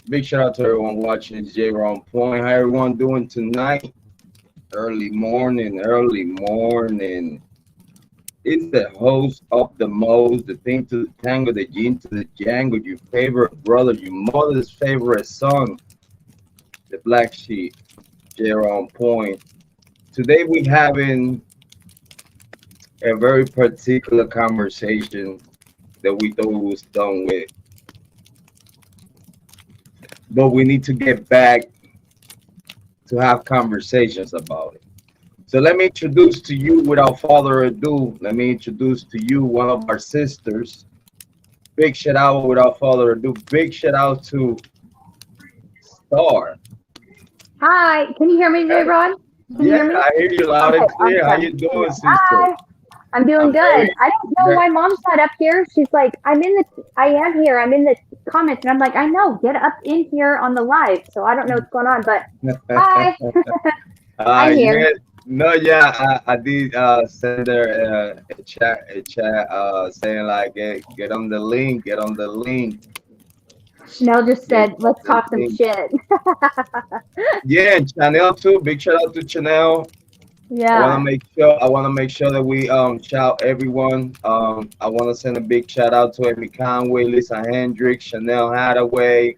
Big shout out to everyone watching. It's Jrod on Point. How everyone doing tonight? Early morning, early morning. It's the host of the most, the thing to the tango, the yin to the jango, your favorite brother, your mother's favorite son, the black sheep, Jrod on Point. Today we having a very particular conversation that we thought we was done with, but we need to get back to have conversations about it. So let me introduce to you, without further ado, let me introduce to you one of our sisters. Big shout out, without further ado, big shout out to Star. Hi, can you hear me, Jrod? Can you hear me? I hear you loud and clear. How you doing, sister? Hi, I'm doing good. I don't know why mom's not up here. She's like, I am here. I'm in the comments, and I'm like, I know, get up in here on the live. So I don't know what's going on, but hi. I'm here. Yeah, no, yeah, I did send her a chat saying like, get on the link, get on the link. Chanel just said, let's talk some shit. Yeah, and Chanel too. Big shout out to Chanel. Yeah. I want to make sure that we shout everyone. I want to send a big shout out to Amy Conway, Lisa Hendricks, Chanel Hathaway.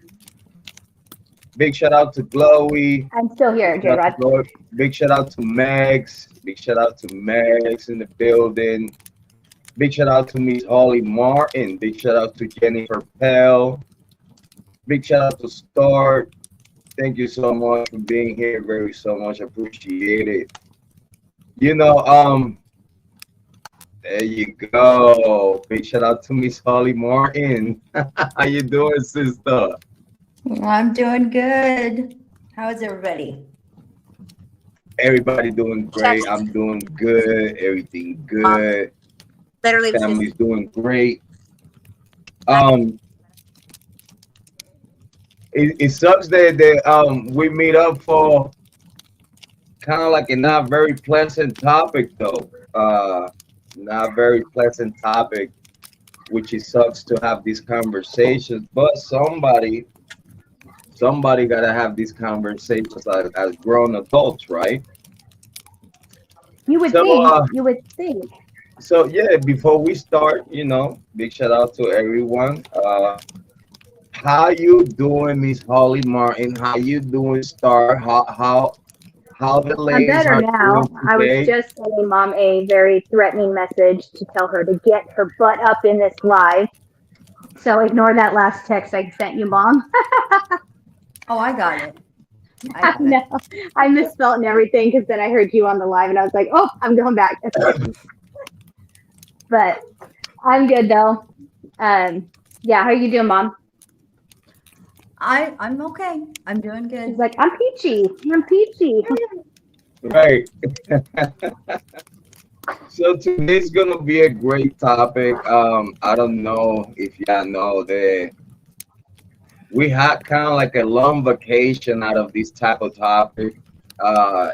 Big shout out to Chloe. I'm still here, Jrod. Big shout out to Max. Big shout out to Max in the building. Big shout out to Miss Holly Martin. Big shout out to Jennifer Pell. Big shout out to Star. Thank you so much for being here. Very so much appreciate it. You know, there you go. Big shout out to Miss Holly Martin. How you doing, sister? I'm doing good. How is everybody? Everybody doing great. I'm doing good. Everything good. Literally, Family's doing great. It sucks that we meet up for kind of like a not very pleasant topic though. Not very pleasant topic, which it sucks to have these conversations, but somebody gotta have these conversations as grown adults, right? You would think. So yeah, before we start, big shout out to everyone. How you doing, Miss Holly Martin? How you doing, Star? How the I'm ladies better are now. doing I was today? just sending mom a very threatening message to tell her to get her butt up in this live. So ignore that last text I sent you, Mom. Oh, I got it. I know. I misspelled and everything because then I heard you on the live and I was like, oh, I'm going back. But I'm good though. Yeah, how you doing, Mom? I'm okay. I'm doing good. She's like, I'm peachy. I'm peachy. Right. So today's gonna be a great topic. I don't know if y'all know that we had kind of like a long vacation out of this type of topic.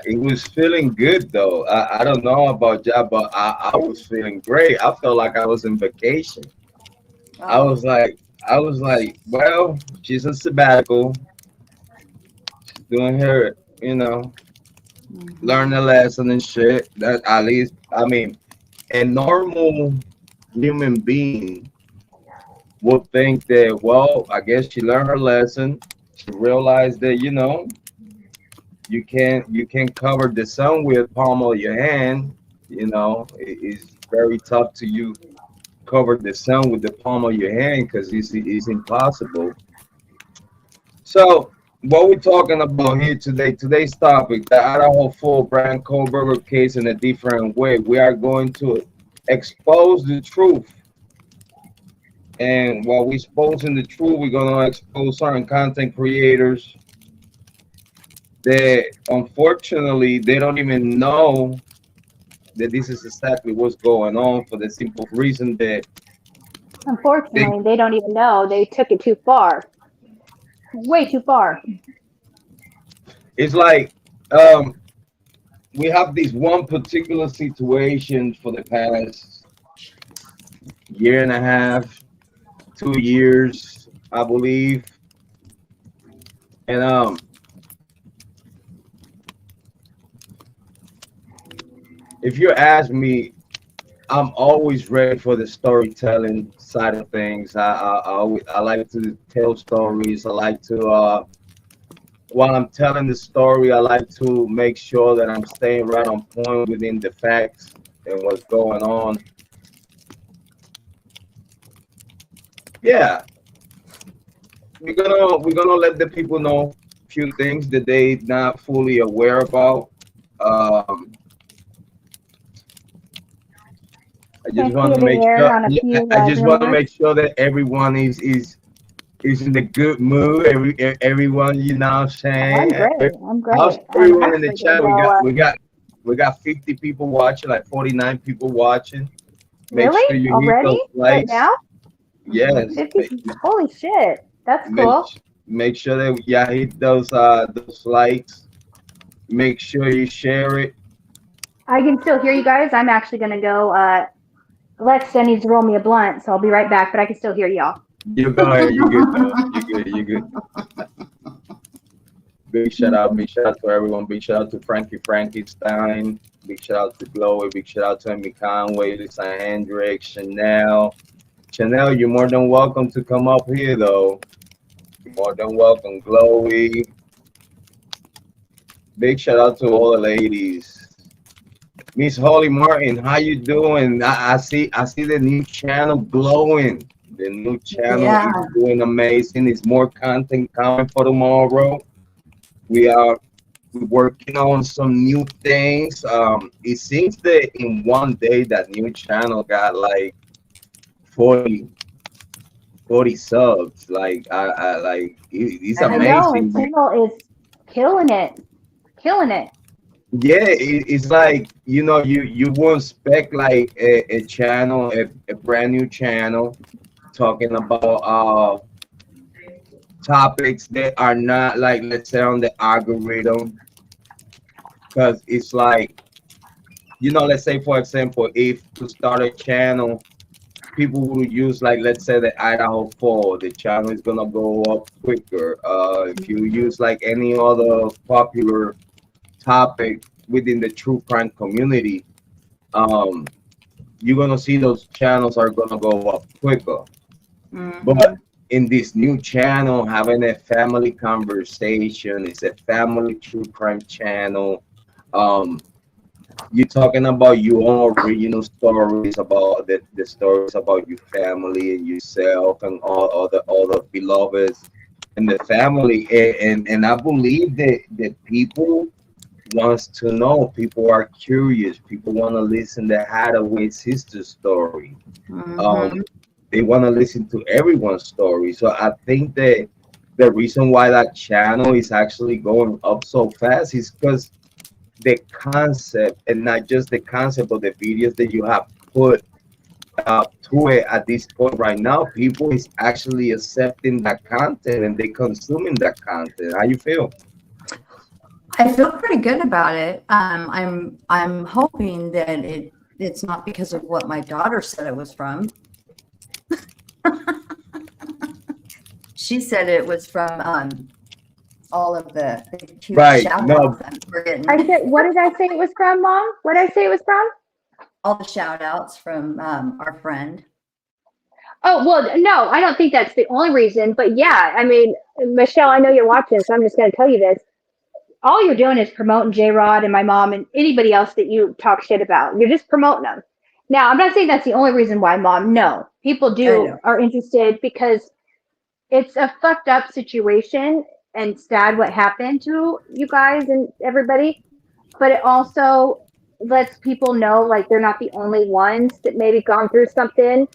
It was feeling good though. I don't know about y'all, but I was feeling great. I felt like I was in vacation. I was like, well, she's a sabbatical. She's doing her, learn a lesson and shit. That at least, I mean, a normal human being would think that, well, I guess she learned her lesson. She realized that, you can't cover the sun with palm of your hand. It's very tough to you cover the sun with the palm of your hand because it's impossible. So what we're talking about here today, today's topic, the Idaho full Bryan Kohberger case in a different way. We are going to expose the truth. And while we're exposing the truth, we're going to expose certain content creators that unfortunately they don't even know that this is exactly what's going on, for the simple reason that Unfortunately, they don't even know. They took it too far. Way too far. It's like we have this one particular situation for the past year and a half, 2 years, I believe, And if you ask me, I'm always ready for the storytelling side of things. I like to tell stories. I like to while I'm telling the story, I like to make sure that I'm staying right on point within the facts and what's going on. Yeah, we're gonna let the people know a few things that they not fully aware about. Um, I just Can't want clear to the make air sure. on a Yeah, few I just want to rumors. make sure that everyone is in a good mood. Everyone, you know what I'm Oh, I'm saying? great. I'm How's great. I'm everyone in the actually gonna chat? We go. got we got we got 50 people watching, like 49 people watching. Make Really? sure you hit Already? those Right likes. now? Yes. 50? Holy shit. That's Make cool. make sure that yeah hit those likes. Make sure you share it. I can still hear you guys. I'm actually gonna go. Alexa needs to roll me a blunt, so I'll be right back. But I can still hear y'all. You go ahead. You good though. You good. You good. Big shout out to everyone. Big shout out to Frankenstein. Big shout out to Chloe. Big shout out to Amy Conway, Lisa Hendricks, Chanel. Chanel, you're more than welcome to come up here though. You're more than welcome, Chloe. Big shout out to all the ladies. Miss Holly Martin, how you doing? I see the new channel glowing. The new channel Yeah. is doing amazing. It's more content coming for tomorrow. We are working on some new things. It seems that in one day that new channel got like 40, 40 subs. Like I like it's I I know, and amazing. channel is killing it. Killing it. Yeah, it's like you won't expect like a channel, a brand new channel talking about topics that are not like, let's say, on the algorithm, because it's like, let's say for example, if to start a channel, people would use, like, let's say the Idaho 4, the channel is gonna go up quicker. If you use like any other popular topic within the true crime community, um you're gonna see those channels are gonna go up quicker. But in this new channel, having a family conversation, it's a family true crime channel. um you're talking about your own original stories, about the stories about your family and yourself and all the beloveds and the family. And I believe that people wants to know. People are curious. People want to listen to Hathaway sister story. Um, they want to listen to everyone's story. So I think that the reason why that channel is actually going up so fast is because the concept, and not just the concept, but the videos that you have put to it at this point right now, people is actually accepting that content and they consuming that content. How you feel? I feel pretty good about it. I'm hoping that it's not because of what my daughter said it was from. She said it was from all of the cute Right. shout No. outs that we're getting. I said, what did I say it was from, Mom? What did I say it was from? All the shout outs from our friend. Oh, well, no, I don't think that's the only reason. But yeah, I mean, Michelle, I know you're watching, so I'm just going to tell you this. All you're doing is promoting Jrod and my mom and anybody else that you talk shit about. You're just promoting them. Now, I'm not saying that's the only reason why, Mom. No, people are interested because it's a fucked up situation and sad what happened to you guys and everybody. But it also lets people know like they're not the only ones that maybe gone through something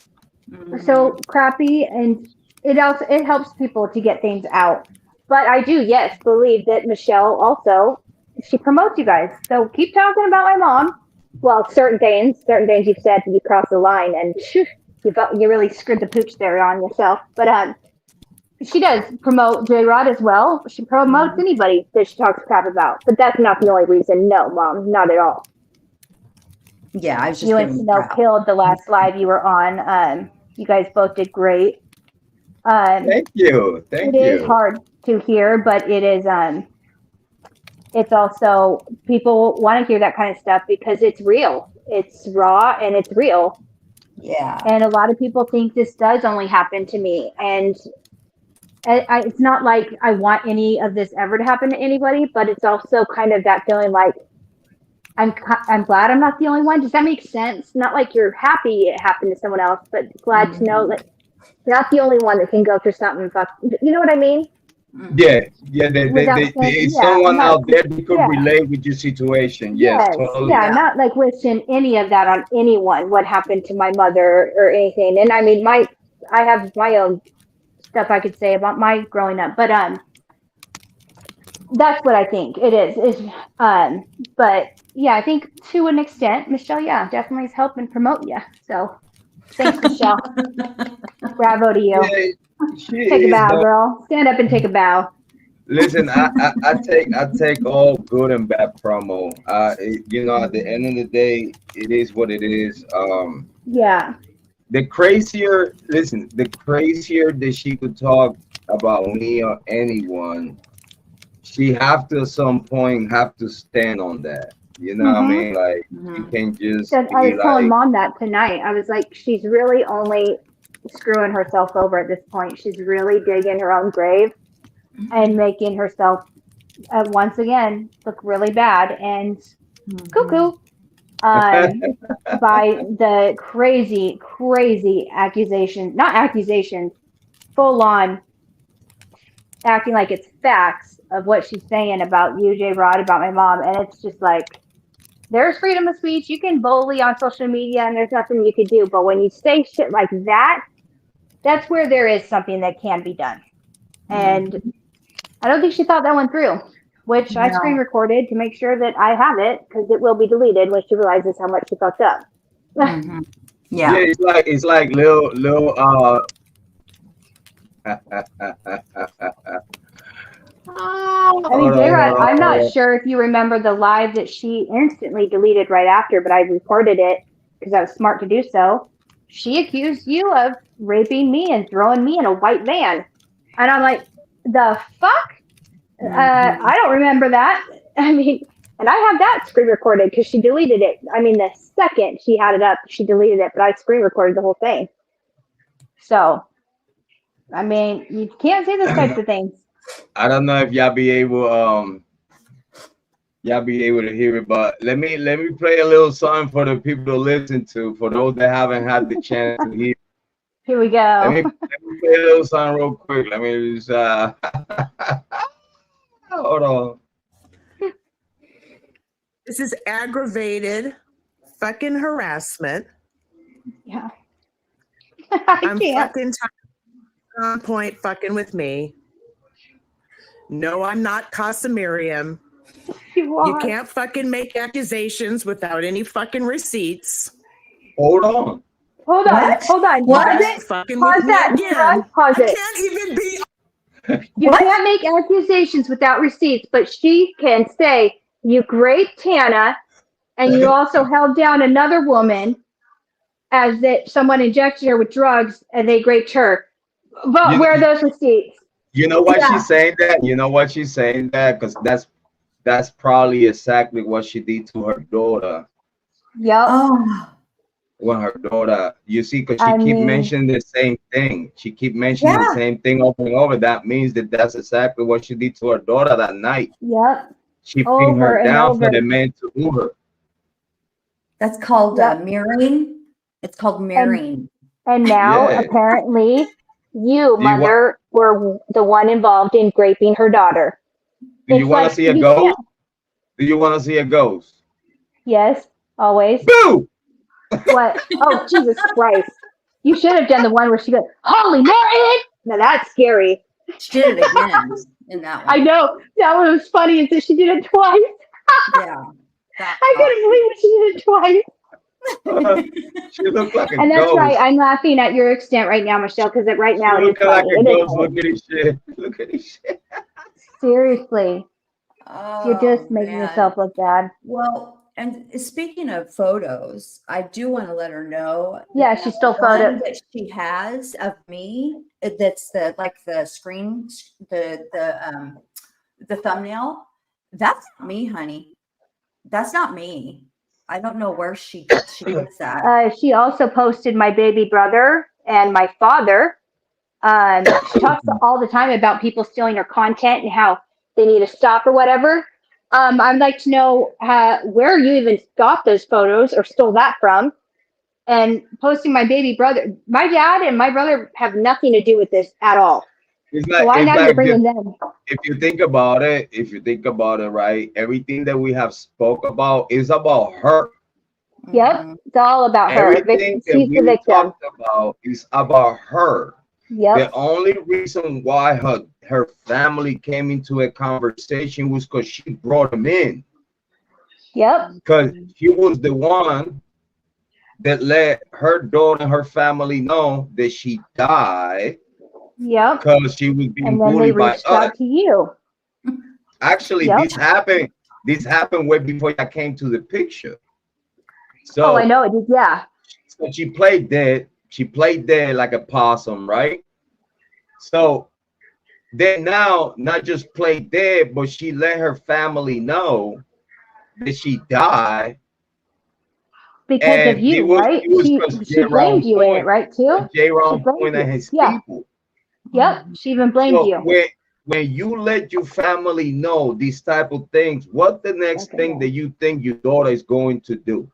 so crappy, and it helps people to get things out. But I do, yes, believe that Michelle also, she promotes you guys. So keep talking about my mom. Well, certain things you've said, you crossed the line, and you really screwed the pooch there on yourself. But she does promote Jrod as well. She promotes anybody that she talks crap about. But that's not the only reason. No, Mom, not at all. Yeah, I was just you and Snow killed the last live you were on. You guys both did great. Thank you. Thank you. It is hard. to hear, but it is it's also, people want to hear that kind of stuff because it's real, it's raw, and it's real. Yeah. And a lot of people think this does only happen to me, and it's not like I want any of this ever to happen to anybody, but it's also kind of that feeling like I'm glad I'm not the only one. Does that make sense? Not like you're happy it happened to someone else, but glad to know that you're not the only one that can go through something. You know what I mean? Yeah, there's someone out there that could relate with your situation. Yes, totally. Yeah, not like wishing any of that on anyone, what happened to my mother or anything. And I mean, I have my own stuff I could say about my growing up, but that's what I think it is. But yeah, I think to an extent, MyShell, yeah, definitely is helping promote you. So thanks, MyShell. Bravo to you. Yeah, take a bow, girl. Stand up and take a bow. Listen, I take all good and bad promo. You know, at the end of the day, it is what it is. Yeah. The crazier that she could talk about me or anyone, she have to at some point have to stand on that. You know what I mean? Like you can't just. I was telling Mom that tonight. I was like, she's really only screwing herself over at this point. She's really digging her own grave and making herself once again look really bad and cuckoo by the crazy accusations, not accusations, full on acting like it's facts of what she's saying about you, Jrod, about my mom. And it's just like, there's freedom of speech. You can bully on social media and there's nothing you can do. But when you say shit like that, that's where there is something that can be done. And I don't think she thought that one through, which I screen recorded to make sure that I have it, because it will be deleted when she realizes how much she fucked up. Yeah, it's like little I mean, Jrod, I'm not sure if you remember the live that she instantly deleted right after, but I recorded it because I was smart to do so. She accused you of raping me and throwing me in a white van. And I'm like, the fuck? I don't remember that. I mean, and I have that screen recorded because she deleted it. I mean, the second she had it up, she deleted it, but I screen recorded the whole thing. So, I mean, you can't say those types of things. I don't know if y'all be able to hear it, but let me play a little song for the people to listen to, for those that haven't had the chance to hear. Here we go. Let me play a little song real quick. Let me just hold on. This is aggravated fucking harassment. Yeah. I'm fucking on point fucking with me. No, I'm not Casa Miriam. You can't fucking make accusations without any fucking receipts. Hold on. Hold on. What? Pause that. Pause it. I can't even be. You can't make accusations without receipts, but she can say you raped Tana, and you also held down another woman as that someone injected her with drugs and they raped her. But where are those receipts? You know why she's saying that? You know why she's saying that? Because that's probably exactly what she did to her daughter. Yep. When her daughter, you see, because she keep mentioning the same thing. She keep mentioning the same thing over and over. That means that that's exactly what she did to her daughter that night. Yep. She pinned her down for the man to move her. That's called mirroring. It's called mirroring. And now apparently you, mother, were the one involved in raping her daughter. Do you want to see a ghost? Do you want to see a ghost? Yes, always. Boo! What? Oh, Jesus Christ. You should have done the one where she goes, "Holy Mary!" Now that's scary. She did it again in that one. I know. That one was funny, is that she did it twice. Yeah. I couldn't believe she did it twice. She looked like a and that's ghost. right. I'm laughing at your extent right now, MyShell, because right now it is like funny. a ghost. Look at this shit. Look at this shit. Seriously. Oh, You're just making yourself look bad. Well, and speaking of photos, I do want to let her know. Yeah, that she stole one photos. that she has of me. That's the screen, the thumbnail. That's not me, honey. That's not me. I don't know where she gets that. She also posted my baby brother and my father. She talks all the time about people stealing her content and how they need to stop or whatever. I'd like to know where you even got those photos or stole that from. And posting my baby brother. My dad and my brother have nothing to do with this at all. It's so why now you're bringing them? If you think about it, right, everything that we have spoke about is about her. Yep, it's all about her. Everything She's that the we victim. talked about is about her. Yep. The only reason why her family came into a conversation was because she brought them in. Yep. Because she was the one that let her daughter and her family know that she died. Yep. Because she was being and then bullied they reached by us. out to you. Actually, Yep. This happened way before I came to the picture. So I know it did. Yeah. So she played dead. She played dead like a possum, right? So then now, not just played dead, but she let her family know that she died because of you, right? She blamed you in it, right? Too. Jrod Point and his people. Yep. She even blamed you. When you let your family know these type of things, what the next thing that you think your daughter is going to do?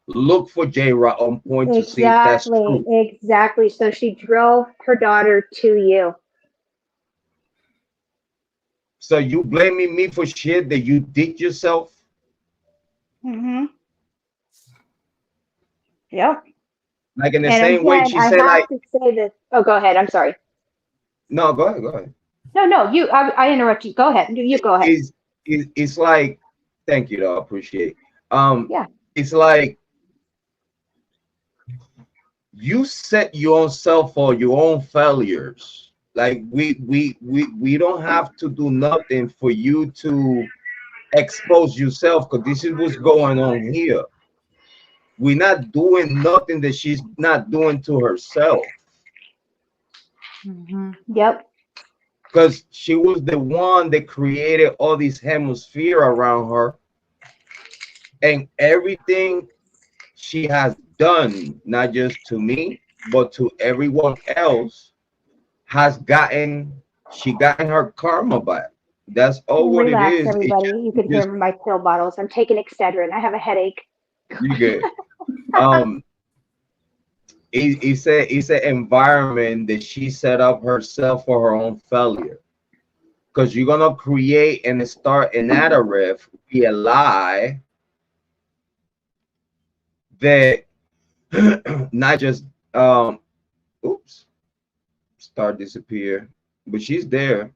Look for Jrod on point to see if that's true. Exactly. So she drove her daughter to you. So you blaming me for shit that you did yourself? Mm-hmm. Yep. Like in the same way she said, like. To say this. Oh, go ahead. I'm sorry. No, go ahead. Go ahead. No. You. I interrupt you. Go ahead. You go ahead. It's like. Thank you, though. I appreciate. Yeah. It's like. You set yourself for your own failures. Like we don't have to do nothing for you to expose yourself, because this is what's going on here. We're not doing nothing that she's not doing to herself. Mm-hmm. Yep. Because she was the one that created all this hemisphere around her, and everything she has done, not just to me, but to everyone else, she gotten her karma back. That's all what it is. Everybody. You could hear my pill bottles. I'm taking Excedrin. I have a headache. You good. It's an environment that she set up herself for her own failure. Because you're gonna create and start a narrative, be a lie that not just start disappear, but she's there.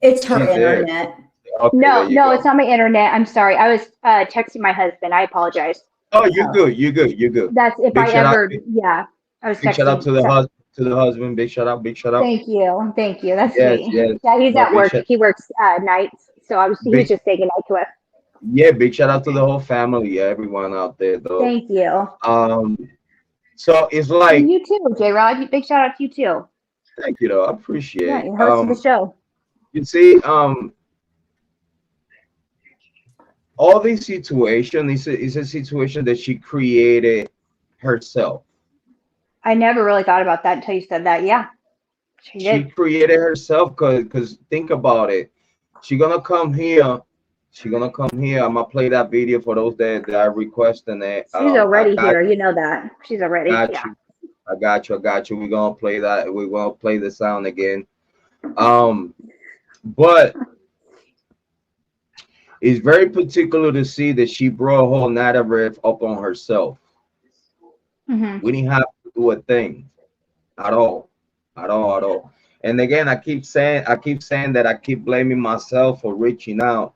It's her internet. Okay, no, it's not my internet. I'm sorry. I was texting my husband. I apologize. Oh, you're good. You're good. That's if big I ever. Yeah, I was. Big texting, shout out to the husband. Big shout out. Thank you. That's yes, sweet. yes. Yeah, he's at work. He works nights, so he was just saying goodnight to us. Yeah, big shout out to the whole family, everyone out there, though. Thank you. So it's like and you too, Jrod. Big shout out to you too. Thank you, though. I appreciate. Yeah, you're hosting the show. You see, all these situations is a situation that she created herself. I never really thought about that until you said that. Yeah, she created herself because think about it. She's gonna come here. I'm gonna play that video for those that are requesting it. She's already here. You know that. She's already. I got you. We're gonna play that. We're gonna play the sound again. But it's very particular to see that she brought a whole narrative up on herself. Mm-hmm. We didn't have to do a thing at all. And again, I keep saying that I keep blaming myself for reaching out,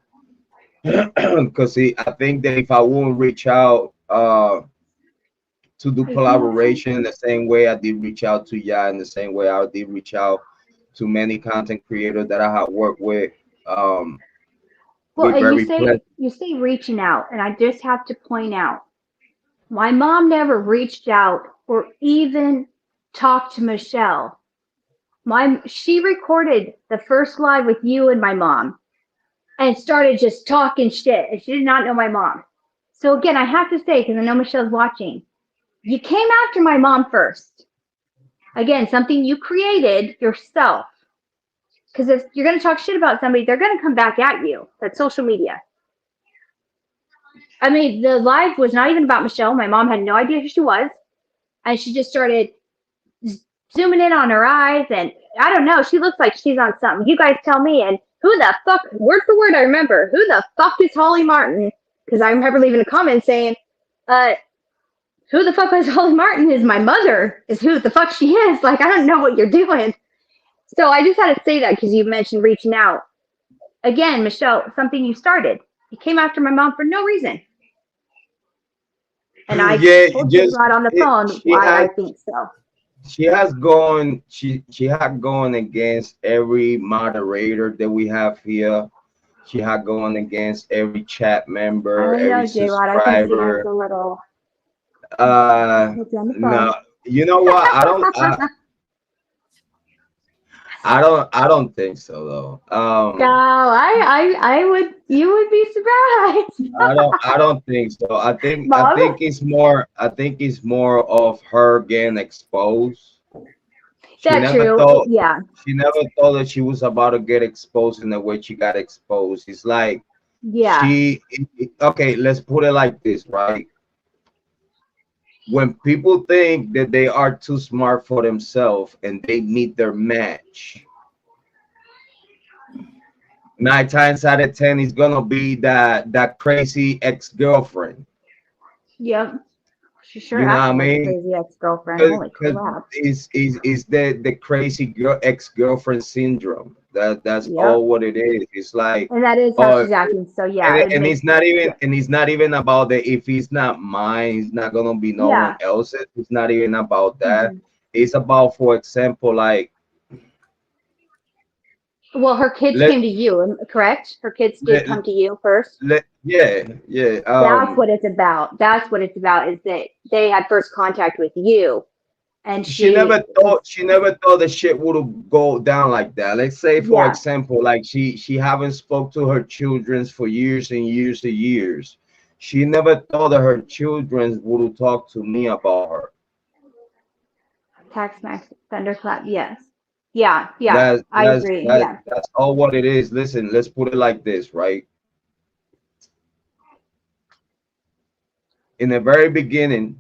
because I think that if I wouldn't reach out to do collaboration the same way I did reach out to ya, in the same way I did reach out to many content creators that I have worked with, Well, and very pleasant. you say reaching out, and I just have to point out, my mom never reached out or even talked to MyShell. She recorded the first live with you and my mom and started just talking shit, and she did not know my mom. So again, I have to say, because I know MyShell's watching, you came after my mom first. Again, something you created yourself. Because if you're going to talk shit about somebody, they're going to come back at you. That's social media. I mean, the live was not even about MyShell. My mom had no idea who she was. And she just started zooming in on her eyes. And I don't know. She looks like she's on something. You guys tell me. And who the fuck, word for word, I remember, who the fuck is Holly Martin? Because I remember leaving a comment saying, who the fuck is Holly Martin? Is my mother, is who the fuck she is. Like, I don't know what you're doing. So I just had to say that because you mentioned reaching out. Again, MyShell, something you started. You came after my mom for no reason. And I told Jrod on the phone why I think so. She had gone against every moderator that we have here. She had gone against every chat member, every subscriber. I can see it's a little. No, you know what? I don't think so though. No, I would. You would be surprised. I don't think so. I think it's more. I think it's more of her getting exposed. That's true. Yeah. She never thought that she was about to get exposed in the way she got exposed. It's like, yeah. Okay, let's put it like this, right? When people think that they are too smart for themselves and they meet their match, 9 times out of 10 is gonna be that crazy ex-girlfriend. Yep. She sure you know what I mean? Crazy ex-girlfriend. Holy crap. Is the crazy ex-girlfriend syndrome. That's all what it is. It's like, and that is how she's acting. So yeah, and it's not even about that. If it's not mine, it's not gonna be no one else's. It's not even about that. It's about, for example, like, well, her kids came to you, correct? Her kids did come to you first. Yeah. That's what it's about. That's what it's about. Is that they had first contact with you. And she never thought the shit would go down like that. Let's say, for example, like she haven't spoke to her children for years and years and years. She never thought that her children would talk to me about her. Tax max thunderclap, yes. Yeah, I agree. That's all what it is. Listen, let's put it like this, right? In the very beginning,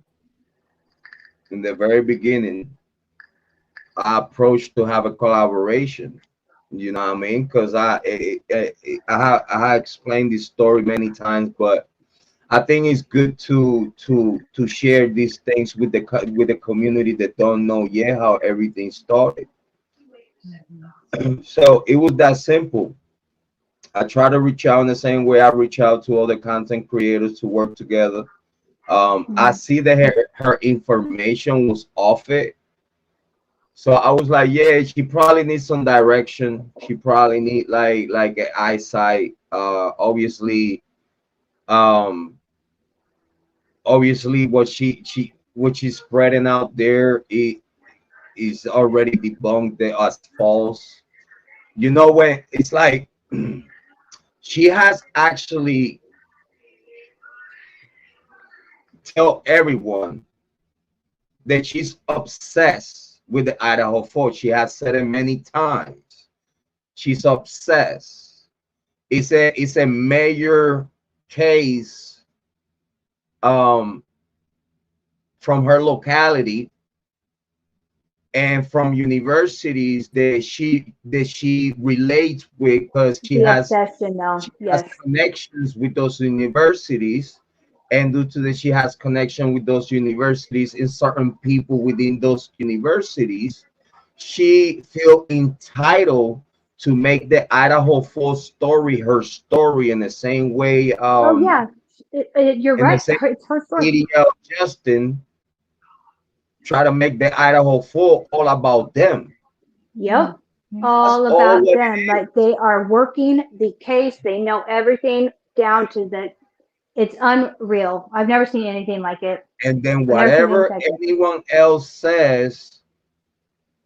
I approached to have a collaboration. You know what I mean? Because I explained this story many times, but I think it's good to share these things with the community that don't know yet how everything started. So it was that simple. I try to reach out in the same way I reach out to other content creators to work together. I see that her information was off it, so I was like, yeah, she probably needs some direction. She probably need like an eyesight. Obviously what she's spreading out there, it is already debunked as false. You know, when it's like she has actually tell everyone that she's obsessed with the Idaho 4. She has said it many times. She's obsessed. It's a major case from her locality and from universities that she relates with, because she has connections with those universities. And due to that, she has connection with those universities and certain people within those universities, she feel entitled to make the Idaho 4 story her story in the same way. You're right. It's her story. Justin try to make the Idaho 4 all about them. Yep. all about them. Like they are working the case. They know everything down to the. It's unreal. I've never seen anything like it. And then whatever anyone else says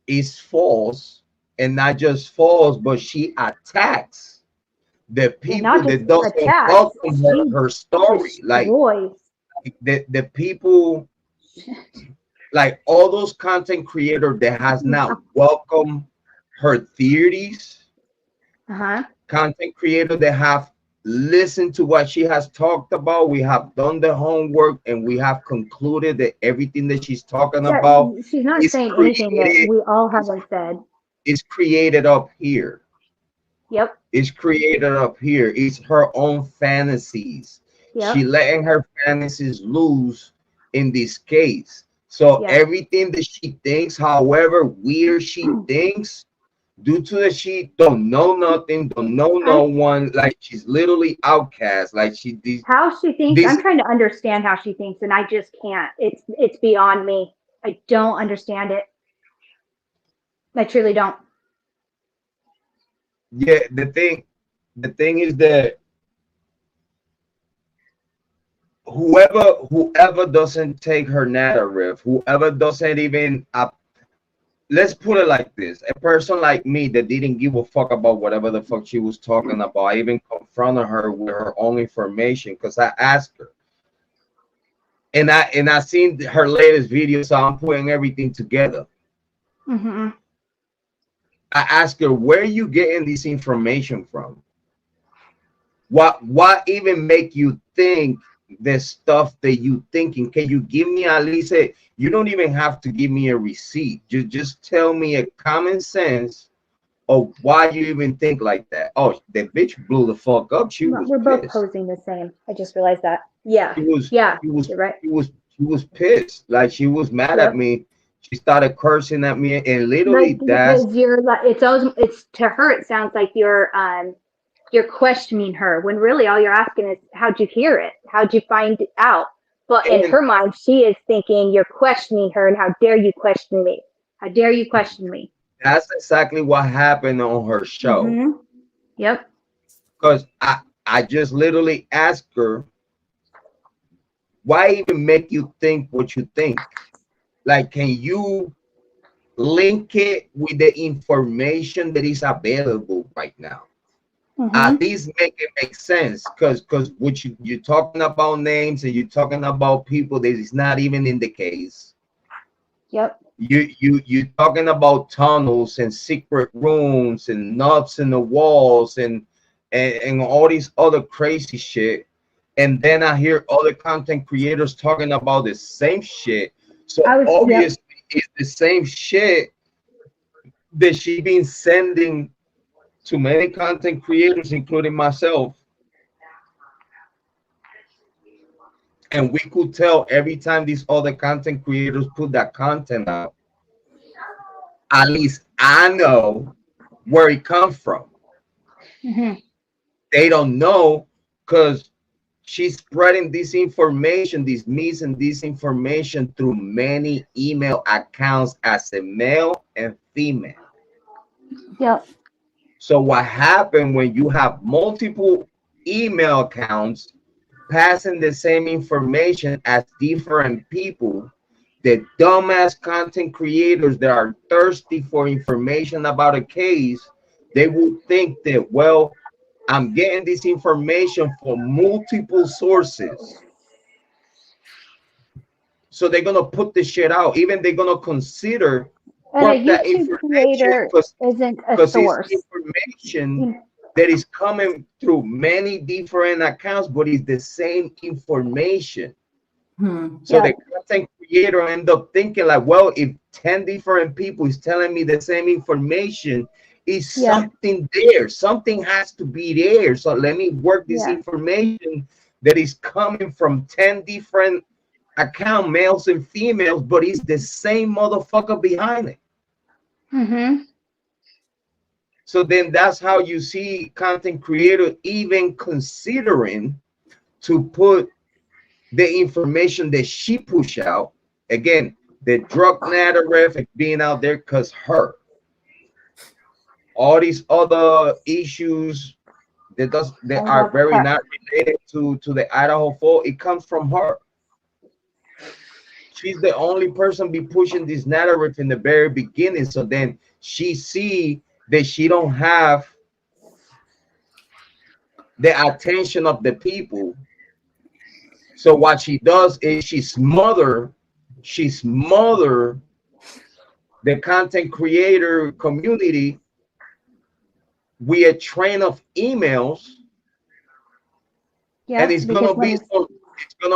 is false, and not just false, but she attacks the people that doesn't welcome her story. Like the people, like all those content creators that has not welcomed her theories, content creator that have listened to what she has talked about. We have done the homework and we have concluded that everything that she's talking about, she's not saying anything that we all haven't said. It's created up here. Yep. It's created up here. It's her own fantasies. Yep. She letting her fantasies loose in this case. So everything that she thinks, however weird she thinks, due to that she don't know nothing, don't know no one, like she's literally outcast. Like how she thinks. I'm trying to understand how she thinks, and I just can't. It's beyond me. I don't understand it. I truly don't. Yeah, the thing is that whoever doesn't take her narrative, whoever doesn't even let's put it like this: a person like me that didn't give a fuck about whatever the fuck she was talking about, I even confronted her with her own information because I asked her, and I seen her latest video, so I'm putting everything together. I asked her, where are you getting this information from? What even make you think the stuff that you thinking? Can you give me at least you don't even have to give me a receipt. Just tell me a common sense of why you even think like that. Oh, the bitch blew the fuck up. We're both posing the same. I just realized that. Yeah. You're right. She was pissed. Like she was mad at me. She started cursing at me, and literally it's to her it sounds like you're questioning her when really all you're asking is how'd you hear it? How'd you find it out? But in her mind, she is thinking you're questioning her, and how dare you question me? How dare you question me? That's exactly what happened on her show. Yep. Because I just literally asked her, why even make you think what you think? Like, can you link it with the information that is available right now? At least make it make sense, because what you're talking about names and you're talking about people that is not even in the case. Yep. You're talking about tunnels and secret rooms and nuts in the walls and all these other crazy shit. And then I hear other content creators talking about the same shit. So obviously it's the same shit that she been sending to many content creators, including myself. And we could tell every time these other content creators put that content out, at least I know where it comes from. They don't know because she's spreading this information, this mis and disinformation through many email accounts as a male and female. Yep. So what happened when you have multiple email accounts passing the same information as different people, the dumbass content creators that are thirsty for information about a case, they will think that, well, I'm getting this information from multiple sources. So they're going to put the shit out. Even they're going to consider what that information isn't a source. It's information that is coming through many different accounts, but it's the same information. So the content creator end up thinking like, well, if 10 different people is telling me the same information, is something there. Something has to be there. So let me work this information that is coming from 10 different account, males and females, but it's the same motherfucker behind it. So then that's how you see content creators even considering to put the information that she push out. Again, the drug narrative being out there because her. all these other issues that are very not related to the Idaho 4, it comes from her. She's the only person be pushing this narrative in the very beginning. So then she see that she don't have the attention of the people. So what she does is she smother the content creator community with a train of emails. Yeah, and it's gonna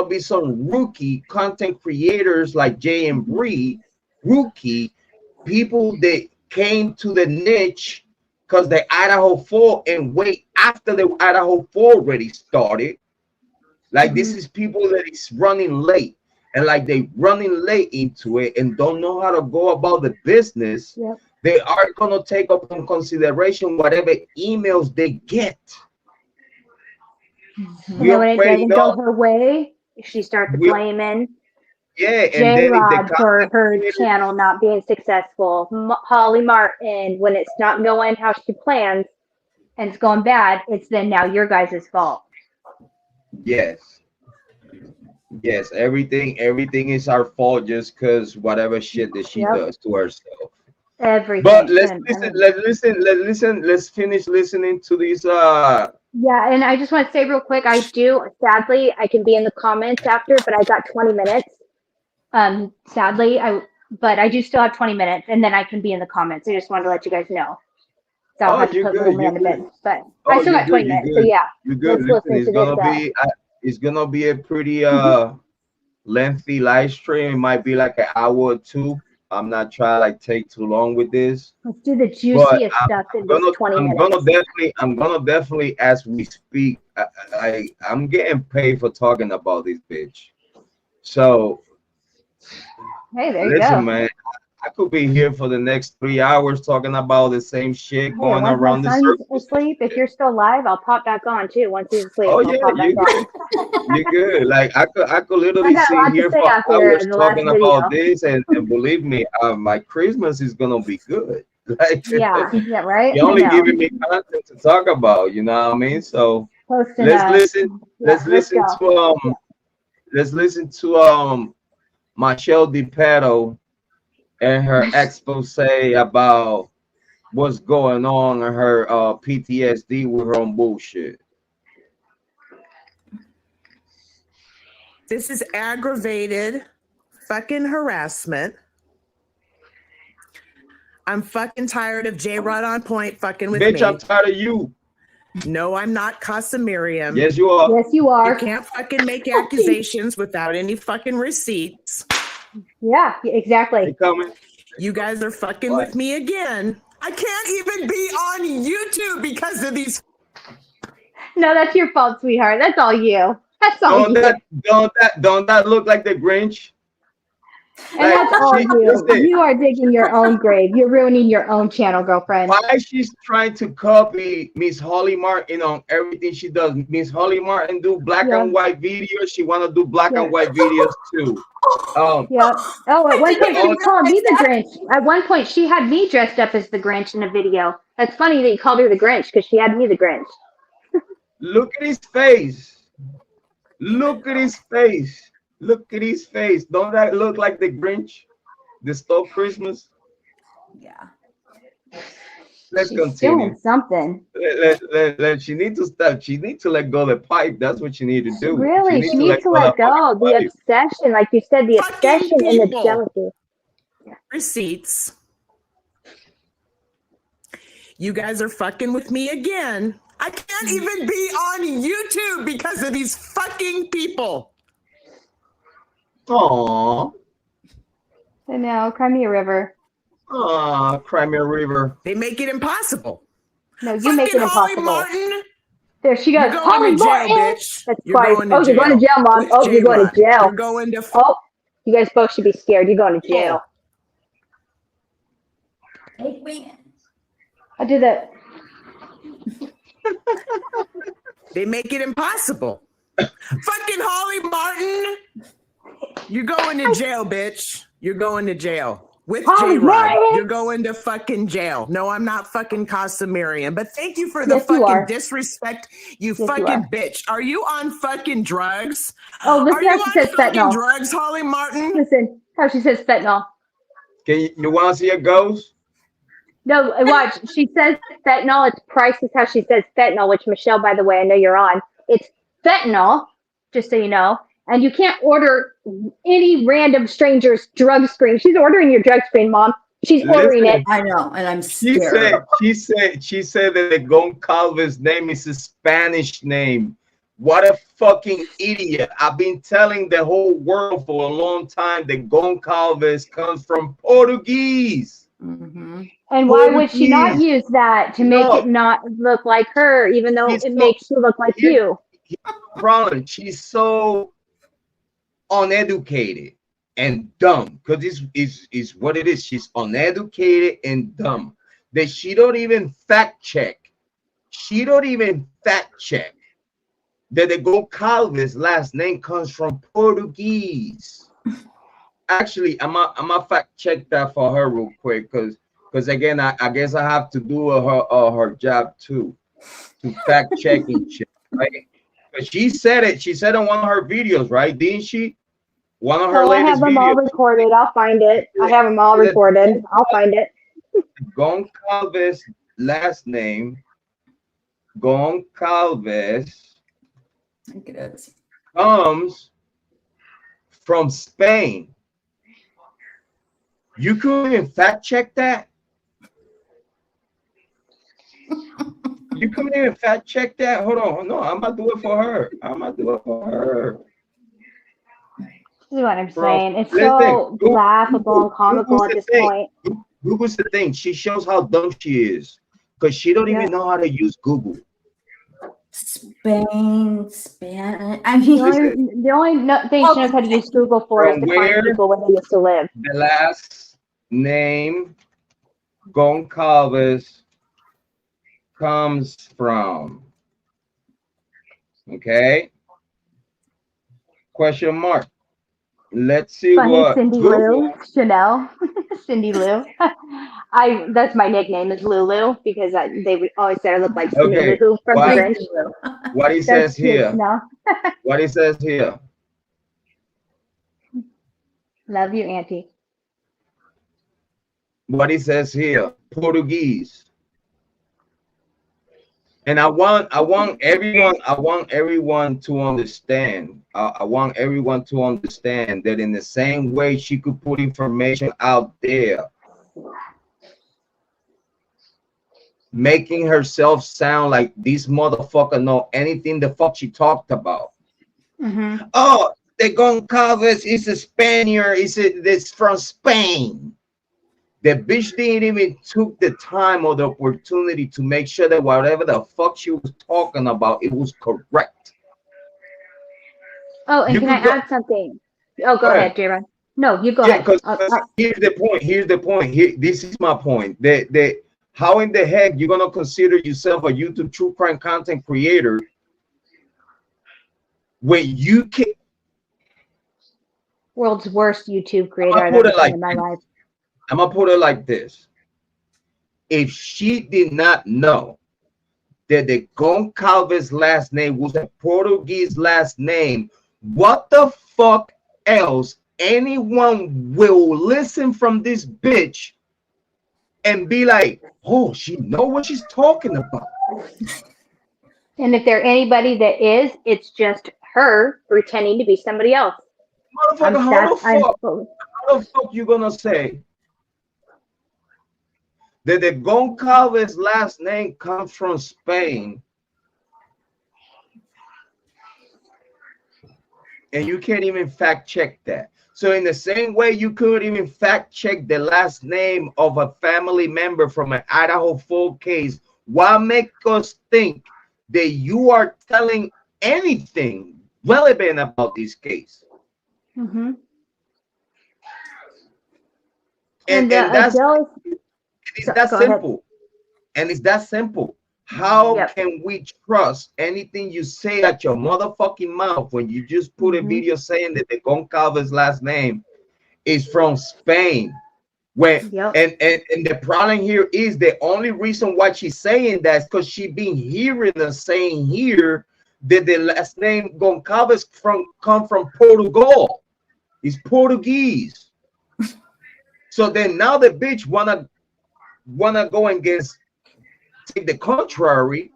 be some rookie content creators like Jay and Bree, rookie people that came to the niche because the Idaho 4 and wait after the Idaho 4 already started. Like this is people that is running late, and like they running late into it and don't know how to go about the business. Yep. They are gonna take up in consideration whatever emails they get. And then when it doesn't go her way, she starts blaming Jrod for her channel not being successful. Holly Martin, when it's not going how she plans and it's going bad, it's then now your guys' fault. Yes, everything is our fault just because whatever shit that she does to herself. Everything. But let's finish listening to these yeah, and I just want to say real quick, sadly I can be in the comments after, but I got 20 minutes. Sadly, but I do still have 20 minutes, and then I can be in the comments. I just wanted to let you guys know. So I'll have to put little man in a bit, but I still got 20 minutes. So yeah, you're good. It's gonna be a pretty lengthy live stream. It might be like an hour or two. I'm not trying to like take too long with this. Let's do the juiciest stuff in this 20 minutes. I'm gonna definitely, as we speak, I'm getting paid for talking about this bitch. So hey, there you go. Listen, man, I could be here for the next 3 hours talking about the same shit going around the circle. Asleep, if you're still live, I'll pop back on too. Once he's asleep, oh yeah, you're good. You're good. Like I could literally sit here for hours talking about this, and believe me, my Christmas is gonna be good. Like yeah, right. You're only giving me content to talk about. You know what I mean? So let's listen to MyShell DePato and her expose about what's going on in her PTSD with her own bullshit. This is aggravated fucking harassment. I'm fucking tired of Jrod on point fucking with me. Bitch, I'm tired of you. No, I'm not Casa Miriam. Yes, you are. Yes, you are. You can't fucking make accusations without any fucking receipts. Yeah, exactly. They coming. You guys are fucking with me again. I can't even be on YouTube because of these. No, that's your fault, sweetheart. That's all you. That's all Don't that look like the Grinch? And like, that's all you. You are digging your own grave. You're ruining your own channel, girlfriend. Why she's trying to copy Miss Holly Martin on everything she does? Miss Holly Martin do black and white videos. She want to do black and white videos too. Yeah. Oh, at one point she called me the Grinch. At one point she had me dressed up as the Grinch in a video. That's funny that you called her the Grinch because she had me the Grinch. Look at his face. Look at his face. Look at his face. Don't that look like the Grinch? The stole Christmas? Yeah. Let's She's continue. Doing something. She needs to stop. She needs to let go of the pipe. That's what she needs to do. Really? She needs to let go. The obsession, like you said, the obsession and the jealousy. Receipts. You guys are fucking with me again. I can't even be on YouTube because of these fucking people. Aww. I know. Cry me a river. Aw, cry me a river. They make it impossible. No, you make it impossible. Martin. There she goes. Holly Martin. That's twice. Oh, you're going to jail, Mom. Oh, you're going to jail. You're going to. Oh, you guys both should be scared. You're going to jail. Hey, wait. I'll do that. They make it impossible. Fucking Holly Martin. You're going to jail, bitch. You're going to jail. with Jrod. You're going to fucking jail. No, I'm not fucking Casamarian. But thank you for the fucking disrespect, you fucking bitch. Are you on fucking drugs? Oh, listen how she says fentanyl. Drugs, Holly Martin? Listen how she says fentanyl. Can you want to see a ghost? No, watch. She says fentanyl. It's priceless how she says fentanyl, which Michelle, by the way, I know you're on. It's fentanyl, just so you know. And you can't order any random stranger's drug screen. She's ordering your drug screen, Mom. She's ordering it. I know, and I'm scared. She said that the Goncalves name is a Spanish name. What a fucking idiot. I've been telling the whole world for a long time that Goncalves comes from Portuguese. Mm-hmm. And why would she not use that to make it not look like her, even though it makes you look like you? Problem. She's so uneducated and dumb, because this is what it is. She's uneducated and dumb, that she don't even fact check that the Goncalves last name comes from Portuguese. Actually, I'm a fact check that for her real quick, because again, I guess I have to do her job too, to fact checking shit, right? But she said it. She said on one of her videos, right? Didn't she? One of her latest I have them all recorded. I'll find it. I have them all recorded. I'll find it. Goncalves last name, Goncalves, I think it is, comes from Spain. You couldn't even fact check that? You couldn't even fact check that? Hold on. No, I'm about to do it for her. This is what I'm saying. It's so laughable and comical at this point. Google's the thing. She shows how dumb she is, because she don't even know how to use Google. Spain. I mean, the only thing she knows how to use Google for is to find people where they used to live. The last name Goncalves comes from. Okay. Question mark. Let's see. Funny, what Cindy Lou, Chanel, Cindy Lou. That's my nickname is Lulu, because they always said I look like Cindy Lou from the Grinch. What he says here. What he says here. Love you, Auntie. What he says here. Portuguese. And I want everyone to understand. I want everyone to understand that in the same way she could put information out there, making herself sound like this motherfucker know anything the fuck she talked about. Mm-hmm. Oh, the Goncalves is a Spaniard. It's from Spain. The bitch didn't even took the time or the opportunity to make sure that whatever the fuck she was talking about, it was correct. Oh, and can I add something? Oh, go ahead, Jrod. No, you go ahead. Here's the point. This is my point. That how in the heck you're gonna consider yourself a YouTube true crime content creator when you can? World's worst YouTube creator I've ever seen in my life. I'm gonna put it like this. If she did not know that the Goncalves last name was a Portuguese last name, what the fuck else anyone will listen from this bitch and be like, oh, she know what she's talking about? And if there anybody that is, it's just her pretending to be somebody else. Motherfucker, how the fuck you gonna say that the Goncalves last name comes from Spain and you can't even fact check that? So in the same way you couldn't even fact check the last name of a family member from an Idaho full case, why make us think that you are telling anything relevant about this case? Mm-hmm. And that's it's that simple. And it's that simple. How can we trust anything you say at your motherfucking mouth when you just put a video saying that the Goncalves last name is from Spain? When Yep. and the problem here is the only reason why she's saying that is because she been hearing us saying here that the last name Goncalves come from Portugal. It's Portuguese. So then now the bitch wanna go against, take the contrary.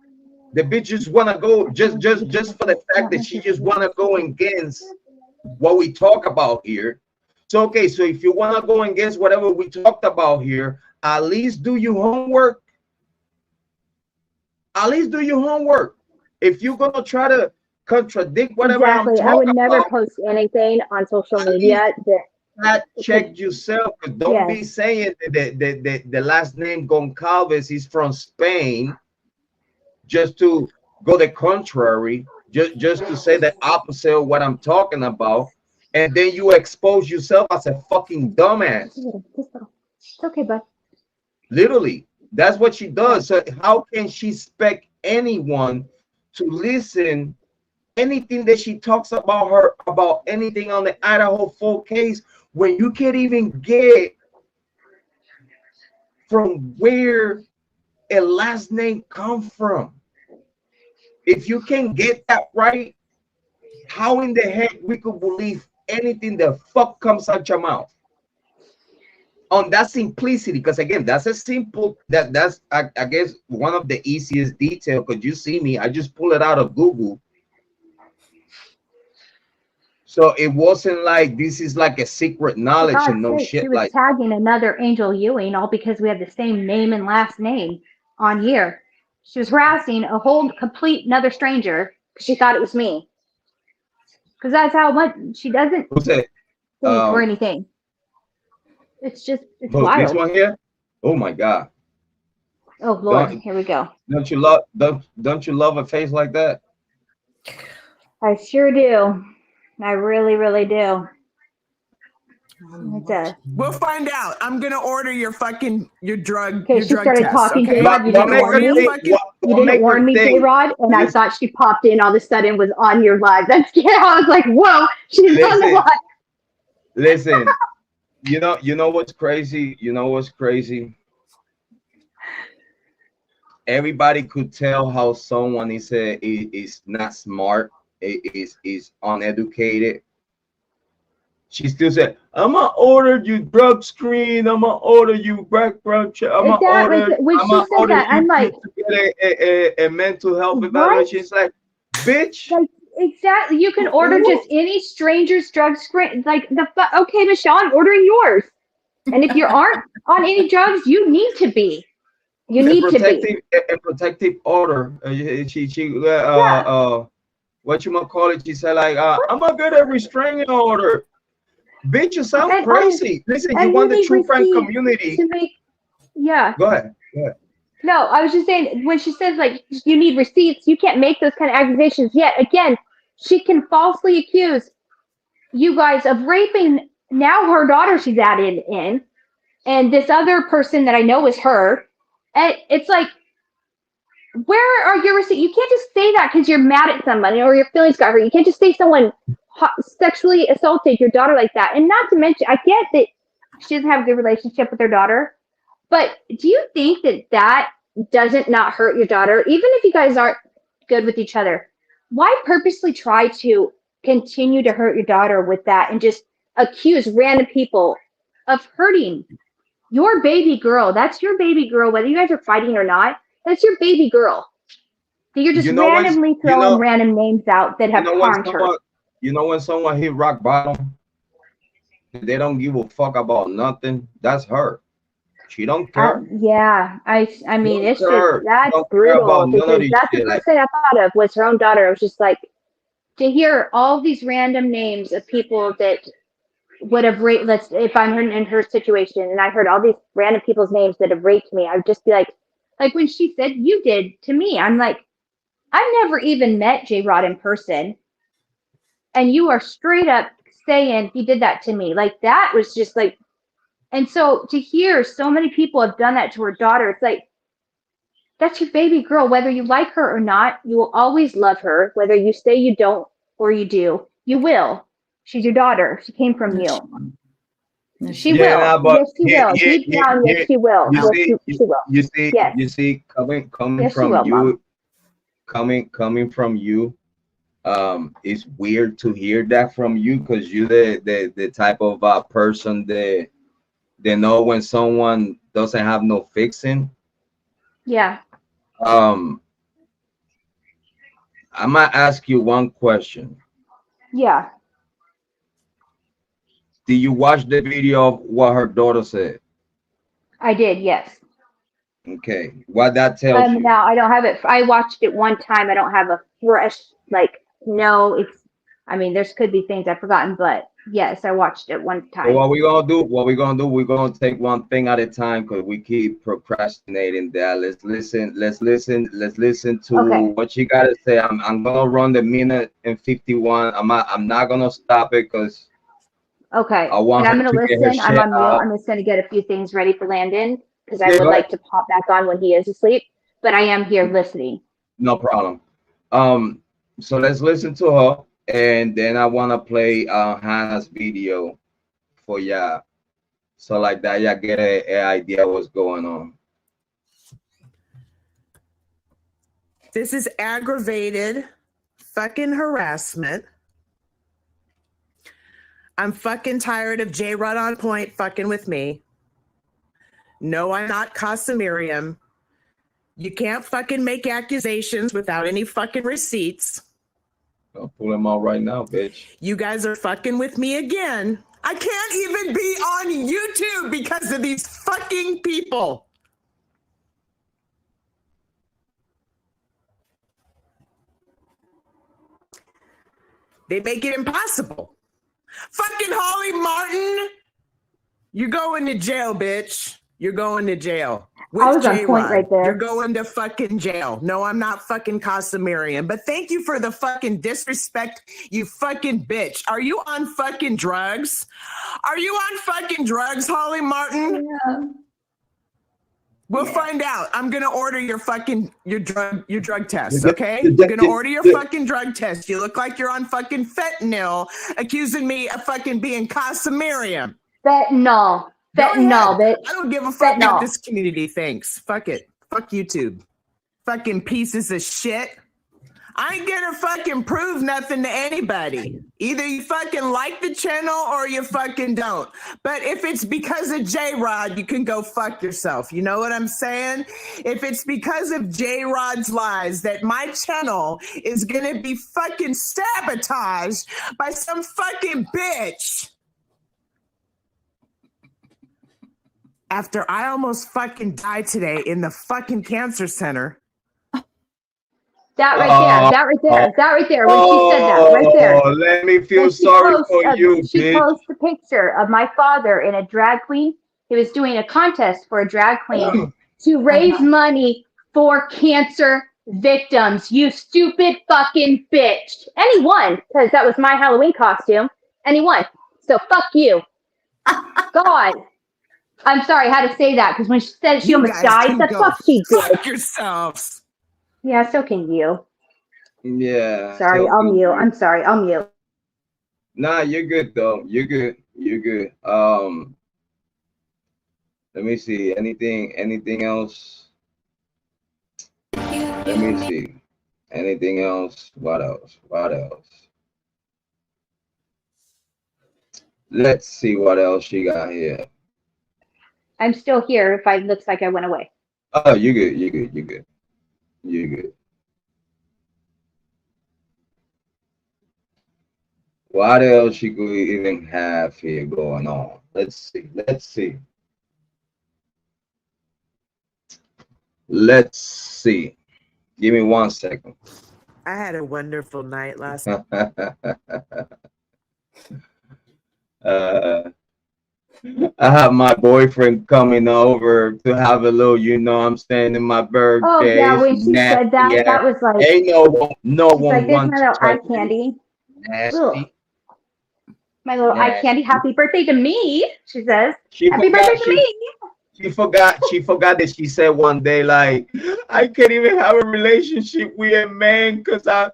The bitch just wanna go just for the fact that she just wanna go against what we talk about here. So okay, so if you wanna go against whatever we talked about here, at least do your homework. At least do your homework. If you're gonna try to contradict whatever I'm talking I would never about, post anything on social media that check yourself. Don't be saying that the last name Goncalves is from Spain just to go the contrary, just to say the opposite of what I'm talking about, and then you expose yourself as a fucking dumbass. It's okay, bud. Literally, that's what she does. So how can she expect anyone to listen anything that she talks about anything on the Idaho 4 case when you can't even get from where a last name come from? If you can get that right, how in the heck we could believe anything the fuck comes out your mouth on that simplicity? Because again, that's a simple, that's I guess one of the easiest detail. Because you see me, I just pull it out of Google. So it wasn't like this is like a secret knowledge and no shit. She was like tagging another Angel Ewing, all because we had the same name and last name on here. She was harassing a whole complete another stranger because she thought it was me. Because that's how much she doesn't think or anything. It's just, it's wild. This one here? Oh my God. Oh Lord, here we go. Don't you love a face like that? I sure do. I really, really do. We'll find out. I'm gonna order your drug. Okay, she started test, talking. Okay? Jrod, you didn't warn me. You didn't warn me, Jrod, and I thought she popped in all of a sudden was on your live. That's scary. I was like, whoa, she's on the live. Listen, you know what's crazy? You know what's crazy? Everybody could tell how someone is not smart, is uneducated. She still said, "I'm gonna order you drug screen. I'm gonna order you background check. I'm gonna order." When she said that, I'm like, a mental health evaluation. She's like, "Bitch." Like, exactly. You can order just any stranger's drug screen. Like okay, Michelle, I'm ordering yours. And if you aren't on any drugs, you need to be. You need to be. A protective order. What you might call it? She said like, "I'm gonna get a restraining order." Bitch, you sound crazy. Listen, you want the true crime community. Yeah. Go ahead. No, I was just saying, when she says like you need receipts, you can't make those kind of accusations yet. Again, she can falsely accuse you guys of raping now her daughter she's added in, and this other person that I know is her. And it's like, where are your receipts? You can't just say that because you're mad at somebody or your feelings got hurt. You can't just say someone sexually assaulted your daughter like that. And not to mention, I get that she doesn't have a good relationship with her daughter, but do you think that doesn't not hurt your daughter, even if you guys aren't good with each other? Why purposely try to continue to hurt your daughter with that and just accuse random people of hurting your baby girl? That's your baby girl, whether you guys are fighting or not. That's your baby girl. You're just randomly throwing random names out that have harmed her. You know when someone hit rock bottom, they don't give a fuck about nothing. That's her. She don't care. Yeah, I mean, it's just, that's brutal, because that's the first thing I thought of was her own daughter. I was just like, to hear all these random names of people that would have raped, if I'm in her situation and I heard all these random people's names that have raped me, I would just be like when she said you did to me, I'm like, I've never even met Jrod in person. And you are straight up saying he did that to me. Like, that was just like, and so to hear so many people have done that to her daughter, it's like, that's your baby girl. Whether you like her or not, you will always love her. Whether you say you don't or you do, you will. She's your daughter. She came from you. She will. Nah, but Yes, she will. Deep down, yes, she will. You Yes, see, she will. Yes. you see, coming Yes, she from will, you, Mom. coming from you, it's weird to hear that from you because you the type of person that they know when someone doesn't have no fixing. Yeah. I might ask you one question. Yeah. Did you watch the video of what her daughter said? I did. Yes. Okay, what that tells you. Now I don't have it. I watched it one time. I don't have a fresh no. It's. I mean, there's could be things I've forgotten, but yes, I watched it one So time. what we gonna do? What we gonna do? We're gonna take one thing at a time because we keep procrastinating that. Let's listen. Let's listen to what she gotta say. I'm gonna run the minute and 51. I'm not gonna stop it because Okay. I want And I'm her gonna to get her listen. I'm shit on mute. out. I'm just gonna get a few things ready for Landon because I Yeah, would go like ahead. to pop back on when he is asleep. But I am here listening. No problem. So let's listen to her, and then I wanna play Hannah's video for ya. So like that, y'all get a idea what's going on. This is aggravated fucking harassment. I'm fucking tired of Jrod on point fucking with me. No, I'm not Casa Miriam. You can't fucking make accusations without any fucking receipts. I'll pull them out right now, bitch. You guys are fucking with me again. I can't even be on YouTube because of these fucking people. They make it impossible. Fucking Holly Martin, you're going to jail, bitch. You're going to jail. With I was on point Jrod. right there. You're going to fucking jail. No, I'm not fucking Casa Miriam. But thank you for the fucking disrespect, you fucking bitch. Are you on fucking drugs? Are you on fucking drugs, Holly Martin? Yeah. We'll find out. I'm gonna order your drug test, okay? I'm gonna order your fucking drug test. You look like you're on fucking fentanyl, accusing me of fucking being Casa Miriam. Fentanyl. Fentanyl, bitch. I don't give a fuck Fentanyl. what this community thinks. Fuck it. Fuck YouTube. Fucking pieces of shit. I ain't gonna fucking prove nothing to anybody. Either you fucking like the channel or you fucking don't. But if it's because of Jrod, you can go fuck yourself. You know what I'm saying? If it's because of Jrod's lies that my channel is gonna be fucking sabotaged by some fucking bitch. After I almost fucking died today in the fucking cancer center. That right there. When she said that, right there. Let me feel sorry for you, She bitch. posted a picture of my father in a drag queen. He was doing a contest for a drag queen to raise money for cancer victims. You stupid fucking bitch. And he won, because that was my Halloween costume. And he won. So fuck you. God. I'm sorry, I had to say that, because when she said she almost died, the fuck she did. Fuck yourselves. Yeah, so can you. Yeah. Sorry, I'll mute. I'm sorry, I'll mute. Nah, you're good though. You're good. Let me see. Anything else? Let me see. Anything else? What else? Let's see what else she got here. I'm still here if it looks like I went away. Oh, you're good. What else she could even have here going on? Let's see. Give me 1 second. I had a wonderful night last night. I have my boyfriend coming over to have a little, I'm staying in my birthday. Oh yeah, when she said that, that was like, ain't no one like, this wants my little to eye touch candy. nasty. Ugh. My little eye candy. Happy birthday to me, she says. Happy birthday to me. She forgot that she said one day, like, I can't even have a relationship with a man because I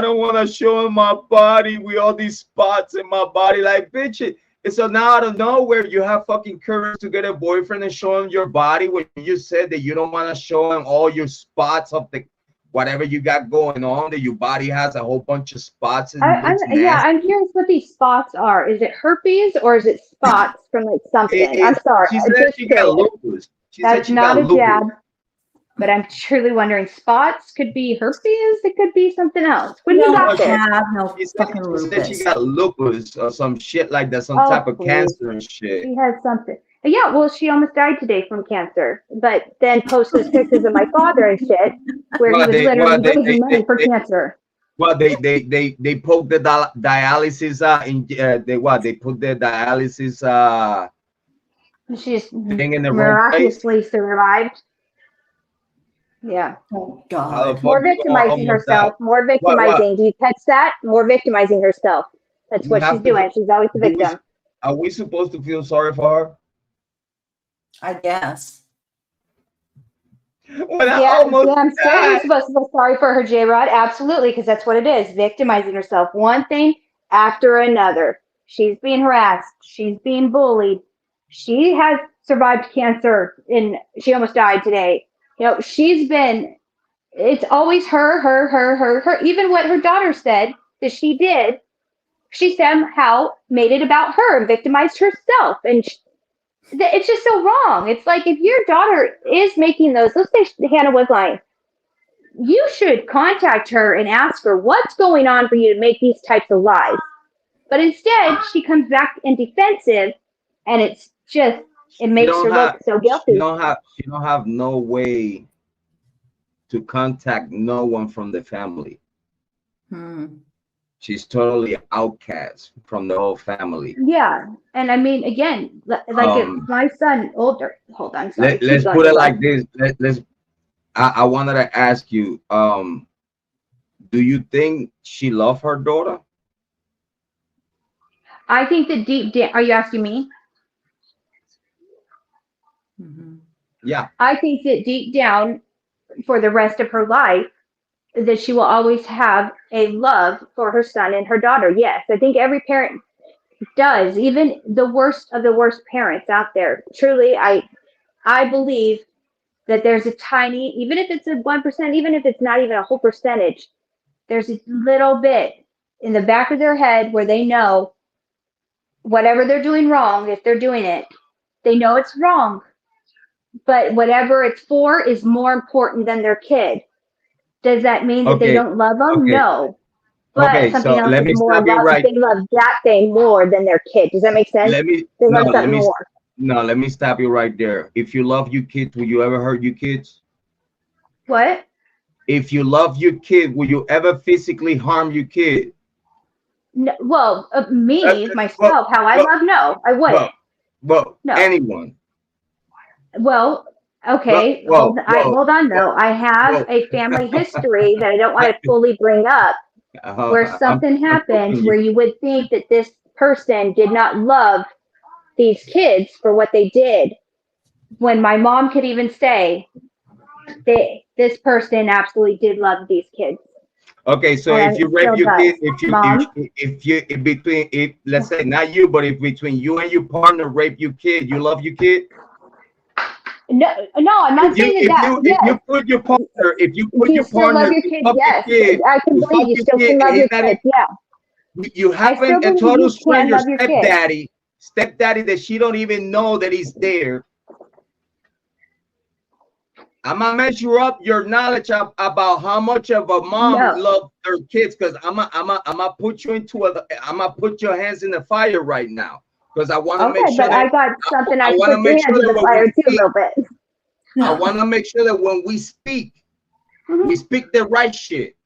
don't want to show him my body with all these spots in my body. Like, bitch, So now out of nowhere, you have fucking courage to get a boyfriend and show him your body when you said that you don't want to show him all your spots of the whatever you got going on, that your body has a whole bunch of spots. And I'm curious what these spots are. Is it herpes or is it spots from like something? I'm sorry. She said she got lupus. That's not a jab. But I'm truly wondering, spots could be herpes. It could be something else. What do you got there? She said she got lupus or some shit like that, some type of cancer and shit. She has something. Yeah, well, she almost died today from cancer, but then posted pictures of my father and shit, where he was literally raising money for cancer. Well, they poked the dialysis they put the dialysis she's thing in the miraculously survived. Yeah. Oh God. More victimizing herself. More victimizing. Do you catch that? More victimizing herself. That's what she's doing. She's always the victim. Are we supposed to feel sorry for her? I guess. Well, I'm saying you're supposed to feel sorry for her, Jrod. Absolutely, because that's what it is. Victimizing herself. One thing after another. She's being harassed. She's being bullied. She has survived cancer and she almost died today. You know, it's always her. Even what her daughter said that she did, she somehow made it about her and victimized herself. And it's just so wrong. It's like, if your daughter is making those, let's say Hannah was lying, you should contact her and ask her what's going on for you to make these types of lies. But instead, she comes back in defensive, and it's just, it makes her look so guilty. You don't have no way to contact no one from the family. She's totally outcast from the whole family. Yeah, and I mean, again, like if my son older. Hold on, sorry. Let's put it like this. I wanted to ask you. Do you think she loved her daughter? I think that deep down. Are you asking me? Yeah. I think that deep down, for the rest of her life, that she will always have a love for her son and her daughter. Yes, I think every parent does, even the worst of the worst parents out there. Truly, I believe that there's a tiny, even if it's a 1%, even if it's not even a whole percentage, there's a little bit in the back of their head where they know whatever they're doing wrong, if they're doing it, they know it's wrong. But whatever it's for is more important than their kid. Does that mean that they don't love them? Okay. No. But something else is more love. Right. They love that thing more than their kid. Does that make sense? Let me stop you right there. If you love your kids, will you ever hurt your kids? What? If you love your kid, will you ever physically harm your kid? No, well, myself, how I love, no, I wouldn't. Well, no. Anyone. Well, okay. Hold on, though. I have a family history that I don't want to fully bring up, where something happened where you would think that this person did not love these kids for what they did, when my mom could even say this person absolutely did love these kids. Okay, so if you rape your kid, let's say not you, but if between you and your partner rape your kid, you love your kid? No, I'm not saying that. If you put your partner, love your kid, yes. I can believe you still can love your kid, yeah. You happen a total stranger stepdaddy that she don't even know that he's there. I'm gonna measure up your knowledge about how much of a mom loves their kids, because I'm gonna put you I'm gonna put your hands in the fire right now, because I want to make sure. But I got something I put your hands in the fire too a little bit. I want to make sure that when we speak, we speak the right shit.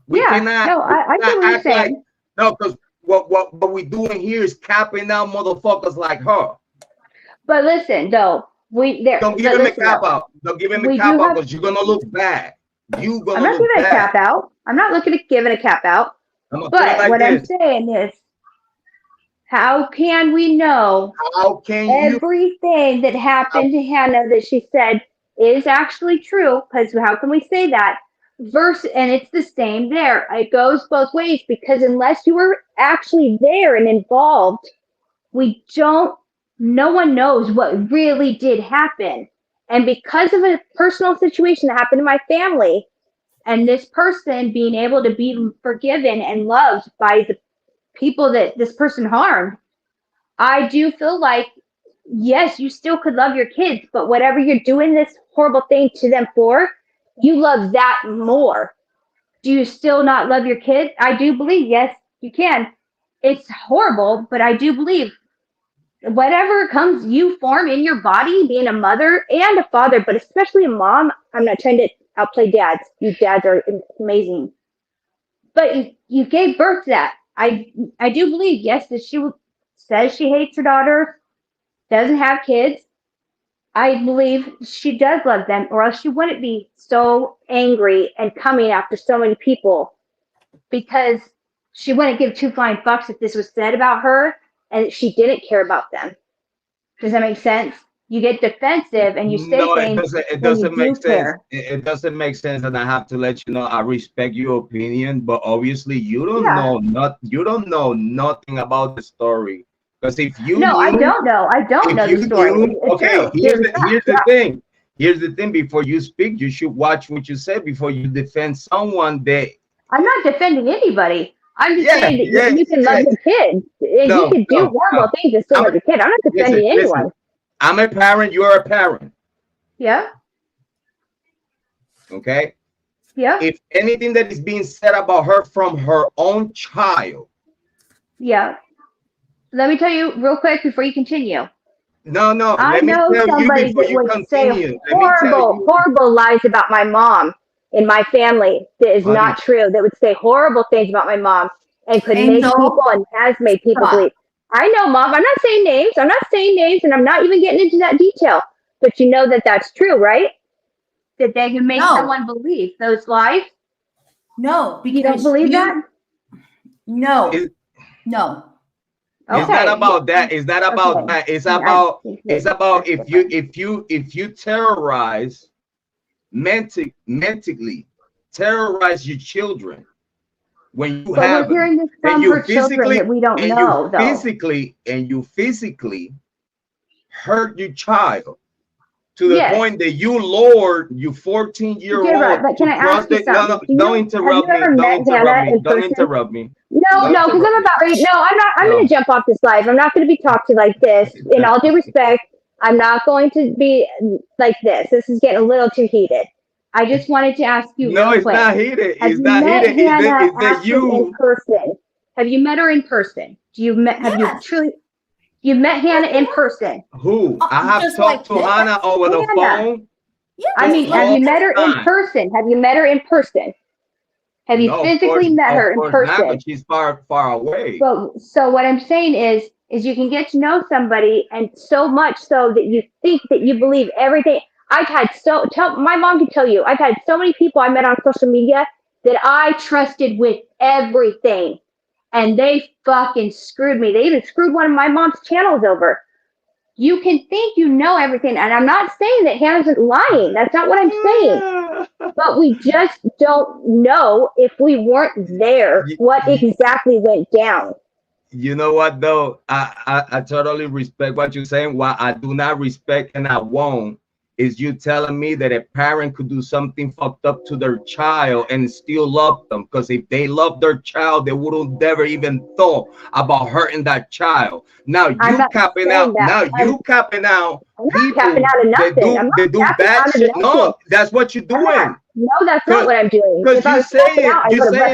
We cannot. No, I get what you're saying. Because what we're doing here is capping out motherfuckers like her. But listen, though. Don't give him a cap out. Don't give him a cap out, because you're gonna look bad. I'm not giving a cap out. I'm not looking at giving a cap out. But what I'm saying is, how can we know everything that happened to Hannah that she said is actually true? Because how can we say that? And it's the same there. It goes both ways, because unless you were actually there and involved, no one knows what really did happen. And because of a personal situation that happened in my family, and this person being able to be forgiven and loved by the people that this person harmed, I do feel like, yes, you still could love your kids, but whatever you're doing this horrible thing to them for, you love that more. Do you still not love your kids? I do believe, yes, you can. It's horrible, but I do believe whatever comes you form in your body, being a mother and a father, but especially a mom. I'm not trying to outplay dads. You dads are amazing. But you gave birth to that. I do believe, yes, that she says she hates her daughter, doesn't have kids. I believe she does love them, or else she wouldn't be so angry and coming after so many people, because she wouldn't give two flying fucks if this was said about her and she didn't care about them. Does that make sense? You get defensive and you say things. It doesn't make sense. It doesn't make sense, and I have to let you know I respect your opinion, but obviously you don't know nothing about the story. Because if you I don't know the story. Okay, here's the thing. Here's the thing. Before you speak, you should watch what you say before you defend someone that. I'm not defending anybody. I'm just saying that you can love your kids. And you can do horrible things and still love your kid. I'm not defending anyone. I'm a parent. You're a parent. Yeah. Okay. Yeah. If anything that is being said about her from her own child. Yeah. Let me tell you real quick before you continue. No. I know somebody that would say horrible lies about my mom in my family that is not true. That would say horrible things about my mom and could make people and has made people believe. I know, Mom. I'm not saying names. And I'm not even getting into that detail. But you know that that's true, right? That they can make someone believe those lies. No, because you don't believe that. No. Okay. It's not about that. It's not about that. It's about if you terrorize mentally terrorize your children when you have them, and you physically that we don't know, you physically hurt your child to the point that you lowered your 14-year-old. But can I ask you something? Don't interrupt me. Don't interrupt me. No, because I'm about ready. No, I'm not. I'm going to jump off this live. I'm not going to be talked to like this. In all due respect, I'm not going to be like this. This is getting a little too heated. I just wanted to ask you. No, it's not heated. It's not heated. It's that you. In person. Have you met her in person? You met Hannah in person? Who? I have talked to Hannah over the phone. Yeah, I mean, have you met her in person? Have you physically met her in person? Not, but she's far away. So what I'm saying is you can get to know somebody, and so much so that you think that you believe everything. My mom can tell you, I've had so many people I met on social media that I trusted with everything, and they fucking screwed me. They even screwed one of my mom's channels over. You can think you know everything, and I'm not saying that Hannah's lying. That's not what I'm saying. But we just don't know, if we weren't there, what exactly went down. You know what, though? I totally respect what you're saying. What I do not respect, and I won't, is you telling me that a parent could do something fucked up to their child and still love them. Because if they love their child, they wouldn't never even thought about hurting that child. Now you capping out. You capping out. I'm not capping out of nothing. They do bad shit. No, that's what you're doing. No, that's not what I'm doing. Because you're saying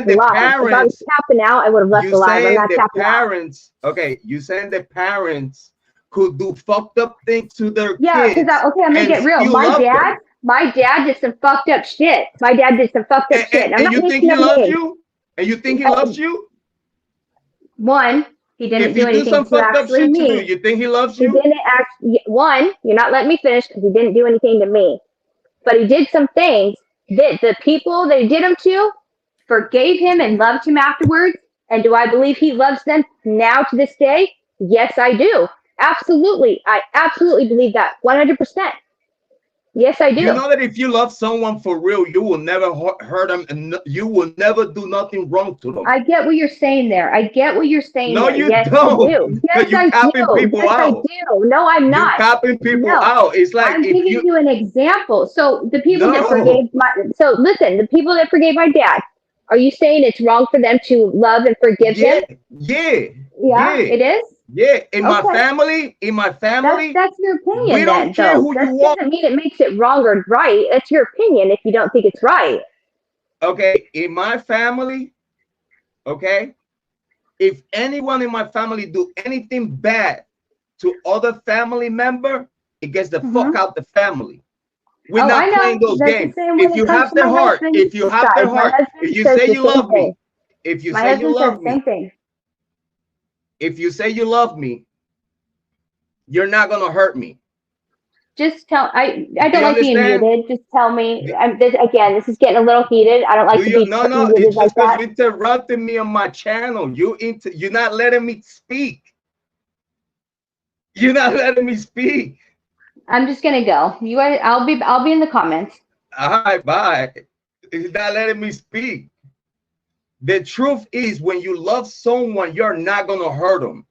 the parents. If I was capping out, I would have left the live. I'm not capping out. Okay, you saying the parents could do fucked up things to their kids. Yeah, because I'm gonna get real. My dad did some fucked up shit. My dad did some fucked up shit. And you think he loves you? And you think he loves you? One, he didn't do anything to actually me. You think he loves you? He didn't one, you're not letting me finish because he didn't do anything to me. But he did some things that the people that he did them to forgave him and loved him afterwards. And do I believe he loves them now to this day? Yes, I do. Absolutely. I absolutely believe that 100%. Yes, I do. You know that if you love someone for real, you will never hurt them, and you will never do nothing wrong to them. I get what you're saying there. I get what you're saying No, there. you Yes, don't. I do. Yes, You're I capping do. people Yes, I out. do. No, I'm You're not. capping people No. out. It's like I'm if giving you an example. So the people that No. forgave so listen, the people that forgave my dad, are you saying it's wrong for them to love and forgive him? Yeah, It is? yeah. In my Okay. family, That's your opinion we don't then, care though. who That you are. doesn't mean it makes it wrong or right. That's your opinion if you don't think it's right. Okay, in my family, okay, if anyone in my family do anything bad to other family member, it gets the fuck out the family. We're I not know. playing those That's games. the same If when you it comes have to the my heart, husband's if you have the side. My heart, husband if you says say the you same love thing. me, if you My say you husband says love the me, same thing. if you say you love me, you're not gonna hurt me. Just tell. I don't You like being understand? muted. Just tell me. This is getting a little heated. I don't like Do to you? be No, muted it's like just because that. you interrupted me on my channel. You're not letting me speak. You're not letting me speak. I'm just gonna go. You guys, I'll be in the comments. All right, bye. You're not letting me speak. The truth is, when you love someone, you're not gonna hurt them.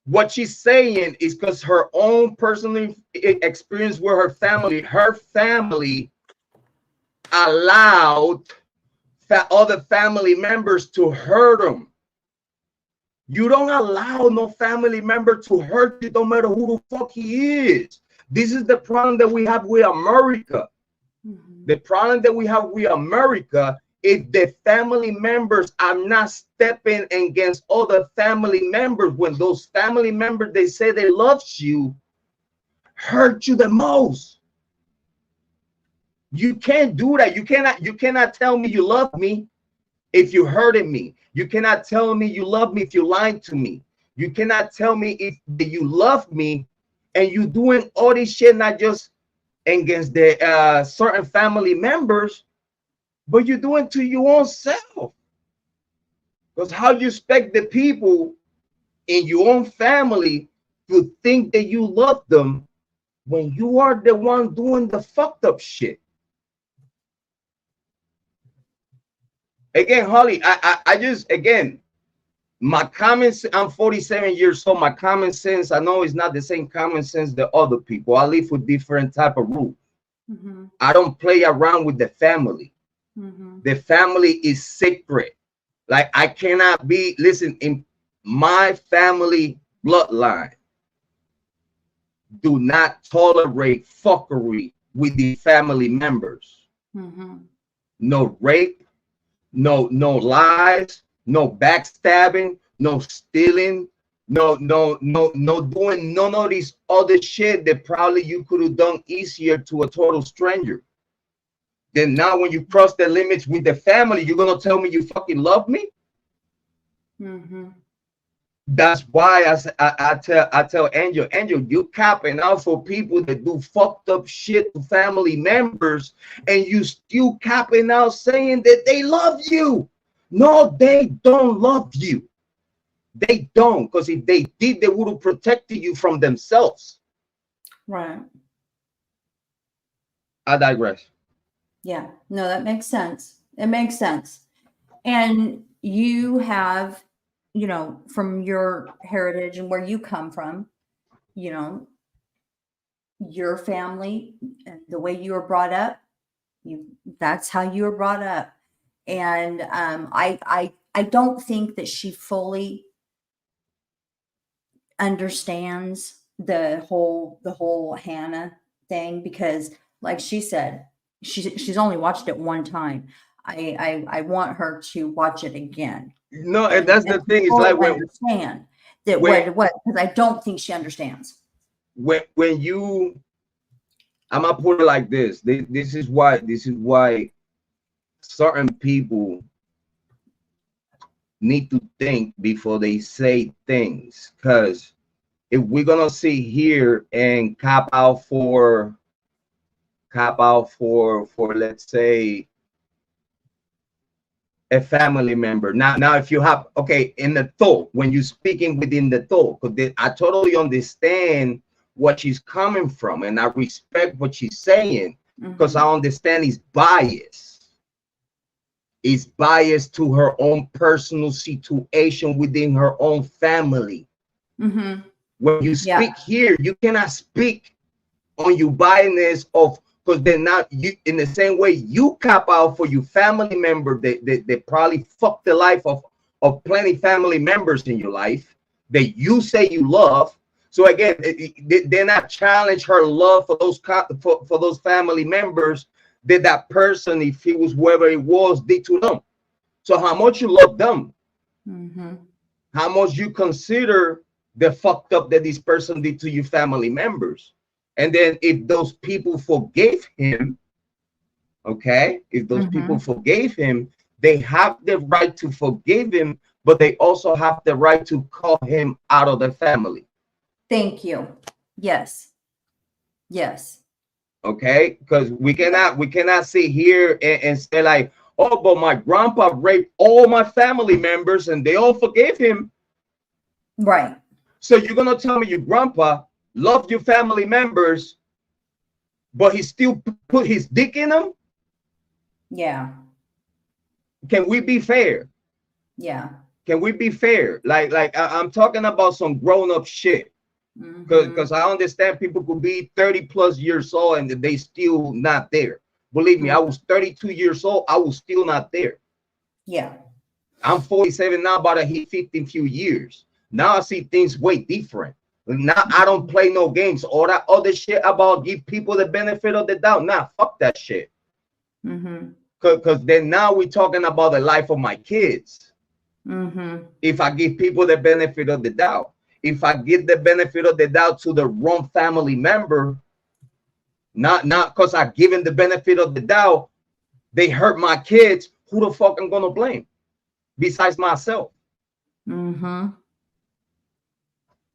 What she's saying is because her own personal experience with her family allowed other family members to hurt them. You don't allow no family member to hurt you, no matter who the fuck he is. This is the problem that we have with America. The problem that we have with America is the family members are not stepping against other family members when those family members they say they love you hurt you the most. You can't do that. You cannot tell me you love me if you hurting me. You cannot tell me you love me if you lying to me. You cannot tell me if you love me and you doing all this shit not just against the certain family members, but you're doing to your own self. Because how do you expect the people in your own family to think that you love them when you are the one doing the fucked up shit? Again, Holly, I just, again, my common sense, I'm 47 years old. My common sense, I know it's not the same common sense that other people. I live with different type of rules. I don't play around with the family. The family is sacred. Like I cannot be, listen, in my family bloodline, do not tolerate fuckery with the family members. No rape, no lies, no backstabbing, no stealing, no doing none of these other shit that probably you could have done easier to a total stranger. Then now when you cross the limits with the family, you're gonna tell me you fucking love me? That's why I tell Angel, you capping out for people that do fucked up shit to family members, and you still capping out saying that they love you. No, they don't love you. They don't, because if they did, they would have protected you from themselves. Right. I digress. Yeah, no, that makes sense. It makes sense. And you have, you know, from your heritage and where you come from, you know, your family and the way you were brought up, that's how you were brought up. And I don't think that she fully understands the whole Hannah thing, because like she said, she's only watched it one time. I want her to watch it again. No, and that's the thing. It's like when understand that what because I don't think she understands. When you, I'm gonna put it like this. This is why certain people need to think before they say things. Because if we're gonna sit here and cop out for let's say a family member. Now if you have, okay, in the thought, when you're speaking within the thought, because I totally understand what she's coming from, and I respect what she's saying, because I understand he's biased. It's biased to her own personal situation within her own family. When you speak here, you cannot speak on your biasness of, because they're not you in the same way you cop out for your family member. They probably fuck the life of plenty family members in your life that you say you love. So again, they're not challenge her love for those for those family members that person, if it was whoever it was, did to them. So how much you love them, how much you consider the fucked up that this person did to your family members. And then if those people forgave him, okay, if those people forgave him, they have the right to forgive him, but they also have the right to call him out of the family. Thank you. Yes. Yes. Okay, because we cannot sit here and say like, oh, but my grandpa raped all my family members and they all forgave him. Right. So you're gonna tell me your grandpa loved your family members, but he still put his dick in them? Yeah. Can we be fair? Yeah. Can we be fair? Like I'm talking about some grown-up shit. Because I understand people could be 30 plus years old and they still not there. Believe me, I was 32 years old. I was still not there. Yeah. I'm 47 now, about to hit 50 few years. Now I see things way different. Now I don't play no games. All that other shit about give people the benefit of the doubt. Nah, fuck that shit. Because then now we're talking about the life of my kids. If I give people the benefit of the doubt. If I give the benefit of the doubt to the wrong family member, not because I given the benefit of the doubt, they hurt my kids, who the fuck I'm gonna blame besides myself?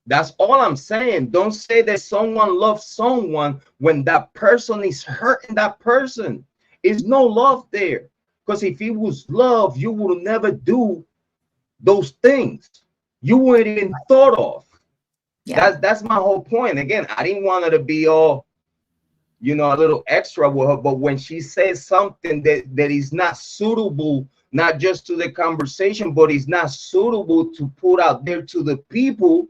That's all I'm saying. Don't say that someone loves someone when that person is hurting that person. There's no love there. Because if it was love, you would never do those things. You wouldn't even thought of. Yeah. That's my whole point. Again, I didn't want her to be all, you know, a little extra with her, but when she says something that is not suitable, not just to the conversation, but is not suitable to put out there to the people,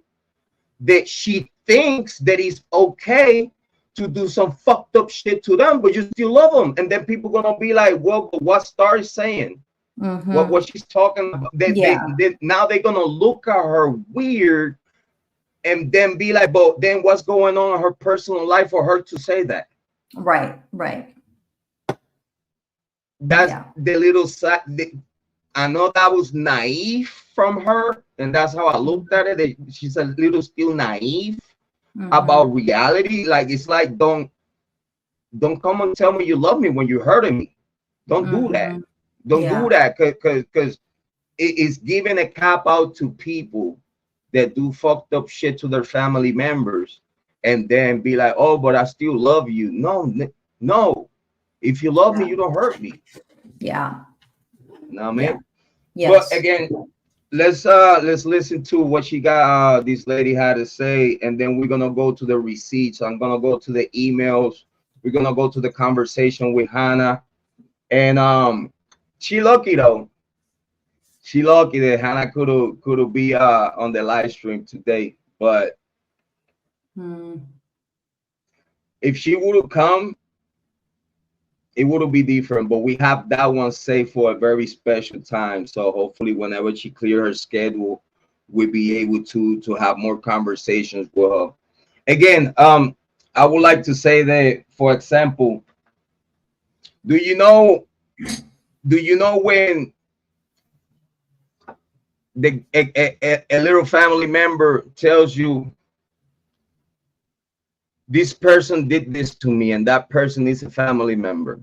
that she thinks that it's okay to do some fucked up shit to them, but you still love them. And then people gonna be like, well, but what Star is saying? What she's talking about, now they're gonna look at her weird and then be like, but then what's going on in her personal life for her to say that? Right. That's the little side. I know that was naive from her, and that's how I looked at it. She's a little still naive about reality. Like, it's like, don't come and tell me you love me when you're hurting me. Don't do that. Don't do that, because it is giving a cop out to people that do fucked up shit to their family members and then be like, oh, but I still love you. No. If you love me, you don't hurt me. Yeah. You know what I mean? Yes. But again, let's listen to what she got, this lady had to say, and then we're gonna go to the receipts. I'm gonna go to the emails. We're gonna go to the conversation with Hannah. And she lucky though. She lucky that Hannah could be on the live stream today. But if she would have come, it would be different. But we have that one saved for a very special time. So hopefully whenever she clear her schedule, we'll be able to have more conversations with her. Again, I would like to say that, for example, do you know when a little family member tells you, this person did this to me, and that person is a family member,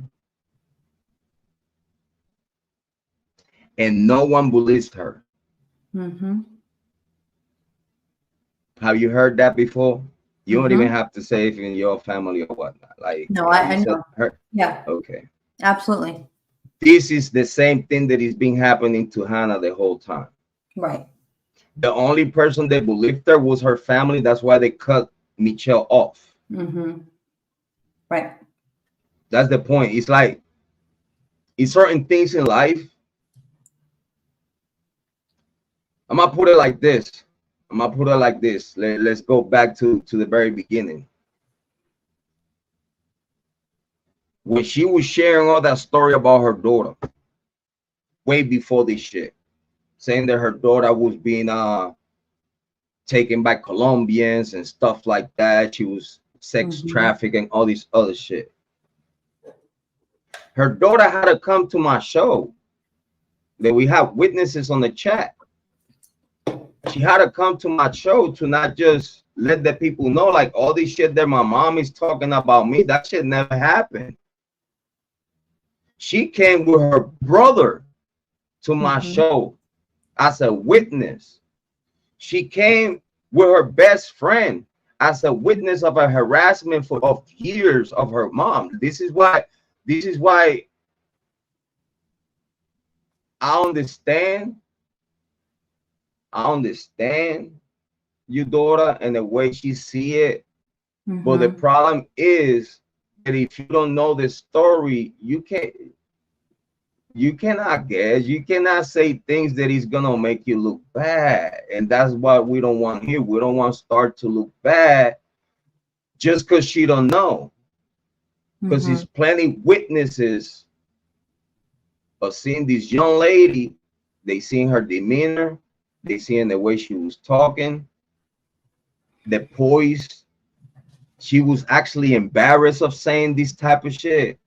and no one believes her? Have you heard that before? You don't even have to say if in your family or whatnot. Like, no, I know. Yeah. Okay. Absolutely. This is the same thing that is been happening to Hannah the whole time. Right. The only person that believed her was her family. That's why they cut MyShell off. Right. That's the point. It's like in certain things in life, I'm gonna put it like this. Let's go back to the very beginning. When she was sharing all that story about her daughter, way before this shit, saying that her daughter was being taken by Colombians and stuff like that. She was sex trafficking, all this other shit. Her daughter had to come to my show. That we have witnesses on the chat. She had to come to my show to not just let the people know, like, all this shit that my mom is talking about me, that shit never happened. She came with her brother to my show as a witness. She came with her best friend as a witness of a harassment of years of her mom. This is why I understand your daughter and the way she see it. But the problem is that if you don't know the story, you cannot guess. You cannot say things that is gonna make you look bad. And that's what we don't want here. We don't want Star to look bad just because she don't know. Because there's plenty witnesses of seeing this young lady. They seen her demeanor. They seen the way she was talking, the poise. She was actually embarrassed of saying this type of shit.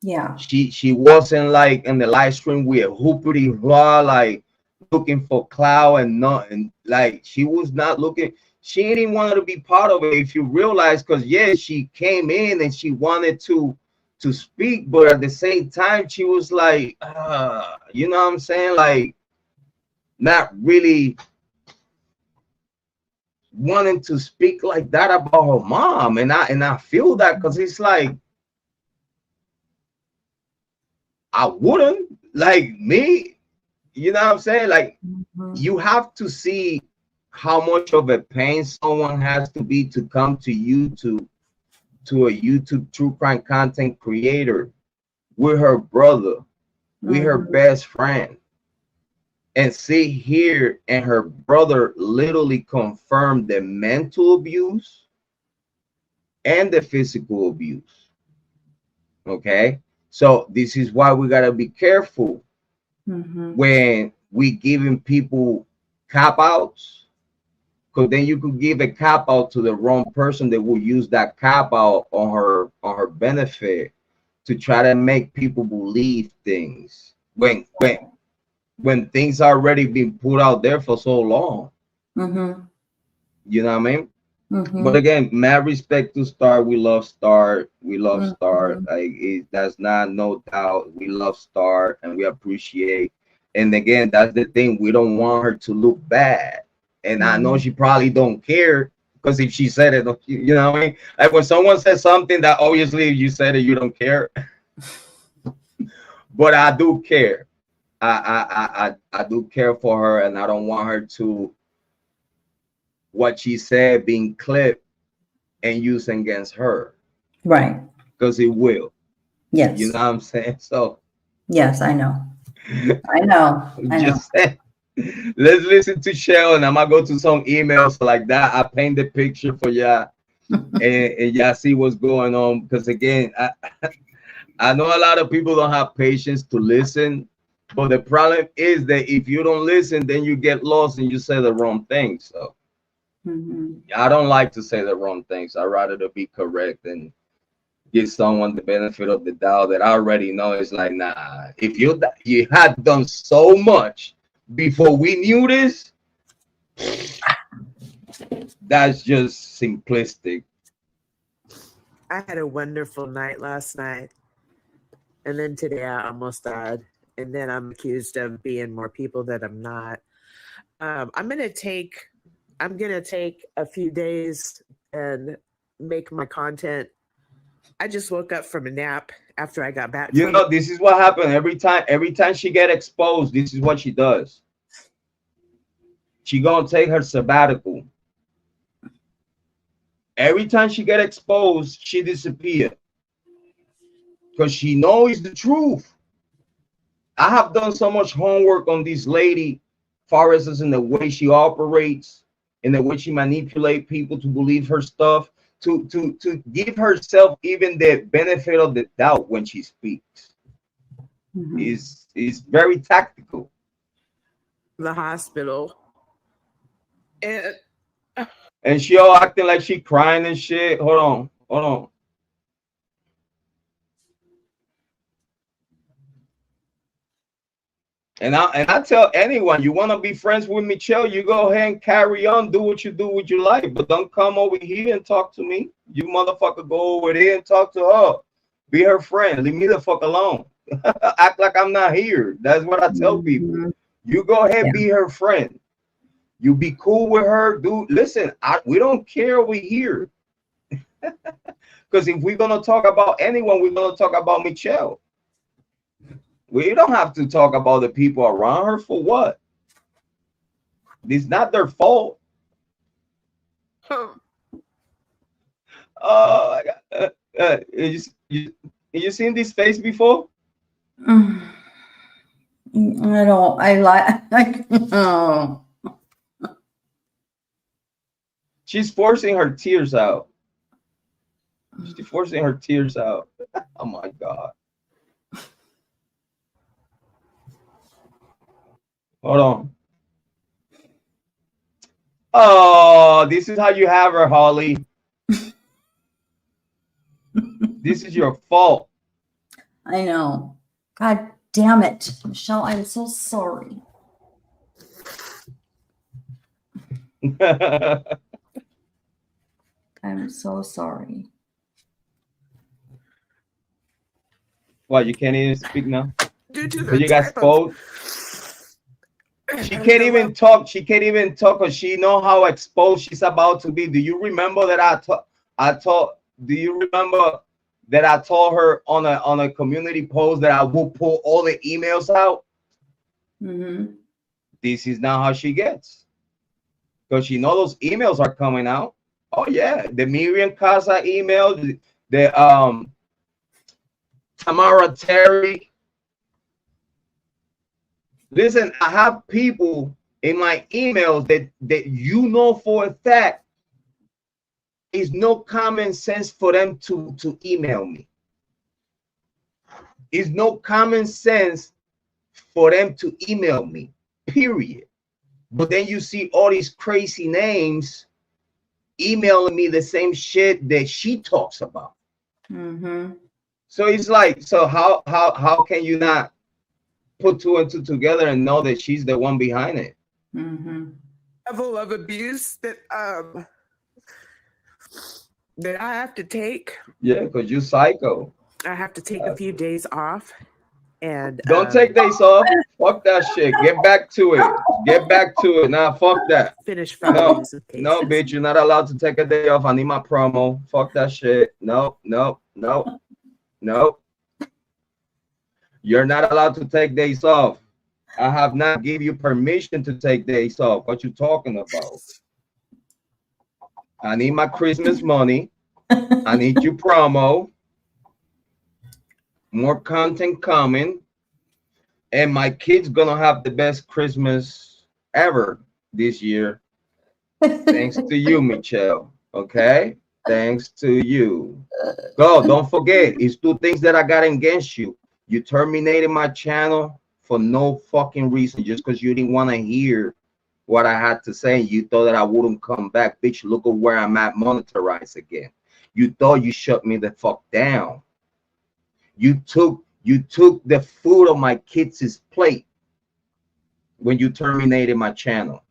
Yeah. She wasn't like in the live stream with a hoopity blah, like looking for clout and nothing. Like she was not looking. She didn't want to be part of it. If you realize, because yeah, she came in and she wanted to speak, but at the same time she was like, you know what I'm saying, like not really wanting to speak like that about her mom. And I feel that, because it's like, I wouldn't, like me, you know what I'm saying? Like you have to see how much of a pain someone has to be to come to YouTube, to a YouTube true crime content creator with her brother, with her best friend, and sit here and her brother literally confirm the mental abuse and the physical abuse. Okay, so this is why we gotta be careful when we giving people cop outs, because then you could give a cop out to the wrong person that will use that cop out on her benefit to try to make people believe things when things already been put out there for so long. You know what I mean? But again, mad respect to Star. We love Star. Like that's not no doubt. We love Star and we appreciate. And again, that's the thing. We don't want her to look bad. And I know she probably don't care, because if she said it, you know what I mean? Like when someone says something that obviously if you said it, you don't care. But I do care. I do care for her, and I don't want her to what she said being clipped and used against her. Right. Because it will. Yes. You know what I'm saying? So yes, I know. I know. Just saying. Let's listen to Shell, and I'm gonna go to some emails like that. I paint the picture for y'all, and y'all see what's going on. Because again, I know a lot of people don't have patience to listen, but the problem is that if you don't listen, then you get lost and you say the wrong thing. So I don't like to say the wrong things. I'd rather to be correct and give someone the benefit of the doubt that I already know. It's like, nah, if you had done so much before we knew this, that's just simplistic. I had a wonderful night last night, and then today I almost died, and then I'm accused of being more people that I'm not. I'm gonna take a few days and make my content. I just woke up from a nap after I got back. You know, this is what happened every time she get exposed. This is what she does. She gonna take her sabbatical, Every time she get exposed, she disappear because she knows the truth. I have done so much homework on this lady, far as in the way she operates, in the way she manipulates people to believe her stuff, to give herself even the benefit of the doubt when she speaks. Is very tactical. The hospital. And she all acting like she crying and shit. Hold on. And I tell anyone, you want to be friends with Michelle, you go ahead and carry on, do what you do with your life, but don't come over here and talk to me. You motherfucker go over there and talk to her. Be her friend. Leave me the fuck alone. Act like I'm not here. That's what I tell people. You go ahead, be her friend. You be cool with her, dude. Listen, we don't care over here. Because if we're gonna talk about anyone, we're gonna talk about Michelle. We don't have to talk about the people around her. For what? It's not their fault. Oh, you seen this face before? I like oh. She's forcing her tears out. She's forcing her tears out. Oh my God. Hold on. Oh, this is how you have her, Holly. This is your fault. I know. God damn it, Michelle. I'm so sorry. I'm so sorry. What, you can't even speak now? Due to So you got exposed? She can't even talk. She can't even talk because she know how exposed she's about to be. Do you remember that do you remember that I told her on a community post that I will pull all the emails out? This is not how she gets. Because she know those emails are coming out. Oh yeah, the Miriam Casa email, the Tamara Terry. Listen, I have people in my emails that you know for a fact is no common sense for them to email me. It's no common sense for them to email me, period. But then you see all these crazy names emailing me the same shit that she talks about. So it's like, so how can you not put two and two together and know that she's the one behind it? Level of abuse that I have to take. Yeah, because you psycho. I have to take a few days off. And don't take days off. Fuck that shit. Get back to it. Get back to it. Nah, fuck that. Finish. No, bitch, you're not allowed to take a day off. I need my promo. Fuck that shit. No. You're not allowed to take days off. I have not give you permission to take days off. What you talking about? I need my Christmas money. I need your promo. More content coming. And my kid's gonna have the best Christmas ever this year. Thanks to you, Michelle. Okay? Thanks to you. Go, don't forget. It's two things that I got against you. You terminated my channel for no fucking reason, just because you didn't want to hear what I had to say. You thought that I wouldn't come back. Bitch, look at where I'm at, monetized again. You thought you shut me the fuck down. You took the food on my kids' plate when you terminated my channel.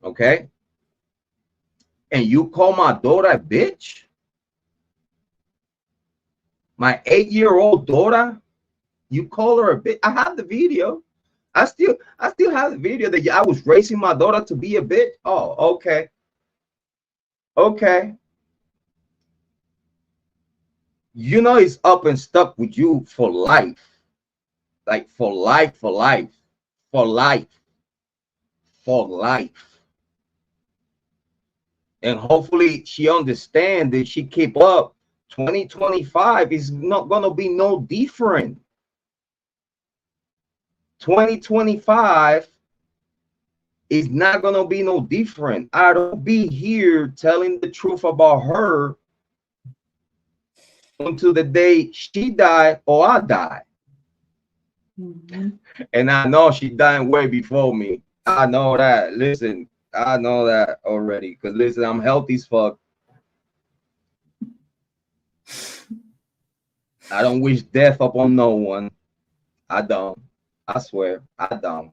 Okay? And you call my daughter a bitch? My 8-year-old daughter, you call her a bitch? I have the video. I still have the video that I was raising my daughter to be a bitch. Oh, okay. Okay. You know it's up and stuck with you for life. Like for life. and hopefully she understands that she keep up. 2025 is not gonna be no different. 2025 is not gonna be no different. I don't be here telling the truth about her until the day she died or I die. And I know she died way before me. I know that. Listen, I know that already. Because listen, I'm healthy as fuck. I don't wish death upon no one. I don't. I swear, I don't.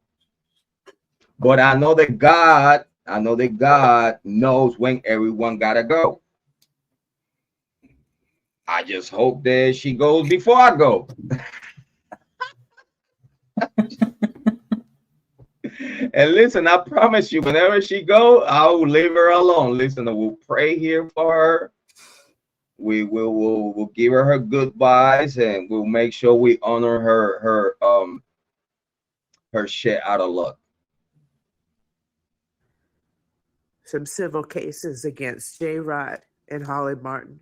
But I know that God knows when everyone gotta go. I just hope that she goes before I go. And listen, I promise you, whenever she go, I will leave her alone. Listen, we'll pray here for her. We'll give her goodbyes, and we'll make sure we honor her shit out of luck. Some civil cases against Jrod and Holly Martin.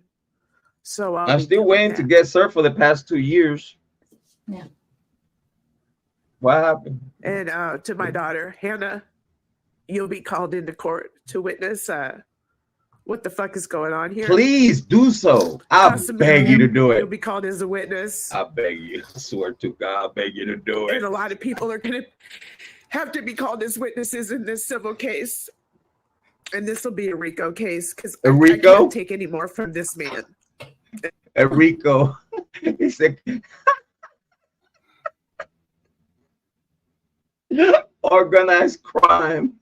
So I'm still waiting to get served for the past 2 years. Yeah. What happened? And to my daughter, Hannah, you'll be called into court to witness what the fuck is going on here. Please do so. I beg you to do it. You'll be called as a witness. I beg you. I swear to God, I beg you to do it. And a lot of people are going to have to be called as witnesses in this civil case. And this will be a RICO case because I can't take any more from this man. A RICO. It's a organized crime.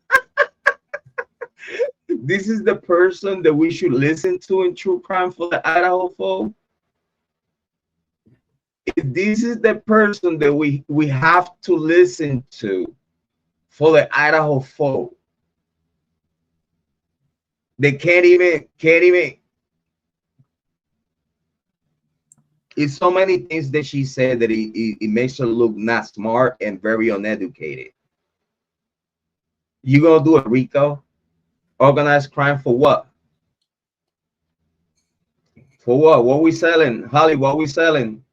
This is the person that we should listen to in true crime for the Idaho folk. This is the person that we have to listen to for the Idaho folk. They can't even. It's so many things that she said that it makes her look not smart and very uneducated. You gonna do a RICO? Organized crime for what? For what? What we selling? Holly, what we selling?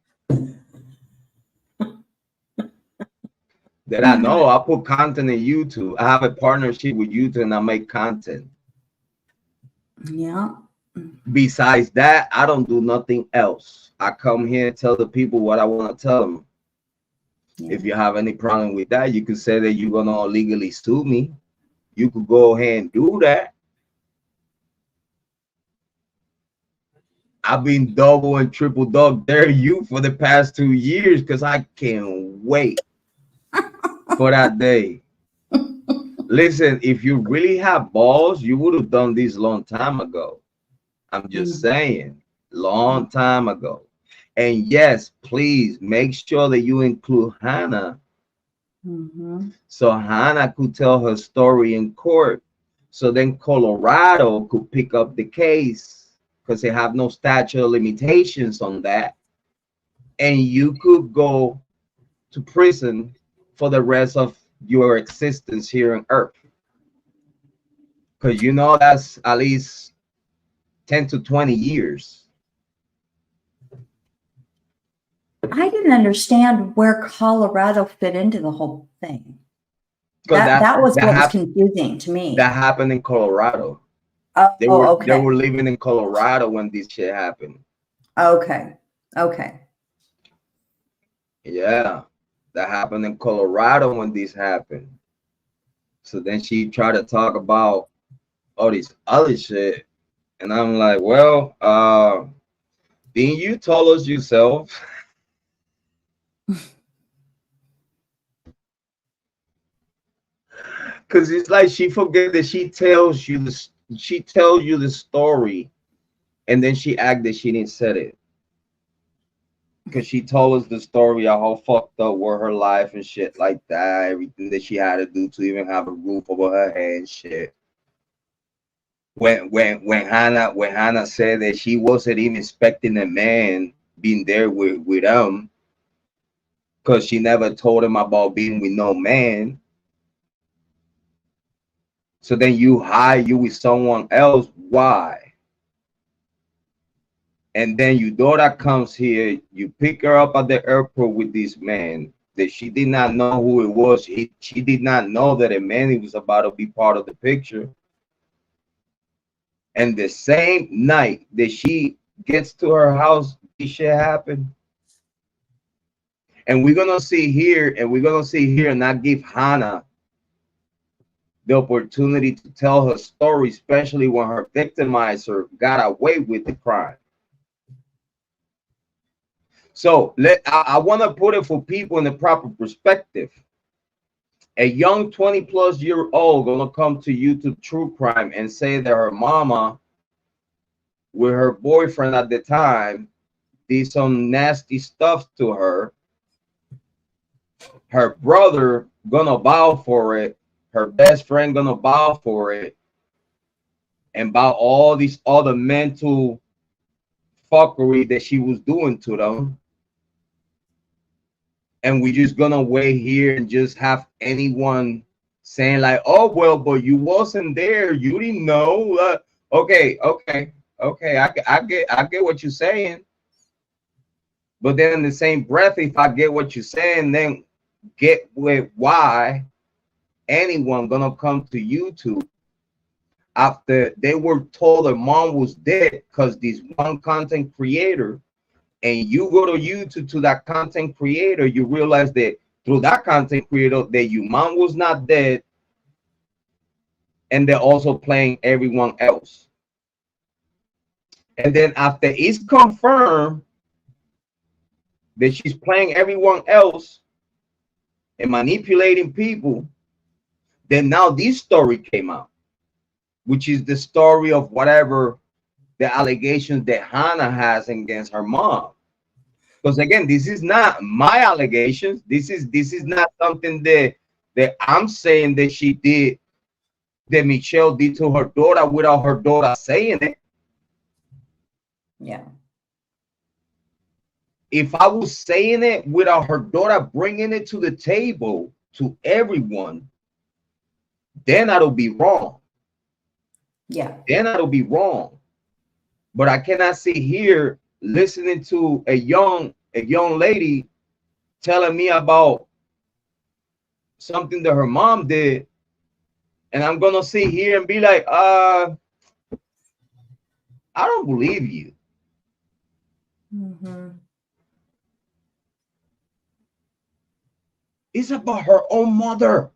That I know. I put content in YouTube. I have a partnership with YouTube and I make content. Yeah. Besides that, I don't do nothing else. I come here and tell the people what I want to tell them. Yeah. If you have any problem with that, you could say that you're going to illegally sue me. You could go ahead and do that. I've been double and triple dog dare you for the past 2 years because I can't wait for that day. Listen, if you really have balls, you would have done this long time ago. I'm just saying, long time ago. And yes, please make sure that you include Hannah. So Hannah could tell her story in court. So then Colorado could pick up the case because they have no statute of limitations on that. And you could go to prison for the rest of your existence here on Earth. Because you know that's at least 10 to 20 years. I didn't understand where Colorado fit into the whole thing. That was what was confusing to me. That happened in Colorado. They were living in Colorado when this shit happened. Okay. Yeah, that happened in Colorado when this happened. So then she tried to talk about all this other shit. And I'm like, well, didn't you tell us yourself? Because it's like she forget that she tells you the story, and then she act that she didn't say it. Because she told us the story of how fucked up were her life and shit like that, everything that she had to do to even have a roof over her head and shit. When Hannah said that she wasn't even expecting a man being there with them, because she never told him about being with no man. So then you hide you with someone else. Why? And then your daughter comes here, you pick her up at the airport with this man that she did not know who it was. She did not know that a man was about to be part of the picture. And the same night that she gets to her house, this shit happened. And we're gonna see here, and not give Hannah the opportunity to tell her story, especially when her victimizer got away with the crime. So I want to put it for people in the proper perspective. A young 20-plus-year-old gonna come to YouTube true crime and say that her mama with her boyfriend at the time did some nasty stuff to her. Her brother gonna bow for it. Her best friend gonna bow for it. And about all these other mental fuckery that she was doing to them. And we just gonna wait here and just have anyone saying like, oh, well, but you wasn't there. You didn't know. Okay. I get what you're saying. But then in the same breath, if I get what you're saying, then get with why anyone gonna come to YouTube after they were told their mom was dead because this one content creator, and you go to YouTube to that content creator, you realize that through that content creator that your mom was not dead, and they're also playing everyone else. And then after it's confirmed that she's playing everyone else and manipulating people, then now this story came out, which is the story of whatever the allegations that Hannah has against her mom. Because again, this is not my allegations. This is not something that I'm saying that she did, that Michelle did to her daughter without her daughter saying it. Yeah. If I was saying it without her daughter bringing it to the table to everyone, then that'll be wrong. Yeah. Then that'll be wrong. But I cannot sit here listening to a young lady telling me about something that her mom did, and I'm gonna sit here and be like, I don't believe you. Mm-hmm. It's about her own mother.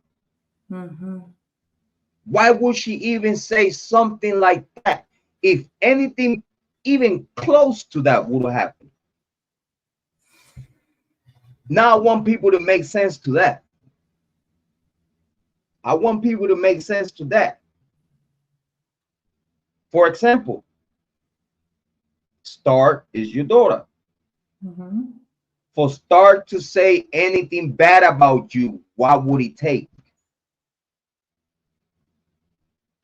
Mm-hmm. Why would she even say something like that if anything even close to that would have happened? Now I want people to make sense to that. I want people to make sense to that. For example, Star is your daughter. Mm-hmm. For Star to say anything bad about you, what would it take?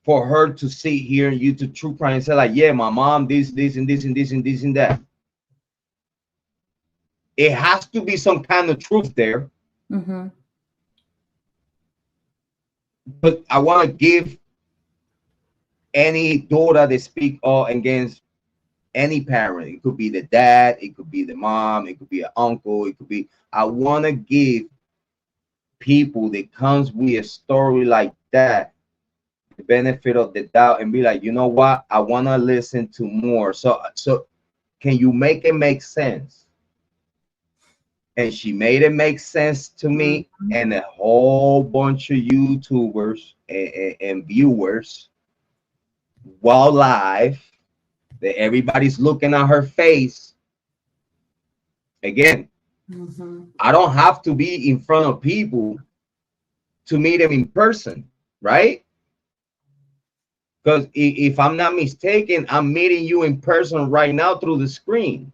For her to sit here and YouTube true crime and say like, yeah, my mom, this, and this, and this, and this, and that. It has to be some kind of truth there. Mm-hmm. But I want to give any daughter that speak against any parent. It could be the dad, it could be the mom, it could be an uncle, it could be. I want to give people that comes with a story like that the benefit of the doubt and be like, you know what? I want to listen to more. So can you make it make sense? And she made it make sense to me and a whole bunch of YouTubers and viewers while live, that everybody's looking at her face. Again, I don't have to be in front of people to meet them in person, right? Because if I'm not mistaken, I'm meeting you in person right now through the screen.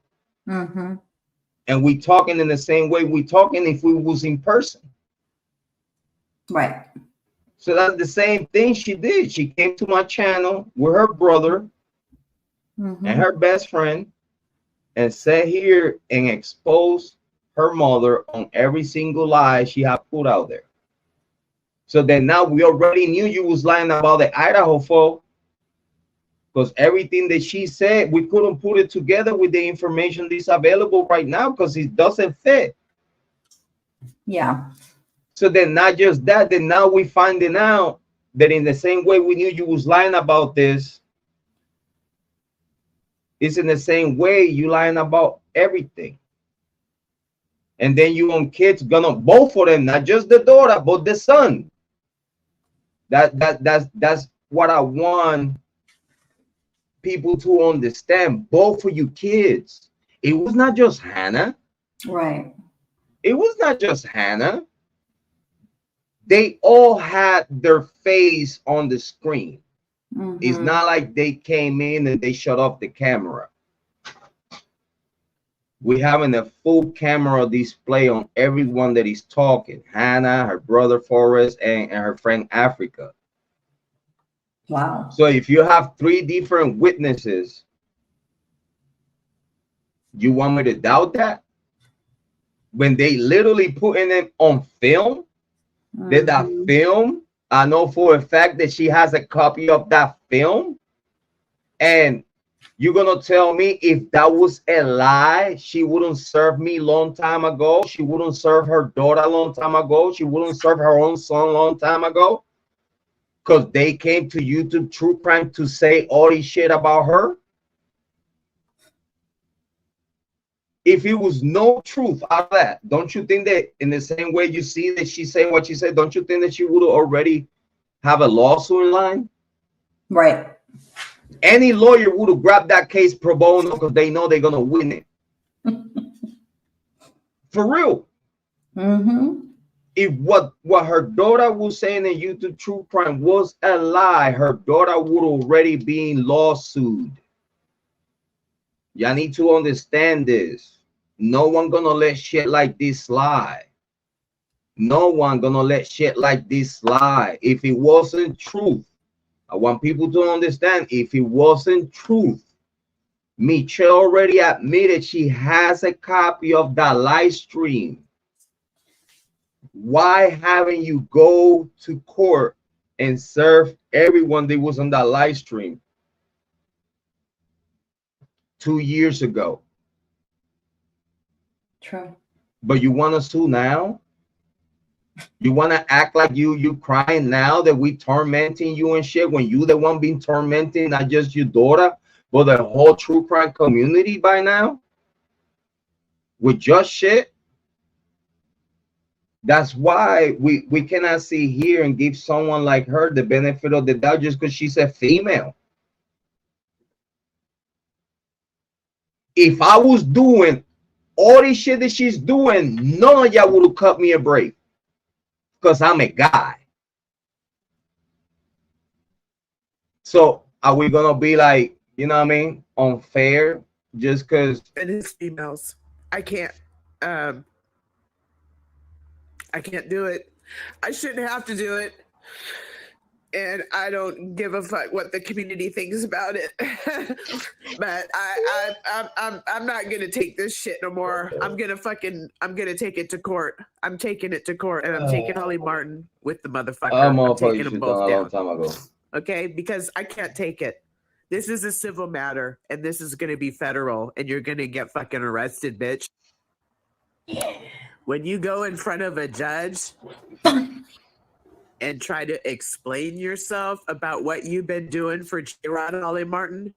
And we talking in the same way we talking if we was in person. Right. So that's the same thing she did. She came to my channel with her brother and her best friend and sat here and exposed her mother on every single lie she had put out there. So then now we already knew you was lying about the Idaho folk, because everything that she said, we couldn't put it together with the information that's available right now because it doesn't fit. Yeah. So then not just that, then now we finding out that in the same way we knew you was lying about this, it's in the same way you lying about everything. And then you own kids, gonna both of them, not just the daughter, but the son. That's what I want people to understand. Both of you kids. It was not just Hannah. Right. It was not just Hannah. They all had their face on the screen. Mm-hmm. It's not like they came in and they shut off the camera. We having a full camera display on everyone that is talking. Hannah, her brother Forrest, and her friend Africa. Wow. So if you have 3 different witnesses, you want me to doubt that? When they literally putting it on film, did that film, I know for a fact that she has a copy of that film, and you're gonna tell me if that was a lie, she wouldn't serve me long time ago, she wouldn't serve her daughter a long time ago, she wouldn't serve her own son a long time ago, because they came to YouTube True Crime to say all this shit about her? If it was no truth out of that, don't you think that in the same way you see that she said what she said, don't you think that she would already have a lawsuit in line? Right. Any lawyer would have grabbed that case pro bono because they know they're gonna win it. For real. Mm-hmm. If what her daughter was saying in YouTube True Crime was a lie, her daughter would already be in lawsuit. Y'all need to understand this. No one gonna let shit like this slide. No one gonna let shit like this slide. If it wasn't truth, I want people to understand, if it wasn't truth, Michelle already admitted she has a copy of that live stream. Why haven't you go to court and serve everyone that was on that live stream 2 years ago? True. But you want to sue now? You want to act like you crying now that we tormenting you and shit, when you the one being tormenting not just your daughter but the whole true crime community by now with just shit? That's why we cannot sit here and give someone like her the benefit of the doubt just because she's a female. If I was doing all this shit that she's doing, none of y'all would have cut me a break because I'm a guy. So are we gonna be like, you know what I mean, unfair just because it is females? I can't do it. I shouldn't have to do it. And I don't give a fuck what the community thinks about it. But I'm not gonna take this shit no more. I'm gonna take it to court. I'm taking it to court, and I'm taking Holly Martin with the motherfucker. I'm taking them both down. Time ago. Okay, because I can't take it. This is a civil matter, and this is gonna be federal, and you're gonna get fucking arrested, bitch. When you go in front of a judge and try to explain yourself about what you've been doing for Jrod and Holly Martin,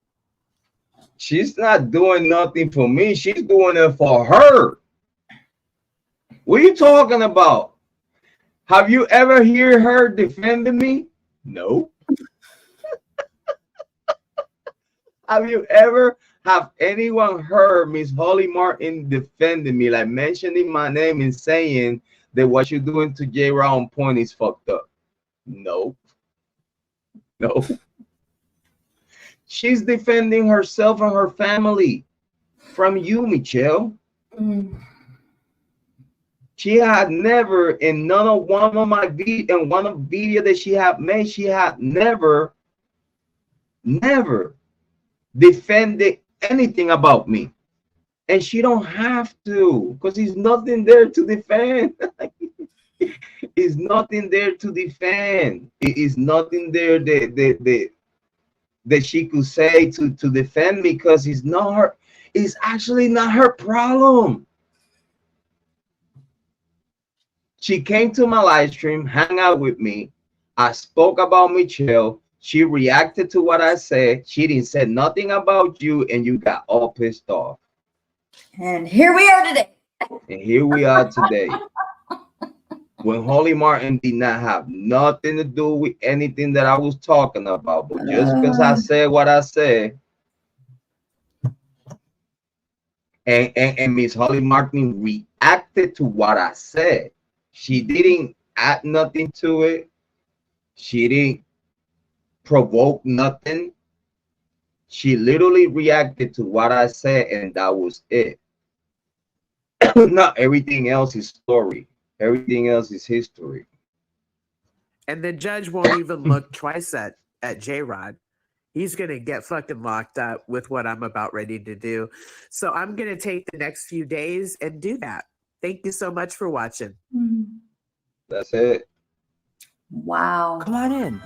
she's not doing nothing for me. She's doing it for her. What are you talking about? Have you ever heard her defending me? No. Have anyone heard Miss Holly Martin defending me, like mentioning my name and saying that what you're doing to Jrod on point is fucked up? No. No. She's defending herself and her family from you, Michelle. She had never, in one of my video that she had made, she had never defended anything about me. And she don't have to, because there's nothing there to defend. It's nothing there to defend. It is nothing there that she could say to defend me, because it's not her. It's actually not her problem. She came to my live stream, hang out with me. I spoke about MyShell. She reacted to what I said. She didn't say nothing about you, and you got all pissed off. And here we are today. And here we are today. When Holy Martin did not have nothing to do with anything that I was talking about, but just because I said what I said, and Miss Holly Martin reacted to what I said. She didn't add nothing to it. She didn't provoke nothing. She literally reacted to what I said, and that was it. Not everything else is story. Everything else is history. And the judge won't even look twice at Jrod. He's going to get fucking locked up with what I'm about ready to do. So I'm going to take the next few days and do that. Thank you so much for watching. That's it. Wow. Come on in.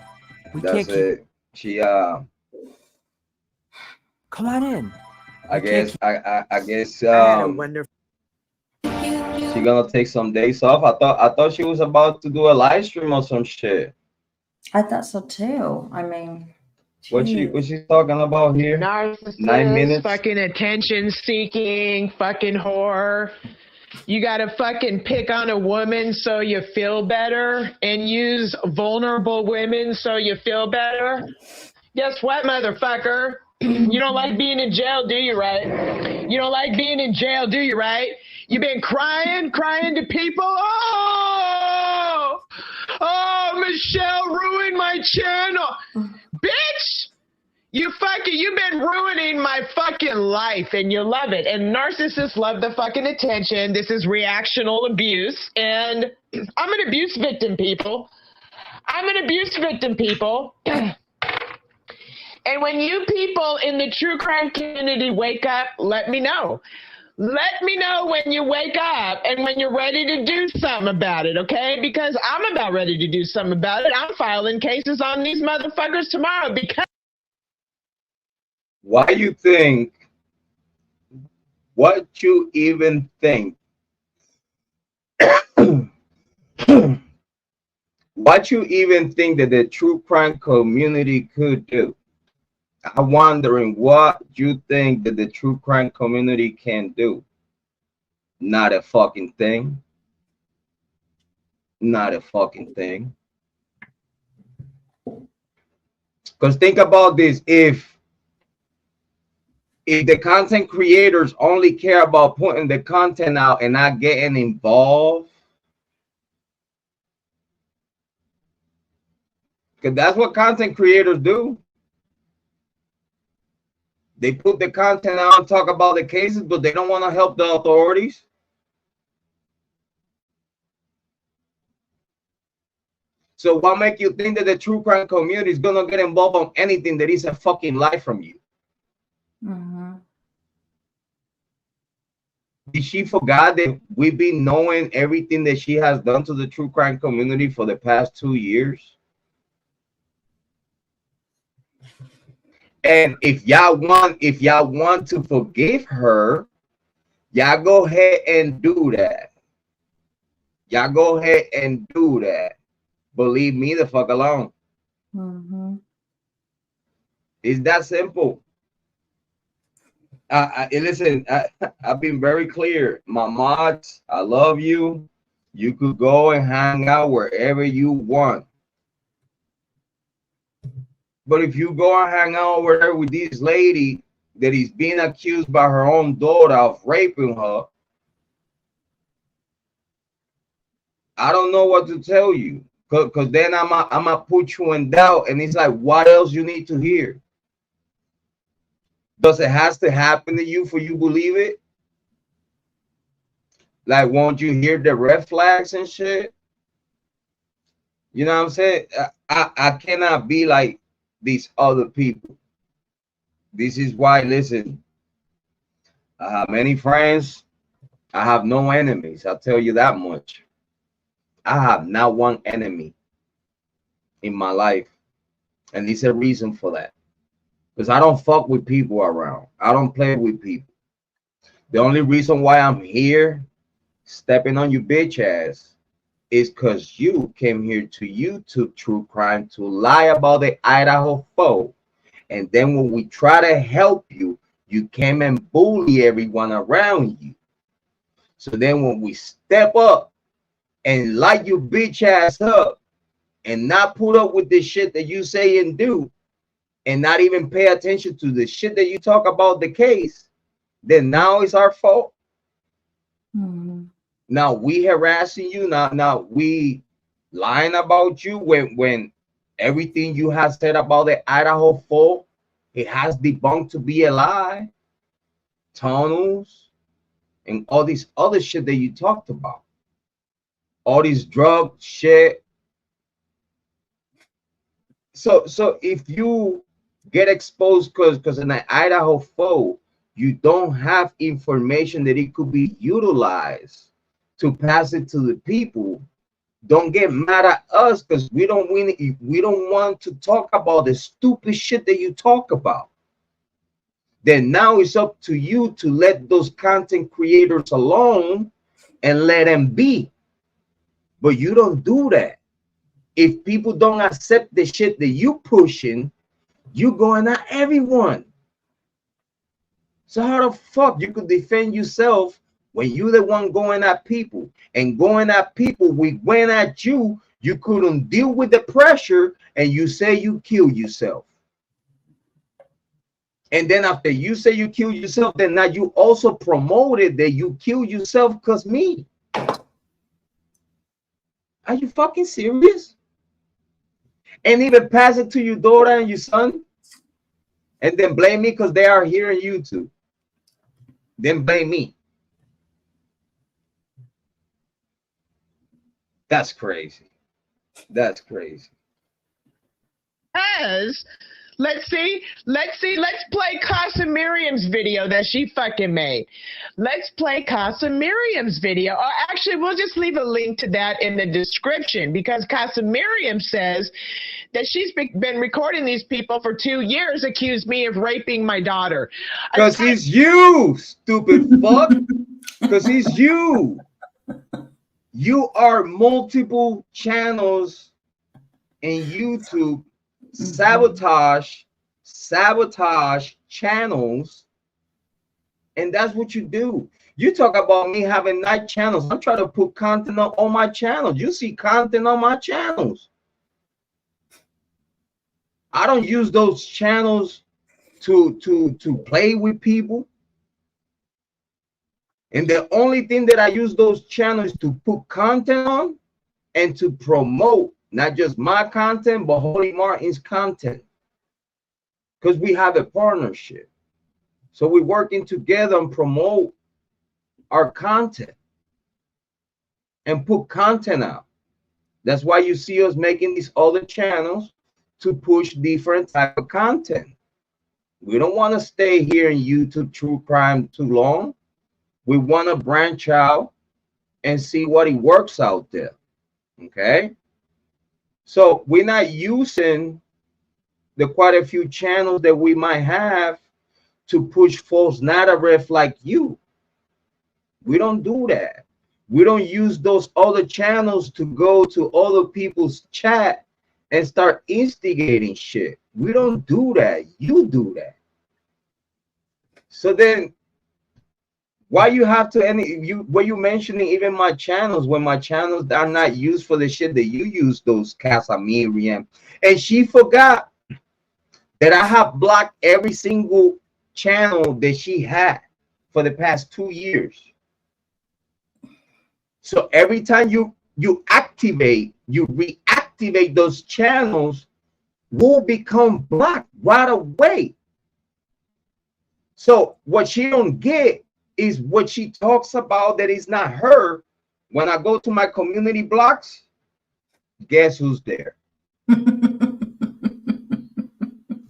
That's it. She Come on in. I guess I had a wonderful. She gonna take some days off. I thought she was about to do a live stream or some shit. I thought so too. I mean, what she's talking about here? Narcissist, 9 minutes. Fucking attention seeking, fucking whore. You gotta fucking pick on a woman so you feel better and use vulnerable women so you feel better. Guess what, motherfucker? You don't like being in jail, do you, right? You don't like being in jail, do you, right? You've been crying to people. Oh, MyShell ruined my channel. Bitch, you've been ruining my fucking life, and you love it. And narcissists love the fucking attention. This is reactional abuse. And I'm an abuse victim, people. And when you people in the true crime community wake up, let me know. Let me know when you wake up and when you're ready to do something about it, okay? Because I'm about ready to do something about it. I'm filing cases on these motherfuckers tomorrow because... What you even think what you even think that the true crime community could do? I'm wondering what you think that the true crime community can do. Not a fucking thing. Not a fucking thing. Because think about this. If the content creators only care about putting the content out and not getting involved, because that's what content creators do. They put the content out and talk about the cases, but they don't want to help the authorities. So what make you think that the true crime community is going to get involved on anything that is a fucking lie from you? Did she forgot that we've been knowing everything that she has done to the true crime community for the past 2 years? And if y'all want to forgive her, y'all go ahead and do that. Y'all go ahead and do that. Believe me the fuck alone. It's that simple. Listen, I've been very clear. My mods, I love you. You could go and hang out wherever you want. But if you go and hang out over there with this lady that is being accused by her own daughter of raping her, I don't know what to tell you. Because then I'm going to put you in doubt. And it's like, what else you need to hear? Does it has to happen to you for you believe it? Like, won't you hear the red flags and shit? You know what I'm saying? I cannot be like these other people. This is why, listen, I have many friends. I have no enemies. I'll tell you that much. I have not one enemy in my life. And there's a reason for that. Because I don't fuck with people around. I don't play with people. The only reason why I'm here stepping on your bitch ass is because you came here to YouTube True Crime to lie about the Idaho foe. And then when we try to help you, you came and bully everyone around you. So then when we step up and light your bitch ass up and not put up with this shit that you say and do, and not even pay attention to the shit that you talk about the case, then now it's our fault. Now we harassing you, now we lying about you when everything you have said about the Idaho foe, it has debunked to be a lie. Tunnels and all this other shit that you talked about. All this drug shit. So if you get exposed because in the Idaho foe, you don't have information that it could be utilized to pass it to the people, don't get mad at us because we don't want to talk about the stupid shit that you talk about. Then now it's up to you to let those content creators alone and let them be. But you don't do that. If people don't accept the shit that you pushing, you going at everyone. So how the fuck you could defend yourself when you the one going at people? And going at people, we went at you, you couldn't deal with the pressure, and you say you killed yourself. And then after you say you killed yourself, then now you also promoted that you killed yourself because me. Are you fucking serious? And even pass it to your daughter and your son? And then blame me because they are here on YouTube. Then blame me. That's crazy. That's crazy. As let's play Casa Miriam's video that she fucking made. Let's play Casa Miriam's video. Or actually, we'll just leave a link to that in the description because Casa Miriam says that she's been recording these people for 2 years, accused me of raping my daughter. Because he's you, stupid fuck. Because he's you. You are multiple channels in YouTube sabotage channels, and that's what you do. You talk about me having night channels. I'm trying to put content on my channels. You see content on my channels. I don't use those channels to play with people. And the only thing that I use those channels to put content on and to promote not just my content, but Holy Martin's content. Because we have a partnership. So we're working together and promote our content and put content out. That's why you see us making these other channels to push different type of content. We don't want to stay here in YouTube True Crime too long. We want to branch out and see what it works out there. Okay? So we're not using the quite a few channels that we might have to push false narrative like you. We don't do that. We don't use those other channels to go to other people's chat and start instigating shit. We don't do that. You do that. So then why you have to were you mentioning even my channels when my channels are not used for the shit that you use those Casa Miriam? And she forgot that I have blocked every single channel that she had for the past 2 years. So every time you reactivate those channels, will become blocked right away. So what she don't get is what she talks about that is not her. When I go to my community blocks, guess who's there?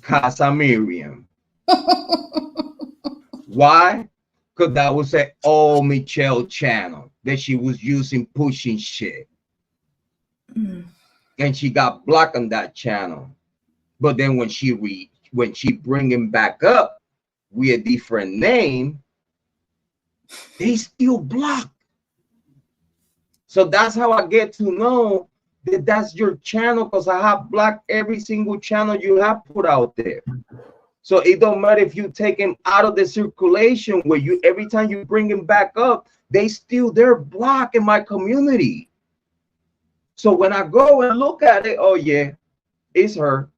Casa Miriam. Why? Because that was an old MyShell channel that she was using pushing shit. and she got blocked on that channel. But then when she bring him back up with a different name, they still block. So that's how I get to know that that's your channel, because I have blocked every single channel you have put out there. So it don't matter if you take him out of the circulation, where you every time you bring him back up, they're blocked in my community. So when I go and look at it, oh yeah, it's her.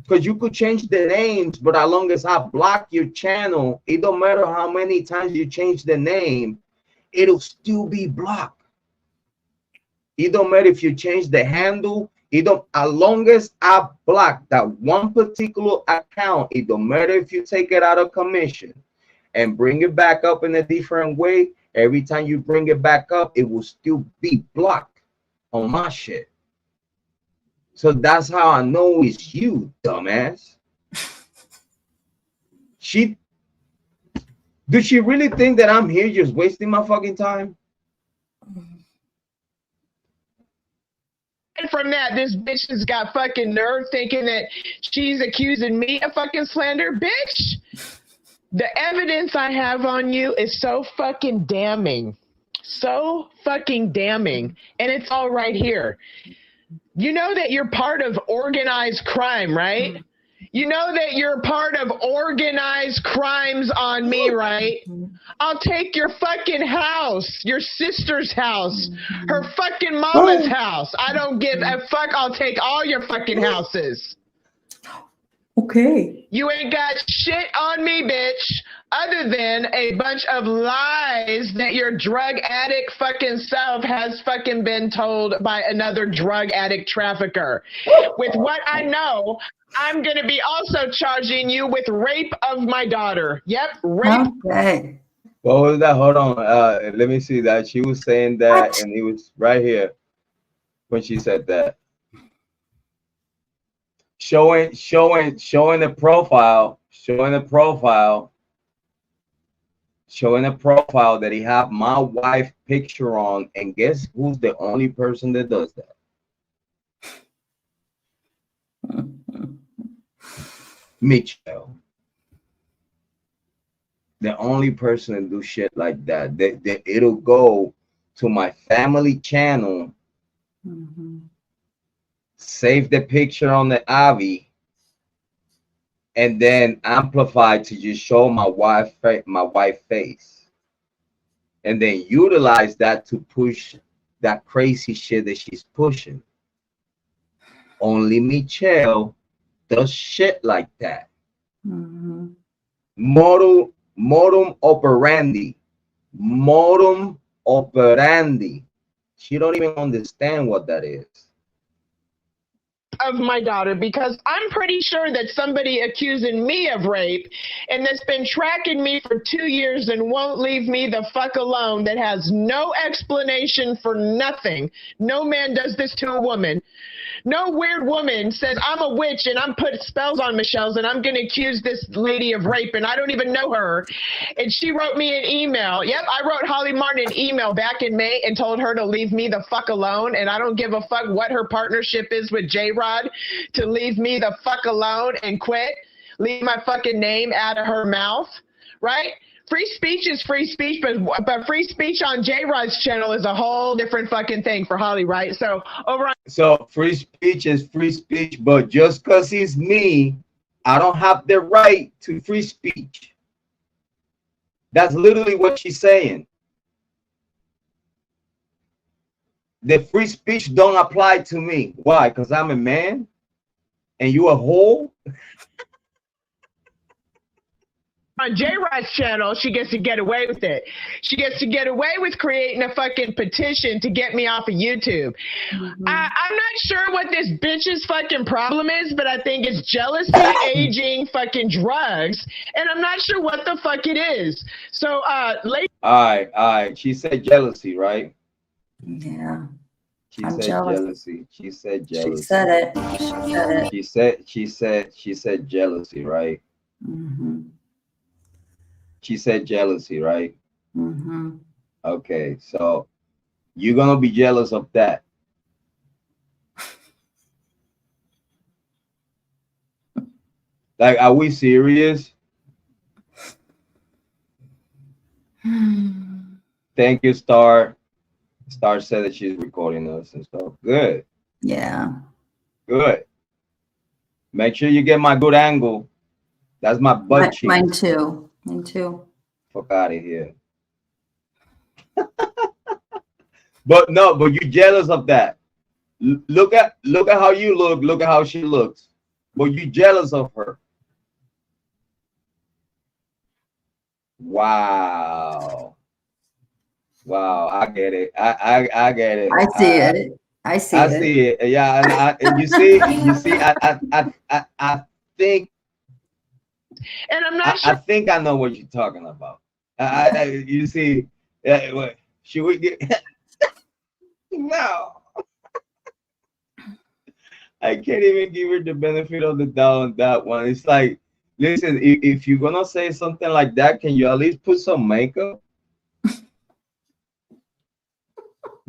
Because you could change the names, but as long as I block your channel, it don't matter how many times you change the name, it'll still be blocked. It don't matter if you change the handle. It don't, as long as I block that one particular account, it don't matter if you take it out of commission and bring it back up in a different way. Every time you bring it back up, it will still be blocked on my shit. So that's how I know it's you, dumbass. Does she really think that I'm here just wasting my fucking time? And from that, this bitch has got fucking nerve thinking that she's accusing me of fucking slander. Bitch, the evidence I have on you is so fucking damning. So fucking damning. And it's all right here. You know that you're part of organized crime, right? You know that you're part of organized crimes on me, right? I'll take your fucking house, your sister's house, her fucking mama's house. I don't give a fuck. I'll take all your fucking houses. Okay. You ain't got shit on me, bitch, other than a bunch of lies that your drug addict fucking self has fucking been told by another drug addict trafficker. With what I know, I'm going to be also charging you with rape of my daughter. Yep, rape. Okay. What was that? Hold on. Let me see that. She was saying that, What? and it was right here when she said that. Showing the profile that he have my wife picture on, and guess who's the only person that does that? MyShell. The only person that do shit like that. That it'll go to my family channel, save the picture on the Avi, and then amplify to just show my wife face, and then utilize that to push that crazy shit that she's pushing. Only MyShell does shit like that. Modum operandi. She don't even understand what that is. Of my daughter, because I'm pretty sure that somebody accusing me of rape and that's been tracking me for 2 years and won't leave me the fuck alone, that has no explanation for nothing. No man does this to a woman. No weird woman says I'm a witch and I'm put spells on Michelle's and I'm going to accuse this lady of rape and I don't even know her. And she wrote me an email. Yep, I wrote Holly Martin an email back in May and told her to leave me the fuck alone. And I don't give a fuck what her partnership is with Jrod, to leave me the fuck alone and quit. Leave my fucking name out of her mouth, right? Free speech is free speech, but free speech on Jrod's channel is a whole different fucking thing for Holly, right? So free speech is free speech, but just because he's me, I don't have the right to free speech. That's literally what she's saying. The free speech don't apply to me. Why? Because I'm a man and you a whore? on Jrod's channel, she gets to get away with it. She gets to get away with creating a fucking petition to get me off of YouTube. I'm not sure what this bitch's fucking problem is, but I think it's jealousy, aging, fucking drugs, and I'm not sure what the fuck it is. So, all right. She said jealousy, right? Yeah. She said jealousy. She said jealousy. She said it. She said jealousy, right? Mm-hmm. She said jealousy, right? Mm-hmm. Okay, so You're gonna be jealous of that. Like, are we serious? Thank you, Star. Star said that she's recording us and stuff. Good. Yeah. Good. Make sure you get my good angle. That's my butt cheek. Mine too. Mine too. Fuck out of here. But no, but you're jealous of that. Look at how you look. Look at how she looks. But you're jealous of her. Wow. Wow, I get it. I get it. I see it. I see it. Yeah, and you see, I think, and I'm not sure. I think I know what you're talking about. You see, should we get? No, I can't even give her the benefit of the doubt on that one. It's like, listen, if you're gonna say something like that, can you at least put some makeup?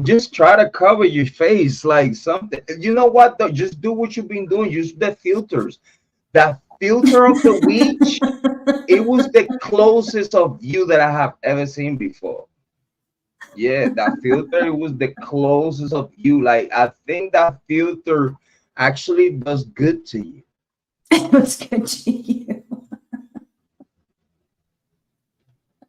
Just try to cover your face, like something. You know what though? Just do what you've been doing. Use the filters. That filter of the witch, it was the closest of you that I have ever seen before. Yeah, that filter, it was the closest of you. Like, I think that filter actually does good to you. It was good to you.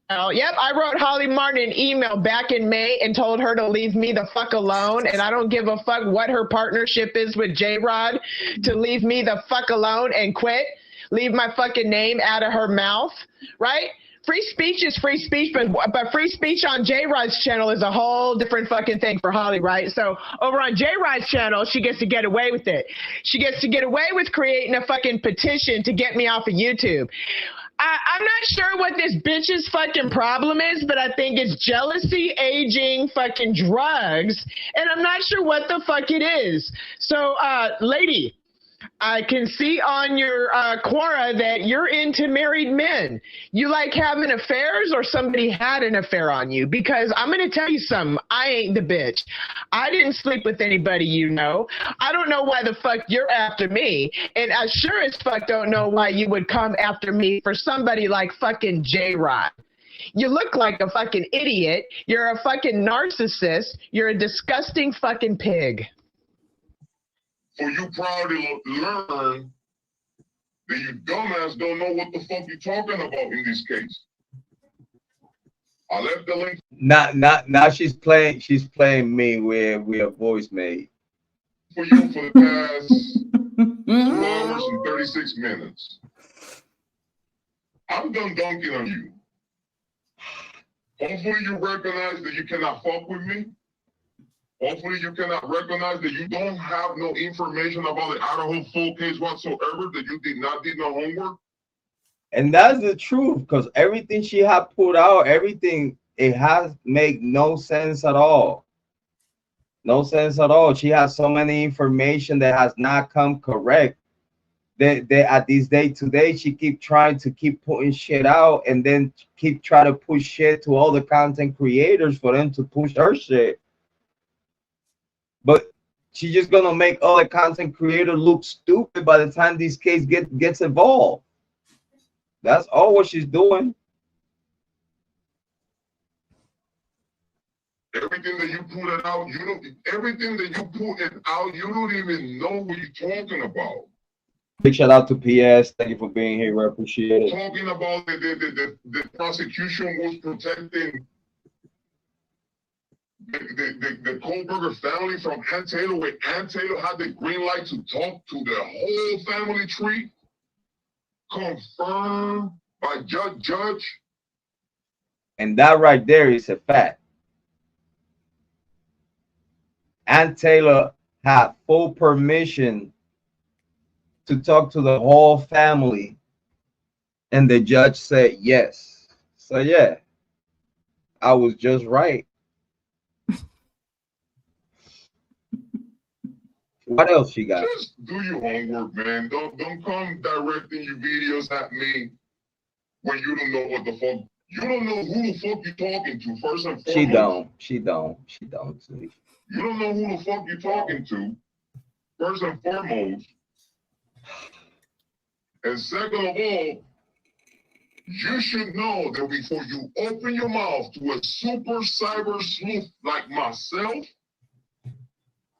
Oh, yep. I wrote Holly Martin an email back in May and told her to leave me the fuck alone. And I don't give a fuck what her partnership is with Jrod, to leave me the fuck alone and quit. Leave my fucking name out of her mouth, right? Free speech is free speech, but free speech on Jrod's channel is a whole different fucking thing for Holly, right? So over on Jrod's channel, she gets to get away with it. She gets to get away with creating a fucking petition to get me off of YouTube. I'm not sure what this bitch's fucking problem is, but I think it's jealousy, aging, fucking drugs, and I'm not sure what the fuck it is. So, lady, I can see on your Quora that you're into married men. You like having affairs, or somebody had an affair on you? Because I'm going to tell you something. I ain't the bitch. I didn't sleep with anybody you know. I don't know why the fuck you're after me. And I sure as fuck don't know why you would come after me for somebody like fucking Jrod. You look like a fucking idiot. You're a fucking narcissist. You're a disgusting fucking pig. So you probably learn that you dumbass don't know what the fuck you're talking about in this case. I left the link. Now she's playing me with a voice mate. For you for the past 2 hours and 36 minutes. I'm done dunking on you. Hopefully you recognize that you cannot fuck with me. Hopefully you cannot recognize that you don't have no information about the Idaho full case whatsoever, that you did not do no homework. And that's the truth, because everything she had put out, everything, it has make no sense at all. No sense at all. She has so many information that has not come correct. They at this day today, she keep trying to keep putting shit out, and then keep trying to push shit to all the content creators for them to push her shit. But she's just gonna make all the content creators look stupid by the time this case gets involved. That's all what she's doing. Everything that you put it out, everything that you put it out, you don't even know what you're talking about. Big shout out to PS. Thank you for being here. We appreciate it. Talking about the prosecution was protecting the Kohberger family from Ant Taylor, where Ant Taylor had the green light to talk to the whole family tree, confirmed by judge. And that right there is a fact. Ant Taylor had full permission to talk to the whole family, and the judge said yes. So yeah, I was just right. What else you got? Just do your homework, man. Don't come directing your videos at me when you don't know what the fuck You don't know who the fuck you're talking to, first and foremost. She don't. You don't know who the fuck you're talking to, first and foremost. And second of all, you should know that before you open your mouth to a super cyber sleuth like myself,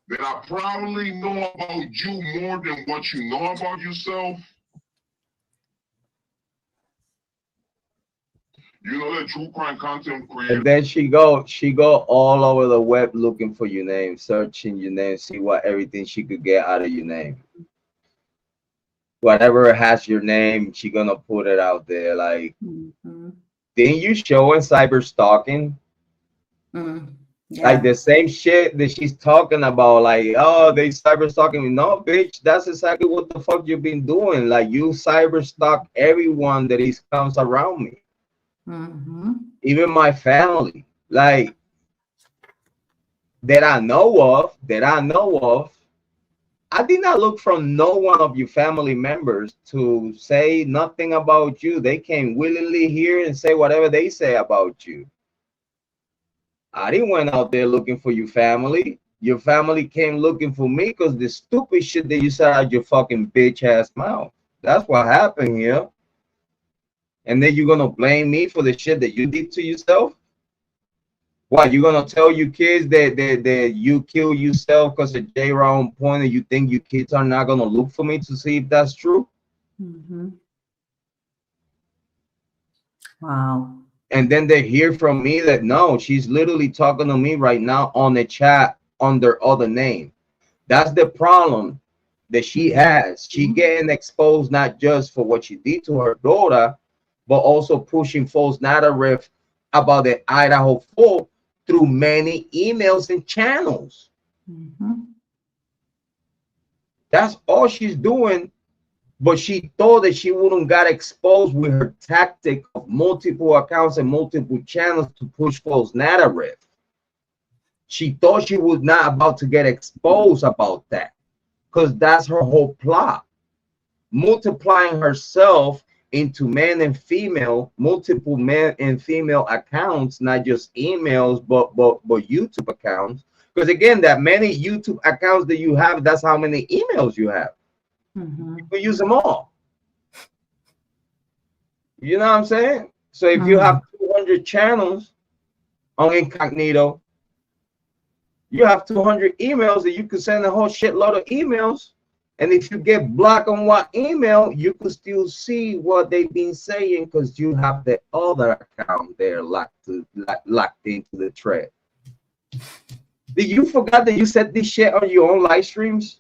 that I probably know about you more than what you know about yourself. You know that true crime content creator. And then she go all over the web looking for your name, searching your name, see what everything she could get out of your name. Whatever has your name, she gonna put it out there. Like, didn't you show in cyber stalking? Yeah. Like the same shit that she's talking about, like, oh, they cyber stalking me. No, bitch, that's exactly what the fuck you've been doing. Like, you cyber stalk everyone that comes around me. Even my family, like, that I know of. I did not look from no one of your family members to say nothing about you. They came willingly here and say whatever they say about you. I didn't went out there looking for your family. Your family came looking for me because the stupid shit that you said out your fucking bitch ass mouth. That's what happened here. And then you're gonna blame me for the shit that you did to yourself? What, you gonna tell your kids that you kill yourself because of Jrod point, and you think your kids are not gonna look for me to see if that's true? Wow. And then they hear from me that no, she's literally talking to me right now on the chat under other name. That's the problem that she has. She getting exposed not just for what she did to her daughter, but also pushing false narrative about the Idaho 4 through many emails and channels. That's all she's doing. But she thought that she wouldn't got exposed with her tactic of multiple accounts and multiple channels to push false narrative. She thought she was not about to get exposed about that, because that's her whole plot. Multiplying herself into men and female, multiple men and female accounts, not just emails, but YouTube accounts. Because again, that many YouTube accounts that you have, that's how many emails you have. You can use them all. You know what I'm saying? So if you have 200 channels on incognito, you have 200 emails that you could send a whole shitload of emails. And if you get blocked on one email, you could still see what they've been saying because you have the other account there locked into the thread. Did you forget that you said this shit on your own live streams?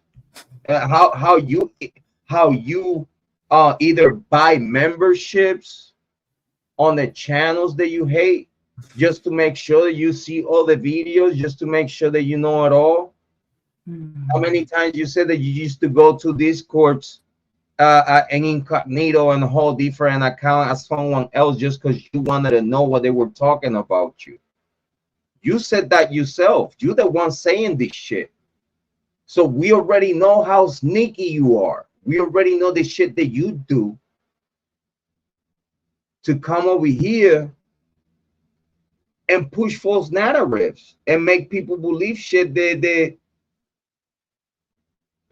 How you either buy memberships on the channels that you hate just to make sure that you see all the videos, just to make sure that you know it all. How many times you said that you used to go to Discords and incognito and a whole different account as someone else just because you wanted to know what they were talking about you? You said that yourself. You're the one saying this shit. So we already know how sneaky you are. We already know the shit that you do to come over here and push false narratives and make people believe shit that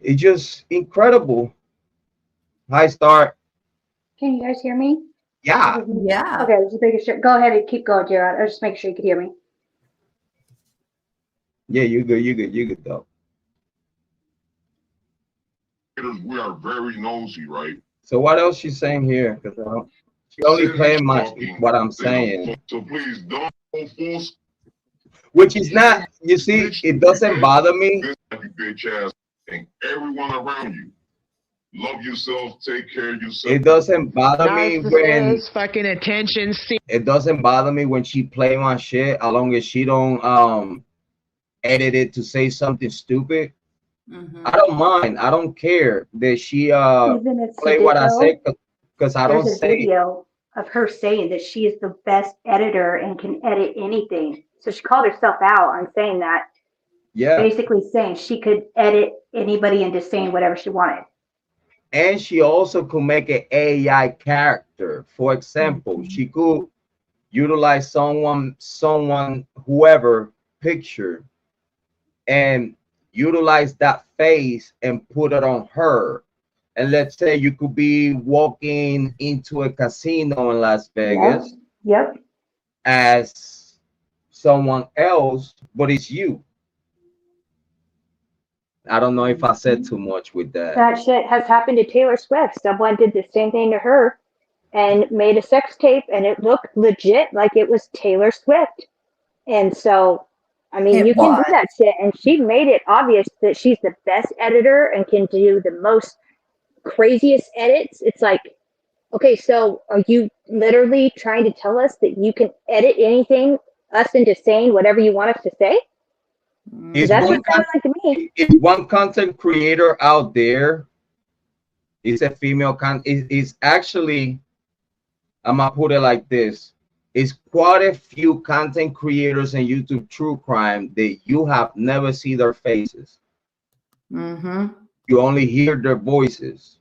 it's just incredible. Hi, Star. Can you guys hear me? Yeah. Okay, just making sure. Go ahead and keep going, Jrod. I'll just make sure you can hear me. Yeah, you good though. We are very nosy, right? So what else she's saying here? Because she only playing what I'm saying. So please don't force. Which is not, you see, it doesn't bother me. Bitch ass and everyone around you. Love yourself, take care of yourself. It doesn't bother me when fucking attention. It doesn't bother me when she play my shit, as long as she don't edit it to say something stupid. I don't mind. I don't care that she play what I say, because I don't say. There's a video of her saying that she is the best editor and can edit anything. So she called herself out on saying that. Yeah. Basically saying she could edit anybody into saying whatever she wanted. And she also could make an AI character. For example, she could utilize whoever picture and utilize that face and put it on her. And let's say you could be walking into a casino in Las Vegas as someone else, but it's you. I don't know if I said too much with that. That shit has happened to Taylor Swift. Someone did the same thing to her and made a sex tape, and it looked legit like it was Taylor Swift. And so, I mean, you can do that shit. And she made it obvious that she's the best editor and can do the most craziest edits. It's like, okay, so are you literally trying to tell us that you can edit anything, us into saying whatever you want us to say? That's what sounds like to me. If one content creator out there is a female is actually, I'm gonna put it like this, it's quite a few content creators in YouTube true crime that you have never seen their faces. You only hear their voices.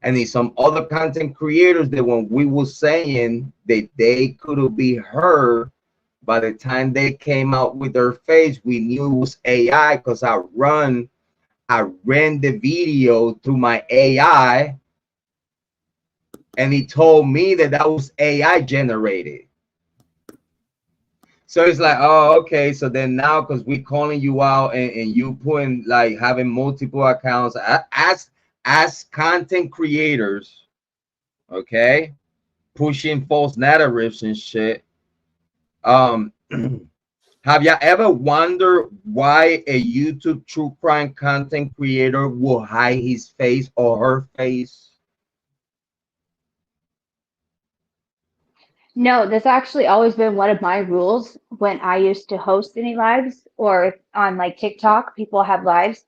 And in some other content creators that when we were saying that they could be heard, by the time they came out with their face, we knew it was AI because I ran the video through my AI, and he told me that that was AI generated. So it's like, oh, okay. So then now, because we're calling you out and you putting like having multiple accounts as content creators, okay, pushing false narratives and shit. Have you ever wondered why a YouTube true crime content creator will hide his face or her face? No, that's actually always been one of my rules when I used to host any lives, or on like TikTok, people have lives.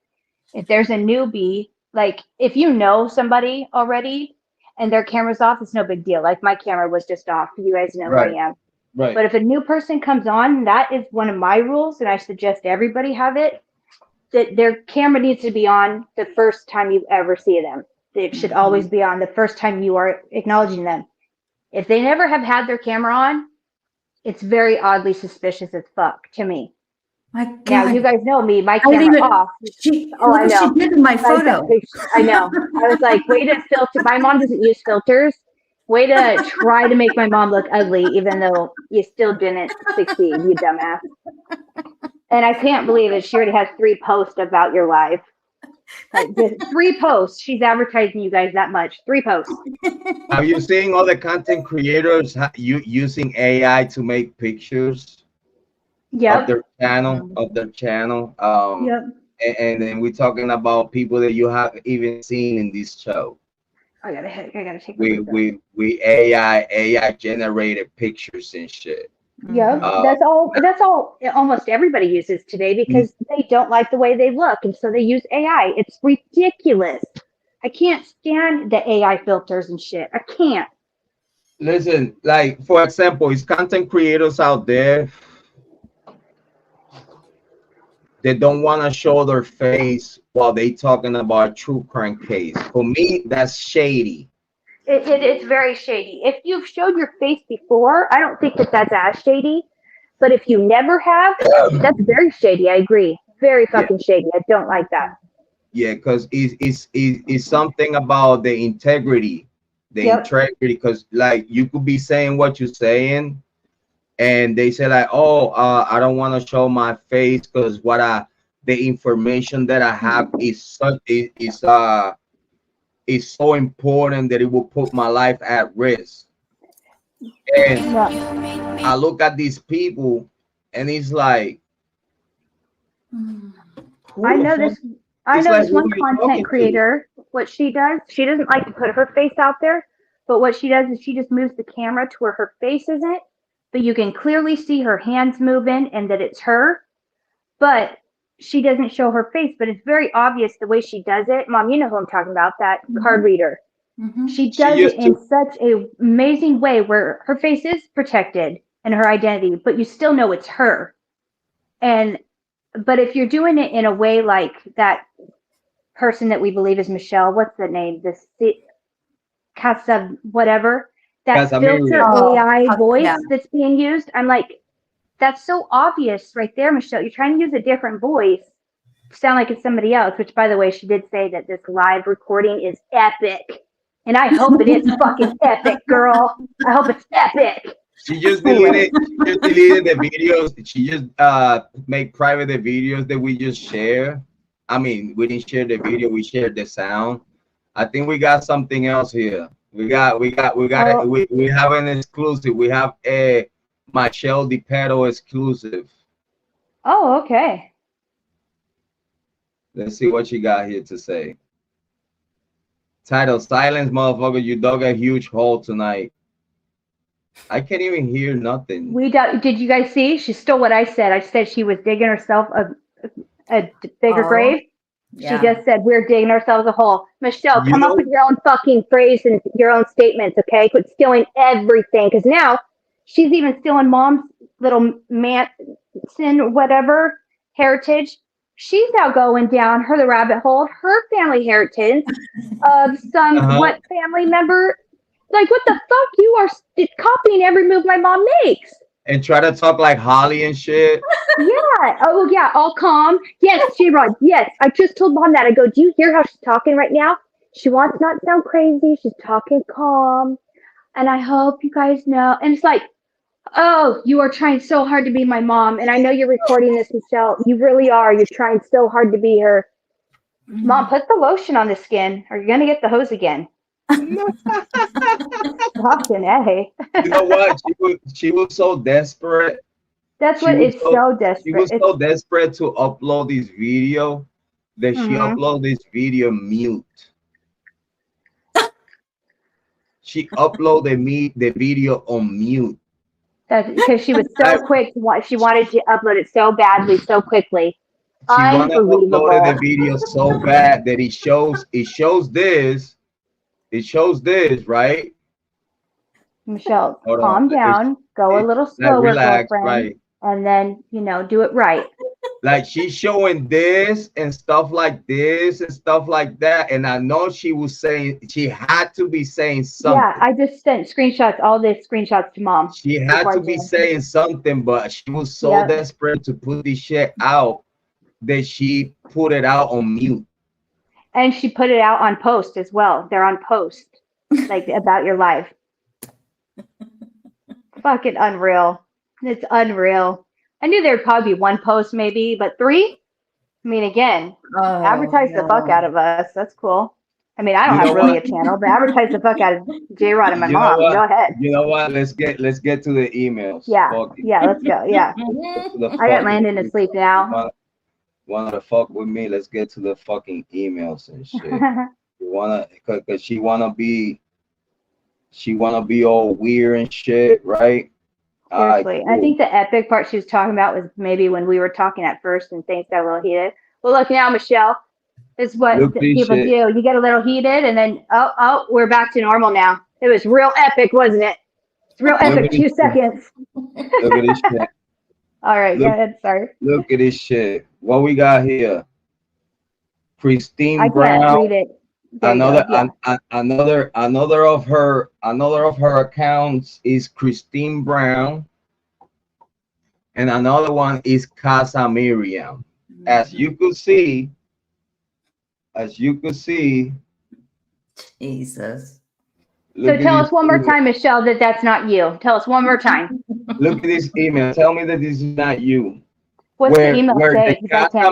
If there's a newbie, like if you know somebody already and their camera's off, it's no big deal. Like my camera was just off. You guys know who I am. Right. But if a new person comes on, that is one of my rules, and I suggest everybody have it, that their camera needs to be on the first time you ever see them. It should always be on the first time you are acknowledging them. If they never have had their camera on, it's very oddly sususpicious as fuck to me. My God. Now, you guys know me, my camera off. I know. She did in my photo. I know. I was like, way to filter. My mom doesn't use filters. Way to try to make my mom look ugly, even though you still didn't succeed, you dumbass. And I can't believe it. She already has 3 posts about your live. Like 3 posts. She's advertising you guys that much. 3 posts. Are you seeing other content creators using AI to make pictures of their channel? And then we're talking about people that you haven't even seen in this show. I gotta take we AI generated pictures and shit. Yeah, that's all almost everybody uses today because they don't like the way they look, and so they use AI. It's ridiculous. I can't stand the AI filters and shit. I can't. Listen, like for example, is content creators out there they don't want to show their face while they talking about a true crime case. For me, that's shady. It's very shady. If you've showed your face before, I don't think that that's as shady. But if you never have, that's very shady. I agree. Very fucking shady. I don't like that. Yeah, because it's something about the integrity. Because like you could be saying what you're saying, and they say like, oh, I don't want to show my face because the information that I have is so important that it will put my life at risk. And I look at these people, and it's like, I know this one content creator. What she does, she doesn't like to put her face out there, but what she does is she just moves the camera to where her face isn't, but you can clearly see her hands moving and that it's her, but she doesn't show her face, but it's very obvious the way she does it. Mom, you know who I'm talking about, that card reader. She does it in such an amazing way where her face is protected and her identity, but you still know it's her. But if you're doing it in a way like that person that we believe is MyShell, what's the name? This Casa whatever. that Casamigos. filter Oh, AI fuck voice yeah. that's being used. I'm like, that's so obvious right there, Michelle. You're trying to use a different voice, sound like it's somebody else, which, by the way, she did say that this live recording is epic. And I hope it is fucking epic, girl. I hope it's epic. She just Anyway. deleted the videos. She just make private the videos that we just share. I mean, we didn't share the video, we shared the sound. I think we got something else here. We have an exclusive. We have a MyShell DePedo exclusive. Oh, okay. Let's see what she got here to say. Title: Silence, motherfucker. You dug a huge hole tonight. I can't even hear nothing. Did you guys see? She stole what I said. I said she was digging herself a bigger grave. Yeah. She just said we're digging ourselves a hole. Michelle, come up with your own fucking phrase and your own statements, okay? Quit stealing everything, because now she's even stealing mom's little Manson whatever heritage. She's now going down the rabbit hole. Her family heritage of some what family member? Like, what the fuck? You are copying every move my mom makes. And try to talk like Holly and shit. Yeah. Oh, yeah. All calm. Yes, Jrod. Yes. I just told mom that. I go, do you hear how she's talking right now? She wants not to sound crazy. She's talking calm. And I hope you guys know. And it's like, oh, you are trying so hard to be my mom. And I know you're recording this, Michelle. You really are. You're trying so hard to be her. Mom, put the lotion on the skin or you're going to get the hose again. Fucking A. You know what? She was so desperate. That's what it's so desperate. She was so desperate to upload this video that she uploaded this video mute. She uploaded the video on mute. That's because she was so quick. She wanted to upload it so badly, so quickly. She wanted to upload the video so bad that it shows this. It shows this, right? Michelle, calm down. Go a little slower, relax, girlfriend. right. And then, do it right. Like she's showing this and stuff like this and stuff like that. And I know she was saying, she had to be saying something. Yeah, I just sent screenshots, all the screenshots to mom. She had to be saying something, but she was so desperate to put this shit out that she put it out on mute. And she put it out on post as well. They're on post, like about your life. Fucking unreal. It's unreal. I knew there'd probably be one post maybe, but 3? I mean, again, advertise the fuck out of us. That's cool. I mean, I don't have really a channel, but advertise the fuck out of Jrod and my mom. Go ahead. You know what? Let's get to the emails. Yeah. Yeah, let's go. Yeah. I got Landon to sleep now. Wanna fuck with me? Let's get to the fucking emails and shit. You wanna, cause she wanna be all weird and shit, right? Seriously, cool. I think the epic part she was talking about was maybe when we were talking at first and things got a little heated. Well, look now, Michelle, is what people do. You get a little heated, and then we're back to normal now. It was real epic, wasn't it? It's real epic. 2 seconds. Look at this shit. All right, go ahead. Sorry. Look at this shit. What we got here? Christine Brown. I can't read it. Another of her accounts is Christine Brown, and another one is Casa Miriam. As you could see, Jesus. So tell us one more time, Michelle, that that's not you. Tell us one more time. Look at this email. Tell me that this is not you. What's the email say? The Casa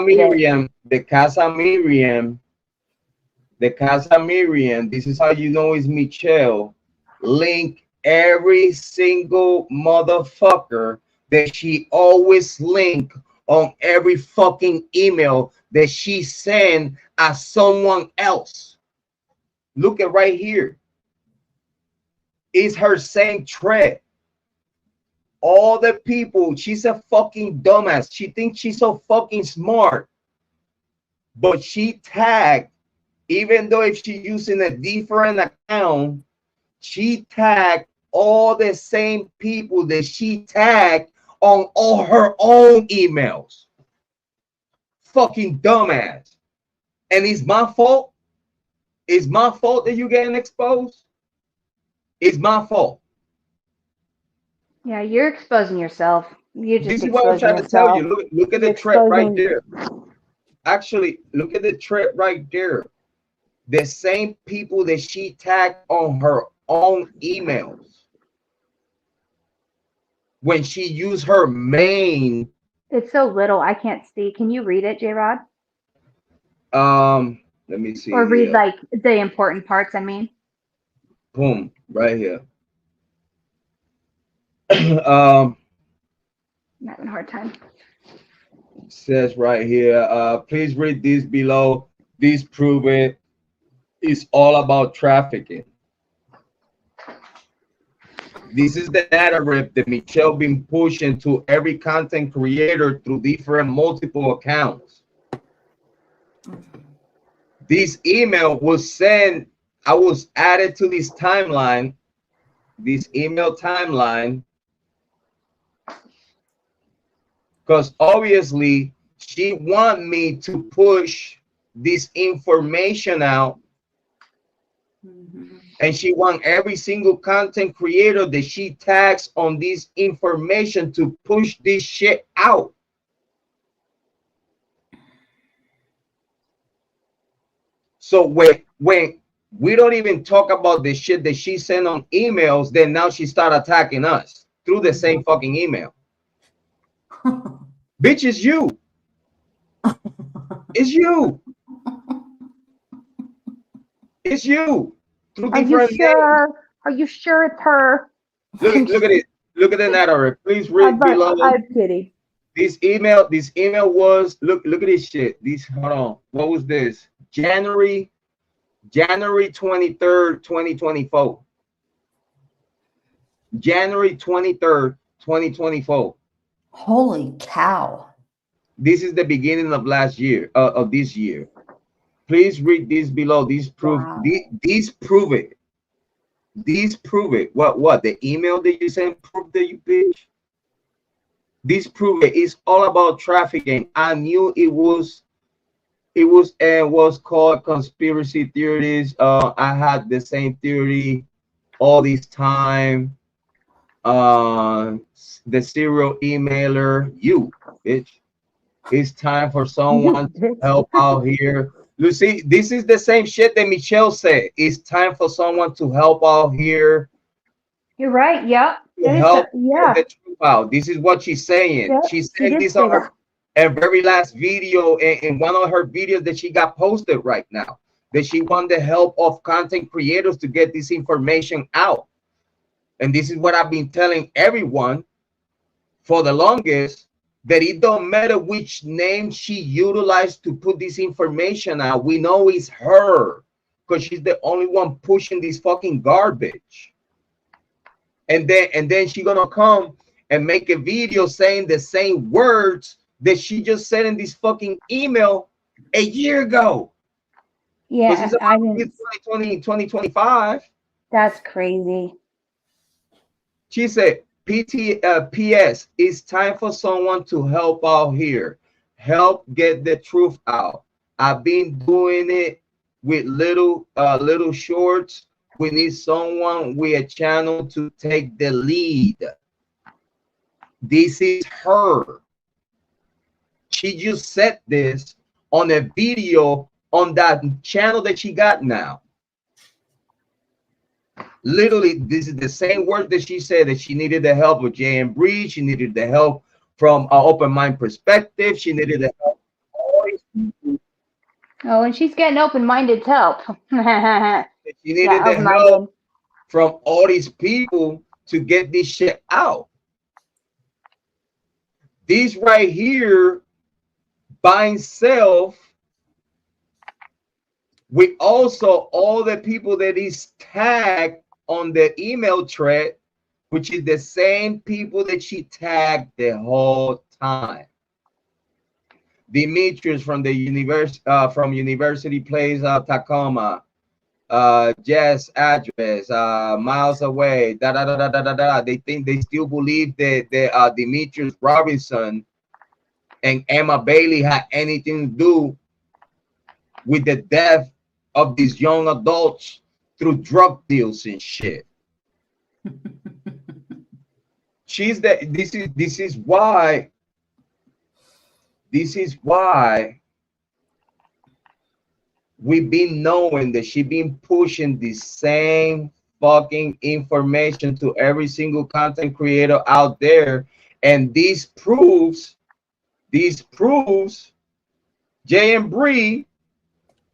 Miriam, this is how you know it's Michelle. Link every single motherfucker that she always link on every fucking email that she send as someone else. Look at right here. It's her same thread. All the people, she's a fucking dumbass. She thinks she's so fucking smart. But she tagged, even though if she's using a different account, she tagged all the same people that she tagged on all her own emails. Fucking dumbass. And it's my fault. It's my fault that you're getting exposed. It's my fault. Yeah, you're exposing yourself. You're just This is what I'm exposing trying to tell yourself. you. Look at You're the threat right exposing. there. Actually, look at the threat right there. The same people that she tagged on her own emails when she used her main. It's so little, I can't see. Can you read it, Jrod? Let me see Or read here. like the important parts, I mean. Boom, right here. I'm having a hard time. Says right here, please read this below. This prove it. It's all about trafficking. This is the narrative that Michelle been pushing to every content creator through different multiple accounts. This email was sent, I was added to this timeline, this email timeline, because obviously she want me to push this information out. And she want every single content creator that she tags on this information to push this shit out. So when we don't even talk about the shit that she sent on emails, then now she start attacking us through the same fucking email. Bitch, it's you. It's you. It's you. Through Are you sure? Names. Are you sure it's her? Look at it. Look at the narrative. Please read below. I'm kidding. This email was look at this shit. Hold on. What was this? January 23rd, 2024. January 23rd, 2024. Holy cow. This is the beginning of last year, of this year. Please read this below. These prove these prove it. These prove it. What? The email that you sent proved that, you bitch? This prove it. It's all about trafficking. I knew it was called conspiracy theories. I had the same theory all this time. The serial emailer, you bitch. It's time for someone to help out here. Lucy, this is the same shit that Michelle said. It's time for someone to help out here. You're right. Yep. Help get the truth out. This is what she's saying. Yep, she said this on her very last video, in one of her videos that she got posted right now, that she wanted the help of content creators to get this information out. And this is what I've been telling everyone for the longest, that it don't matter which name she utilized to put this information out. We know it's her, because she's the only one pushing this fucking garbage. And then she gonna come and make a video saying the same words that she just said in this fucking email a year ago. Yeah, I mean, 2020, 2025. That's crazy. She said, PS, it's time for someone to help out here. Help get the truth out. I've been doing it with little shorts. We need someone with a channel to take the lead. This is her. She just said this on a video on that channel that she got now. Literally, this is the same word that she said, that she needed the help with Embree. She needed the help from an open mind perspective. She needed the help from all these people. Oh, and she's getting open-minded help. She needed the help from all these people to get this shit out. These right here by itself, with also all the people that is tagged on the email thread, which is the same people that she tagged the whole time. Demetrius from the University Place, Tacoma. Jess address, miles away. They think, they still believe that Demetrius Robinson and Emma Bailey had anything to do with the death of these young adults through drug deals and shit. This is why we've been knowing that she been pushing the same fucking information to every single content creator out there, and this proves Jay Embree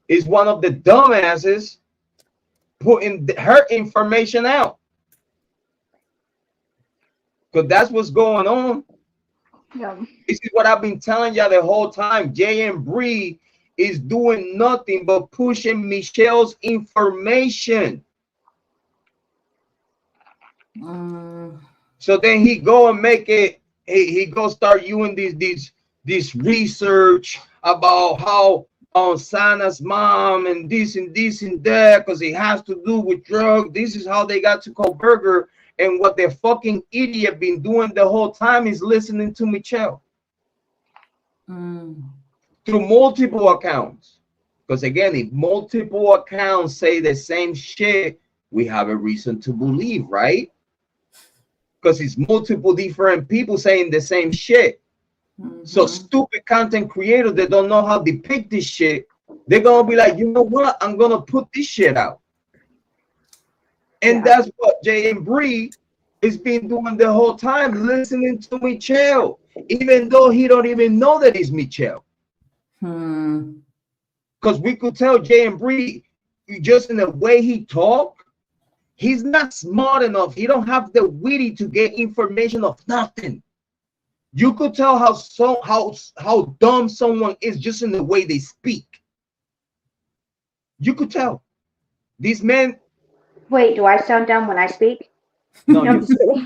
is one of the dumbasses putting her information out, because that's what's going on. Yeah. This is what I've been telling y'all the whole time. Jay Embree is doing nothing but pushing MyShell's information. So then he go and make it. He go start using this research about how on Sana's mom and this and that, because it has to do with drugs. This is how they got to Kohberger, and what the fucking idiot been doing the whole time is listening to MyShell through multiple accounts. Because again, if multiple accounts say the same shit, we have a reason to believe, right? Because it's multiple different people saying the same shit. So stupid content creators that don't know how to depict this shit, they're gonna be like, you know what? I'm gonna put this shit out. And that's what Jay Embree has been doing the whole time, listening to MyShell, even though he don't even know that it's MyShell. Because we could tell Jay Embree, just in the way he talk, he's not smart enough. He don't have the witty to get information of nothing. You could tell how dumb someone is just in the way they speak. You could tell. These men. Wait, do I sound dumb when I speak? No, I'm just kidding.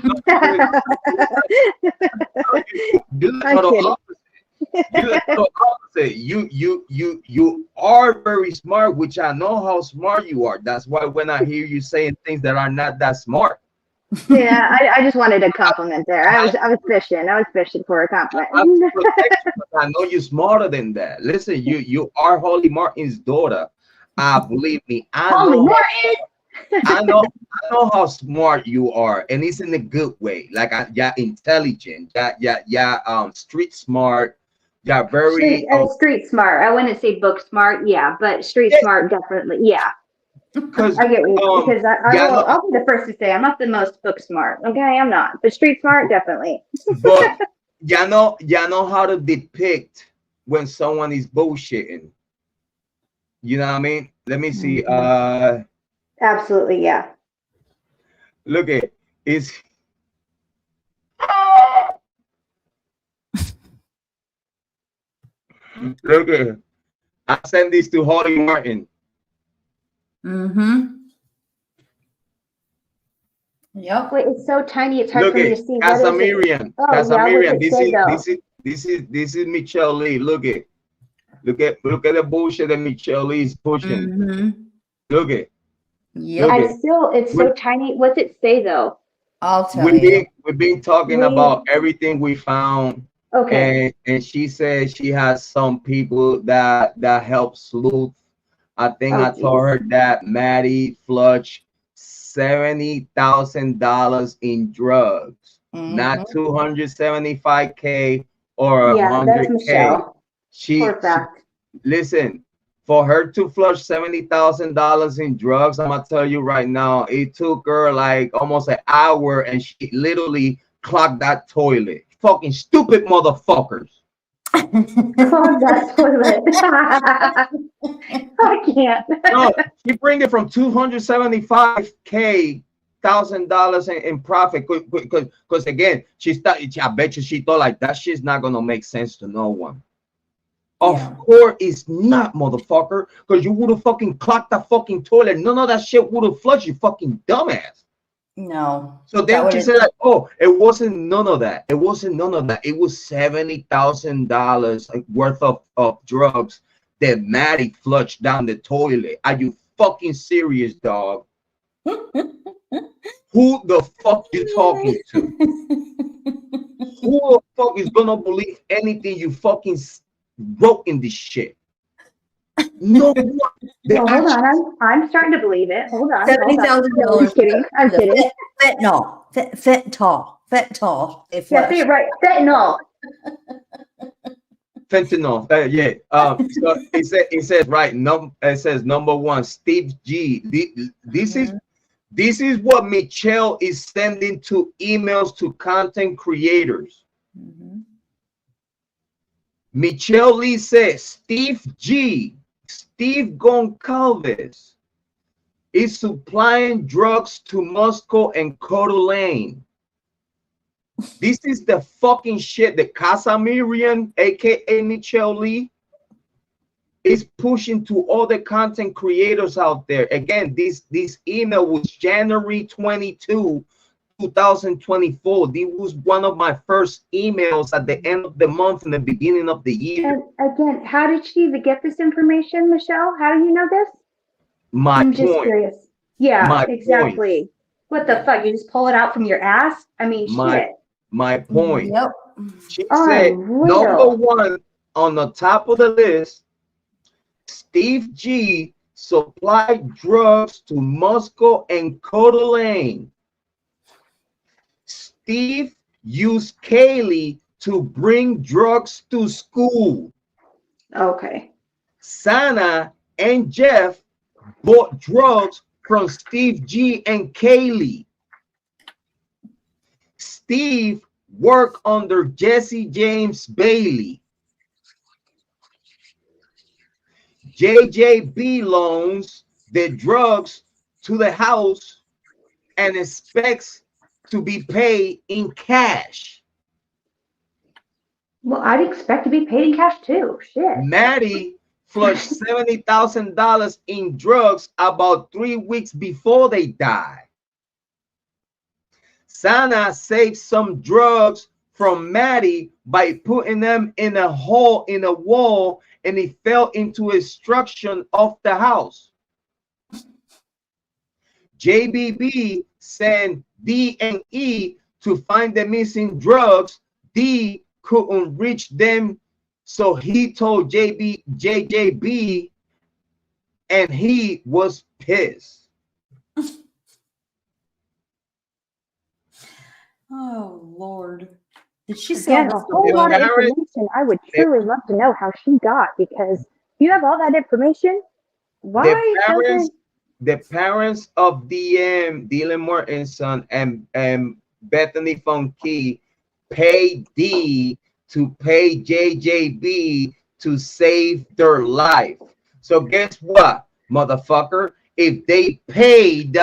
You are very smart, which I know how smart you are. That's why when I hear you saying things that are not that smart. Yeah, I just wanted a compliment there. I was fishing for a compliment. I know you're smarter than that. Listen, you are Holy Martin's daughter. Believe me, I know how smart you are, and it's in a good way. Like yeah, intelligent, yeah, street smart, yeah, very street smart. I wouldn't say book smart, yeah, but street smart definitely, yeah. Because I get you, because I'll be the first to say I'm not the most book smart. Okay, I'm not, but street smart definitely. But you know how to depict when someone is bullshitting. You know what I mean? Let me see. Absolutely, yeah. Look at it's. Look at. I sent this to Holly Martin. Yep. Wait, it's so tiny. It's hard for me to see. Casamirian. Oh, Casamirian. yeah, This is MyShell Lee. Look at the bullshit that MyShell Lee is pushing. Look at. Yeah. It's so tiny. What's it say though? I'll tell you. We've been talking about everything we found. Okay. And she says she has some people that help sleuth. I think I told her that Maddie flushed $70,000 in drugs, not $275K or $100K. Listen, for her to flush $70,000 in drugs, I'm gonna tell you right now, it took her like almost an hour, and she literally clogged that toilet. Fucking stupid motherfuckers. That toilet. I can't. No, she bring it from $275,000 in profit, because again, I bet you she thought like that shit's not gonna make sense to no one. Of course it's not, motherfucker, because you would have fucking clocked that fucking toilet. None of that shit would have flushed, you fucking dumbass. No. So then she said, like, oh, it wasn't none of that. It wasn't none of that. It was $70,000 worth of drugs that Maddie flushed down the toilet. Are you fucking serious, dog? Who the fuck you talking to? Who the fuck is gonna believe anything you fucking wrote in this shit? No, Well, hold on. I'm starting to believe it. Hold on. $70,000. I'm kidding. I'm kidding. Fentanyl. Fentanyl. They Yeah, flush. say it right. Fentanyl. fentanyl. Yeah. So it says right. It says number one, Steve G. This is what Michelle is sending to emails to content creators. Michelle Lee says Steve Goncalves is supplying drugs to Moscow and Coeur d'Alene. This is the fucking shit that Casamirian, aka Michelle Lee, is pushing to all the content creators out there. Again, this email was January 22, 2024. This was one of my first emails at the end of the month and the beginning of the year. And again, how did she even get this information, Michelle? How do you know this? I'm just curious. Yeah, exactly. What the fuck? You just pull it out from your ass? I mean, shit. My point. Yep. She said, number one on the top of the list, Steve G supplied drugs to Moscow and Coeur d'Alene. Steve used Kiely to bring drugs to school. Okay. Sana and Jeff bought drugs from Steve G and Kiely. Steve worked under Jesse James Bailey. JJB loans the drugs to the house and expects to be paid in cash. Well, I'd expect to be paid in cash too. Shit. Maddie flushed $70,000 in drugs about 3 weeks before they died. Sana saved some drugs from Maddie by putting them in a hole in a wall, and it fell into a structure of the house. JBB sent D and E to find the missing drugs. D couldn't reach them, so he told JJB, and he was pissed. Oh Lord. Did she Again, a whole lot of information. I would truly love to know how she got, because you have all that information. Why the parents of DM, Dylan Mortensen and Bethany Funky paid D to pay JJB to save their life. So guess what, motherfucker? If they paid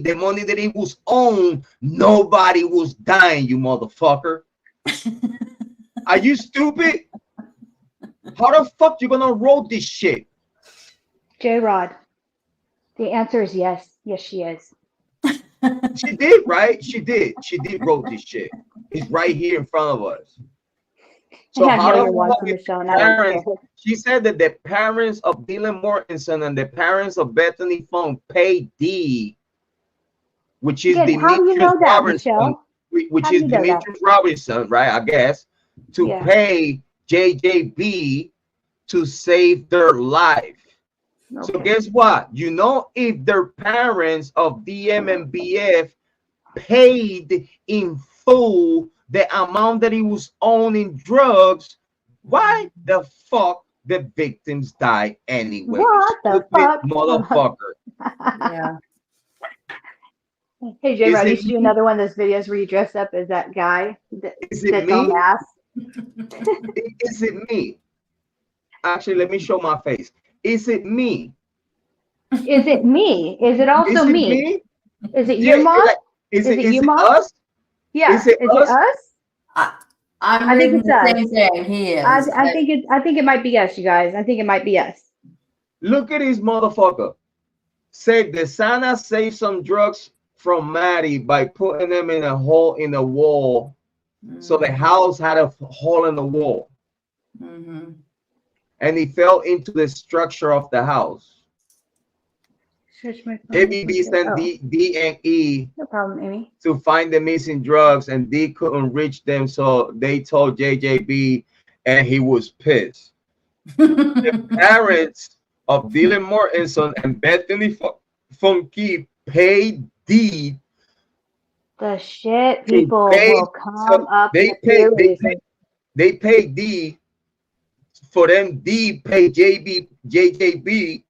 the money that it was owed, nobody was dying, you motherfucker. Are you stupid? How the fuck you gonna roll this shit? Jrod, the answer is yes. Yes, she is. She did, right? She did roll this shit. It's right here in front of us. So how the parents, she said that the parents of Dylan Mortensen and the parents of Bethany Funk paid D, which is Demetrius Robinson, which is Demetrius Robinson, right? I guess, to pay JJB to save their life. Okay. So guess what? You know, if their parents of DM and BF paid in full the amount that he was owning drugs, why the fuck the victims die anyway? What the fuck, motherfucker? Yeah. Hey Jrod, you should do another one of those videos where you dress up as that guy. Is it me? Is it me? Actually, let me show my face. Is it me? Is it me? Is it also me? Is it your mom? Is it you, mom? Us? Yeah. Is it us? I think it's the same thing. He is. I think it might be us, you guys. I think it might be us. Look at this motherfucker. Said the Sana saved some drugs from Maddie by putting them in a hole in the wall. So the house had a hole in the wall. And he fell into the structure of the house. ABB sent D and E no problem, Amy, to find the missing drugs, and D couldn't reach them, so they told JJB, and he was pissed. The parents of Dylan Mortensen and Bethany Funke paid D. The shit people will come up with theories. They paid D for them. D paid JJB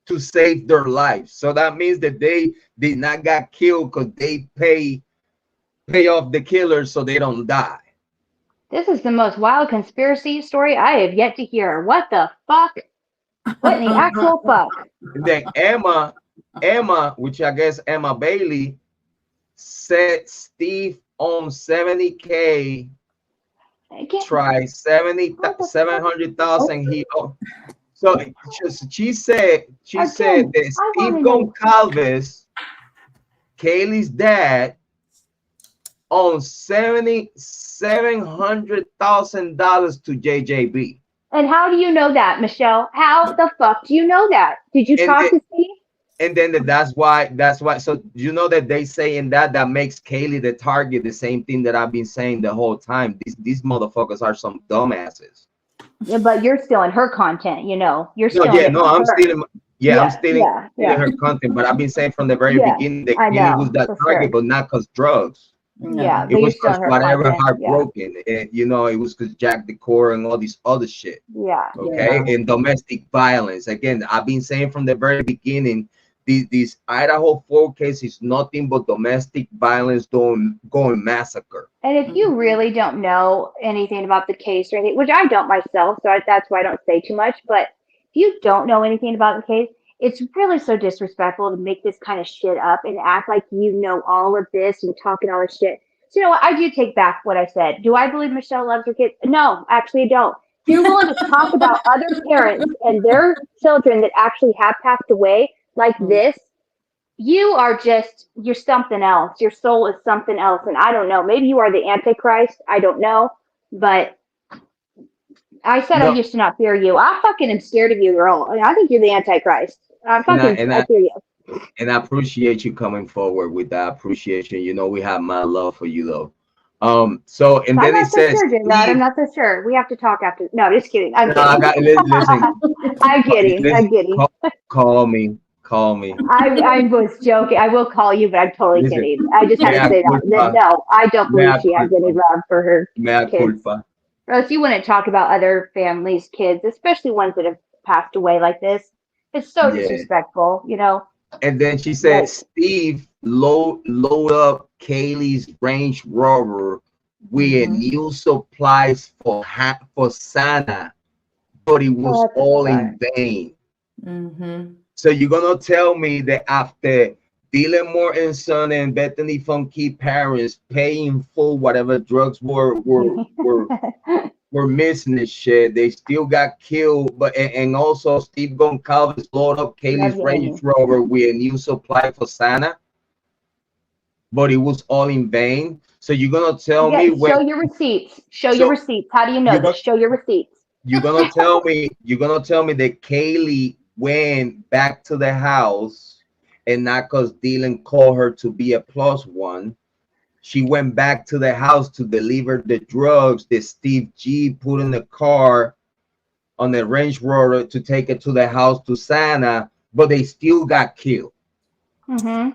to save their lives. So that means that they did not get killed because they pay off the killers so they don't die. This is the most wild conspiracy story I have yet to hear. What the fuck? What in the actual fuck? And then Emma, which I guess Emma Bailey, said Steve owns $70K. Try 700,000. He so she said that Steve Goncalves, Kaylee's dad, owns $700,000 to JJB. And how do you know that, Michelle? How the fuck do you know that? Did you talk to Steve? And then that's why. So you know that they saying that makes Kiely the target. The same thing that I've been saying the whole time. These motherfuckers are some dumbasses. Yeah, but you're stealing her content. You know, you're stealing. I'm stealing. I'm stealing her content. But I've been saying from the very beginning that Kiely was that target, but not because drugs. Yeah, it was because whatever heartbroken, and you know, it was because Jack Decor and all this other shit. Yeah. Okay, and domestic violence. Again, I've been saying from the very beginning. These Idaho 4 case is nothing but domestic violence going massacre. And if you really don't know anything about the case or anything, which I don't myself, so that's why I don't say too much, but if you don't know anything about the case, it's really so disrespectful to make this kind of shit up and act like you know all of this and talking all this shit. So you know what? I do take back what I said. Do I believe Michelle loves her kids? No, actually I don't. If you're willing to talk about other parents and their children that actually have passed away, like this, you're something else. Your soul is something else. And I don't know, maybe you are the Antichrist. I don't know. But I said I used to not fear you. I fucking am scared of you, girl. I think you're the Antichrist. I fear you. And I appreciate you coming forward with that appreciation. You know, we have my love for you though. So and then it says, Jrod, I'm not so sure. We have to talk after. No, just kidding. Listen. I'm kidding. Call me. I was joking. I will call you, but I'm totally kidding. I just had to say that. No, I don't believe she has any love for her kids. Or else you wouldn't talk about other families' kids, especially ones that have passed away like this. It's so disrespectful, you know. And then she said, Steve load up Kaylee's Range Rover with new supplies for Santa, but it was all in vain. So you're gonna tell me that after Dylan Mortensen and Bethany Funke parents paying full whatever drugs were missing this shit, they still got killed. But and also Steve Goncalves load up Kaylee's Range Rover with a new supply for Santa, but it was all in vain. So you're gonna tell me show your receipts. Your receipts. How do you know this? Show your receipts. You're gonna tell me that Kiely went back to the house, and not because Dylan called her to be a +1. She went back to the house to deliver the drugs that Steve G put in the car on the Range Rover to take it to the house to Santa, but they still got killed. And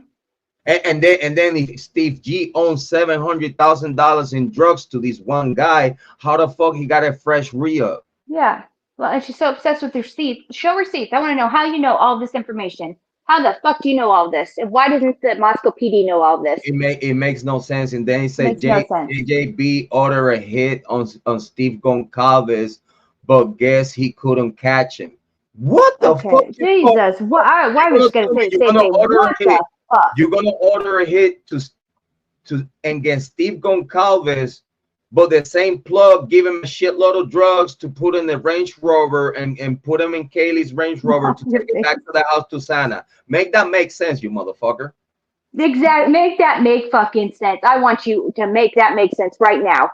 then if Steve G owns $700,000 in drugs to this one guy, how the fuck he got a fresh re-up? Yeah. Well, and she's so obsessed with receipts. Show receipts. I want to know how you know all this information. How the fuck do you know all this? And why doesn't the Moscow PD know all this? It makes no sense. And then he said JJB ordered a hit on Steve Goncalves, but guess he couldn't catch him. What the fuck? Jesus. Why was she going to say the same thing? What the fuck? You're going to order a hit to against Steve Goncalves, but the same plug give him a shitload of drugs to put in the Range Rover and put him in Kaylee's Range Rover to take it back to the house to Santa. Make that make sense, you motherfucker. Exactly. Make that make fucking sense. I want you to make that make sense right now.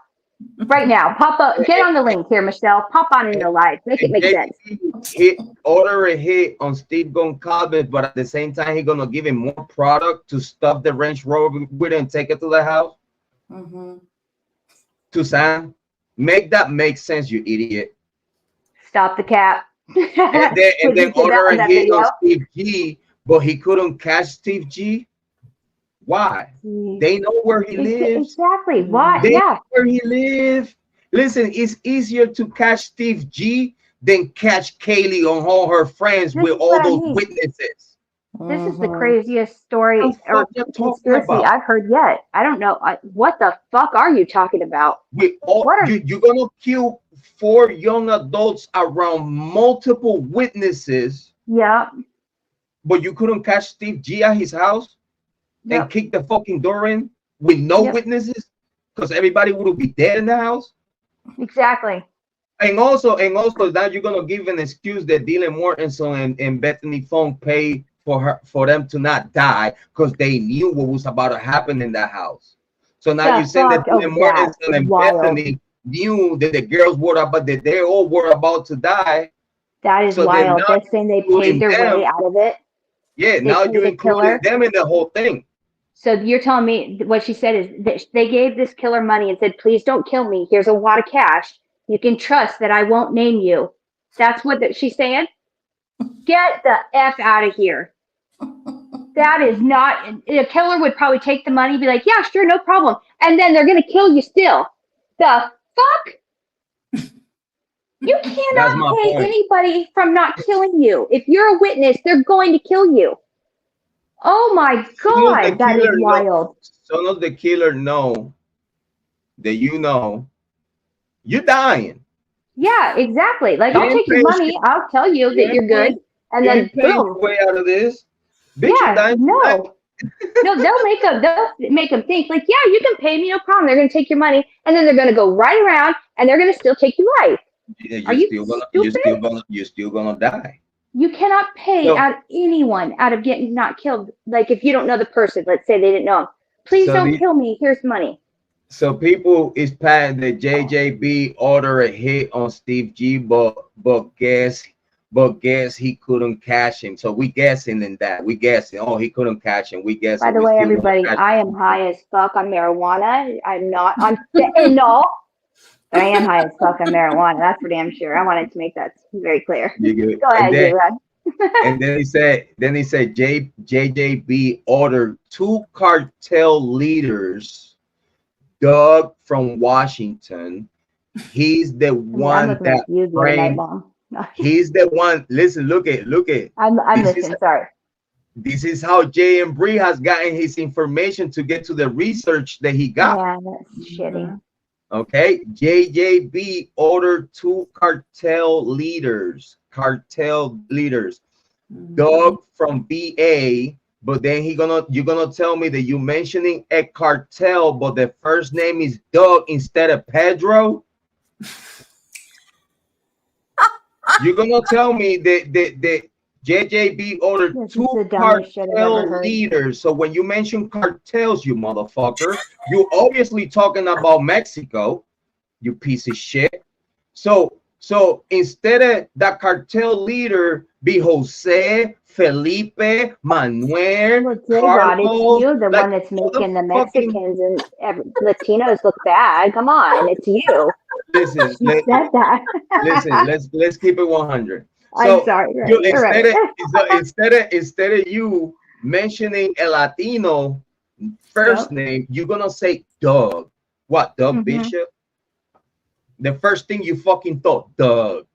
Right now. Pop up. Get on the link here, Michelle. Pop on in the live. Make it make sense. Order a hit on Steve Goncalves, but at the same time, he's going to give him more product to stuff the Range Rover with and take it to the house. To Santa. Make that make sense, you idiot. Stop the cap. And then Did that order on a that hit on video? Steve G, but he couldn't catch Steve G. Why? They know where he lives. Exactly. Why? They Yeah. know where he lives. Listen, it's easier to catch Steve G than catch Kiely on all her friends This with is all what I those mean. witnesses. This is the Mhm. craziest story What the or fuck you talking conspiracy about? I've heard yet. I don't know. What the fuck are you talking about? With all What are you're gonna kill 4 young adults around multiple witnesses, yeah. but you couldn't catch Steve G at his house and Yep. kick the fucking door in with no Yep. witnesses because everybody would be dead in the house. Exactly. And also now you're gonna give an excuse that Dylan Mortensen and Bethany Fong paid for them to not die because they knew what was about to happen in that house. So now you're saying that Dylan Mortensen and Bethany knew that the girls were about that they all were about to die. That is So wild. They're saying they paid their way out of it. Yeah, now you're including them in the whole thing. So you're telling me what she said is that they gave this killer money and said, please don't kill me. Here's a wad of cash. You can trust that I won't name you. That's what she's saying? Get the F out of here. That is not, a killer would probably take the money, be like, yeah, sure, no problem. And then they're going to kill you still. The fuck? You cannot pay anybody from not killing you. If you're a witness, they're going to kill you. Oh my God, that is wild. Some of the killer know that you're dying. Yeah, exactly. Like, I'll take your money. I'll tell you that you're good. And then boom. Way out of this. Bitch, yeah, no. No, they'll make them think like, yeah, you can pay me, no problem. They're going to take your money, and then they're going to go right around, and they're going to still take your life. Yeah, Are you stupid? You're still gonna die. You cannot pay anyone out of getting not killed. Like, if you don't know the person, let's say they didn't know him. Please don't kill me. Here's money. So people is patting that JJB order a hit on Steve G, but guess he couldn't catch him. So we guessing in that. We guessing. Oh, he couldn't catch him. We guessing. By the way, everybody, I am high as fuck on marijuana. I'm not on fentanyl. But I am high as fuck on marijuana. That's for damn sure. I wanted to make that very clear. Go ahead, Jrod. And then he said, JJB ordered 2 cartel leaders, Doug from Washington. He's the one that framed. He's the one. Listen, look at. I'm listening. Sorry. This is how Embree has gotten his information to get to the research that he got. Yeah, that's shitty. Okay, JJB ordered 2 cartel leaders, Doug from VA, but then you're gonna tell me that you're mentioning a cartel, but the first name is Doug instead of Pedro. You're gonna tell me that JJB ordered 2 cartel leaders. So when you mention cartels, you motherfucker, you're obviously talking about Mexico, you piece of shit. So instead of that cartel leader be Jose, Felipe, Manuel, Carlos, it's you, the one that's making the Mexicans and Latinos look bad. Come on, it's you. Listen, let's keep it 100. I'm sorry. Instead of you mentioning a Latino first name, you're gonna say Doug. What, Doug Bishop? The first thing you fucking thought, Doug.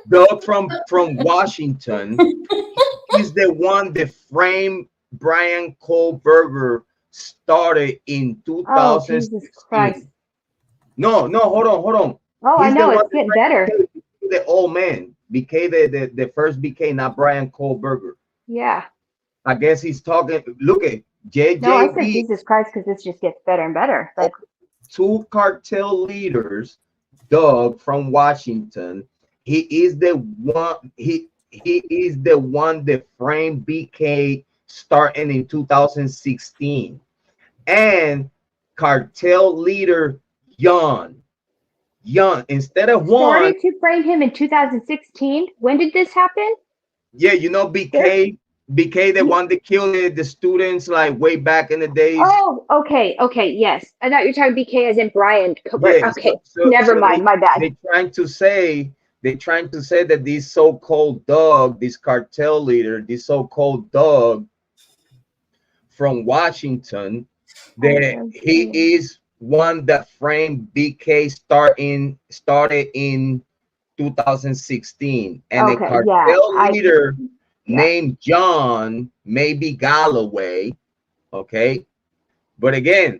Doug from Washington. He's the one that framed Bryan Kohberger started in 2016. No, hold on. Oh, I know, it's getting better. The old man, BK, the first BK, not Bryan Kohberger. Yeah. I guess he's talking. Look at JJB. No, I said Jesus Christ because this just gets better and better. Like 2 cartel leaders, Doug from Washington. He is the one. He is the one that framed BK starting in 2016, and cartel leader Jan. Instead of Juan. Started to frame him in 2016. When did this happen? Yeah, BK BK, the one that killed the students like way back in the days. Oh, okay, yes. I thought you were talking BK as in Bryan Kohberger. Yeah, Okay, never mind, my bad. They're trying to say that this so-called dog, this cartel leader, this so-called dog from Washington, that he is one that framed BK started in 2016, and a cartel leader named John, maybe Galloway, okay, but again,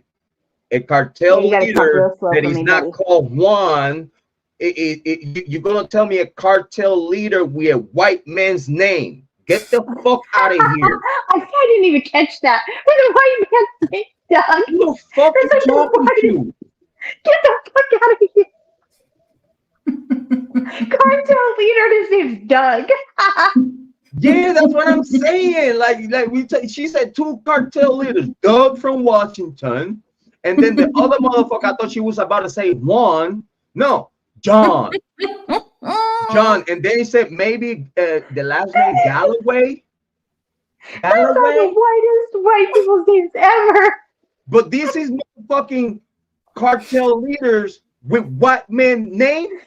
a cartel leader that is not called Juan. You're gonna tell me a cartel leader with a white man's name? Get the fuck out of here! I didn't even catch that. With a white man's name, Doug. Who the fuck is talking to you? Get the fuck out of here! Cartel leader, his name's Doug. Yeah, that's what I'm saying. She said two cartel leaders, Doug from Washington, and then the other motherfucker. I thought she was about to say Juan. No, John. John, and then he said maybe the last name Galloway. That's one of the whitest white people's names ever. But this is motherfucking cartel leaders with white men names.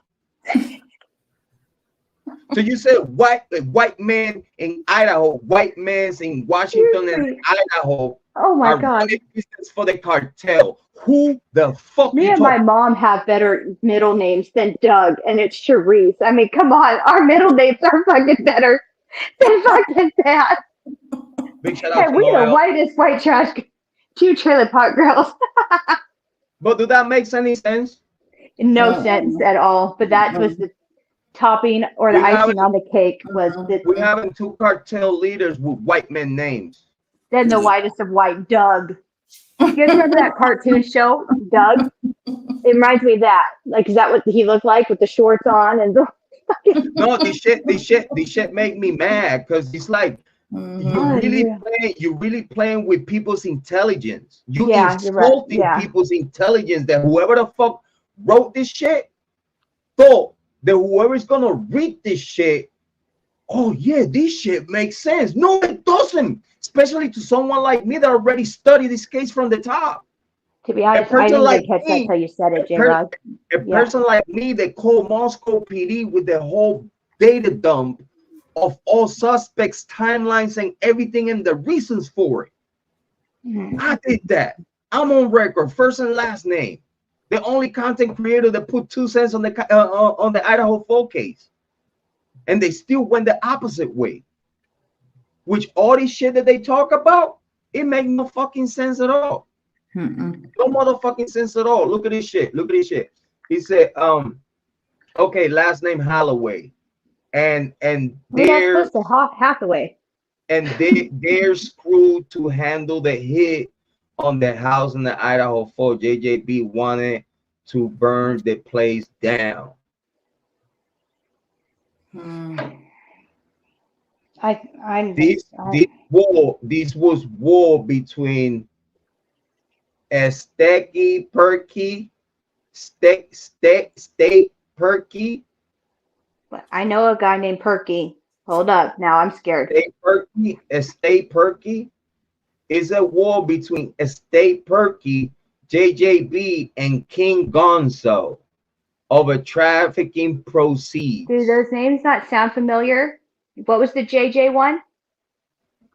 So you said white man in Idaho, white men in Washington and Idaho. Oh my God! Business for the cartel. Who the fuck? Me and my mom have better middle names than Doug, and it's Charisse. I mean, come on, our middle names are fucking better than fucking that. Big shout out to we the whitest white trash, two trailer park girls. But do that make any sense? No sense at all. But that was the topping or the icing on the cake. Was this? We're having two cartel leaders with white men names. Then the whitest of white, Doug. You guys remember that cartoon show, Doug? It reminds me of that. Like, is that what he looked like with the shorts on and the? No, this shit make me mad because it's like you're really playing with people's intelligence. You're insulting people's intelligence. That whoever the fuck wrote this shit thought that whoever's gonna read this shit, oh yeah, this shit makes sense. No, it doesn't. Especially to someone like me that already studied this case from the top. To be honest, I didn't catch that until you said it, Jrod. A person like me that called Moscow PD with the whole data dump of all suspects, timelines, and everything, and the reasons for it. I did that. I'm on record, first and last name. The only content creator that put 2 cents on the Idaho Fall case, and they still went the opposite way. Which all this shit that they talk about, it makes no fucking sense at all. No motherfucking sense at all. Look at this shit. Look at this shit. He said, okay, last name Holloway, and they're Hathaway, and they're screwed to handle the hit on the house in the Idaho Fall. JJB wanted to burn the place down. This was war between State Perky. I know a guy named Perky. Hold up, now I'm scared. State Perky is a war between State Perky, JJB, and King Gonzo over trafficking proceeds. Do those names not sound familiar? What was the JJ one?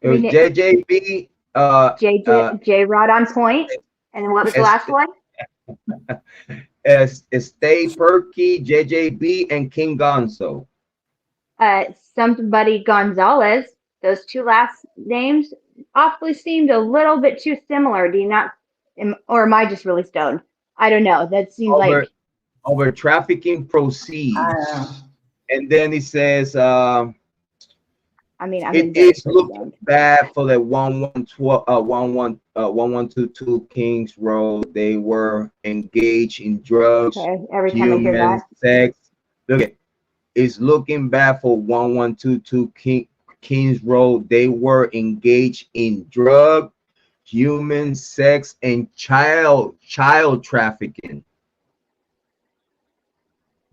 It was JJB, Jrod on point, and then what was the last one? Stay Perky, JJB, and King Gonzo. Somebody Gonzalez. Those two last names awfully seemed a little bit too similar. Do you not? Or am I just really stoned? I don't know. That seems like over trafficking proceeds. And then he says, it is looking bad for the 1122 Kings Road. They were engaged in drugs, human sex. Look at it's looking bad for 1122 Kings Road. They were engaged in drug, human sex, and child trafficking.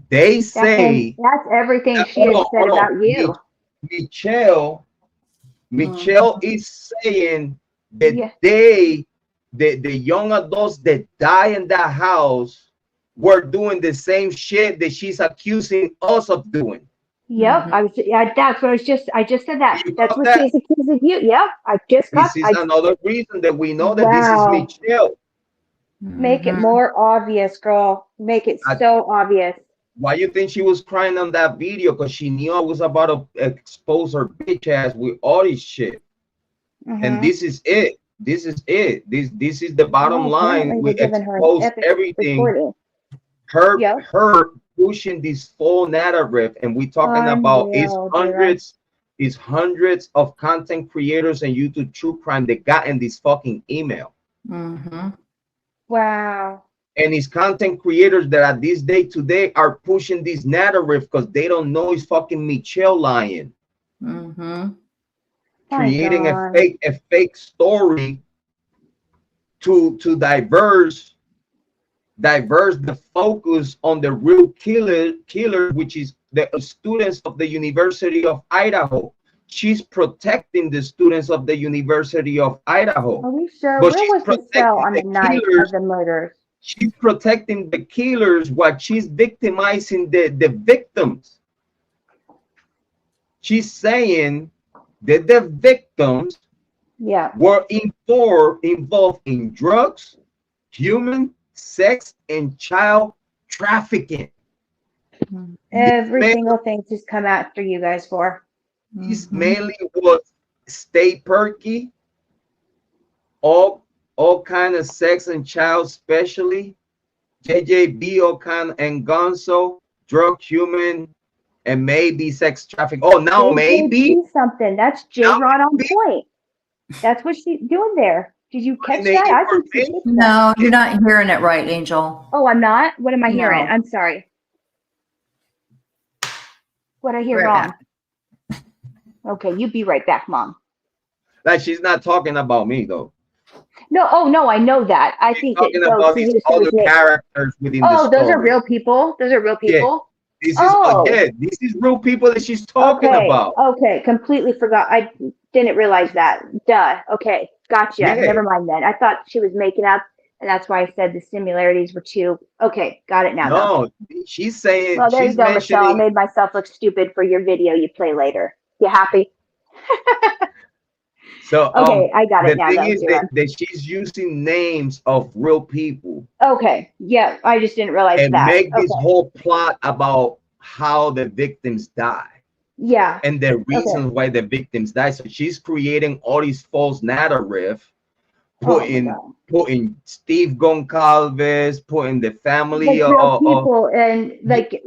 They say that's everything she has said about you. Michelle is saying that Yeah. the young adults that die in that house were doing the same shit that she's accusing us of doing. Yep, that's what I just said that. You That's got what that? she's accusing you. Yep, I just got. This is another reason that we know that this is Wow. Michelle. Make it more obvious, girl. Make it so obvious. Why you think she was crying on that video? Because she knew I was about to expose her bitch ass with all this shit. And this is it. This is it. This is the bottom line. We expose everything. Her pushing this full narrative, and we talking about is hundreds of content creators and YouTube true crime that got in this fucking email. Wow. And it's content creators that at this day today are pushing this narrative because they don't know it's fucking Michelle lying. Creating a fake story to diverse the focus on the real killer, which is the students of the University of Idaho. She's protecting the students of the University of Idaho. Are we sure? But where was Michelle on the night of the murders? She's protecting the killers while she's victimizing the victims. She's saying that the victims were involved in drugs, human sex, and child trafficking. Every single thing she's come after you guys for. This mainly was stay perky, all kind of sex and child, especially JJB, all kind, and Gonzo, drug, human, and maybe sex trafficking. Oh, now maybe something. That's Jrod on point. That's what she's doing there. Did you catch that? I think no, you're not hearing it right, Angel. Oh, I'm not. What am I hearing? I'm sorry. What I hear wrong? Okay, you be right back, Mom. Like, she's not talking about me though. No, oh no, I know that. I think talking about these other characters within the story. Those are real people. Those are real people. Yeah, this is real people that she's talking about. Okay, completely forgot. I didn't realize that. Duh. Okay, gotcha. Yeah. Never mind then. I thought she was making up, and that's why I said the similarities were too. Okay, got it now. No, she's saying. Well, there you go, Michelle. I made myself look stupid for your video you play later. You happy? So okay, I got it now. The thing is that she's using names of real people. Okay, yeah, I just didn't realize that. And make this whole plot about how the victims die. Yeah. And the reasons why the victims die. So she's creating all these false narrative, putting Steve Goncalves, putting the family like real people, and like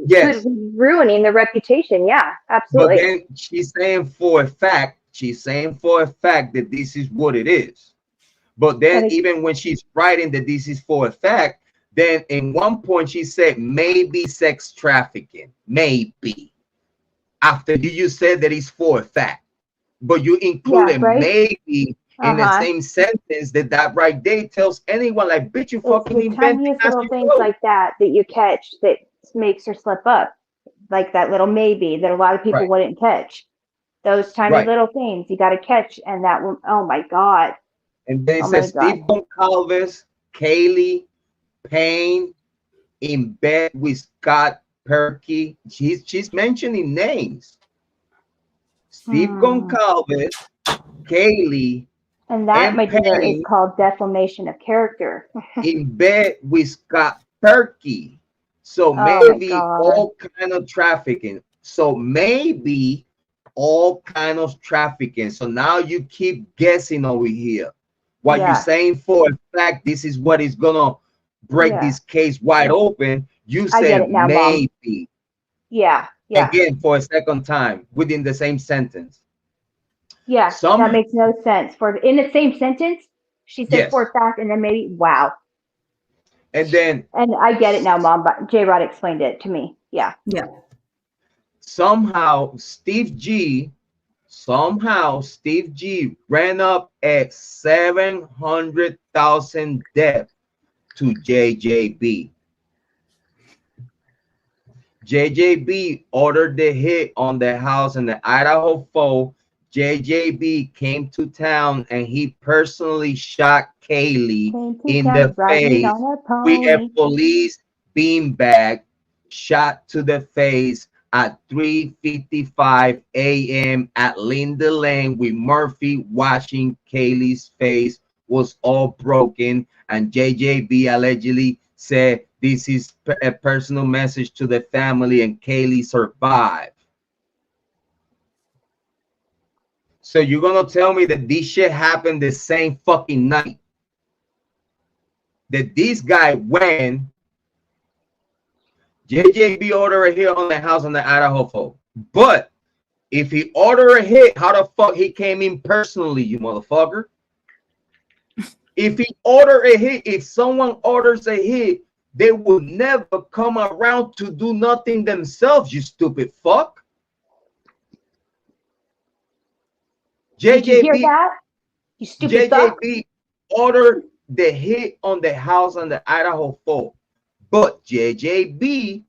ruining the reputation. Yeah, absolutely. But then she's saying for a fact that this is what it is. But then even when she's writing that this is for a fact, then in one point she said maybe sex trafficking, maybe. After you said that it's for a fact, but you included maybe in the same sentence that right there tells anyone like, bitch, you fucking invented little things like that you catch that makes her slip up, like that little maybe that a lot of people wouldn't catch. Those tiny little things you got to catch, and that one, oh my God. And then it says Steve Goncalves, Kiely, Payne, in bed with Scott Perky. She's mentioning names. Steve Goncalves, Kiely, and that material is called defamation of character. In bed with Scott Perky. So maybe all kind of trafficking. So maybe all kind of trafficking. So now you keep guessing over here. What you're saying for a fact, this is what is gonna break this case wide open. You said now, maybe. Mom. Yeah. Again for a second time within the same sentence. Yeah, that makes no sense. For in the same sentence, she said for a fact, and then maybe And then I get it now, Mom. But Jrod explained it to me. Yeah. Somehow Steve G ran up at 700,000 debt to JJB. JJB ordered the hit on the house in the Idaho 4. JJB came to town and he personally shot Kiely in town the riding face on a with a pony. police beanbag shot to the face at 3:55 a.m. at Linda Lane, with Murphy watching. Kiely's face was all broken, and JJB allegedly said this is a personal message to the family, and Kiely survived. So you're gonna tell me that this shit happened the same fucking night? That this guy went, JJB ordered a hit on the house on the Idaho folk. But if he ordered a hit, how the fuck he came in personally, you motherfucker? If he ordered a hit, if someone orders a hit, they would never come around to do nothing themselves, you stupid fuck. Did you hear that? You stupid fuck. JJB ordered the hit on the house on the Idaho folk, but JJB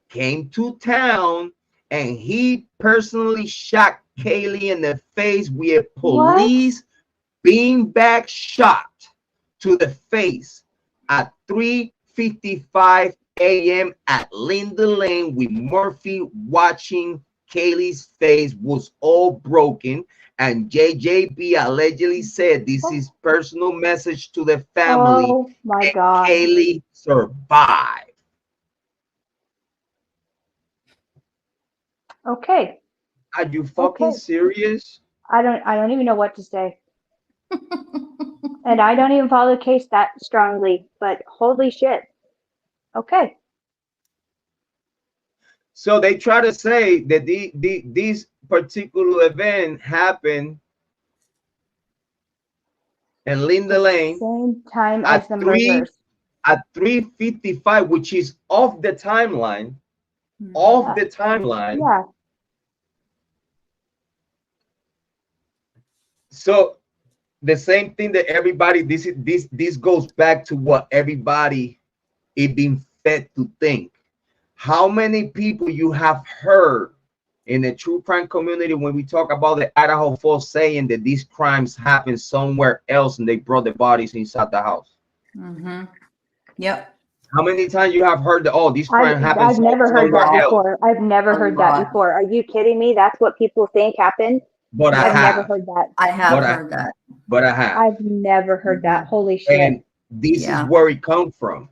came to town and he personally shot Kiely in the face with a police beanbag shot to the face at 3:55 a.m. at Linda Lane, with Murphy watching. Kiely's face was all broken, and JJB allegedly said this is personal message to the family. Oh my God. Kiely survived. Okay. Are you fucking serious? I don't even know what to say. And I don't even follow the case that strongly, but holy shit. Okay. So they try to say that this particular event happened in Linda Lane same time as the murders at 3:55, which is off the timeline. Off the timeline. Yeah. So the same thing that everybody, this goes back to what everybody is being fed to think. How many people you have heard in the true crime community when we talk about the Idaho folks saying that these crimes happen somewhere else and they brought the bodies inside the house? Mm-hmm. Yep. How many times you have heard that, oh, this crime happens? I've never heard that else. before. I've never heard that before. Are you kidding me? That's what people think happened? But I've never heard that. I have heard that. But I have. I've never heard that. Holy shit. And this is where it comes from.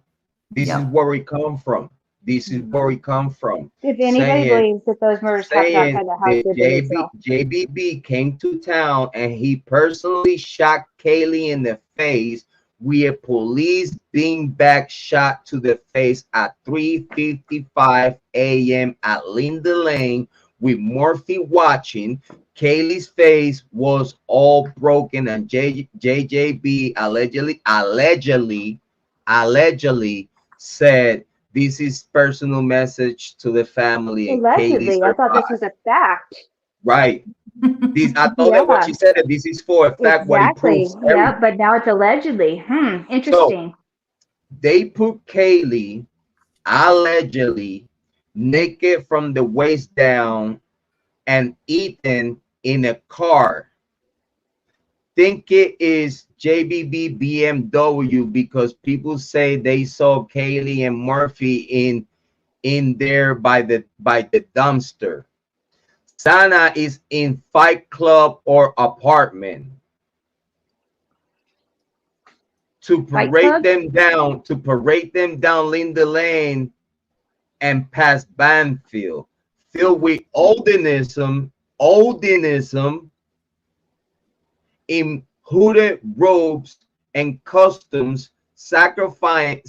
This is where it comes from. This is where it comes from. If anybody believes that those murders happened outside the house, JBB came to town and he personally shot Kiely in the face with a police beanbag shot to the face at 3:55 a.m. at Linda Lane, with Murphy watching. Kiely's face was all broken, and JJB allegedly said this is personal message to the family. Allegedly, I thought this was a fact. Right. I thought that what she said, that this is for a fact. Exactly. What he proves. Yeah, but now it's allegedly. Interesting. So, they put Kiely allegedly naked from the waist down and eaten in a car. Think it is JBB BMW because people say they saw Kiely and Murphy in there by the dumpster. Sana is in Fight Club or apartment. To parade them down Linda Lane and past Banfield, filled with oldinism, in hooded robes and costumes, sacrificing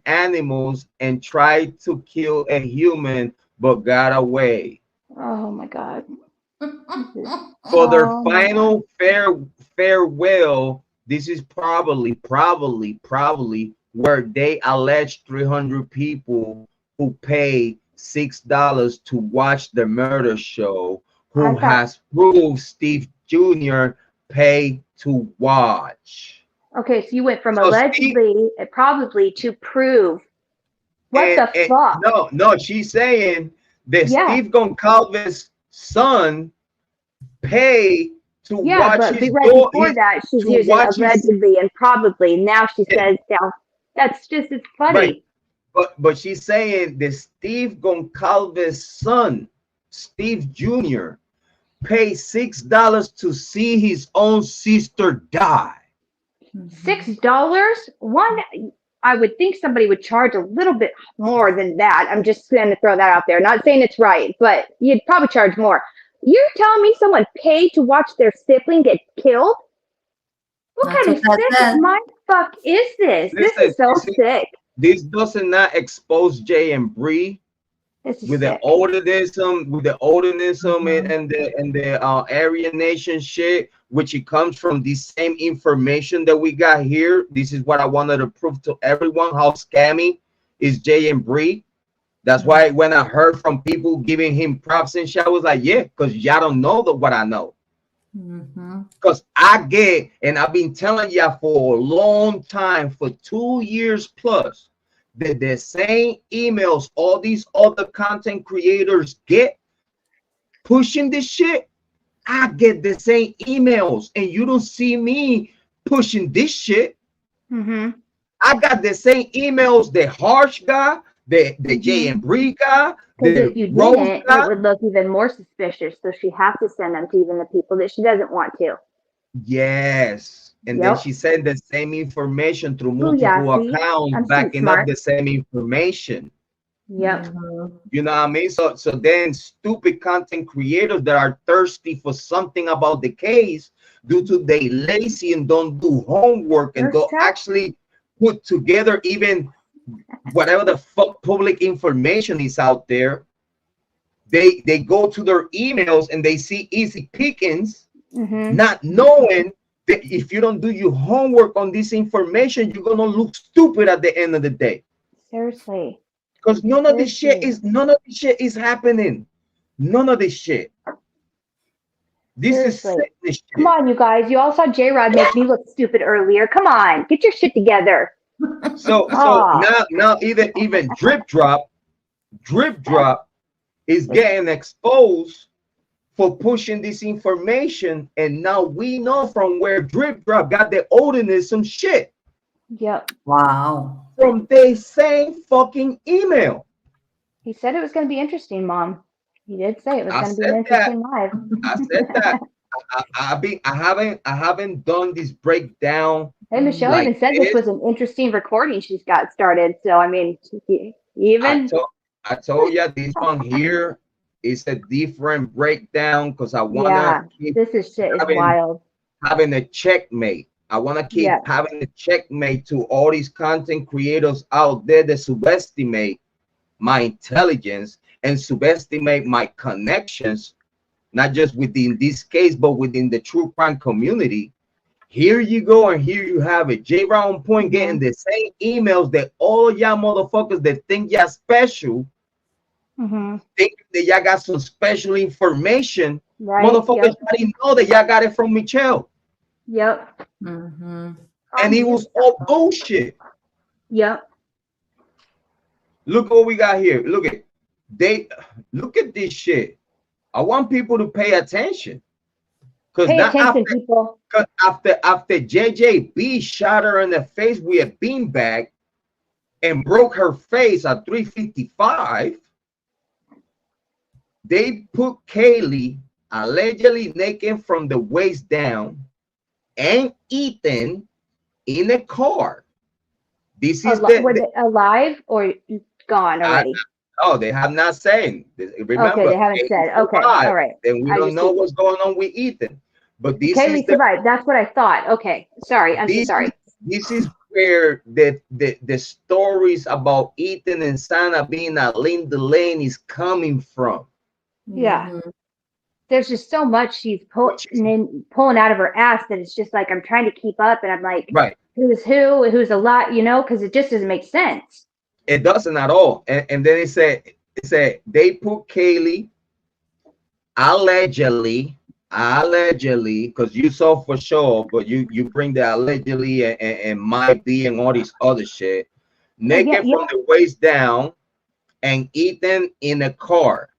animals, and tried to kill a human but got away. Oh my God. For their final farewell, this is probably where they allege 300 people who pay $6 to watch the murder show, who has proved Steve Jr. pay to watch. Okay, so you went from allegedly, probably, to prove. What the fuck? No, she's saying that Steve Goncalves' son pay to Yeah, watch but his right door. before that, she's to using watch his, allegedly and probably. Now she says, now that's just, it's funny. right. But she's saying that Steve Goncalves' son, Steve Jr., paid $6 to see his own sister die. $6? One, I would think somebody would charge a little bit more than that. I'm just going to throw that out there. Not saying it's right, but you'd probably charge more. You're telling me someone paid to watch their sibling get killed? What kind of sick mindfuck is this? This is so sick. This does not expose Jay and Bree with the olderism, and the Aryanation shit, which it comes from the same information that we got here. This is what I wanted to prove to everyone, how scammy is Jay and Bree. That's why when I heard from people giving him props and shit, I was like, yeah, because y'all don't know what I know. Because I get, and I've been telling y'all for a long time, for 2 years plus, that the same emails all these other content creators get pushing this shit, I get the same emails, and you don't see me pushing this shit. I got the same emails, the Harsh guy, the Jay and Bree guy, the if you Rose didn't, guy. it would look even more suspicious. So she has to send them to even the people that she doesn't want to. Yes. And then she sent the same information through multiple accounts, backing up the same information. Yep. You know what I mean? So then stupid content creators that are thirsty for something about the case due to they lazy and don't do homework and don't actually put together even whatever the fuck public information is out there. They go to their emails and they see easy pickings, not knowing that if you don't do your homework on this information, you're gonna look stupid at the end of the day. Seriously. Because none of this shit is happening. None of this shit. This is sickness shit. Come on, you guys. You all saw Jrod make me look stupid earlier. Come on, get your shit together. So now even Drip Drop is getting exposed for pushing this information, and now we know from where Drip Drop got the Odinism shit. Yep. Wow. From the same fucking email. He said it was going to be interesting, Mom. He did say it was going to be an interesting live. I said that. I haven't done this breakdown. Hey, Michelle even said this was an interesting recording she's got started. So I mean, even I told you this one here is a different breakdown because I want to keep this is shit is wild. Having a checkmate. I want to keep having a checkmate to all these content creators out there that subestimate my intelligence and subestimate my connections, not just within this case, but within the true crime community. Here you go, and here you have it. Jrod on point getting the same emails that all y'all motherfuckers that think y'all special, think that y'all got some special information. Right. Motherfuckers didn't know that y'all got it from Michelle. Yep. And it was all bullshit. Yep. Look what we got here. Look at this shit. I want people to pay attention. Because after JJB shot her in the face with a beanbag and broke her face at 355, they put Kiely allegedly naked from the waist down and Ethan in a car. This is were they alive or gone already? Oh, they have not said. Remember, okay, they haven't said. Okay, all right. Then we don't know what's going on with Ethan. But this Kiely survived. That's what I thought. Okay, sorry. I'm so sorry. This is where the stories about Ethan and Sana being at Linda Lane is coming from. Yeah. There's just so much she's pulling out of her ass that it's just like I'm trying to keep up, and I'm like, who's who, who's a lot, you know, because it just doesn't make sense. It doesn't at all. And then it said they put Kiely allegedly, because you saw for sure, but you bring the allegedly and might be and all this other shit, naked from the waist down, and Ethan in a car.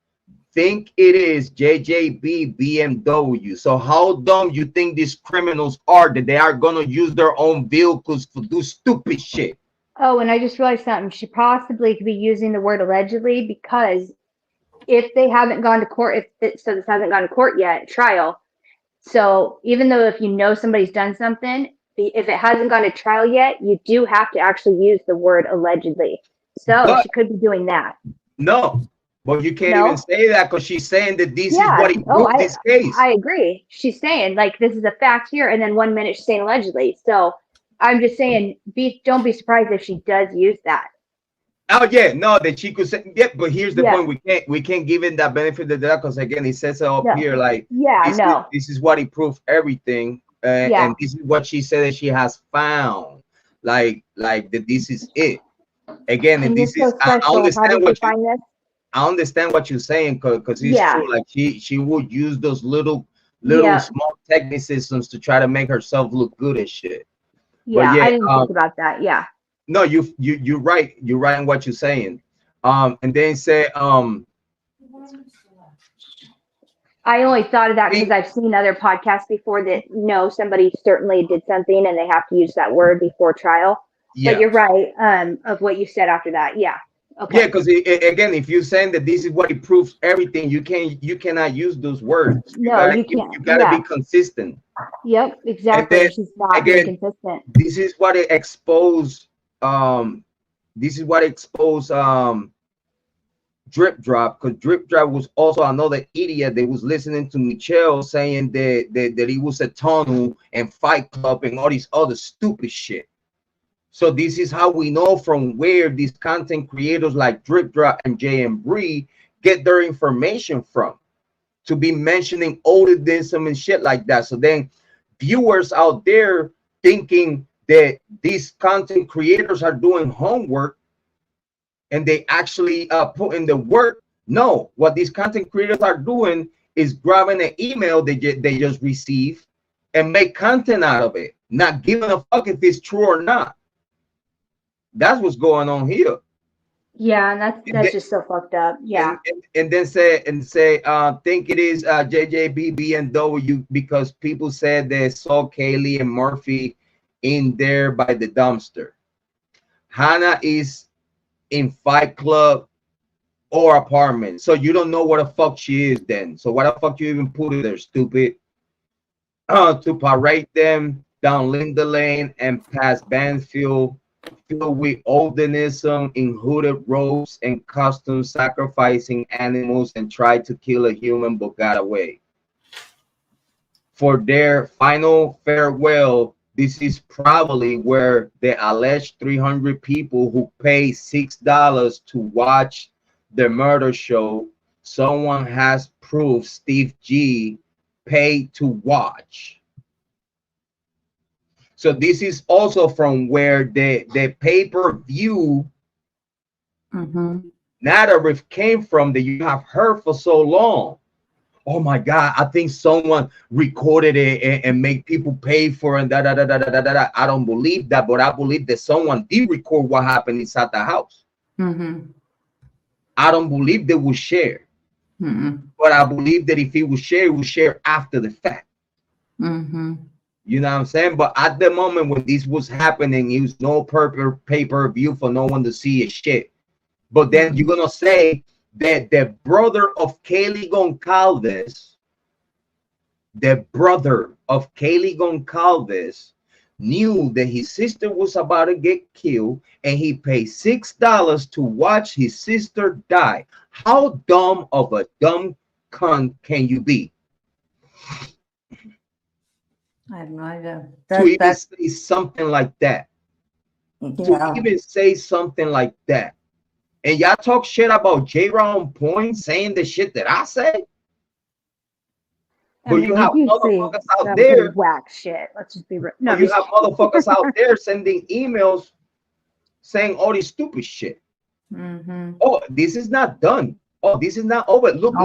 think it is JJB BMW. So how dumb you think these criminals are that they are gonna use their own vehicles to do stupid shit? Oh, and I just realized something. She possibly could be using the word allegedly because if they haven't gone to court, so this hasn't gone to court yet, trial. So even though if you know somebody's done something, if it hasn't gone to trial yet, you do have to actually use the word allegedly. So she could be doing that. No, but you can't even say that because she's saying that this is what he proved this case. I agree. She's saying like this is a fact here, and then 1 minute she's saying allegedly. So I'm just saying, don't be surprised if she does use that. Oh yeah, no, that she could say but here's the point: we can't give it that benefit of the doubt because again, it says up here like this is what he proved everything, and this is what she said that she has found, like that this is it. Again, and this is I understand what you're saying because it's true. Like she would use those little small technicisms to try to make herself look good and shit. Yeah, I didn't think about that. Yeah. No, you're right. You're right in what you're saying. And then say I only thought of that because I've seen other podcasts before that somebody certainly did something and they have to use that word before trial. But you're right of what you said after that. Yeah. Okay. Yeah, because again, if you're saying that this is what it proves everything, you cannot use those words. You can't. You gotta be consistent. Yep, exactly. Then, she's not being consistent. This is what it exposed. Drip Drop, because Drip Drop was also another idiot that was listening to Michelle saying that he was a tunnel and Fight Club and all these other stupid shit. So this is how we know from where these content creators like Drip Drop and Embree get their information from, to be mentioning Odidism and shit like that. So then viewers out there thinking that these content creators are doing homework and they actually put in the work. No, what these content creators are doing is grabbing an email they just received and make content out of it, not giving a fuck if it's true or not. That's what's going on here. Yeah, and that's just so fucked up. Yeah. And then say think it is JJB BMW because people said they saw Kiely and Murphy in there by the dumpster. Hannah is in Fight Club or apartment, so you don't know where the fuck she is then. So why the fuck you even put it there, stupid? To parade them down Linda Lane and past Banfield, filled with Odidism in hooded robes and costumes, sacrificing animals and tried to kill a human but got away. For their final farewell, this is probably where the alleged 300 people who paid $6 to watch the murder show, someone has proof Steve G paid to watch. So this is also from where the pay-per-view narrative came from that you have heard for so long. Oh my God, I think someone recorded it and make people pay for it. I don't believe that, but I believe that someone did record what happened inside the house. I don't believe they will share. But I believe that if it was shared, it was shared after the fact. You know what I'm saying? But at the moment when this was happening, it was no pay-per-view for no one to see a shit. But then you're gonna say that the brother of Kiely Goncalves, knew that his sister was about to get killed, and he paid $6 to watch his sister die. How dumb of a dumb cunt can you be? I have no idea. To even say something like that. To even say something like that. And y'all talk shit about Jrod on Point saying the shit that I say. But you have motherfuckers out there. Whack shit. Let's just be real. No, you have motherfuckers out there sending emails saying all this stupid shit. Oh, this is not done. Oh, this is not over. Look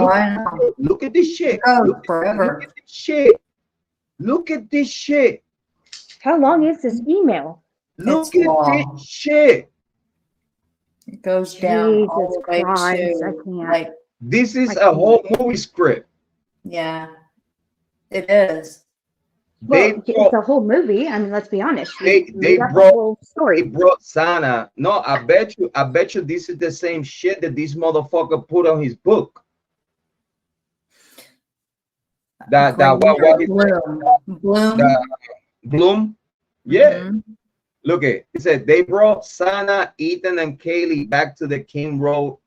at this shit. Look at this shit. Look at this shit. How long is this email? Look at this shit. It goes down all the way to like This is a whole movie script. Yeah, it is. Well, it's a whole movie. I mean, let's be honest. They brought brought the whole story. They brought Sana. No, I bet you this is the same shit that this motherfucker put on his book. That Bloom. Yeah. Look it said they brought Sana, Ethan, and Kiely back to the King Road,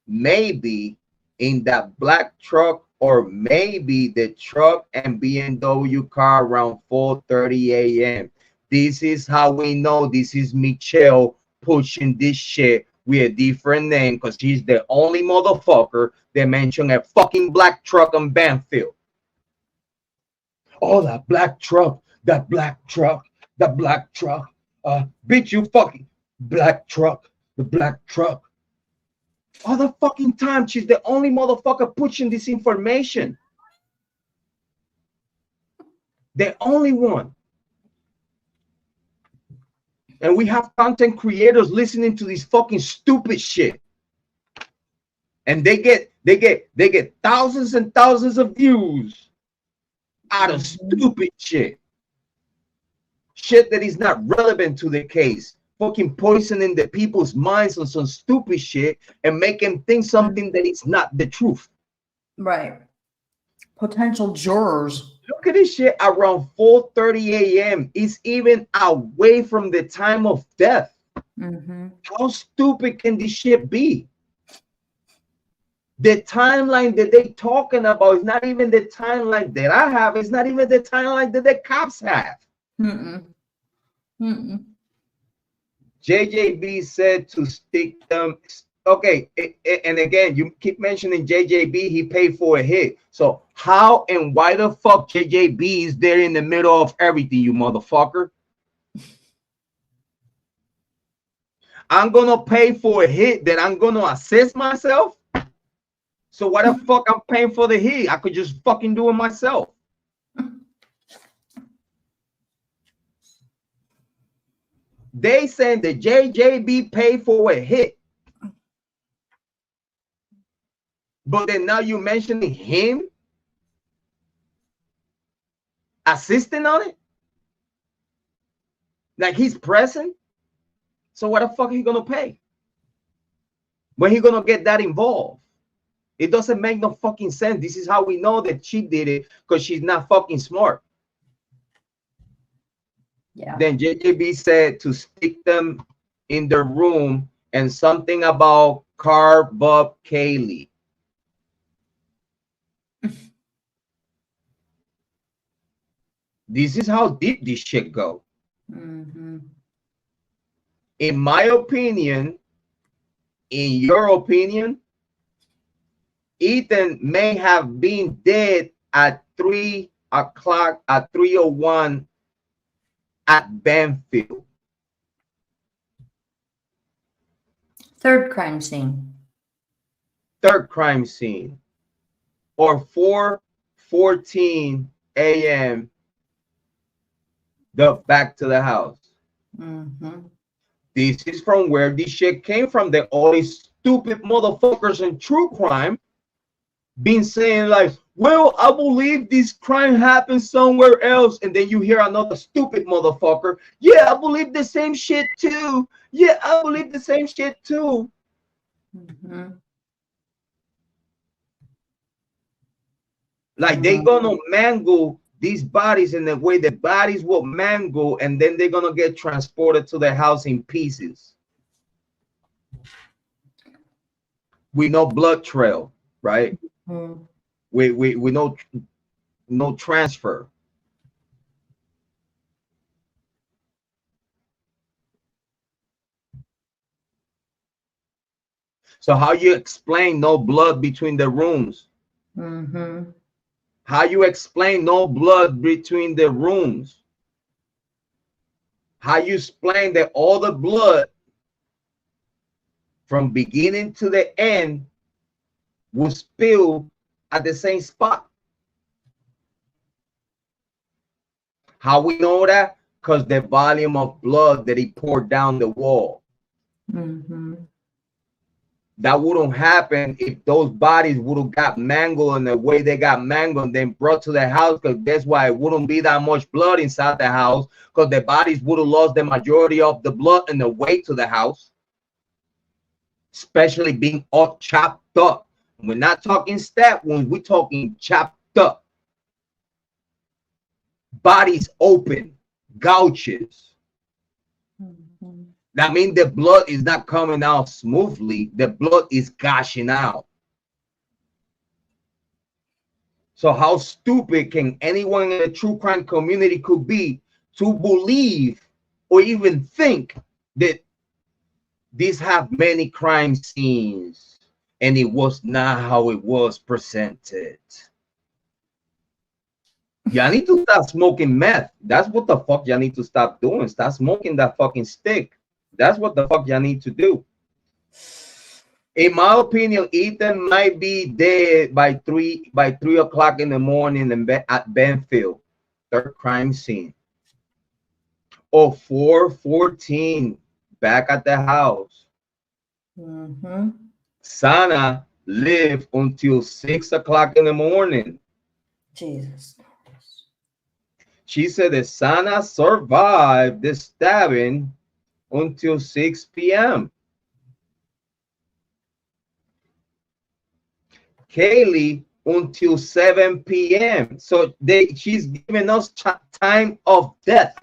maybe in that black truck, or maybe the truck and BMW car around 4:30 a.m. This is how we know this is Michelle pushing this shit with a different name, because she's the only motherfucker that mentioned a fucking black truck on Banfield. Oh, that black truck, that black truck, that black truck. Bitch, you fucking black truck, the black truck. All the fucking time, she's the only motherfucker pushing this information. The only one. And we have content creators listening to this fucking stupid shit. And they get thousands and thousands of views out of stupid shit. Shit that is not relevant to the case. Fucking poisoning the people's minds on some stupid shit and make them think something that is not the truth. Right. Potential jurors. Look at this shit around 4:30 a.m. It's even away from the time of death. How stupid can this shit be? The timeline that they talking about is not even the timeline that I have. It's not even the timeline that the cops have. JJB said to stick them. Okay, and again, you keep mentioning JJB. He paid for a hit. So how and why the fuck JJB is there in the middle of everything, you motherfucker? I'm gonna pay for a hit that I'm gonna assess myself. So why the fuck I'm paying for the hit? I could just fucking do it myself. They saying that JJB paid for a hit. But then now you're mentioning him assisting on it? Like he's present? So what the fuck are you gonna pay? When he gonna get that involved? It doesn't make no fucking sense. This is how we know that she did it, because she's not fucking smart. Yeah. Then JJB said to stick them in the room and something about carve up Kiely. This is how deep this shit go. In my opinion, in your opinion, Ethan may have been dead at 3 o'clock, at 3:01 at Banfield. Third crime scene. Third crime scene. Or 4:14 a.m. back to the house. This is from where this shit came from. That all these stupid motherfuckers in true crime been saying like, well, I believe this crime happened somewhere else. And then you hear another stupid motherfucker. Yeah, I believe the same shit too. Yeah, I believe the same shit too. Like they gonna mangle these bodies in the way the bodies will mangle, and then they're gonna get transported to the house in pieces. We know blood trail, right? We know no transfer. So how you explain no blood between the rooms? How you explain no blood between the rooms? How you explain that all the blood from beginning to the end was spilled at the same spot? How we know that? Because the volume of blood that he poured down the wall. that wouldn't happen if those bodies would have got mangled in the way they got mangled and then brought to the house, because that's why it wouldn't be that much blood inside the house, because the bodies would have lost the majority of the blood in the way to the house, especially being all chopped up. We're not talking stab wounds, we're talking chopped up. Bodies open, gouges. That means the blood is not coming out smoothly. The blood is gushing out. So how stupid can anyone in the true crime community could be to believe or even think that these have many crime scenes and it was not how it was presented? Y'all need to stop smoking meth. That's what the fuck y'all need to stop doing. Stop smoking that fucking stick. That's what the fuck y'all need to do. In my opinion, Ethan might be dead by 3 o'clock in the morning at Benfield, third crime scene. Or 4:14 back at the house. Sana lived until 6 o'clock in the morning. Jesus. She said that Sana survived the stabbing until 6 p.m. Kiely until 7 p.m. So she's giving us time of death.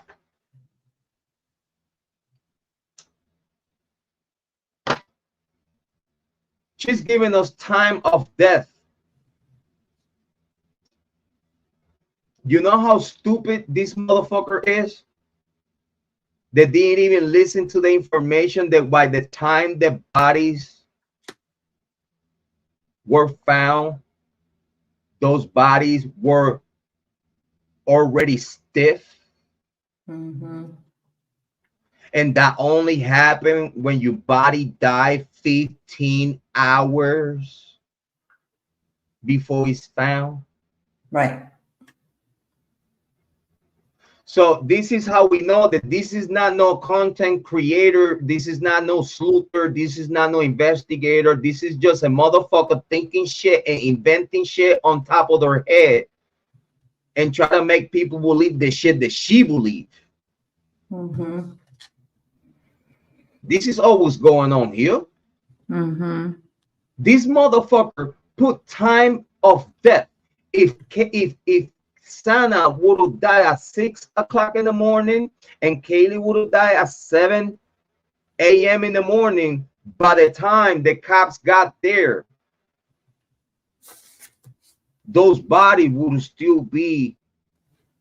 She's giving us time of death. You know how stupid this motherfucker is? They didn't even listen to the information that by the time the bodies were found, those bodies were already stiff. And that only happened when your body died 15 hours before it's found. Right. So this is how we know that this is not no content creator. This is not no sleuther. This is not no investigator. This is just a motherfucker thinking shit and inventing shit on top of their head and try to make people believe the shit that she believes. This is always going on here. This motherfucker put time of death. If Sana would have died at 6 o'clock in the morning and Kiely would have died at 7 a.m. in the morning, by the time the cops got there, those bodies would still be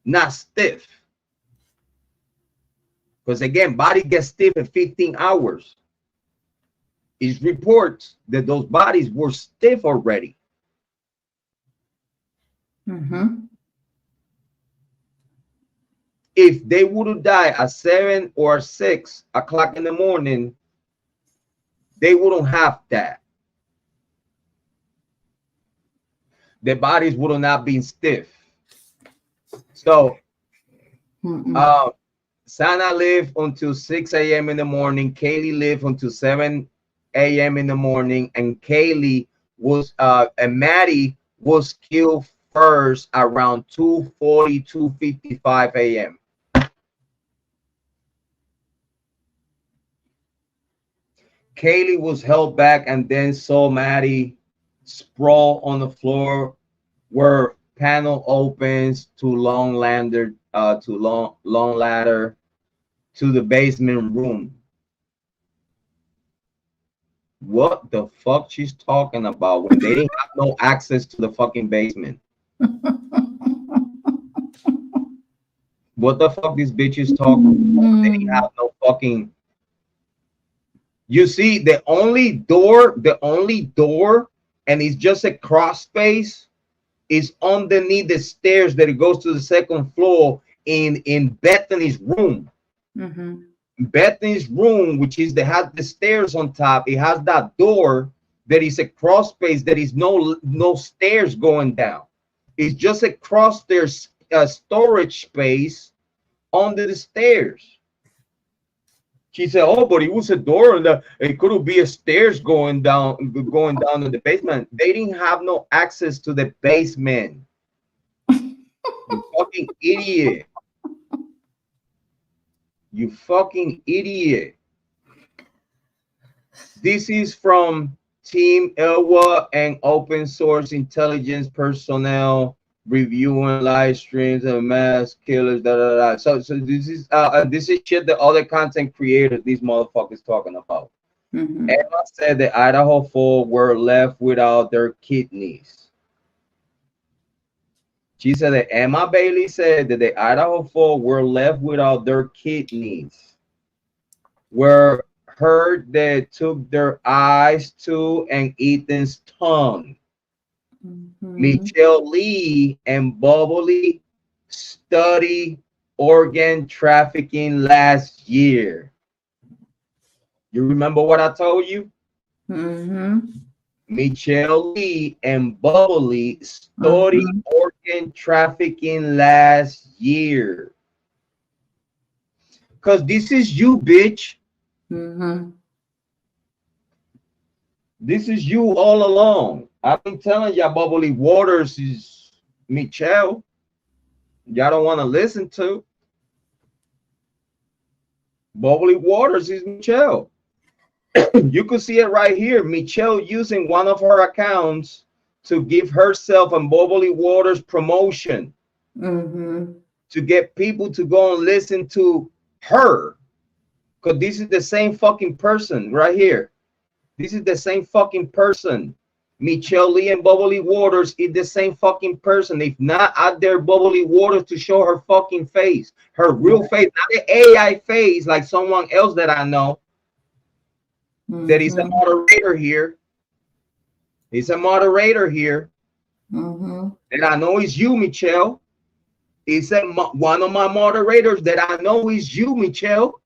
not stiff. Because again, body gets stiff in 15 hours. It reports that those bodies were stiff already. If they would have died at 7 or 6 o'clock in the morning, they wouldn't have that. Their bodies would have not been stiff. So, Sana lived until 6 a.m. in the morning. Kiely lived until 7 a.m. in the morning, and Kiely was and Maddie was killed first around 2:40, 2:55 a.m. Kiely was held back and then saw Maddie sprawl on the floor where panel opens to long ladder to the basement room. What the fuck she's talking about when they didn't have no access to the fucking basement? What the fuck this bitch is talking about? They didn't have no fucking. You see, the only door, and it's just a cross space, is underneath the stairs that it goes to the second floor in Bethany's room. Bethany's room, which is that has the stairs on top, it has that door that is a cross space. There is no stairs going down. It's just a cross stairs storage space under the stairs. She said, "Oh, but it was a door, and it could be a stairs going down in the basement." They didn't have no access to the basement. You fucking idiot! You fucking idiot! This is from Team Elwa and open source intelligence personnel reviewing live streams and mass killers. So this is shit that other content creators, these motherfuckers, talking about. Emma said the Idaho 4 were left without their kidneys. She said that Emma Bailey said that the Idaho 4 were left without their kidneys. Were heard that took their eyes to and Ethan's tongue. Michelle Lee and Bubbly studied organ trafficking last year. You remember what I told you? Michelle Lee and Bubbly studied organ trafficking last year. Because this is you, bitch. This is you all along. I've been telling y'all Bubbly Waters is Michelle. Y'all don't want to listen to. Bubbly Waters is Michelle. You can see it right here. Michelle using one of her accounts to give herself and Bubbly Waters promotion. To get people to go and listen to her. Because this is the same fucking person right here. This is the same fucking person. Michelle Lee and Bubbly Waters is the same fucking person. If not out there, Bubbly Waters to show her fucking face. Her real face, not the AI face like someone else that I know. That is a moderator here. He's a moderator here. And I know it's you, Michelle. It's one of my moderators that I know is you, Michelle.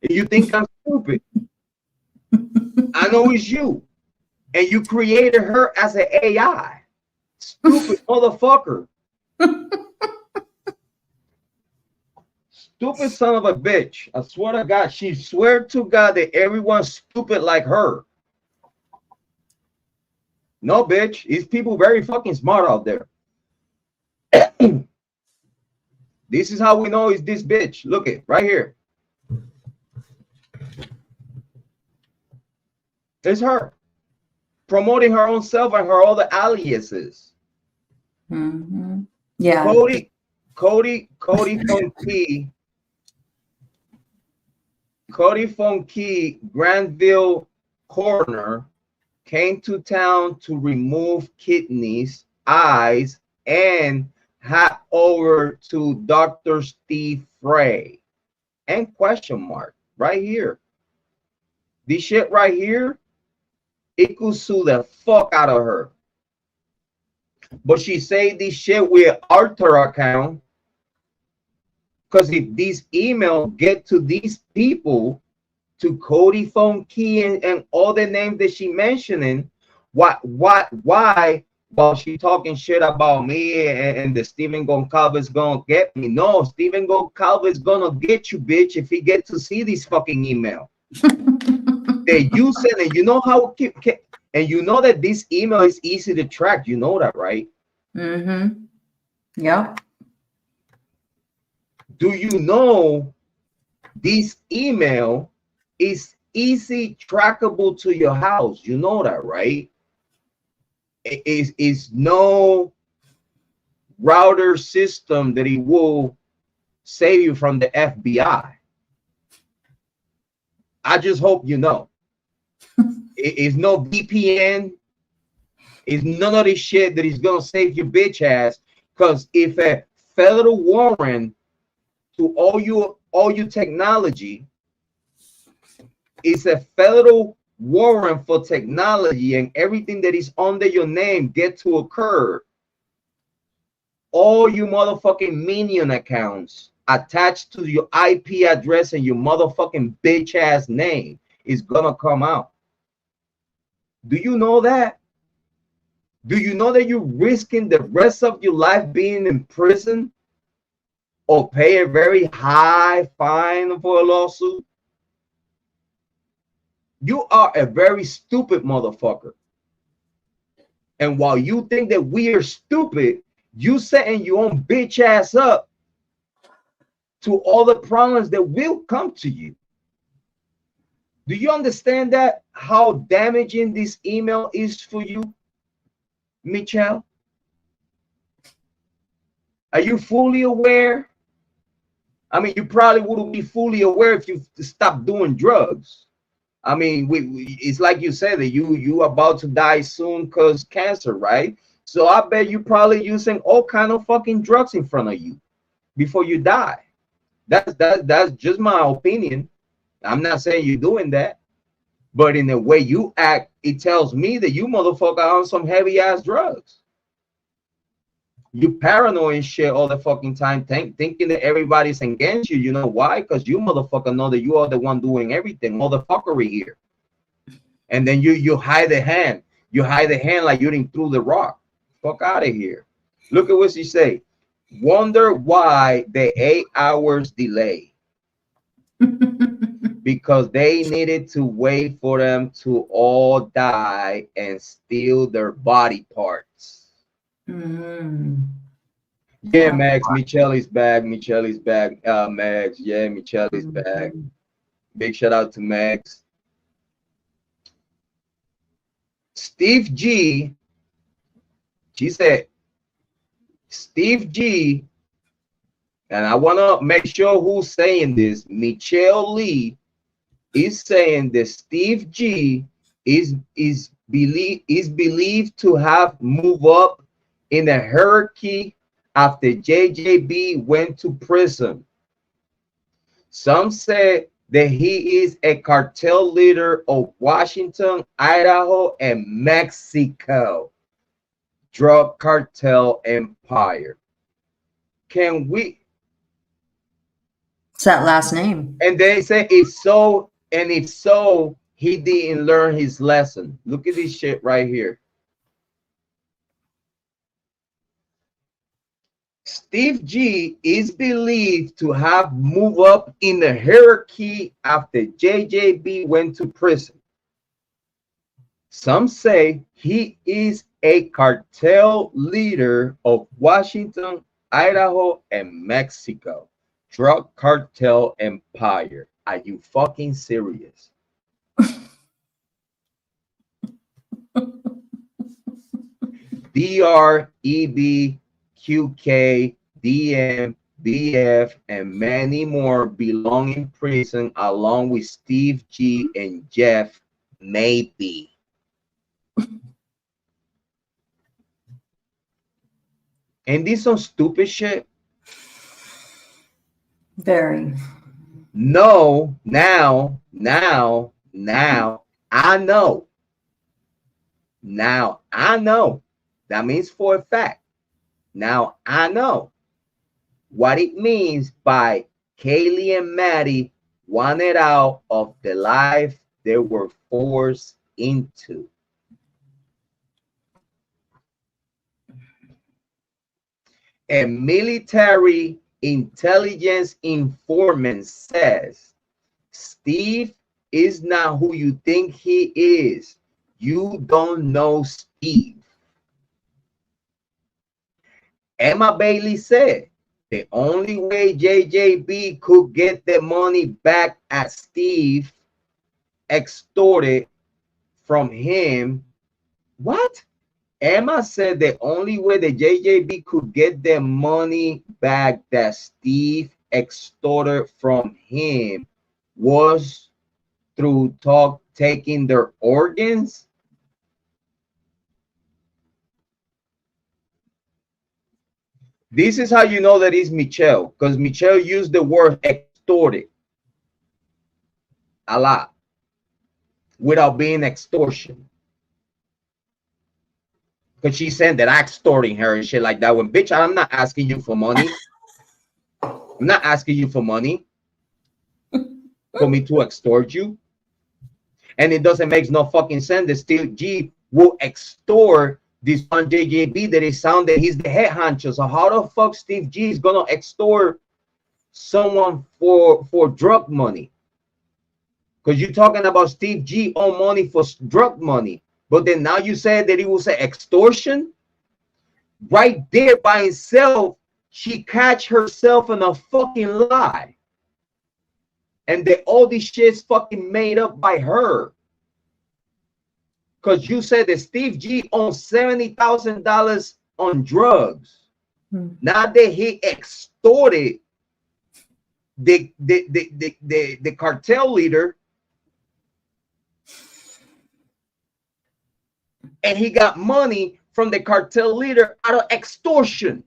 You think I'm stupid? I know it's you. And you created her as an AI. Stupid motherfucker. Stupid son of a bitch. I swear to God, she swear to God that everyone's stupid like her. No, bitch. These people very fucking smart out there. This is how we know it's this bitch. Look it right here. It's her promoting her own self and her other aliases. Yeah. Cody Funky Granville Coroner came to town to remove kidneys, eyes, and hat over to Dr. Steve Frey. And question mark right here. This shit right here, it could sue the fuck out of her. But she say this shit with Arthur account. Because if this email get to these people, to Cody Funky and all the names that she mentioning, why while she talking shit about me and the Stephen Goncalves gonna get me? No, Stephen Goncalves gonna get you, bitch, if he get to see this fucking email. That you send it, you know how, and you know that this email is easy to track. You know that, right? Yeah. Do you know this email is easy trackable to your house? You know that, right? It is no router system that it will save you from the FBI. I just hope you know. It is no VPN. It's none of this shit that is gonna save your bitch ass. Because if a federal warrant to all your technology is a federal warrant for technology and everything that is under your name get to occur, all you motherfucking minion accounts attached to your IP address and your motherfucking bitch ass name is gonna come out. Do you know that? Do you know that you're risking the rest of your life being in prison or pay a very high fine for a lawsuit? You are a very stupid motherfucker. And while you think that we are stupid, you setting your own bitch ass up to all the problems that will come to you. Do you understand that? How damaging this email is for you, Michelle? Are you fully aware? I mean, you probably wouldn't be fully aware if you stopped doing drugs. I mean, it's like you said that you about to die soon because cancer, right? So I bet you probably using all kind of fucking drugs in front of you before you die. That's just my opinion. I'm not saying you're doing that, but in the way you act, it tells me that you motherfucker are on some heavy ass drugs. You paranoid and shit all the fucking time, thinking that everybody's against you. You know why? Because you motherfucker know that you are the one doing everything, all the fuckery here. And then you hide the hand. You hide the hand like you didn't throw the rock. Fuck out of here. Look at what she say. Wonder why the 8 hours delay. Because they needed to wait for them to all die and steal their body parts. Yeah, Max, Michelle is back. Michelle is back. Max, yeah, Michelle is back. Big shout out to Max. Steve G, she said, Steve G, and I want to make sure who's saying this. Michelle Lee is saying that Steve G is believed to have moved up in the hierarchy after JJB went to prison. Some say that he is a cartel leader of Washington, Idaho, and Mexico drug cartel empire. Can we? It's that last name. And they say if so, and if so, he didn't learn his lesson. Look at this shit right here. Steve G is believed to have moved up in the hierarchy after JJB went to prison. Some say he is a cartel leader of Washington, Idaho, and Mexico drug cartel empire. Are you fucking serious? DREB, QK, DM, BF, and many more belong in prison along with Steve G and Jeff, maybe. And this some stupid shit. Very. No, now, I know. Now, I know. That means for a fact. Now, I know what it means by Kiely and Maddie wanted out of the life they were forced into. A military intelligence informant says Steve is not who you think he is. You don't know Steve. Emma Bailey said the only way JJB could get the money back at Steve extorted from him. What? Emma said the only way that JJB could get the money back that Steve extorted from him was through taking their organs. This is how you know that it's Michelle, because Michelle used the word extorted a lot without being extortion. Because she said that I'm extorting her and shit like that. When, bitch, I'm not asking you for money. I'm not asking you for money for me to extort you. And it doesn't make no fucking sense that Steve G will extort this one JJB that is sound that he's the head honcho. So how the fuck Steve G is gonna extort someone for drug money? Because you're talking about Steve G own money for drug money. But then now you said that it was an extortion. Right there by itself, she catch herself in a fucking lie. And that all this shit's fucking made up by her. Because you said that Steve G owns $70,000 on drugs. Now that he extorted the cartel leader, and he got money from the cartel leader out of extortion.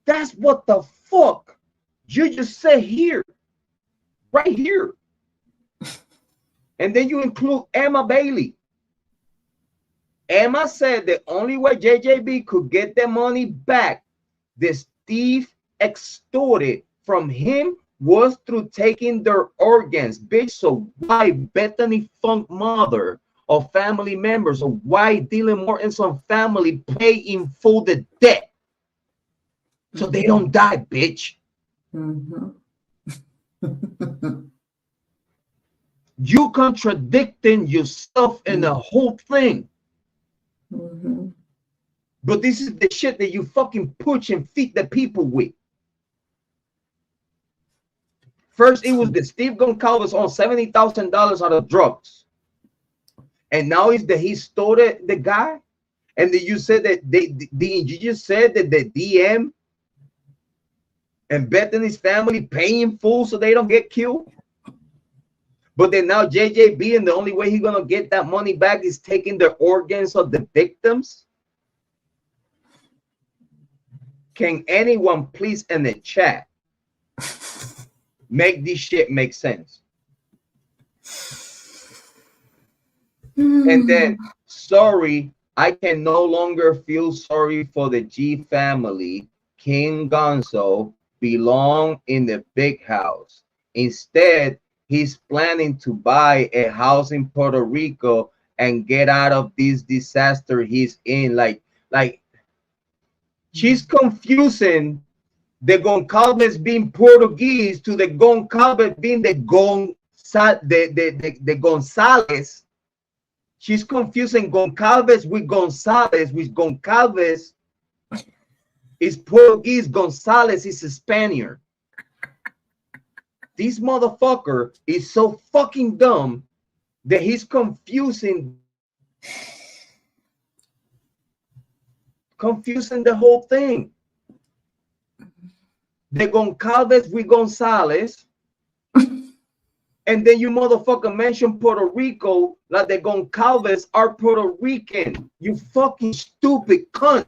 That's what the fuck you just said here, right here. And then you include Emma Bailey. Emma said the only way JJB could get the money back that Steve extorted from him was through taking their organs. Bitch, so why Bethany Funk mother or family members, or why Dylan Morton's family pay in full the debt so they don't die, bitch? You contradicting yourself in the whole thing. But this is the shit that you fucking push and feed the people with. First, it was the Steve Goncalves on $70,000 out of drugs. And now it's that he stole the guy. And then you said that you just said that the DM and Bethany's family paying full so they don't get killed. But then now JJB, and the only way he's gonna get that money back is taking the organs of the victims. Can anyone please in the chat make this shit make sense? And then, sorry, I can no longer feel sorry for the G family. King Gonzo belong in the big house. Instead, he's planning to buy a house in Puerto Rico and get out of this disaster he's in. Like she's confusing the Goncalves being Portuguese to the Goncalves being the Gonzalez. She's confusing Goncalves with Gonzalez, which Goncalves is Portuguese, Gonzalez is a Spaniard. This motherfucker is so fucking dumb that he's confusing the whole thing. The Goncalves with Gonzalez, and then you motherfucker mention Puerto Rico like the Goncalves are Puerto Rican. You fucking stupid cunt.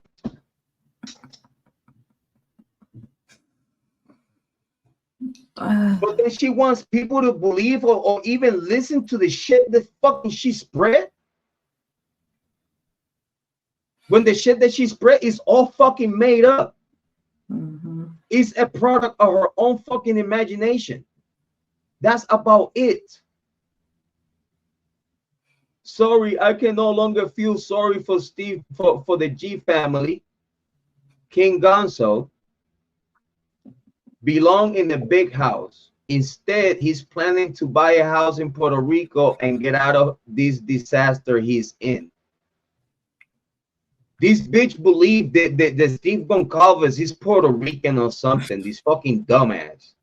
But then she wants people to believe or even listen to the shit that fucking she spread. When the shit that she spread is all fucking made up. It's a product of her own fucking imagination. That's about it. Sorry, I can no longer feel sorry for Steve, for the G family. King Gonzo belong in a big house. Instead, he's planning to buy a house in Puerto Rico and get out of this disaster he's in. This bitch believed that Steve Goncalves is Puerto Rican or something. This fucking dumbass.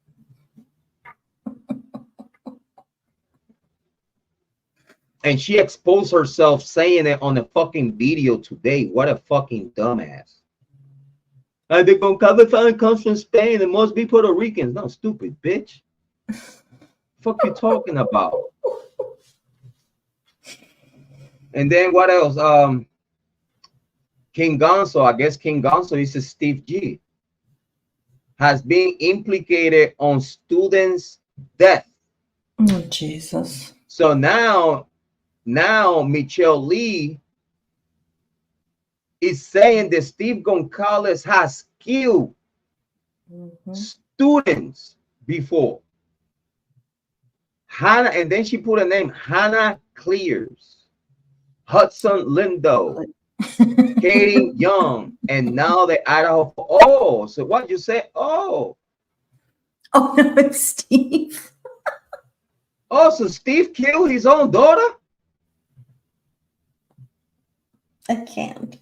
And she exposed herself saying it on a fucking video today. What a fucking dumbass. The Goncalves family comes from Spain. It must be Puerto Ricans. No, stupid bitch. Fuck you talking about? And then what else? King Gonzo, I guess King Gonzo is a Steve G, has been implicated on students' death. Oh, Jesus. So now Michelle Lee is saying that Steve Goncalves has killed students before. Hannah, and then she put a name, Hannah Clears, Hudson Lindo, Katie Young, and now the Idaho. Oh, so what you say? Oh, no, it's Steve. Oh, so Steve killed his own daughter? I can't.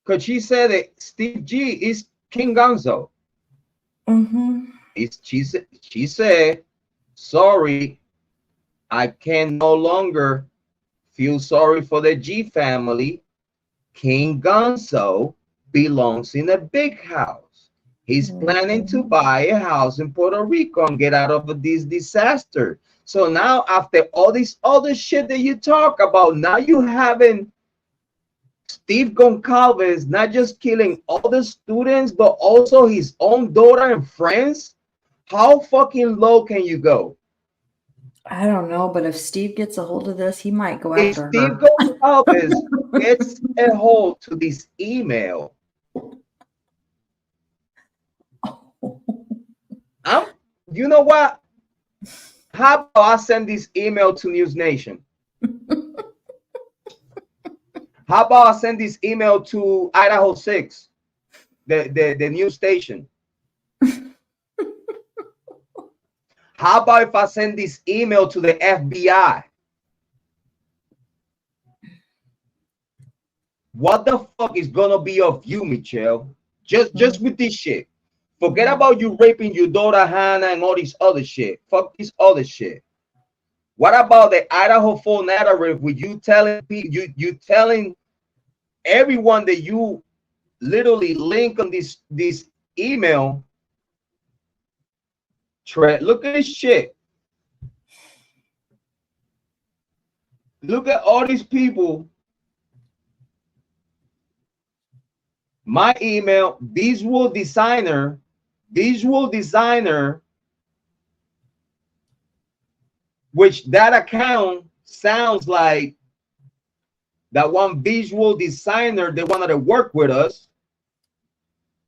Because she said that Steve G is King Gonzo. Mm-hmm. She said, sorry, I can no longer feel sorry for the G family. King Gonzo belongs in a big house. He's planning to buy a house in Puerto Rico and get out of this disaster. So now, after all this other shit that you talk about, now you having Steve Goncalves not just killing all the students, but also his own daughter and friends. How fucking low can you go? I don't know, but if Steve gets a hold of this, he might go If after Steve her. Goncalves gets a hold to this email, you know what? How about I send this email to News Nation? How about I send this email to Idaho 6, the news station? How about if I send this email to the FBI? What the fuck is gonna be of you, Michelle? Just with this shit. Forget about you raping your daughter Hannah and all this other shit. Fuck this other shit. What about the Idaho full narrative with you telling you telling everyone that you literally link on this email thread? Look at this shit. Look at all these people. My email, visual designer, which that account sounds like that one visual designer they wanted to work with us,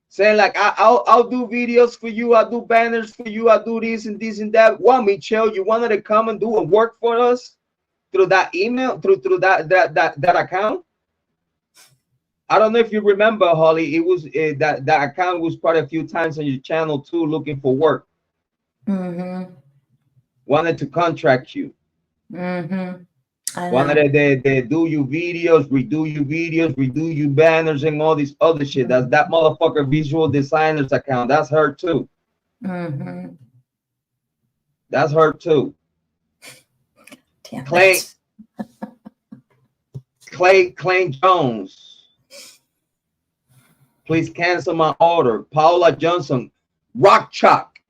saying like, I'll do videos for you, I'll do banners for you, I'll do this and this and that. Well, Michelle, you wanted to come and do and work for us through that email, through that account. I don't know if you remember, Holly. It was that account was quite a few times on your channel too, looking for work. Wanted to contract you. Wanted they do you videos, redo you banners and all this other shit. That's that motherfucker visual designers account. That's her too. That's her too. Clay Jones. Please cancel my order. Paula Johnson. Rock Chalk.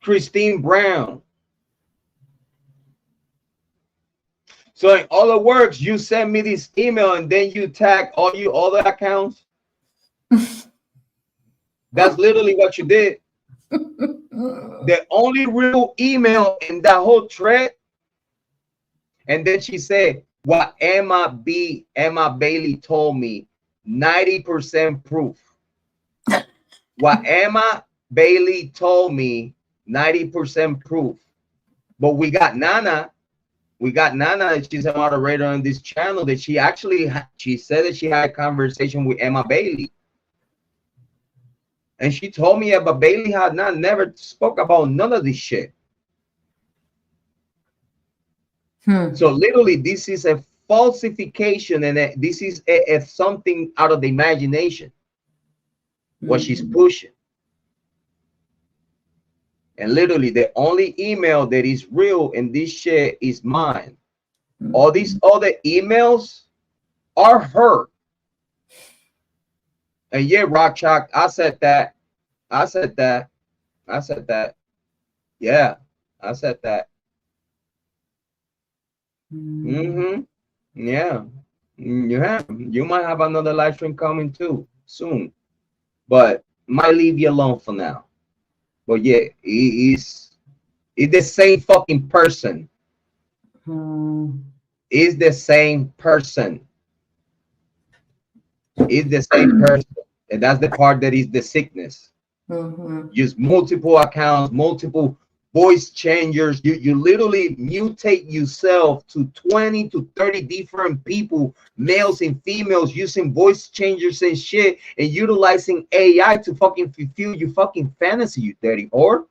Christine Brown. So in other words, you send me this email and then you tag all you other accounts. That's literally what you did. The only real email in that whole thread. And then she said, what Emma Bailey told me, 90% proof. What Emma Bailey told me, 90% proof. But we got Nana. She's a moderator on this channel that she said that she had a conversation with Emma Bailey. And she told me Emma Bailey had never spoke about none of this shit. So literally, this is a falsification, and this is something out of the imagination. What she's pushing. And literally, the only email that is real in this shit is mine. All these other emails are her. And yeah, Rock Chalk, I said that. Yeah, I said that. Yeah. You might have another live stream coming too soon, but might leave you alone for now. But yeah, it's the same fucking person. It's the same person. It's the same person, and that's the part that is the sickness. Use multiple accounts, multiple voice changers. You literally mutate yourself to 20 to 30 different people, males and females, using voice changers and shit, and utilizing AI to fucking fulfill your fucking fantasy, you dirty whore.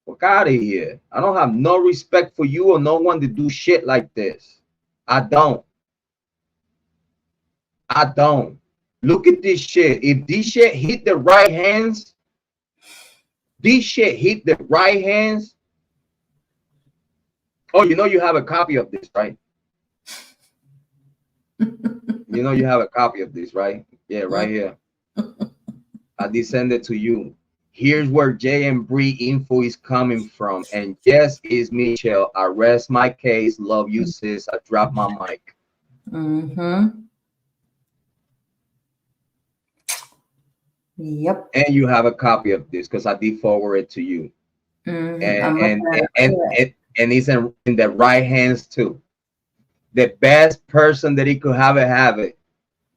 Fuck out of here. I don't have no respect for you or no one to do shit like this. I don't. Look at this shit. If this shit hit the right hands, oh, you know you have a copy of this, right? You know you have a copy of this, right? Yeah, right here. I did send it to you. Here's where Embree info is coming from. And yes, it's MyShell. I rest my case. Love you, sis. I dropped my mic. Yep. And you have a copy of this because I did forward it to you. And it's in the right hands too. The best person that he could have it.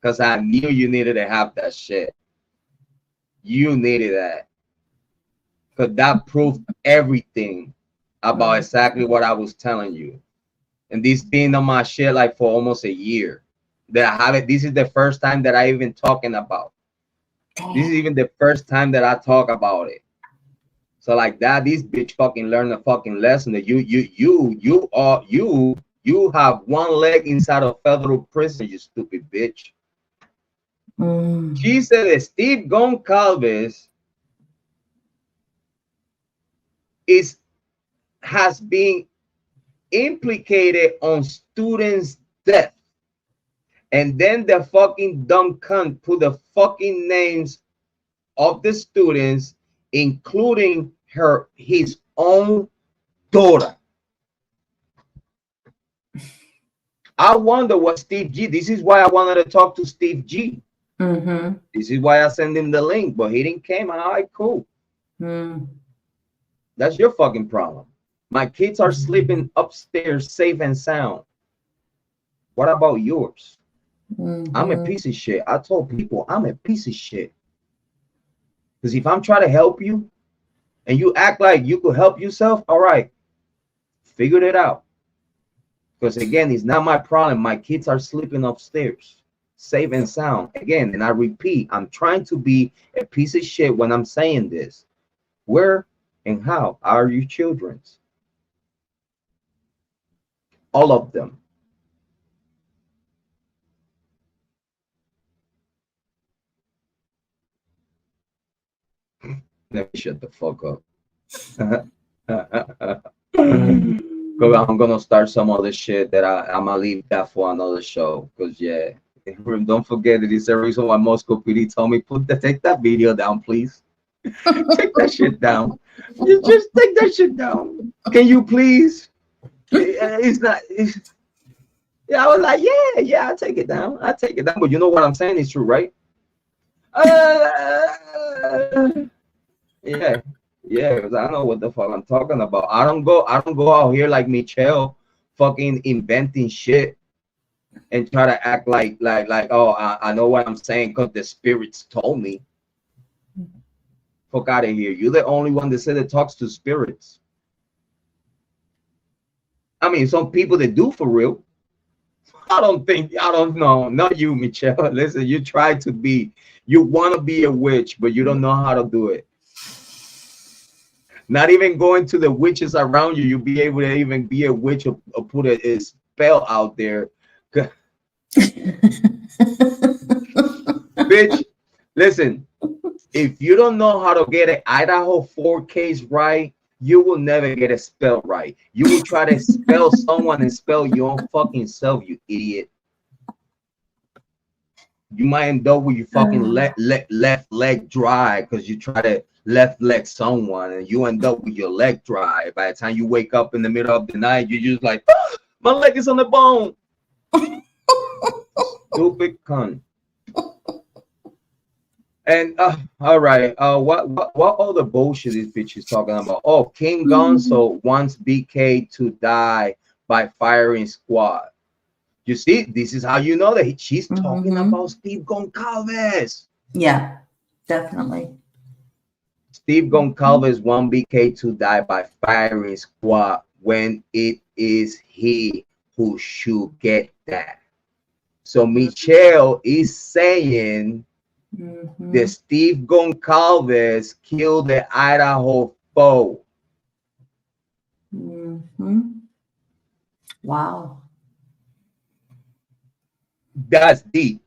Because I knew you needed to have that shit. You needed that. Because that proved everything about exactly what I was telling you. And this being on my shit like for almost a year. That I have it. This is the first time that I even talking about. This is even the first time that I talk about it. So like that, this bitch fucking learned a fucking lesson that you have one leg inside of federal prison, you stupid bitch. She said that Steve Goncalves has been implicated on students' death. And then the fucking dumb cunt put the fucking names of the students, including his own daughter. I wonder what Steve G. This is why I wanted to talk to Steve G. This is why I sent him the link, but he didn't come. All right, cool. That's your fucking problem. My kids are sleeping upstairs safe and sound. What about yours? I'm a piece of shit. I told people I'm a piece of shit. Because if I'm trying to help you and you act like you could help yourself, all right, figured it out. Because again, it's not my problem. My kids are sleeping upstairs, safe and sound. Again, and I repeat, I'm trying to be a piece of shit when I'm saying this. Where and how are your children's? All of them. Let me shut the fuck up. I'm gonna start some other shit that I'm gonna leave that for another show. Cause yeah, don't forget that it's the reason why Moscow PD told me take that video down, please. Take that shit down. You just take that shit down. Can you please? It's not. Yeah, I was like, yeah, I'll take it down. But you know what I'm saying is true, right? Yeah, because I know what the fuck I'm talking about. I don't go out here like MyShell, fucking inventing shit and try to act like oh, I know what I'm saying because the spirits told me. Fuck out of here. You're the only one that said it talks to spirits. I mean, some people that do for real. I don't know. Not you, MyShell. Listen, you want to be a witch, but you don't know how to do it. Not even going to the witches around you, you'll be able to even be a witch or put a spell out there. Bitch, listen, if you don't know how to get an Idaho 4 case right, you will never get a spell right. You will try to spell someone and spell your own fucking self, you idiot. You might end up with your fucking left leg dry because you try to left leg someone and you end up with your leg dry. By the time you wake up in the middle of the night, you're just like, oh, my leg is on the bone. Stupid cunt. And all right, what other bullshit this bitch is talking about? Oh, King Gonzo wants BK to die by firing squad. You see, this is how you know that she's talking about Steve Goncalves. Yeah, definitely. Steve Goncalves want BK to die by firing squad when it is he who should get that. So MyShell is saying that Steve Goncalves killed the Idaho foe. Wow. That's deep.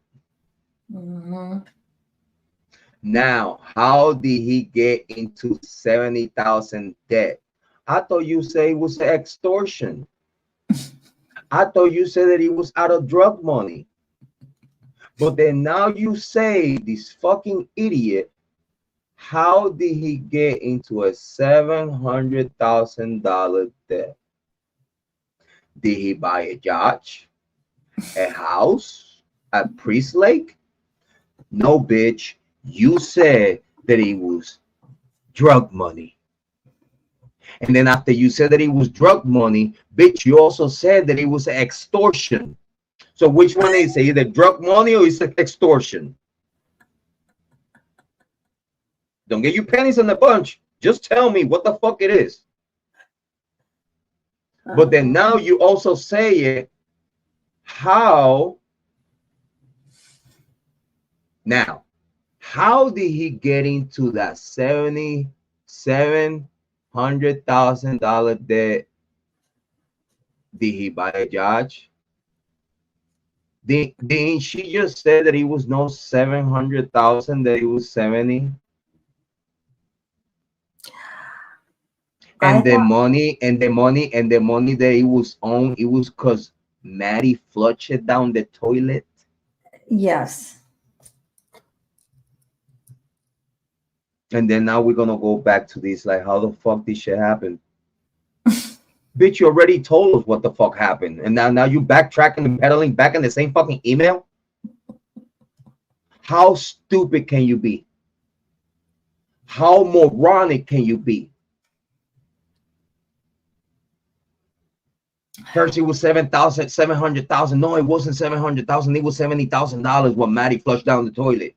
Now, how did he get into 70,000 debt? I thought you said it was extortion. I thought you said that he was out of drug money. But then now you say, this fucking idiot, how did he get into a $700,000 debt? Did he buy a yacht, a house at Priest Lake? No, bitch. You said that it was drug money. And then after you said that it was drug money, bitch, you also said that it was extortion. So which one is it? Either drug money or is it extortion? Don't get your pennies in the bunch. Just tell me what the fuck it is. But then now you also say it. How? Now, how did he get into that $700,000 debt? Did he buy a yacht? Didn't she just say that it was no 700,000, that it was 70? And the money that it was on, it was because Maddie flushed it down the toilet. Yes. And then now we're gonna go back to this, like, how the fuck this shit happened? Bitch, you already told us what the fuck happened, and now you backtracking and pedaling back in the same fucking email. How stupid can you be? How moronic can you be? First it was 700,000. No, it wasn't 700,000. It was $70,000 what Maddie flushed down the toilet.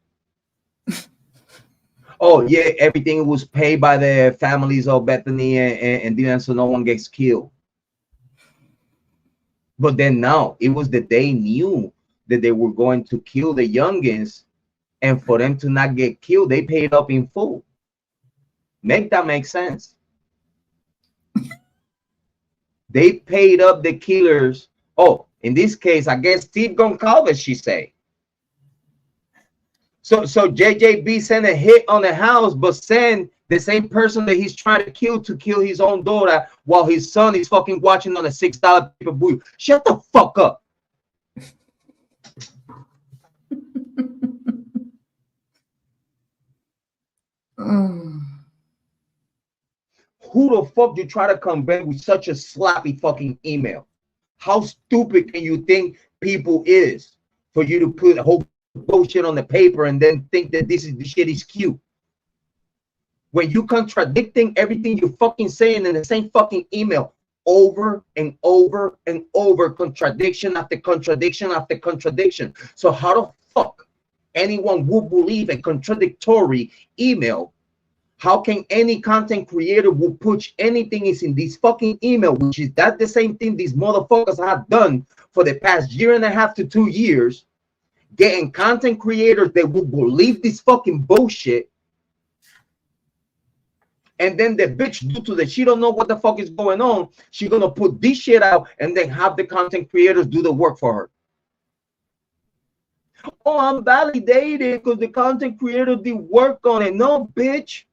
Oh yeah, everything was paid by the families of Bethany and Dylan, so no one gets killed. But then now it was that they knew that they were going to kill the youngins, and for them to not get killed, they paid up in full. Make that make sense? They paid up the killers. Oh, in this case, I guess Steve Goncalves, she say. So JJB sent a hit on the house, but send the same person that he's trying to kill his own daughter while his son is fucking watching on a $6 paper booth. Shut the fuck up. Who the fuck you try to come back with such a sloppy fucking email? How stupid can you think people is for you to put a whole bullshit on the paper and then think that this shit is cute? When you contradicting everything you fucking saying in the same fucking email over and over and over, contradiction after contradiction after contradiction. So how the fuck anyone would believe a contradictory email? How can any content creator will push anything is in this fucking email, which is that the same thing these motherfuckers have done for the past 1.5 to 2 years, getting content creators that will believe this fucking bullshit, and then the bitch, due to that she don't know what the fuck is going on, she gonna put this shit out and then have the content creators do the work for her. Oh, I'm validated because the content creator did work on it. No, bitch.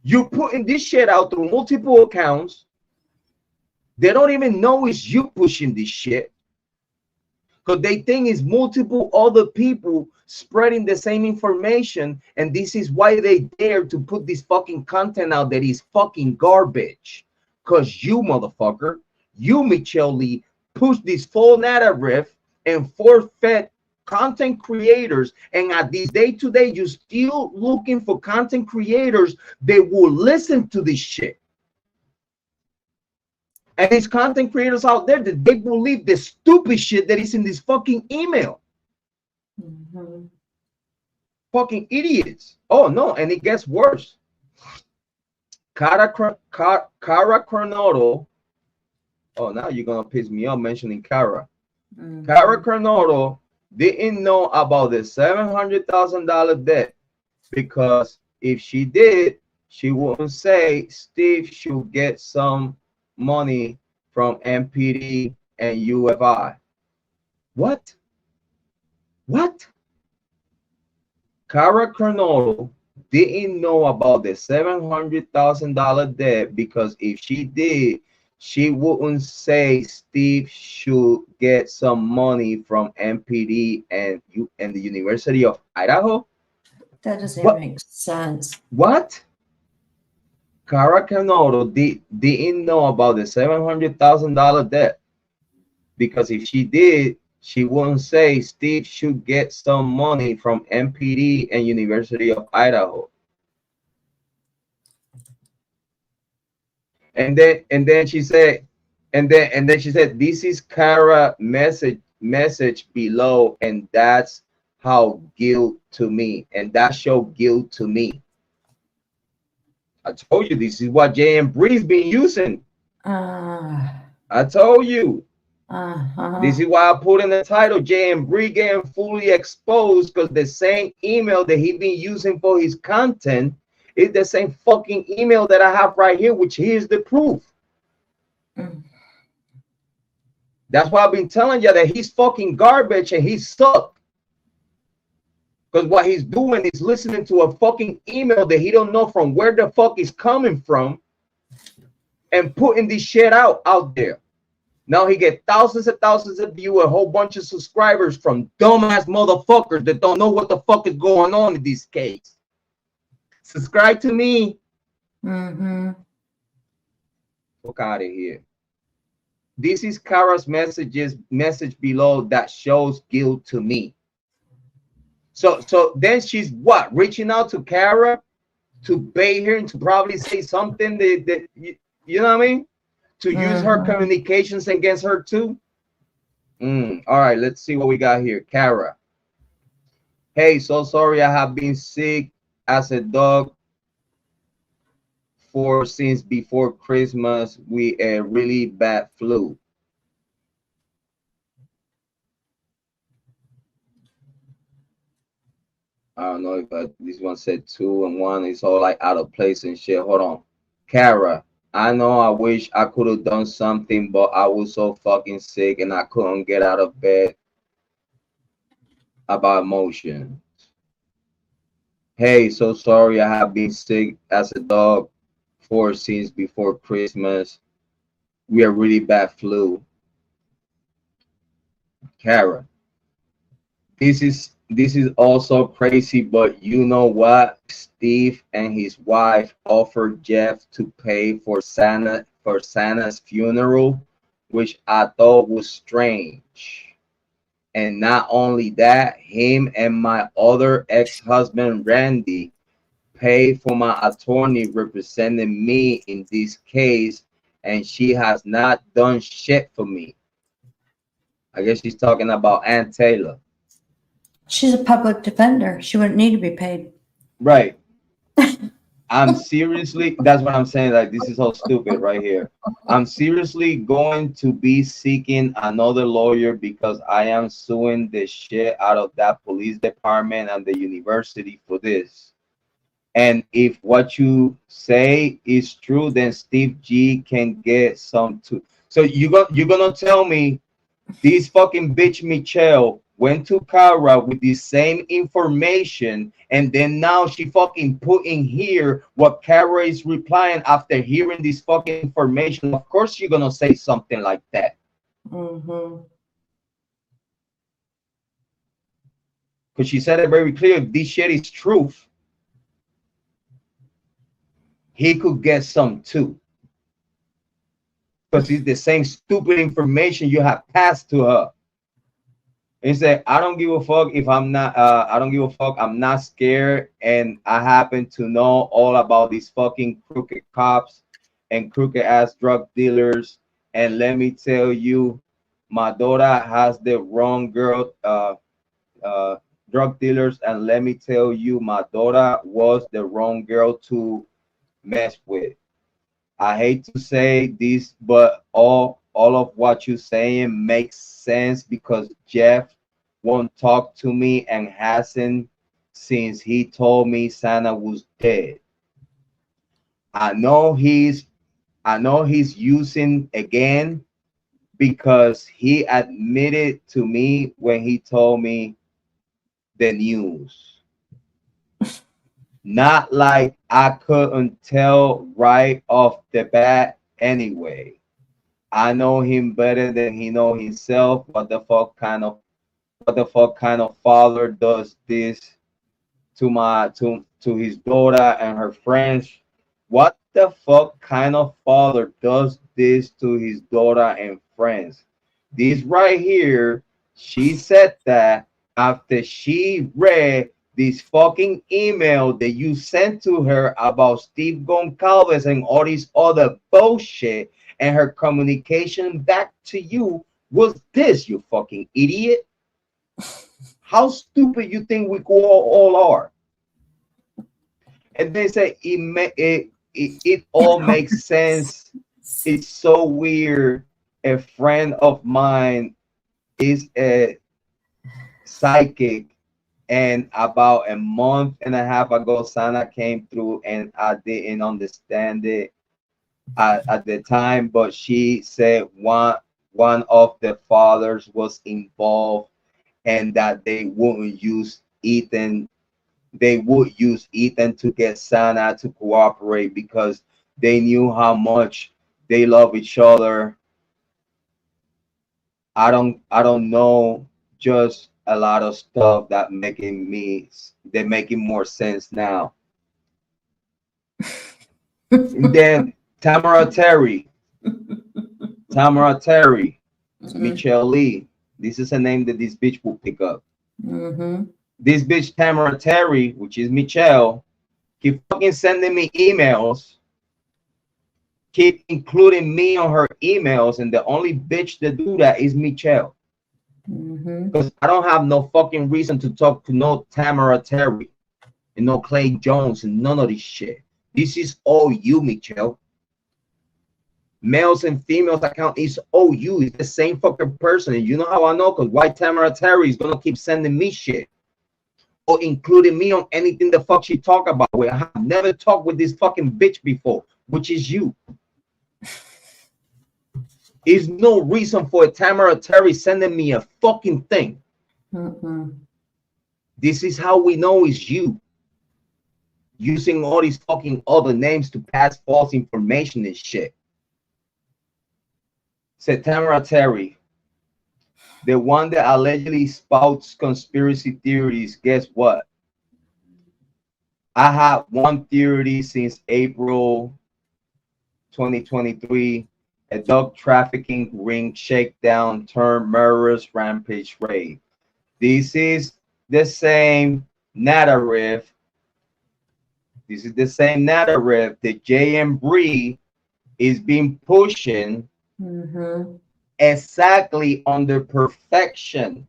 You're putting this shit out through multiple accounts. They don't even know it's you pushing this shit, because they think it's multiple other people spreading the same information, and this is why they dare to put this fucking content out that is fucking garbage. Because you, motherfucker, you, MyShell Lee, push this full narrative and forfeit content creators, and at this day today you're still looking for content creators that will listen to this shit. And these content creators out there that they believe the stupid shit that is in this fucking email. Fucking idiots. Oh no, and it gets worse. Cara Coronado. Oh, now you're gonna piss me off mentioning Cara. Cara Coronado didn't know about the $700,000 debt, because if she did, she wouldn't say Steve should get some money from MPD and UFI. What? What? Cara Coronado didn't know about the $700,000 debt, because if she did, she wouldn't say Steve should get some money from MPD and the University of Idaho. That doesn't make sense. What? Cara Coronado didn't know about the $700,000 debt, because if she did, she wouldn't say Steve should get some money from MPD and University of Idaho. And then she said, this is Cara message below, and that's how guilt to me, and that show guilt to me. I told you this is what Embree's been using. I told you. This is why I put in the title, Embree getting fully exposed, because the same email that he been using for his content is the same fucking email that I have right here, which here's the proof. That's why I've been telling you that he's fucking garbage and he sucks. Because what he's doing is listening to a fucking email that he don't know from where the fuck is coming from and putting this shit out there. Now he get thousands of views, a whole bunch of subscribers from dumbass motherfuckers that don't know what the fuck is going on in this case. Subscribe to me. Fuck out of here. This is Cara's message below that shows guilt to me. So then she's what? Reaching out to Cara to bait her and to probably say something that you know what I mean? To use her communications against her too. All right, let's see what we got here. Cara. Hey, so sorry I have been sick as a dog since before Christmas with a really bad flu. I don't know if this one said 2 and 1. It's all like out of place and shit. Hold on. Cara, I know I wish I could have done something, but I was so fucking sick and I couldn't get out of bed about emotions. Hey, so sorry I have been sick as a dog since before Christmas. We are really bad flu. Cara, this is also crazy, but you know what? Steve and his wife offered Jeff to pay for Santa's funeral, which I thought was strange. And not only that, him and my other ex-husband Randy paid for my attorney representing me in this case, and she has not done shit for me. I guess she's talking about Aunt Taylor. She's a public defender. She wouldn't need to be paid. Right. I'm seriously, that's what I'm saying. Like, this is so stupid right here. I'm seriously going to be seeking another lawyer because I am suing the shit out of that police department and the university for this. And if what you say is true, then Steve G can get some too. So you're gonna tell me this fucking bitch Michelle went to Cara with the same information, and then now she fucking put in here what Cara is replying after hearing this fucking information. Of course you're gonna say something like that. Because she said it very clear. If this shit is truth, he could get some too. Because it's the same stupid information you have passed to her. He said, I don't give a fuck if I'm not, I don't give a fuck. I'm not scared. And I happen to know all about these fucking crooked cops and crooked ass drug dealers. And let me tell you, my daughter has the wrong girl, drug dealers. And let me tell you, my daughter was the wrong girl to mess with. I hate to say this, but all of what you're saying makes sense because Jeff won't talk to me and hasn't since he told me Santa was dead. I know he's using again because he admitted to me when he told me the news. Not like I couldn't tell right off the bat anyway. I know him better than he know himself. What the fuck kind of father does this to to his daughter and her friends? What the fuck kind of father does this to his daughter and friends? This right here, she said that after she read this fucking email that you sent to her about Steve Goncalves and all this other bullshit, and her communication back to you was this, you fucking idiot. How stupid you think we all are? And they say it all makes sense. It's so weird. A friend of mine is a psychic, and about a month and a half ago, Santa came through, and I didn't understand it at the time. But she said one of the fathers was involved, and that they wouldn't use Ethan. They would use Ethan to get Santa to cooperate because they knew how much they love each other. I don't know, just a lot of stuff that they're making more sense now. And then Tamara Terry, Michelle Lee. This is a name that this bitch will pick up. This bitch Tamara Terry, which is Michelle, keep fucking sending me emails, keep including me on her emails, and the only bitch that do that is Michelle. Because I don't have no fucking reason to talk to no Tamara Terry and no Clay Jones and none of this shit. This is all you, Michelle. Males and females account is all you. It's the same fucking person. And you know how I know? Because why Tamara Terry is gonna keep sending me shit or including me on anything the fuck she talk about. Where I have never talked with this fucking bitch before, which is you. Is no reason for Tamara Terry sending me a fucking thing. This is how we know it's you. Using all these fucking other names to pass false information and shit. Said Tamara Terry, the one that allegedly spouts conspiracy theories. Guess what? I have one theory since April 2023. A drug trafficking ring shakedown turned murderous rampage raid. This is the same narrative. This is the same narrative that Embree is being pushing exactly under perfection.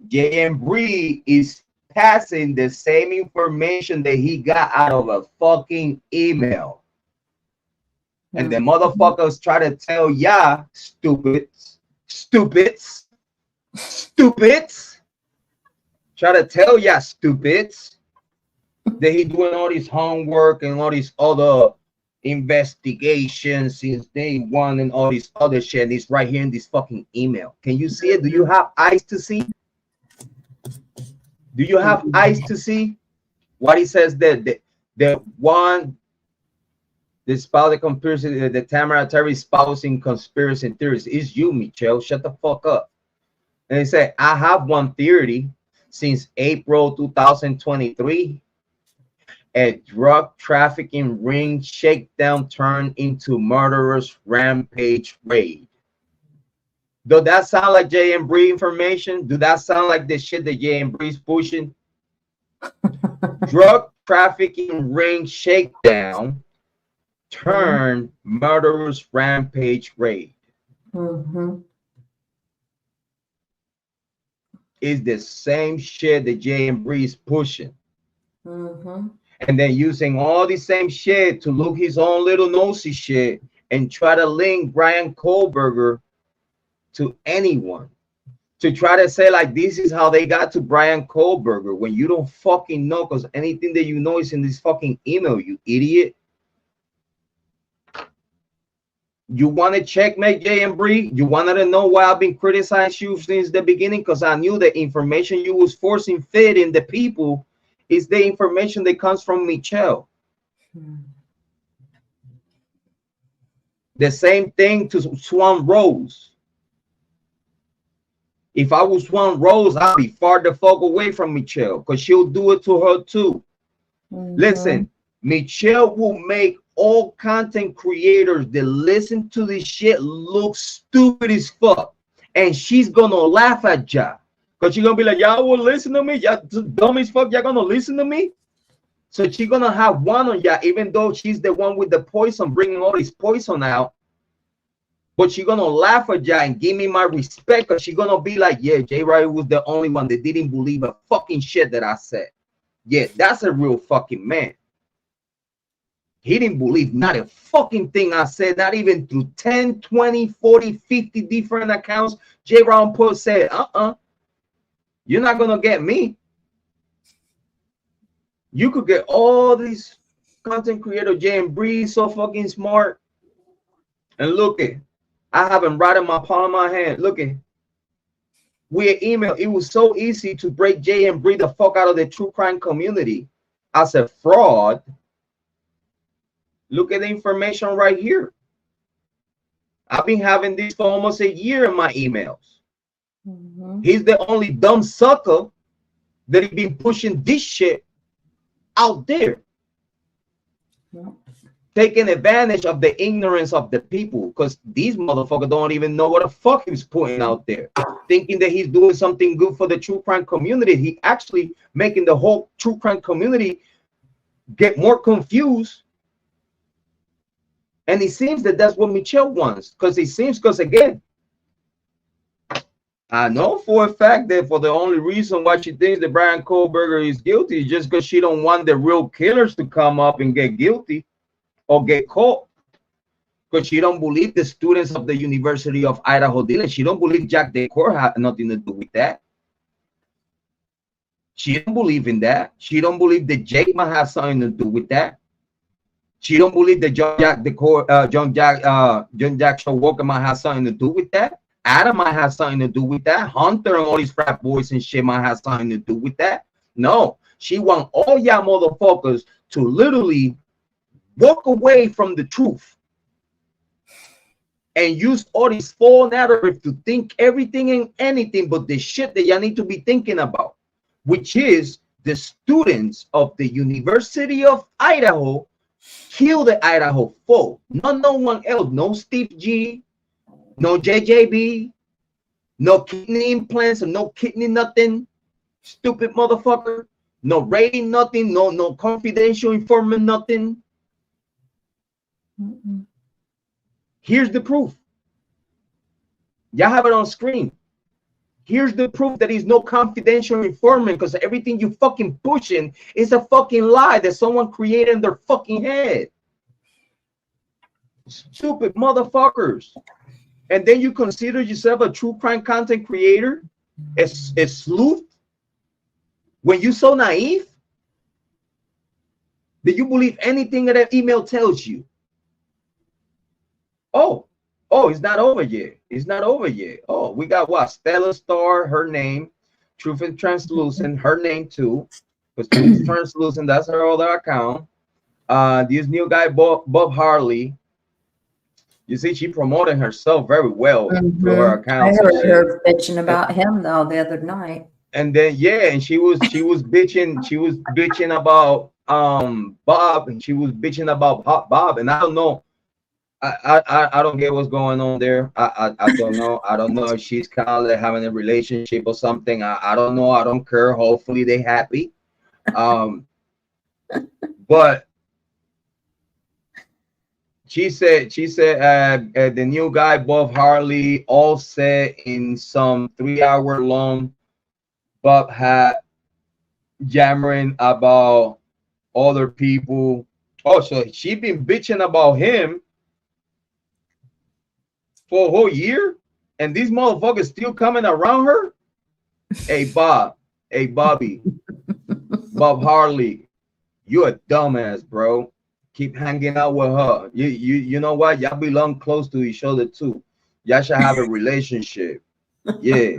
Embree is passing the same information that he got out of a fucking email. And the motherfuckers try to tell ya, stupids, try to tell ya, stupids, that he doing all this homework and all these other investigations since day one and all this other shit. And it's right here in this fucking email. Can you see it? Do you have eyes to see? Do you have eyes to see what he says there? The one, the spouse of conspiracy, the Tamara Terry espousing conspiracy theories is you, Michelle. Shut the fuck up. And he said, I have one theory since April 2023. A drug trafficking ring shakedown turned into murderous rampage raid. Does that sound like Embree information? Do that sound like the shit that Embree's pushing? Drug trafficking ring shakedown turned murderous rampage raid. Is the same shit that Embree is pushing. and then using all the same shit to look his own little nosy shit and try to link Bryan Kohberger to anyone, to try to say like this is how they got to Bryan Kohberger when you don't fucking know, because anything that you know is in this fucking email, you idiot. You want to checkmate Jay and Bree? You wanted to know why I've been criticizing you since the beginning? Because I knew the information you was forcing fed in the people is the information that comes from MyShell. The same thing to Swan Rose. If I was Swan Rose, I'd be far the fuck away from MyShell, because she'll do it to her too. Listen, MyShell will make all content creators that listen to this shit look stupid as fuck, and she's gonna laugh at ya, because she's gonna be like, y'all will listen to me, y'all dumb as fuck, y'all gonna listen to me. So she's gonna have one on ya, even though she's the one with the poison, bringing all this poison out. But she's gonna laugh at ya and give me my respect, because she's gonna be like, yeah, Jrod was the only one that didn't believe a fucking shit that I said. Yeah, that's a real fucking man. He didn't believe not a fucking thing I said, not even through 10, 20, 40, 50 different accounts. Jrod said, you're not going to get me. You could get all these content creators, Jay and Bree, so fucking smart. And look it, I have them right in my palm of my hand. Look it. Via email, it was so easy to break Jay and Bree the fuck out of the true crime community as a fraud. Look at the information right here. I've been having this for almost a year in my emails. He's the only dumb sucker that has been pushing this shit out there. Taking advantage of the ignorance of the people, because these motherfuckers don't even know what the fuck he's putting out there. Thinking that he's doing something good for the true crime community. He actually making the whole true crime community get more confused. And it seems that that's what MyShell wants, because again, I know for a fact that for the only reason why she thinks that Bryan Kohberger is guilty is just because she don't want the real killers to come up and get guilty or get caught, because she don't believe the students of the University of Idaho did it. She don't believe Jack Decor had nothing to do with that. She don't believe in that. She don't believe that Jake might have something to do with that. She don't believe that John Jack Showalker might have something to do with that. Adam might have something to do with that. Hunter and all these frat boys and shit might have something to do with that. No, she want all y'all motherfuckers to literally walk away from the truth and use all these false narratives to think everything and anything but the shit that y'all need to be thinking about, which is the students of the University of Idaho kill the Idaho foe, not no one else. No Steve G, no JJB, no kidney implants, or no kidney nothing. Stupid motherfucker. No rating nothing. No confidential informant nothing. Here's the proof. Y'all have it on screen. Here's the proof that he's no confidential informant, because everything you fucking pushing is a fucking lie that someone created in their fucking head. Stupid motherfuckers. And then you consider yourself a true crime content creator? A sleuth? When you're so naive that you believe anything that email tells you. Oh, it's not over yet. It's not over yet. Oh, we got what? Stella Star, her name. Truth and Translucent, her name too. Because Truth and Translucent, that's her other account. This new guy, Bob Harley. You see, she promoted herself very well through her account. I heard her bitching about him though the other night. And then and she was bitching about Bob, and she was bitching about Bob, and I don't know. I don't get what's going on there. I don't know. I don't know if she's kind of like having a relationship or something. I don't know. I don't care. Hopefully they happy. But she said the new guy Bob Harley all said in some 3-hour long Bob had jammering about other people. Oh, so she been bitching about him for a whole year, and these motherfuckers still coming around her. Hey Bob, hey Bobby, Bob Harley, you a dumbass, bro. Keep hanging out with her. You know what? Y'all belong close to each other too. Y'all should have a relationship. Yeah.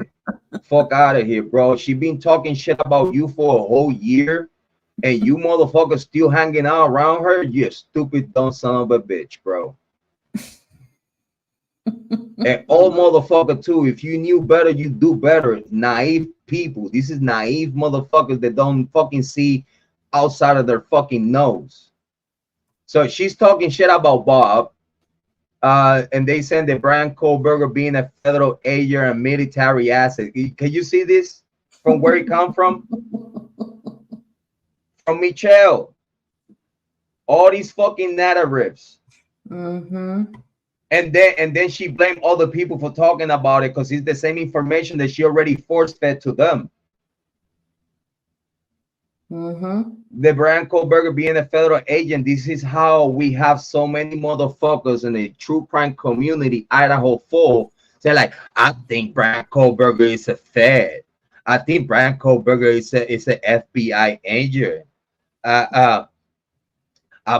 Fuck out of here, bro. She been talking shit about you for a whole year, and you motherfuckers still hanging out around her. You stupid dumb son of a bitch, bro. And all motherfucker too. If you knew better, you do better. Naive people. This is naive motherfuckers that don't fucking see outside of their fucking nose. So she's talking shit about Bob. And they said that Bryan Kohberger being a federal agent and military asset. Can you see this from where it come from? From MyShell. All these fucking narratives. Mm-hmm. And then she blamed other people for talking about it because it's the same information that she already force fed to them. Mm-hmm. The Bryan Kohberger being a federal agent, this is how we have so many motherfuckers in the true crime community, Idaho full. They're like, I think Bryan Kohberger is a Fed. I think Bryan Kohberger is a FBI agent. I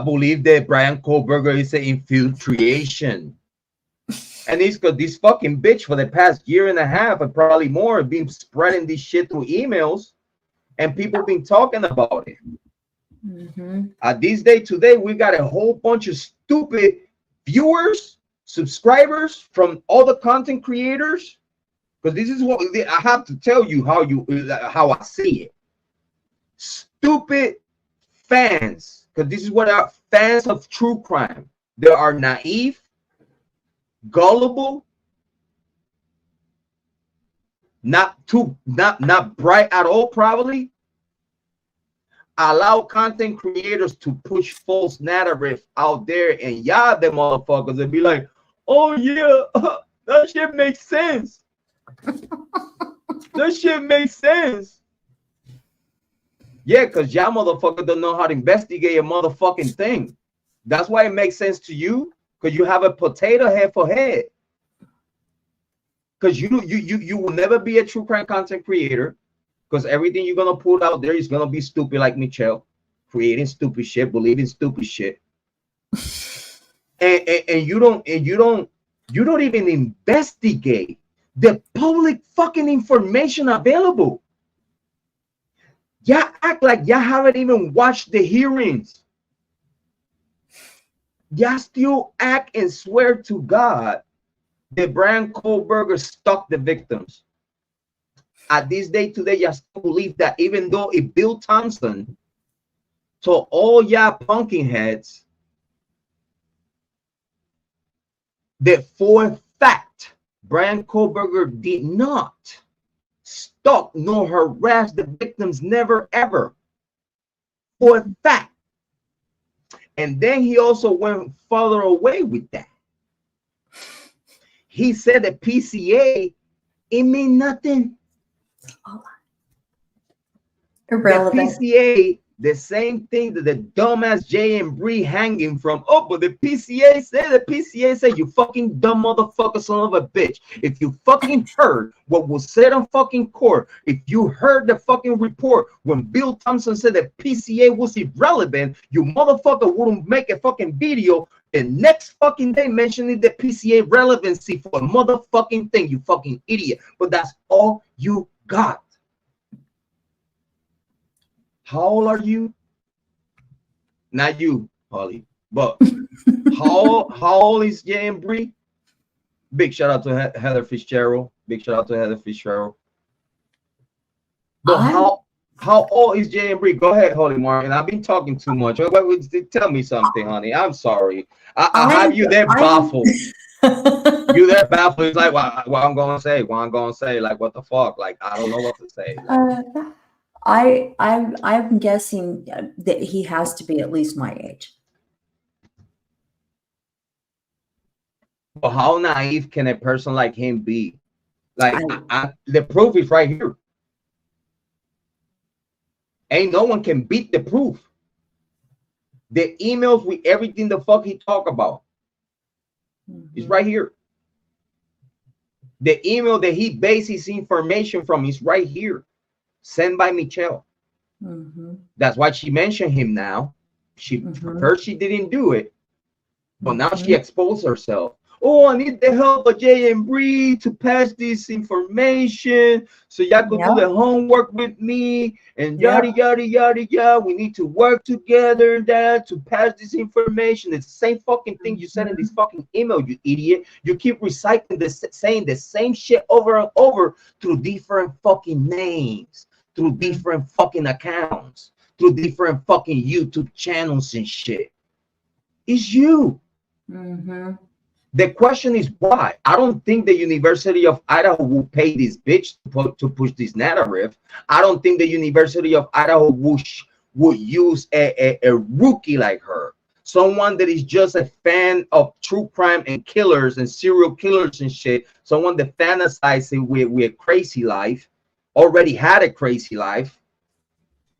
believe that Bryan Kohberger is an infiltration. And it's got this fucking bitch for the past year and a half, and probably more, been spreading this shit through emails, and people been talking about it. Mm-hmm. These days, today, we got a whole bunch of stupid viewers, subscribers from all the content creators. Because this is what I have to tell you how I see it. Stupid fans, because this is what our fans of true crime. They are naive, gullible, not bright at all, probably. Allow content creators to push false narrative out there, and y'all the motherfuckers and be like, oh yeah, that shit makes sense. That shit makes sense. Yeah, because y'all motherfuckers don't know how to investigate a motherfucking thing. That's why it makes sense to you, because you have a potato head for head. Because you will never be a true crime content creator, because everything you're gonna put out there is gonna be stupid, like MyShell, creating stupid shit, believing stupid shit. and you don't even investigate the public fucking information available. Y'all act like y'all haven't even watched the hearings. Y'all still act and swear to God that Bryan Kohberger stalked the victims. At this day today, y'all still believe that, even though if Bill Thompson told all y'all punking heads that for a fact Bryan Kohberger did not stalk nor harass the victims, never ever, for a fact. And then he also went further away with that. He said that PCA, it mean nothing. Irrelevant. The PCA, the same thing that the dumbass Embree hanging from. Oh, but the PCA said, you fucking dumb motherfucker, son of a bitch. If you fucking heard what was said on fucking court, if you heard the fucking report when Bill Thompson said that PCA was irrelevant, you motherfucker wouldn't make a fucking video the next fucking day mentioning the PCA relevancy for a motherfucking thing, you fucking idiot. But that's all you got. How old are you? Not you, Holly, but how old is Embree? Big shout out to Heather Fitzgerald. Big shout out to Heather Fitzgerald. But how old is Embree? Go ahead, Holly Martin. I've been talking too much. Tell me something, honey. I'm sorry. I have you there baffled. You there baffled. It's like what I'm gonna say. What I'm gonna say. Like what the fuck? Like I don't know what to say. I'm guessing that he has to be at least my age. But how naive can a person like him be? Like the proof is right here. Ain't no one can beat the proof. The emails with everything the fuck he talk about. It's right here. The email that he bases information from is right here. Sent by MyShell. That's why she mentioned him now. First she didn't do it, but now she exposed herself. Oh, I need the help of Jay and Bree to pass this information so y'all could do the homework with me and yada yada yada yada. We need to work together to pass this information. It's the same fucking thing you said in this fucking email, you idiot. You keep reciting saying the same shit over and over through different fucking names, through different fucking accounts, through different fucking YouTube channels and shit. It's you. The question is why? I don't think the University of Idaho will pay this bitch to push this narrative. I don't think the University of Idaho would use a rookie like her. Someone that is just a fan of true crime and killers and serial killers and shit. Someone that fantasizes with a crazy life, already had a crazy life.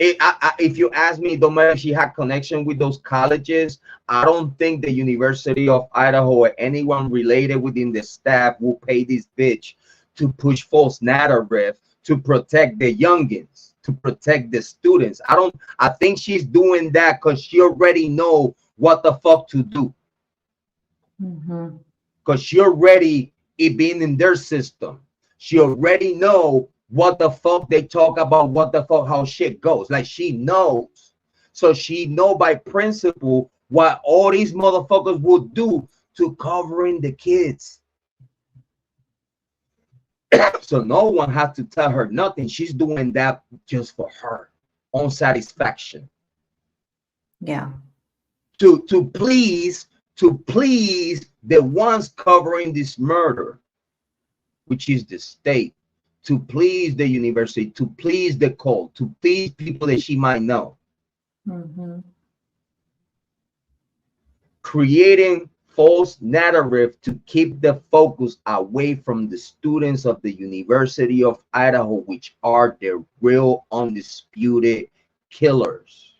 If you ask me, don't matter if she had connection with those colleges, I don't think the University of Idaho or anyone related within the staff will pay this bitch to push false narrative to protect the youngins, to protect the students. I think she's doing that because she already know what the fuck to do. Because she already been in their system. She already know what the fuck they talk about, what the fuck, how shit goes. Like she knows. So she know by principle what all these motherfuckers would do to covering the kids. So no one has to tell her nothing. She's doing that just for her own satisfaction. Yeah. To please the ones covering this murder, which is the state. To please the university, to please the cult, to please people that she might know. Creating false narrative to keep the focus away from the students of the University of Idaho, which are the real undisputed killers.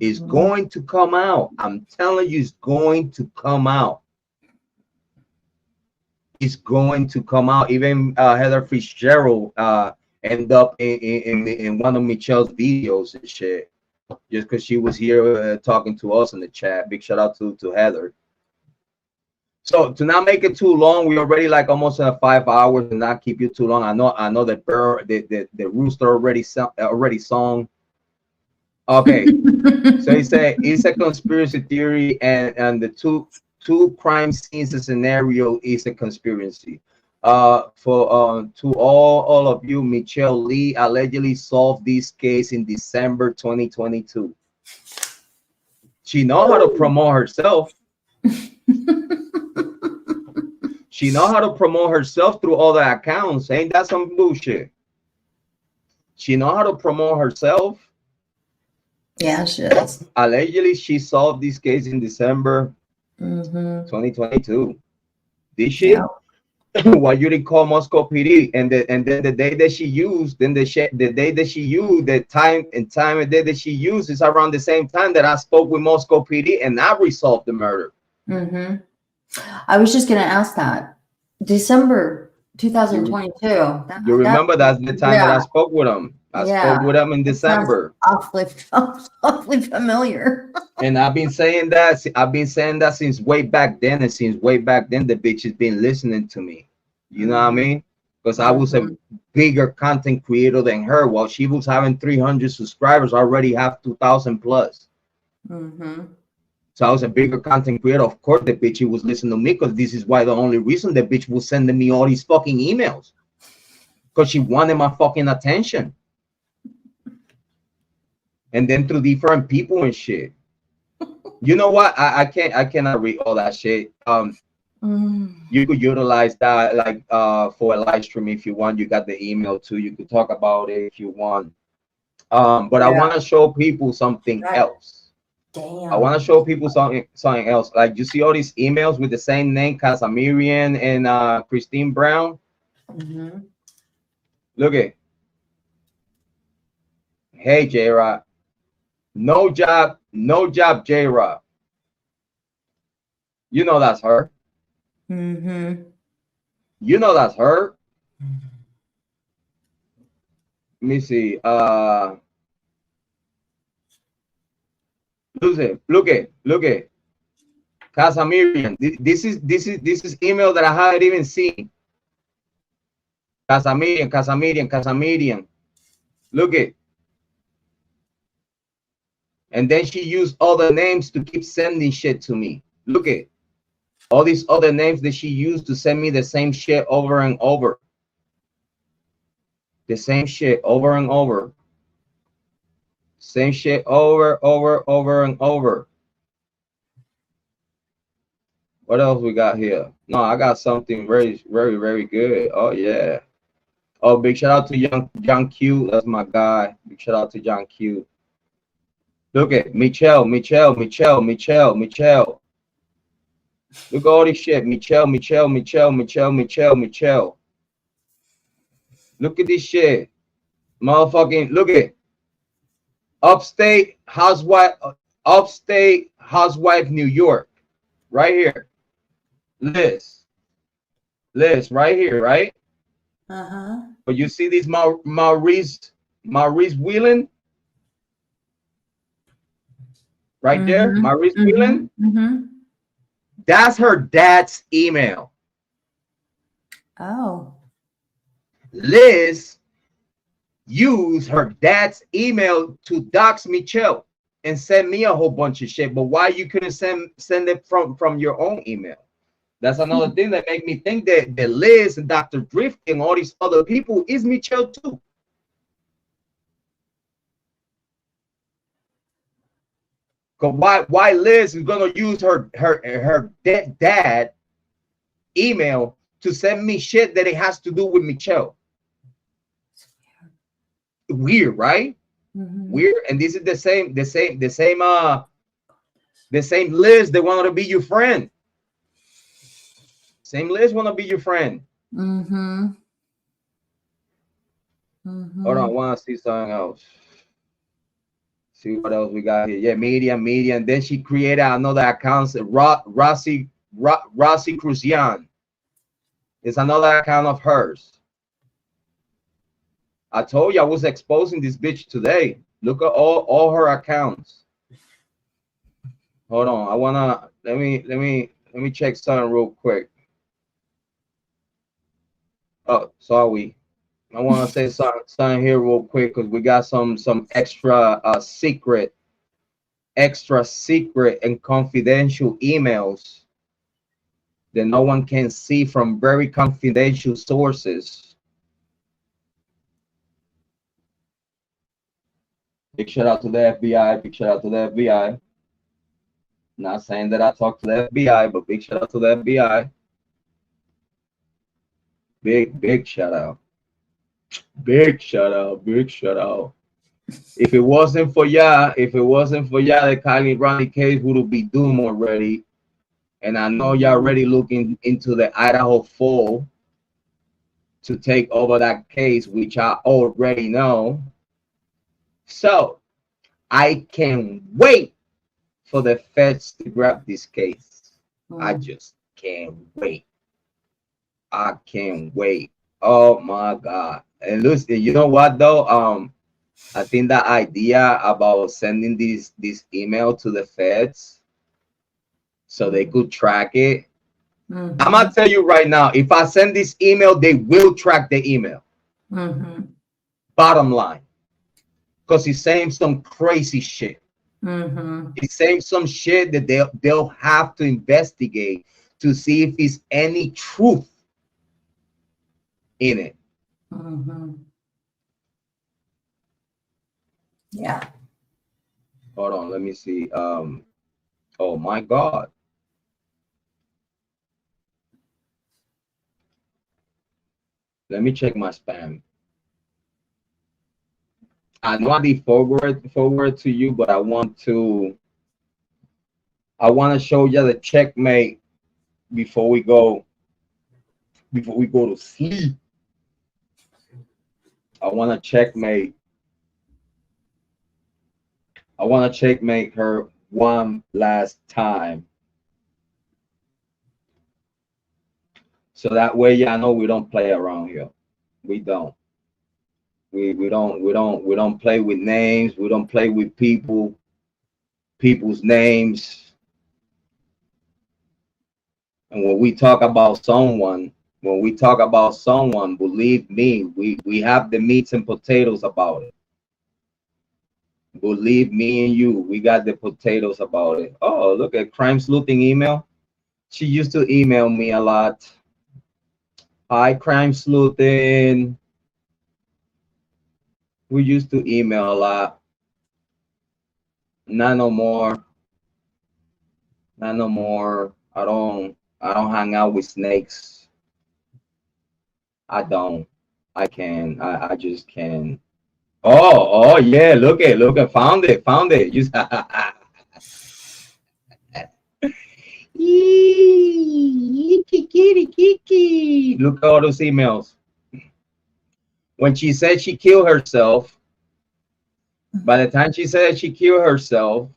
It's going to come out. I'm telling you, it's going to come out. Is going to come out. Even Heather Fitzgerald end up in one of MyShell's videos and shit, just because she was here talking to us in the chat. Big shout out to Heather. So to not make it too long, we already like almost 5 hours and not keep you too long. I know that the rooster already sung. Okay, so he said it's a conspiracy theory, and the two crime scenes scenario is a conspiracy. To all of you, MyShell Lee allegedly solved this case in December 2022. She knows how to promote herself. She knows how to promote herself through all the accounts. Ain't that some bullshit? She knows how to promote herself. Yeah, she does. Allegedly, she solved this case in December 2022. This shit, what you didn't call Moscow PD, and then the day that she used, then the day that she used, the time and day that she used is around the same time that I spoke with Moscow PD and I resolved the murder. I was just gonna ask that. December 2022. You remember that's the time that I spoke with him. I spoke with him in December. Awfully familiar. And I've been saying that since way back then, and since way back then the bitch has been listening to me. You know what I mean? Because I was a bigger content creator than her. While she was having 300 subscribers, I already have 2,000 plus. So I was a bigger content creator. Of course, the bitch was listening to me, because this is why the only reason the bitch was sending me all these fucking emails, because she wanted my fucking attention. And then through different people and shit. You know what? I cannot read all that shit. You could utilize that like for a live stream if you want. You got the email too. You could talk about it if you want. But I want to show people something else. Damn. I want to show people something else. Like, you see all these emails with the same name, Casamirian and Christine Brown. Look at. Hey, Jrod. No job No job, Jrod. You know that's her. Mm-hmm. You know that's her. Let me see. Look at Casamirian. This is email that I haven't even seen. Casamirian. Look at. And then she used other names to keep sending shit to me. Look at all these other names that she used to send me the same shit over and over. The same shit over and over. Same shit over and over. What else we got here? No, I got something very good. Oh yeah. Oh, big shout out to John Q. That's my guy. Big shout out to John Q. Look at Michelle. Look at all this shit. Michelle. Look at this shit. Motherfucking look at upstate housewife, New York. Right here. Liz right here, right? Uh-huh. But you see these Maurice Whelan? Right there, Maurice Whelan. That's her dad's email. Oh. Liz used her dad's email to dox Michelle and send me a whole bunch of shit. But why you couldn't send it from your own email? That's another thing that made me think that Liz and Dr. Drift and all these other people is Michelle too. Cause why Liz is gonna use her dad email to send me shit that it has to do with Michelle? Weird, right? Weird. And this is the same Liz that wanted to be your friend. Same Liz want to be your friend. Hold on, I want to see something else. See what else we got here. Yeah, media. And then she created another account. Rossi Cruzian. It's another account of hers. I told you I was exposing this bitch today. Look at all her accounts. Hold on. I wanna let me check something real quick. Oh, sorry. I want to say something here real quick because we got some extra secret and confidential emails that no one can see from very confidential sources. Big shout out to the FBI. Not saying that I talked to the FBI, but big shout out to the FBI. Big shout out. Big shout out. If it wasn't for y'all, the Kiely Rodni case would be doomed already. And I know y'all already looking into the Idaho fall to take over that case, which I already know. So I can't wait for the feds to grab this case. I just can't wait. I can't wait. Oh my God. And listen, you know what though? I think the idea about sending this email to the feds so they could track it. I'm gonna tell you right now, if I send this email, they will track the email. Bottom line. Because he's saying some crazy shit. He's saying some shit that they'll have to investigate to see if there's any truth in it. Yeah. Hold on, let me see. Oh my God. Let me check my spam. I know I did forward to you, but I want to show you the checkmate before we go to sleep. I want to checkmate. I want to checkmate her one last time. So that way, yeah, I know we don't play around here. We don't. We don't play with names. We don't play with people's names. And when we talk about someone, believe me, we have the meats and potatoes about it. Believe me and you, we got the potatoes about it. Oh, look at crime sleuthing email. She used to email me a lot. Hi, crime sleuthing. We used to email a lot. Not no more. Not no more. I don't hang out with snakes. I don't. I can. I just can. Oh yeah. Look at. Found it. You look at all those emails. When she said she killed herself, by the time she said she killed herself,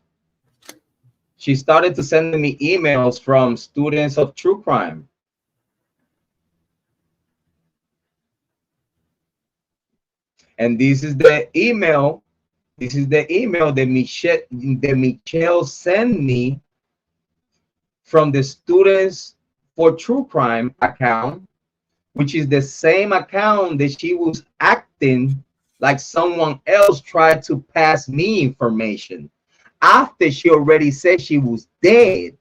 she started to send me emails from students of true crime. And this is the email. This is the email that Michelle sent me from the Students for True Crime account, which is the same account that she was acting like someone else tried to pass me information after she already said she was dead.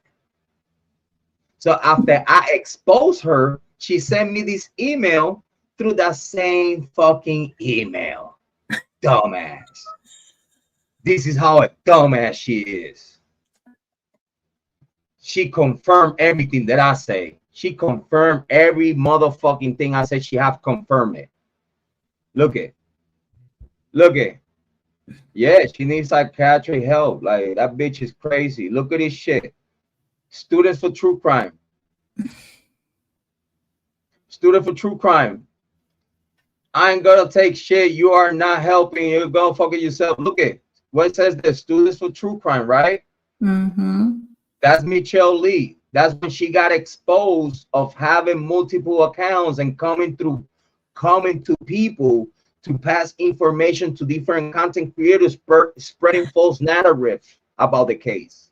So after I exposed her, she sent me this email through that same fucking email. Dumbass. This is how a dumbass she is. She confirmed everything that I say. She confirmed every motherfucking thing I said. She have confirmed it. Look it. Yeah, she needs psychiatric help. Like, that bitch is crazy. Look at this shit. Students for True Crime. Student for True Crime. I ain't gonna take shit. You are not helping. You're gonna fuck it yourself. Look at what it says there. Students for True Crime, right? Mm-hmm. That's Michelle Lee. That's when she got exposed of having multiple accounts and coming to people to pass information to different content creators, spreading false narrative about the case.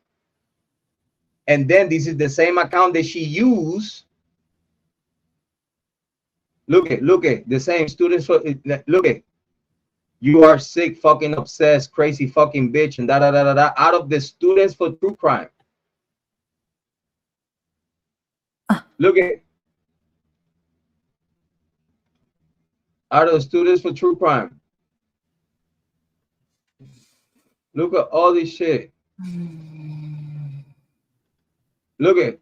And then this is the same account that she used. Look at the same students for. Look at. You are sick, fucking obsessed, crazy fucking bitch, and da da da da da. Out of the Students for True Crime. Look at. Out of the Students for True Crime. Look at all this shit. Look at.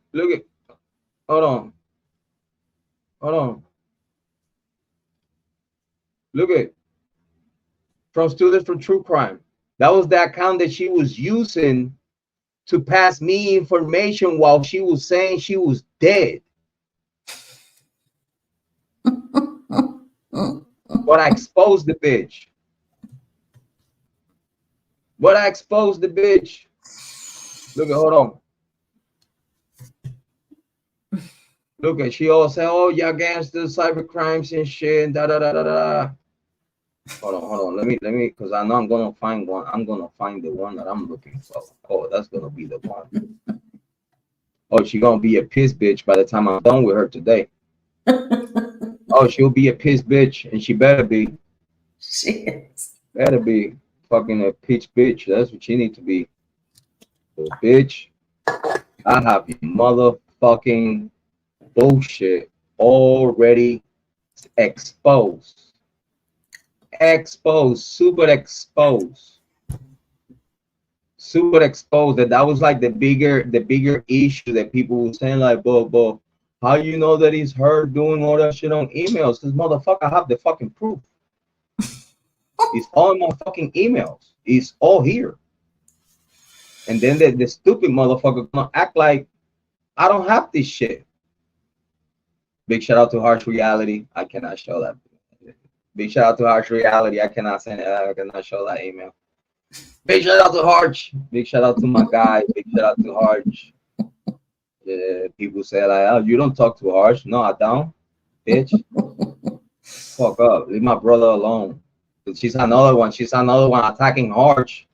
Hold on. Look at. From Students for True Crime. That was the account that she was using to pass me information while she was saying she was dead. But I exposed the bitch. Look at, hold on. Look at, she all said, oh, y'all gangsters, cyber crimes and shit, and da da da da da. Hold on. Let me, because I know I'm gonna find one. I'm gonna find the one that I'm looking for. Oh, that's gonna be the one. Oh, she gonna be a piss bitch by the time I'm done with her today. Oh, she'll be a piss bitch, and she better be. She is. Better be fucking a pitch bitch. That's what she need to be. So, bitch, I have motherfucking bullshit already exposed. Super exposed that was like the bigger issue that people were saying, like, but how you know that it's her doing all that shit on emails? Because motherfucker, I have the fucking proof. It's all in my fucking emails. It's all here. And then the stupid motherfucker gonna act like I don't have this shit. Big shout out to Harsh Reality. I cannot show that. Big shout out to Harsh Reality. I cannot show that email. Big shout out to Harch. Big shout out to my guy. Big shout out to Harch. People say like, oh, you don't talk to Harch. No, I don't. Bitch. Fuck up. Leave my brother alone. She's another one. She's another one attacking Harch.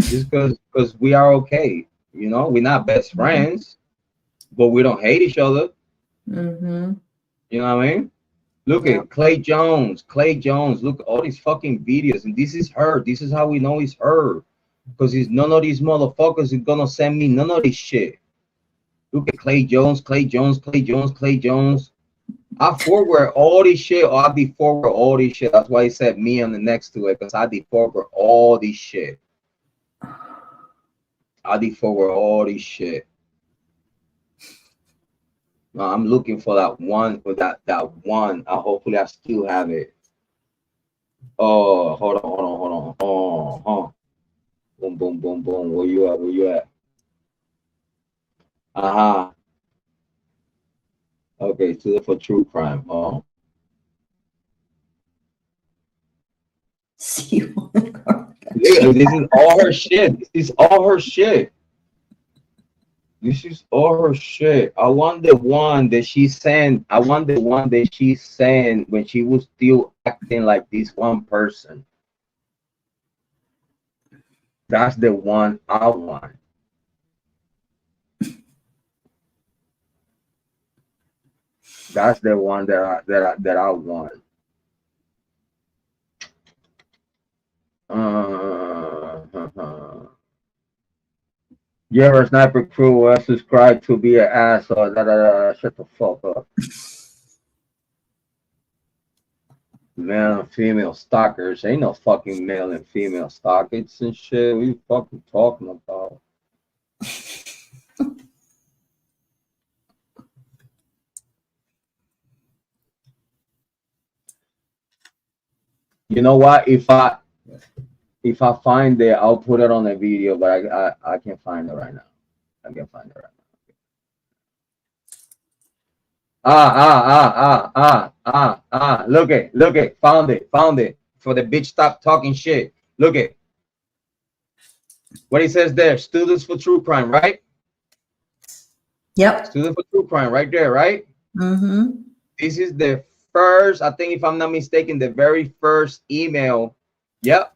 Just because we are okay. You know, we're not best friends, but we don't hate each other. Mm-hmm. You know what I mean? Look at Clay Jones. Clay Jones. Look at all these fucking videos. And this is her. This is how we know it's her. Because none of these motherfuckers is gonna send me none of this shit. Look at Clay Jones, Clay Jones, Clay Jones, Clay Jones. I forward all this shit, or I forward all this shit. That's why he said me on the next to it, because I forward all this shit. I forward all this shit. No, I'm looking for that one, for that one. Hopefully I still have it. Oh, hold on. Oh. Boom, boom, boom, boom. Where you at? Where you at? Uh-huh. Okay, so for true crime. Oh. See Yeah, this is all her shit. This is all her shit. This is all her shit. I want the one that she sent. I want the one that she sent when she was still acting like this one person. That's the one I want. That's the one that I want. You're a sniper crew. I subscribe to be an asshole. Shut the fuck up. Male and female stalkers. Ain't no fucking male and female stalkers and shit. What you fucking talking about? You know what? If I find it, I'll put it on the video, but I can't find it right now. I can't find it right now. Look it. Found it. For the bitch, stop talking shit. Look it. What he says there, students for true crime, right? Yep. Students for true crime, right there, right? Mm-hmm. This is the first, I think if I'm not mistaken, the very first email. Yep.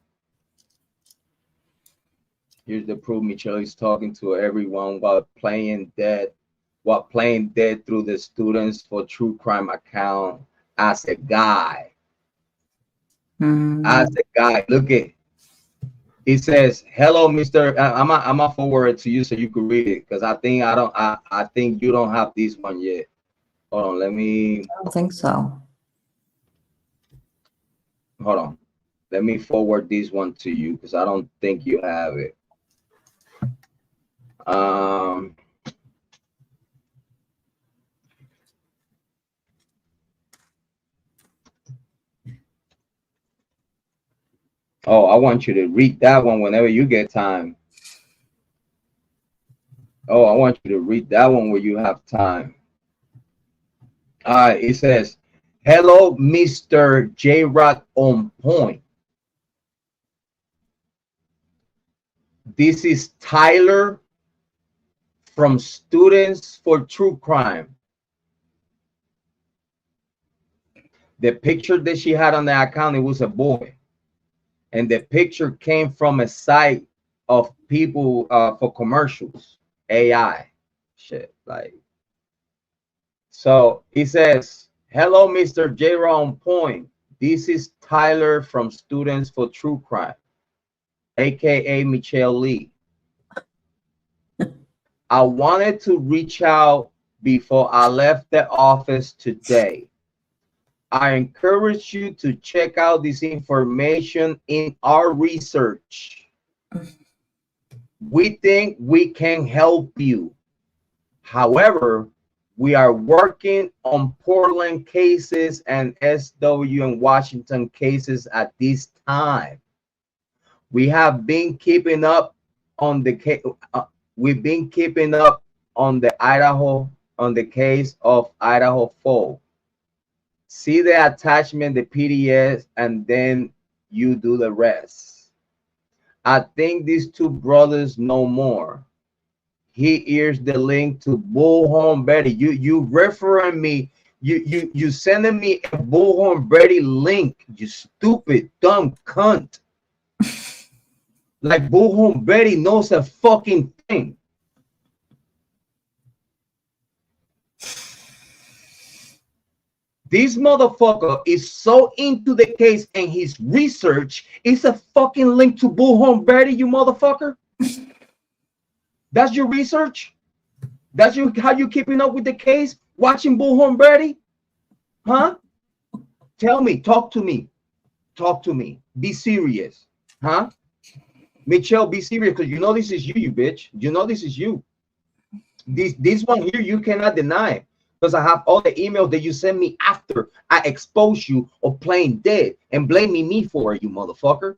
Here's the proof. Michelle is talking to everyone while playing dead through the students for true crime account as a guy. As a guy. Look at. He says, "Hello, Mr." I'm gonna forward it to you so you can read it, because I think you don't have this one yet. Hold on, let me. I don't think so. Hold on. Let me forward this one to you because I don't think you have it. Oh, I want you to read that one whenever you get time. Oh, I want you to read that one where you have time. It says, "Hello, Mr. Jrod on point. This is Tyler from Students for True Crime." The picture that she had on the account, it was a boy. And the picture came from a site of people for commercials, AI shit. Like, so he says, "Hello, Mr. Jrod on point. This is Tyler from Students for True Crime, aka Michelle Lee. I wanted to reach out before I left the office today. I encourage you to check out this information in our research. We think we can help you. However, we are working on Portland cases and SW and Washington cases at this time. We have been keeping up on the case. We've been keeping up on the case of Idaho Fall. See the attachment, the PDS, and then you do the rest. I think these two brothers know more. Here's the link to Bullhorn Betty. You referring me. You sending me a Bullhorn Betty link. You stupid dumb cunt. Like Bullhorn Betty knows a fucking thing. This motherfucker is so into the case and his research is a fucking link to Bullhorn Betty, you motherfucker. That's your research? That's how you keeping up with the case? Watching Bullhorn Betty? Huh? Tell me, talk to me. Talk to me. Be serious. Huh? Michelle, be serious, because you know this is you bitch. You know this is you. This one here you cannot deny. Because I have all the emails that you send me after I expose you of playing dead and blaming me for it, you motherfucker.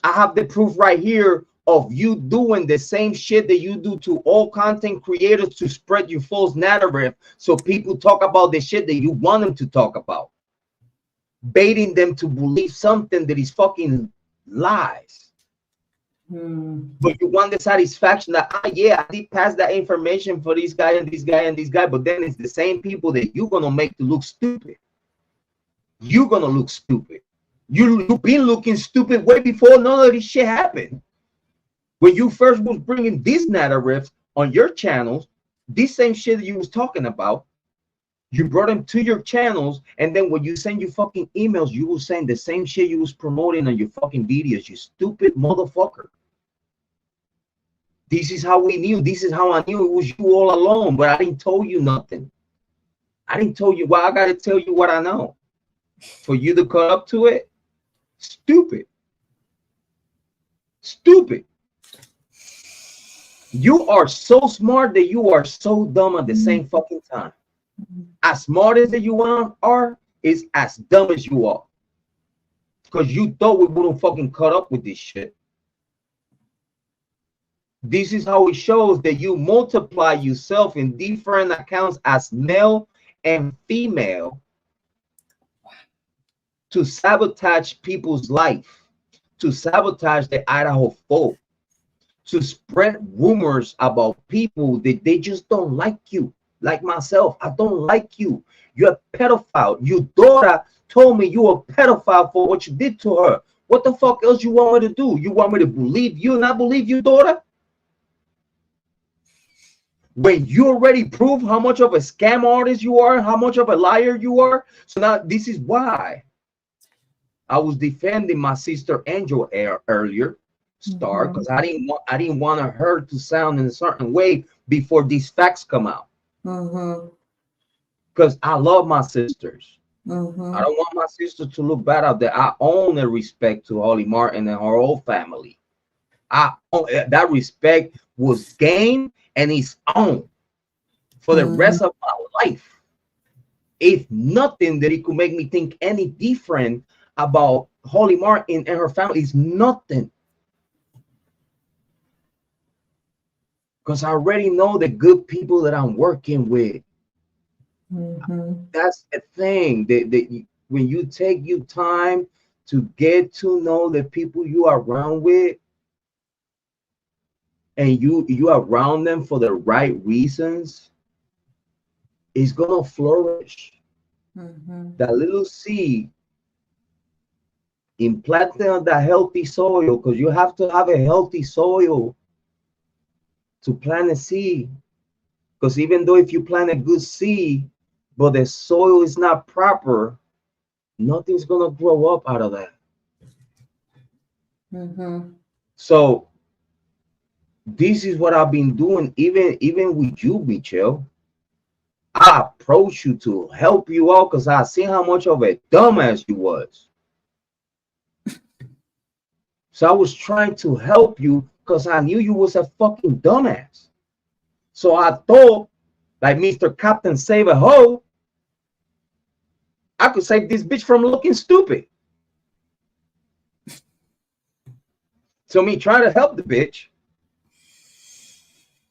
I have the proof right here of you doing the same shit that you do to all content creators to spread your false narrative so people talk about the shit that you want them to talk about. Baiting them to believe something that is fucking lies. But you want the satisfaction that, yeah, I did pass that information for this guy and this guy and this guy, but then it's the same people that you're gonna make to look stupid. You're gonna look stupid. You've been looking stupid way before none of this shit happened. When you first was bringing these narratives on your channels, this same shit that you was talking about, you brought them to your channels, and then when you send your fucking emails, you was saying the same shit you was promoting on your fucking videos, you stupid motherfucker. This is how we knew. This is how I knew it was you all along, but I didn't tell you nothing. I didn't tell you. Well, I got to tell you what I know. For you to cut up to it, stupid. Stupid. You are so smart that you are so dumb at the same fucking time. As smart as that you are, is as dumb as you are. Because you thought we wouldn't fucking cut up with this shit. This is how it shows that you multiply yourself in different accounts as male and female to sabotage people's life, to sabotage the Idaho folk, to spread rumors about people that they just don't like you. Like myself, I don't like you. You're a pedophile. Your daughter told me you were a pedophile for what you did to her. What the fuck else you want me to do? You want me to believe you and not believe your daughter? When you already prove how much of a scam artist you are, how much of a liar you are. So now this is why I was defending my sister Angel earlier, Star, because I didn't want her to sound in a certain way before these facts come out. Because I love my sisters. I don't want my sister to look bad out there. I own the respect to Holly Martin and her whole family. That respect was gained and is owned for the rest of my life. If nothing that it could make me think any different about Holly Martin and her family is nothing. Because I already know the good people that I'm working with. That's the thing that when you take your time to get to know the people you are around with, and you are around them for the right reasons, it's gonna flourish. That little seed implanted on the healthy soil, because you have to have a healthy soil to plant a seed. Because even though if you plant a good seed, but the soil is not proper, nothing's gonna grow up out of that. So this is what I've been doing, even with you, Michelle. I approach you to help you out because I see how much of a dumbass you was. So I was trying to help you because I knew you was a fucking dumbass. So I thought, like Mr. Captain Save a Hoe, I could save this bitch from looking stupid. So me trying to help the bitch,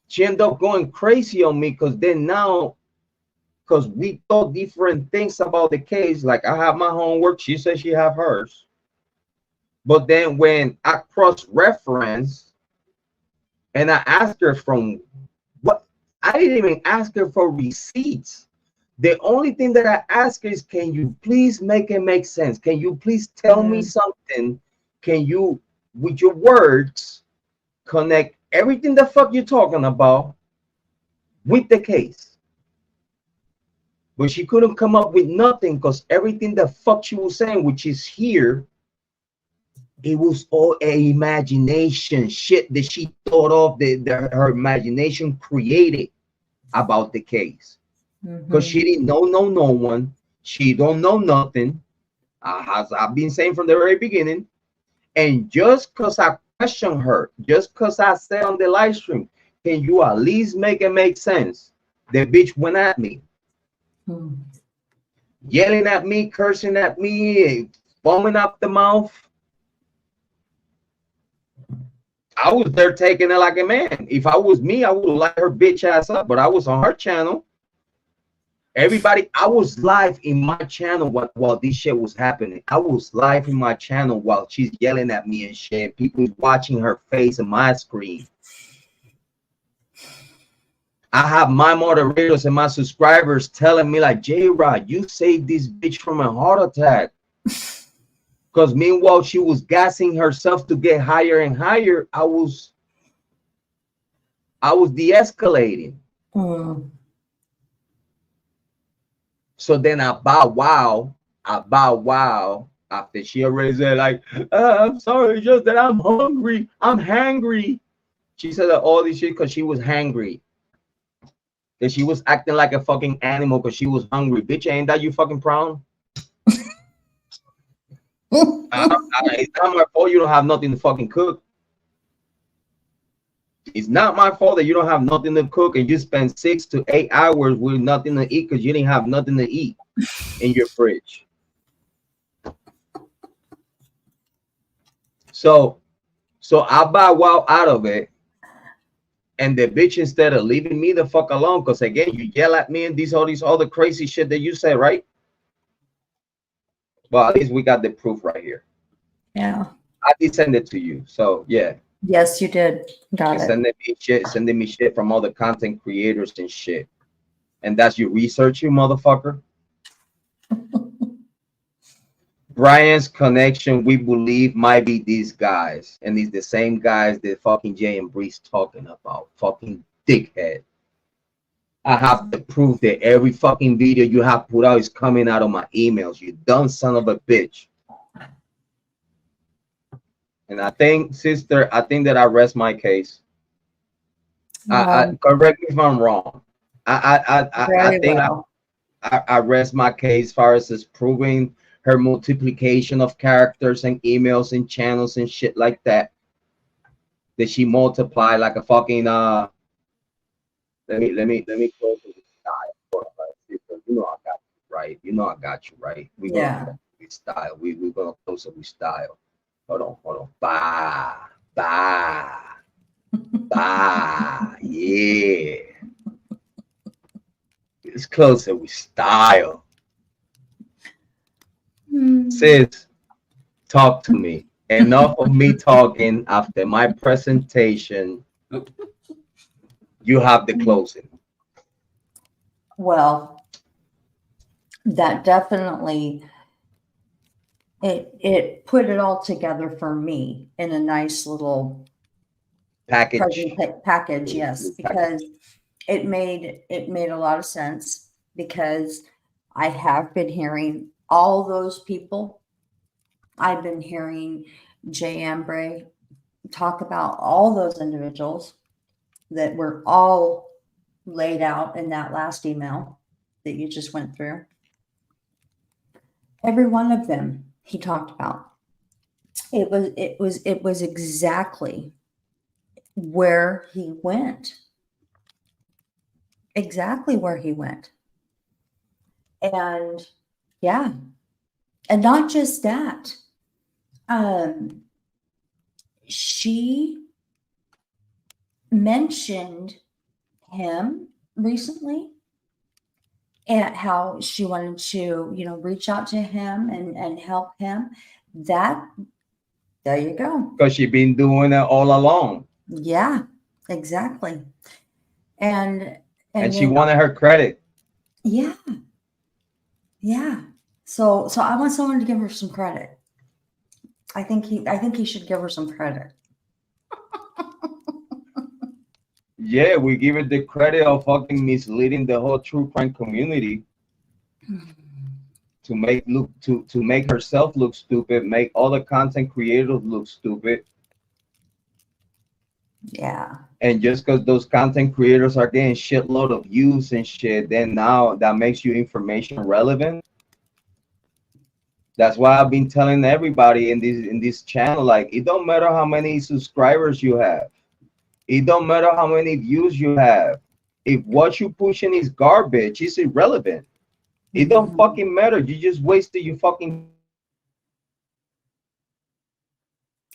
she ended up going crazy on me because then now, because we thought different things about the case. Like I have my homework, she said she have hers. But then when I cross-reference and I asked her from what, I didn't even ask her for receipts. The only thing that I ask is, can you please make it make sense? Can you please tell me something? Can you, with your words, connect everything the fuck you're talking about with the case? But she couldn't come up with nothing, because everything the fuck she was saying, which is here, it was all a imagination shit that she thought of, that her imagination created about the case. Because she didn't know no one. She don't know nothing. As I've been saying from the very beginning. And just because I questioned her, just because I said on the live stream, can you at least make it make sense? The bitch went at me. Yelling at me, cursing at me, foaming up the mouth. I was there taking it like a man. If I was me, I would have light her bitch ass up, but I was on her channel. Everybody, I was live in my channel while this shit was happening. I was live in my channel while she's yelling at me and shit. People watching her face on my screen. I have my moderators and my subscribers telling me like, Jrod, you saved this bitch from a heart attack. Because meanwhile, she was gassing herself to get higher and higher. I was de-escalating. So then I bow wow after she already said like, I'm sorry, just that I'm hungry. I'm hangry. She said all this shit because she was hangry. That she was acting like a fucking animal because she was hungry. Bitch, ain't that you fucking proud? It's not my fault you don't have nothing to fucking cook. It's not my fault that you don't have nothing to cook and you spend 6 to 8 hours with nothing to eat because you didn't have nothing to eat in your fridge. So I bow wow out of it. And the bitch, instead of leaving me the fuck alone, because again, you yell at me and all these other crazy shit that you say, right? Well, at least we got the proof right here. Yeah. I did send it to you. So yeah. Yes, you did. Got it. Sending me shit from other content creators and shit. And that's your research, you motherfucker. Brian's connection, we believe, might be these guys. And these the same guys that fucking Jay and Bree's talking about. Fucking dickhead. I have the proof that every fucking video you have put out is coming out of my emails. You dumb son of a bitch. And I think, sister, I think that I rest my case. Correct me if I'm wrong. I think I rest my case as far as proving her multiplication of characters and emails and channels and shit like that. That she multiplied like a fucking let me close with style. You know I got you right. You know I got you right. We're gonna close with style. We're gonna close it with style. Hold on. Bah. Yeah. It's closer with style. Sis, talk to me. Enough of me talking after my presentation. You have the closing. Well, that definitely it put it all together for me in a nice little package. Yes, because it made a lot of sense, because I have been hearing all those people. I've been hearing Jay Embree talk about all those individuals that were all laid out in that last email that you just went through. Every one of them he talked about. It was exactly where he went. Exactly where he went. And yeah. And not just that. She mentioned him recently and how she wanted to, reach out to him and help him. That There you go. Because she's been doing it all along. Yeah, exactly. And she wanted her credit. Yeah. Yeah. So I want someone to give her some credit. I think he should give her some credit. Yeah, we give it the credit of fucking misleading the whole true crime community to make herself look stupid, make other content creators look stupid. Yeah. And just because those content creators are getting shitload of views and shit, then now that makes you information relevant. That's why I've been telling everybody in this channel, like, it don't matter how many subscribers you have. It don't matter how many views you have. If what you pushing is garbage, it's irrelevant. It don't fucking matter. You just wasted your fucking.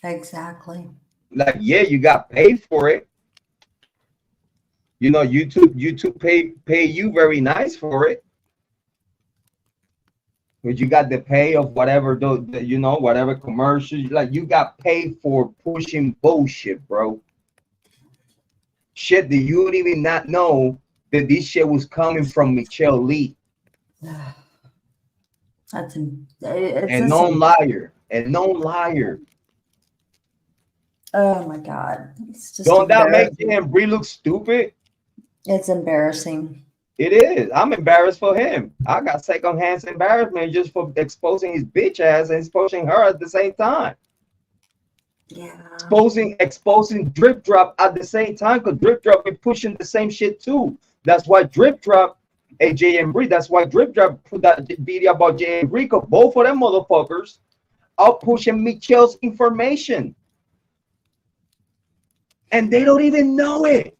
Exactly. Like, yeah, you got paid for it. You know, YouTube pay you very nice for it. But you got the pay of whatever, whatever commercials. Like, you got paid for pushing bullshit, bro. Shit that you would even not know that this shit was coming from MyShell Lee. That's and known liar. Oh my God. It's just Don't that make Embree look stupid? It's embarrassing. It is. I'm embarrassed for him. I got secondhand embarrassment just for exposing his bitch ass and exposing her at the same time. Yeah. Exposing Drip Drop at the same time, because Drip Drop be pushing the same shit too. That's why Drip Drop, AJ Embree, that's why Drip Drop put that video about J Embree, because both of them motherfuckers are pushing MyShell's information. And they don't even know it.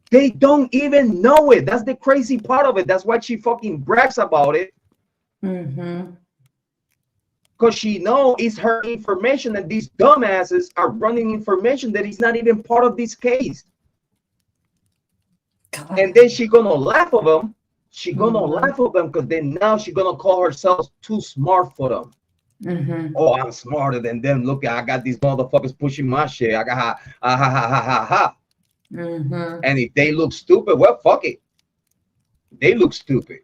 They don't even know it. That's the crazy part of it. That's why she fucking brags about it. Because she knows it's her information, and these dumbasses are running information that is not even part of this case. God. And then she's gonna laugh at them. She's gonna laugh at them because then now she's gonna call herself too smart for them. Oh, I'm smarter than them. Look, I got these motherfuckers pushing my shit. I got ha. And if they look stupid, well, fuck it. They look stupid.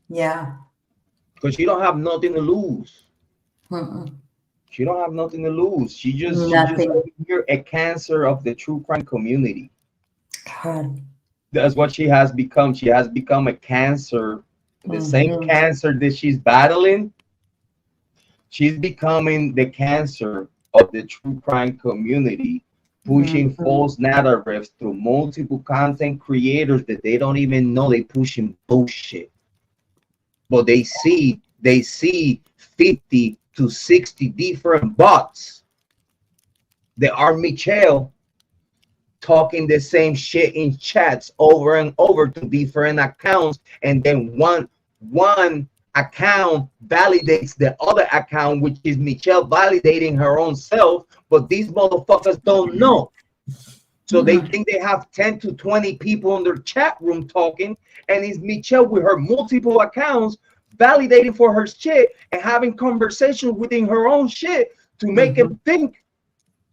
Yeah. Because she don't have nothing to lose. She don't have nothing to lose. She just you're a cancer of the true crime community. God. That's what she has become. She has become a cancer. The same cancer that she's battling, she's becoming the cancer of the true crime community, pushing false narratives through multiple content creators that they don't even know they pushing bullshit. But they see 50 to 60 different bots that are MyShell talking the same shit in chats over and over to different accounts, and then one account validates the other account, which is MyShell validating her own self, but these motherfuckers don't know. So they think they have 10 to 20 people in their chat room talking, and it's MyShell with her multiple accounts validating for her shit and having conversations within her own shit to make him think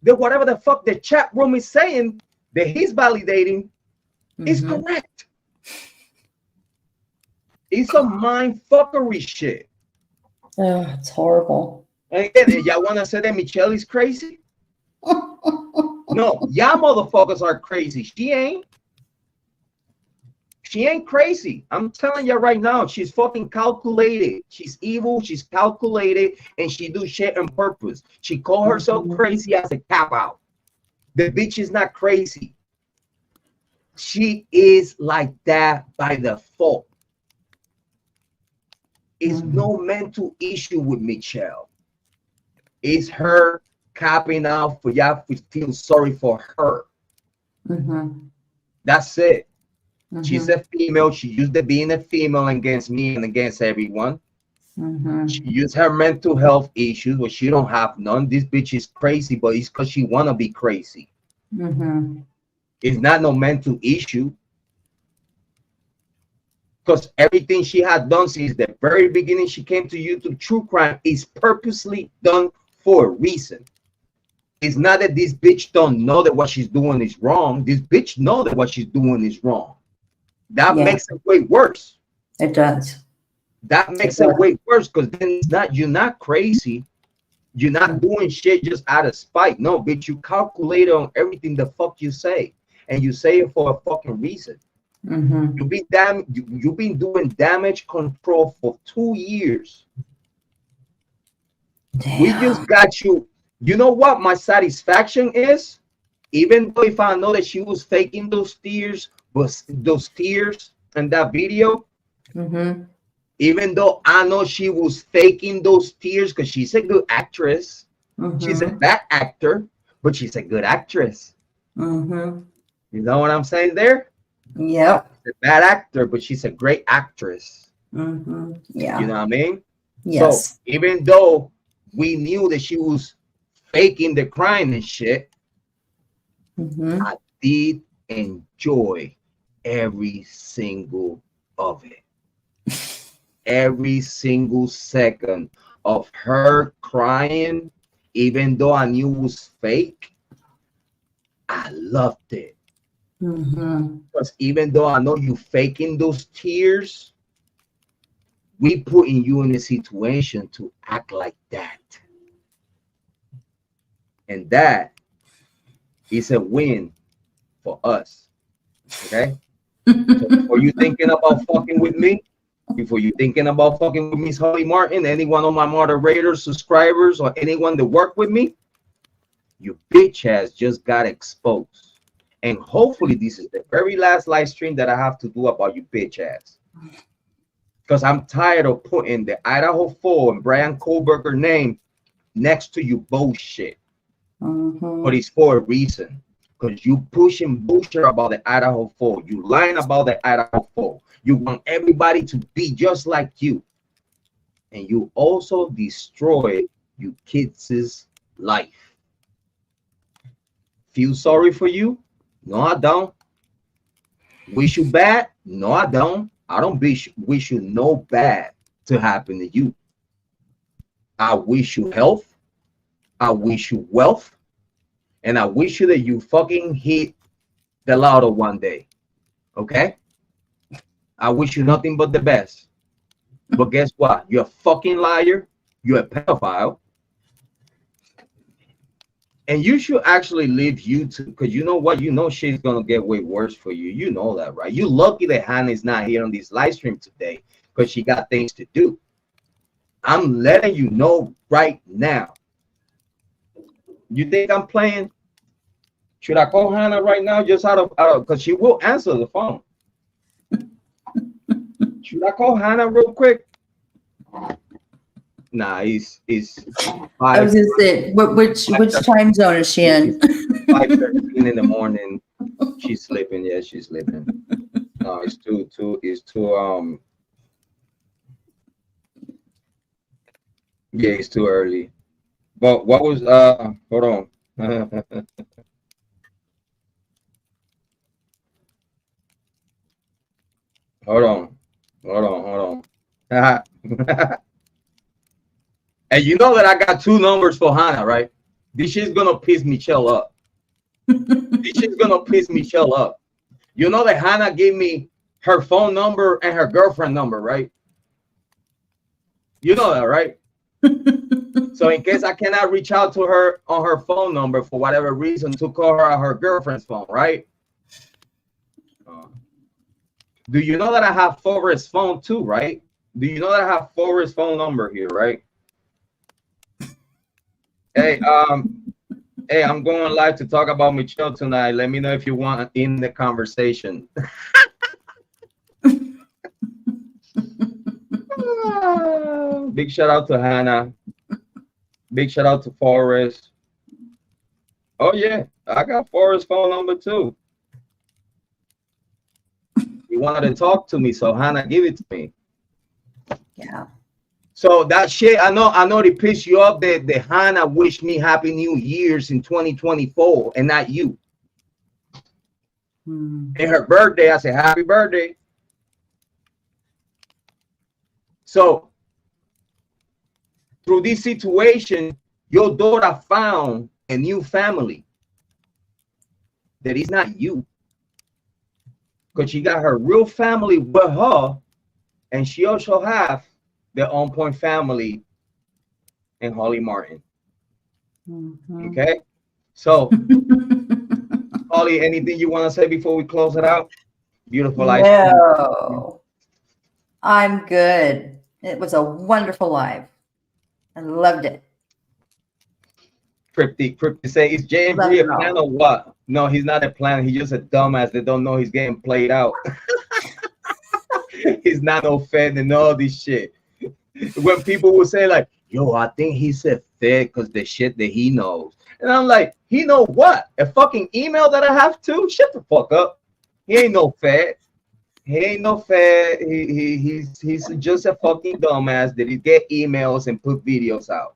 that whatever the fuck the chat room is saying that he's validating is correct. It's a mind fuckery shit. Oh, it's horrible. And again, y'all want to say that MyShell is crazy? No, y'all motherfuckers are crazy. She ain't. She ain't crazy. I'm telling you right now, she's fucking calculated. She's evil, she's calculated, and she do shit on purpose. She call herself crazy as a cop out. The bitch is not crazy. She is like that by default. It's no mental issue with MyShell. It's her copping out for y'all to feel sorry for her. That's it. She's a female. She used to being a female against me and against everyone. She used her mental health issues, but she don't have none. This bitch is crazy, but it's because she wanna be crazy. It's not no mental issue. Because everything she had done since the very beginning she came to YouTube True Crime is purposely done for a reason. It's not that this bitch don't know that what she's doing is wrong. This bitch know that what she's doing is wrong. That makes it way worse. It does. That makes it way worse, because then it's not, you're not crazy. You're not doing shit just out of spite. No, bitch, you calculate on everything the fuck you say. And you say it for a fucking reason. You've been doing damage control for 2 years. Damn. We just got you. You know what my satisfaction is? Even though if I know that she was faking those tears, but those tears in that video, even though I know she was faking those tears, because she's a good actress. She's a bad actor, but she's a good actress. You know what I'm saying there? Yep. She's a bad actor, but she's a great actress. Yeah. You know what I mean? Yes. So even though we knew that she was faking the crime and shit, I did enjoy every single of it. Every single second of her crying, even though I knew it was fake, I loved it. Because even though I know you faking those tears, we putting you in a situation to act like that. And that is a win for us. Okay? So before you thinking about fucking with me, before you thinking about fucking with Miss Holly Martin, any one of my moderators, subscribers, or anyone that work with me, your bitch ass just got exposed. And hopefully this is the very last live stream that I have to do about your bitch ass. Because I'm tired of putting the Idaho 4 and Bryan Kohberger name next to you bullshit. But it's for a reason. Because you pushing bullshit about the Idaho 4. You lying about the Idaho 4. You want everybody to be just like you. And you also destroy your kids' life. Feel sorry for you? No, I don't. Wish you bad? No, I don't. I don't wish you no bad to happen to you. I wish you health. I wish you wealth. And I wish you that you fucking hit the lotto one day. Okay? I wish you nothing but the best. But guess what? You're a fucking liar. You're a pedophile. And you should actually leave YouTube, because you know what? You know shit's going to get way worse for you. You know that, right? You're lucky that Hannah is not here on this live stream today because she got things to do. I'm letting you know right now. You think I'm playing? Should I call Hannah right now just out of because she will answer the phone. Should I call Hannah real quick? Nah, he's I was just saying, which time zone is she in? 5:13 in the morning. She's sleeping. Yeah, she's sleeping. No, it's too yeah, it's too early. But what was hold on. Hold on. And you know that I got 2 numbers for Hannah, right? This shit's gonna piss Michelle up. This shit's gonna piss Michelle up. You know that Hannah gave me her phone number and her girlfriend number, right? You know that, right? So in case I cannot reach out to her on her phone number for whatever reason, to call her on her girlfriend's phone, right? Do you know that I have Forrest's phone too, right? Do you know that I have Forrest's phone number here, right? Hey, hey, I'm going live to talk about Michelle tonight. Let me know if you want in the conversation. Big shout out to Hannah. Big shout out to Forrest. Oh yeah, I got Forrest's phone number too. He wanted to talk to me, so Hannah, give it to me. Yeah. So that shit, I know it pissed you off that Hannah wished me Happy New Year's in 2024 and not you. And her birthday, I said, happy birthday. So through this situation, your daughter found a new family that is not you, because she got her real family with her, and she also have the On Point family and Holly Martin. Mhm. Okay, so Holly, anything you want to say before we close it out? Beautiful life. No, I'm good. It was a wonderful live. I loved it. Cryptic say, is J and Love Bree a it all. plan or what? No, he's not a plan. He's just a dumbass that don't know he's getting played out. He's not no fan and all this shit. When people will say like, yo, I think he's a fed because the shit that he knows. And I'm like, he know what? A fucking email that I have to? Shut the fuck up. He ain't no fed. He ain't no fed. He's just a fucking dumbass that he get emails and put videos out.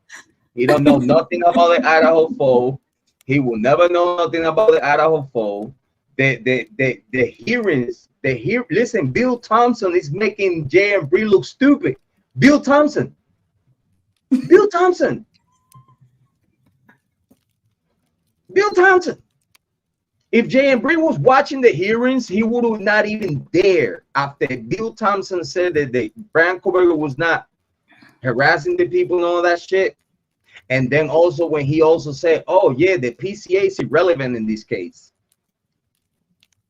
He don't know nothing about the Idaho Fold. He will never know nothing about the Idaho Fold. The hearings, listen, Bill Thompson is making J and Bree look stupid. Bill Thompson. Bill Thompson. Bill Thompson. If J and Bree was watching the hearings, he would have not even dared. After Bill Thompson said that Bryan Kohberger was not harassing the people and all that shit. And then also when he also said, oh yeah, the PCA is irrelevant in this case.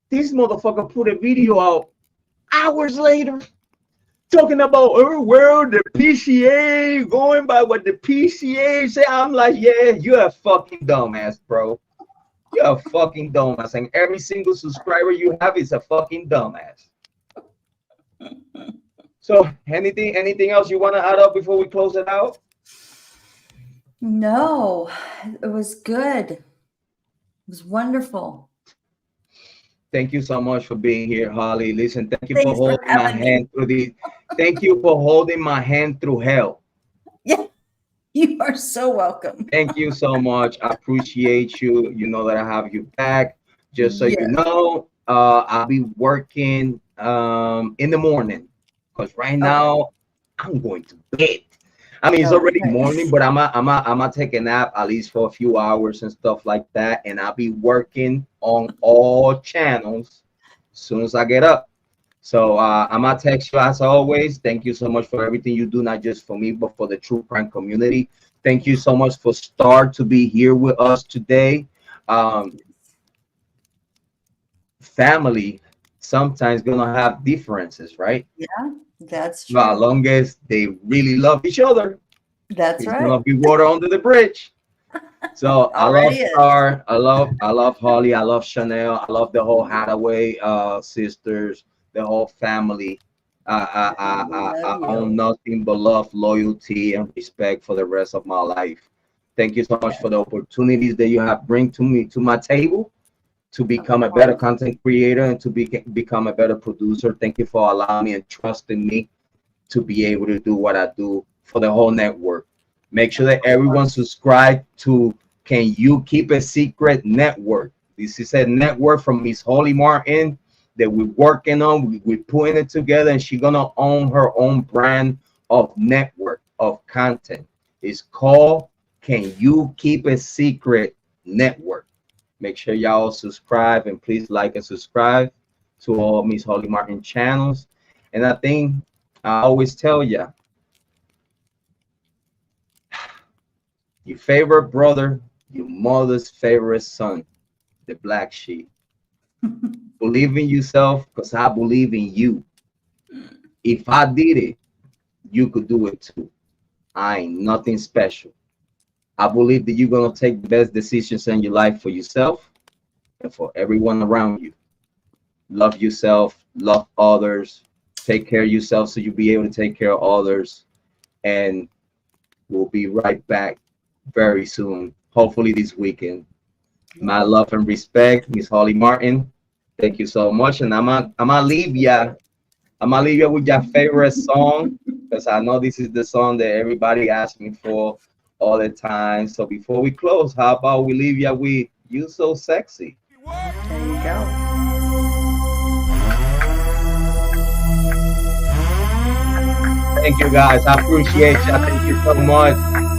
This motherfucker put a video out hours later talking about, oh, well, the PCA, going by what the PCA say. I'm like, yeah, you're a fucking dumbass, bro. You're a fucking dumbass. And every single subscriber you have is a fucking dumbass. So anything else you want to add up before we close it out? No, it was good. It was wonderful. Thank you so much for being here, Holly. Listen, thank you Thanks for for holding my having me. hand through the. Thank you for holding my hand through hell. Yeah, you are so welcome. Thank you so much. I appreciate you. You know that I have you back. Just so Yes. you know, I'll be working in the morning, because right now I'm going to bed. I mean, it's already Okay. morning, but I'm a take a nap at least for a few hours and stuff like that, and I'll be working on all channels as soon as I get up. So I'm gonna text you as always. Thank you so much for everything you do, not just for me, but for the true crime community. Thank you so much for Star to be here with us today. Family sometimes gonna have differences, right? Yeah, that's true. But as long as they really love each other, That's it's right. gonna be water under the bridge. So I love Already is. Star, I love Holly, I love Chanel, I love the whole Hathaway sisters, the whole family. I Love you. own nothing but love, loyalty, and respect for the rest of my life. Thank you so much for the opportunities that you have bring to me, to my table, to become a better content creator and to become a better producer. Thank you for allowing me and trusting me to be able to do what I do for the whole network. Make sure that everyone subscribe to Can You Keep a Secret Network. This is a network from Miss Holly Martin that we're working on. We're putting it together, and she's gonna own her own brand of network of content. It's called Can You Keep a Secret Network. Make sure y'all subscribe, and please like and subscribe to all Miss Holly Martin channels. And I think I always tell ya, your favorite brother, your mother's favorite son, the black sheep. Believe in yourself, because I believe in you. If I did it, you could do it too. I ain't nothing special. I believe that you're going to take the best decisions in your life for yourself and for everyone around you. Love yourself, love others, take care of yourself so you'll be able to take care of others. And we'll be right back very soon, hopefully this weekend. My love and respect, Miss Holly Martin. Thank you so much. And I'm gonna leave ya. I'm gonna leave you with your favorite song, because I know this is the song that everybody asks me for all the time. So before we close, how about we leave you with You So Sexy? There you go. Thank you guys. I appreciate you. Thank you so much.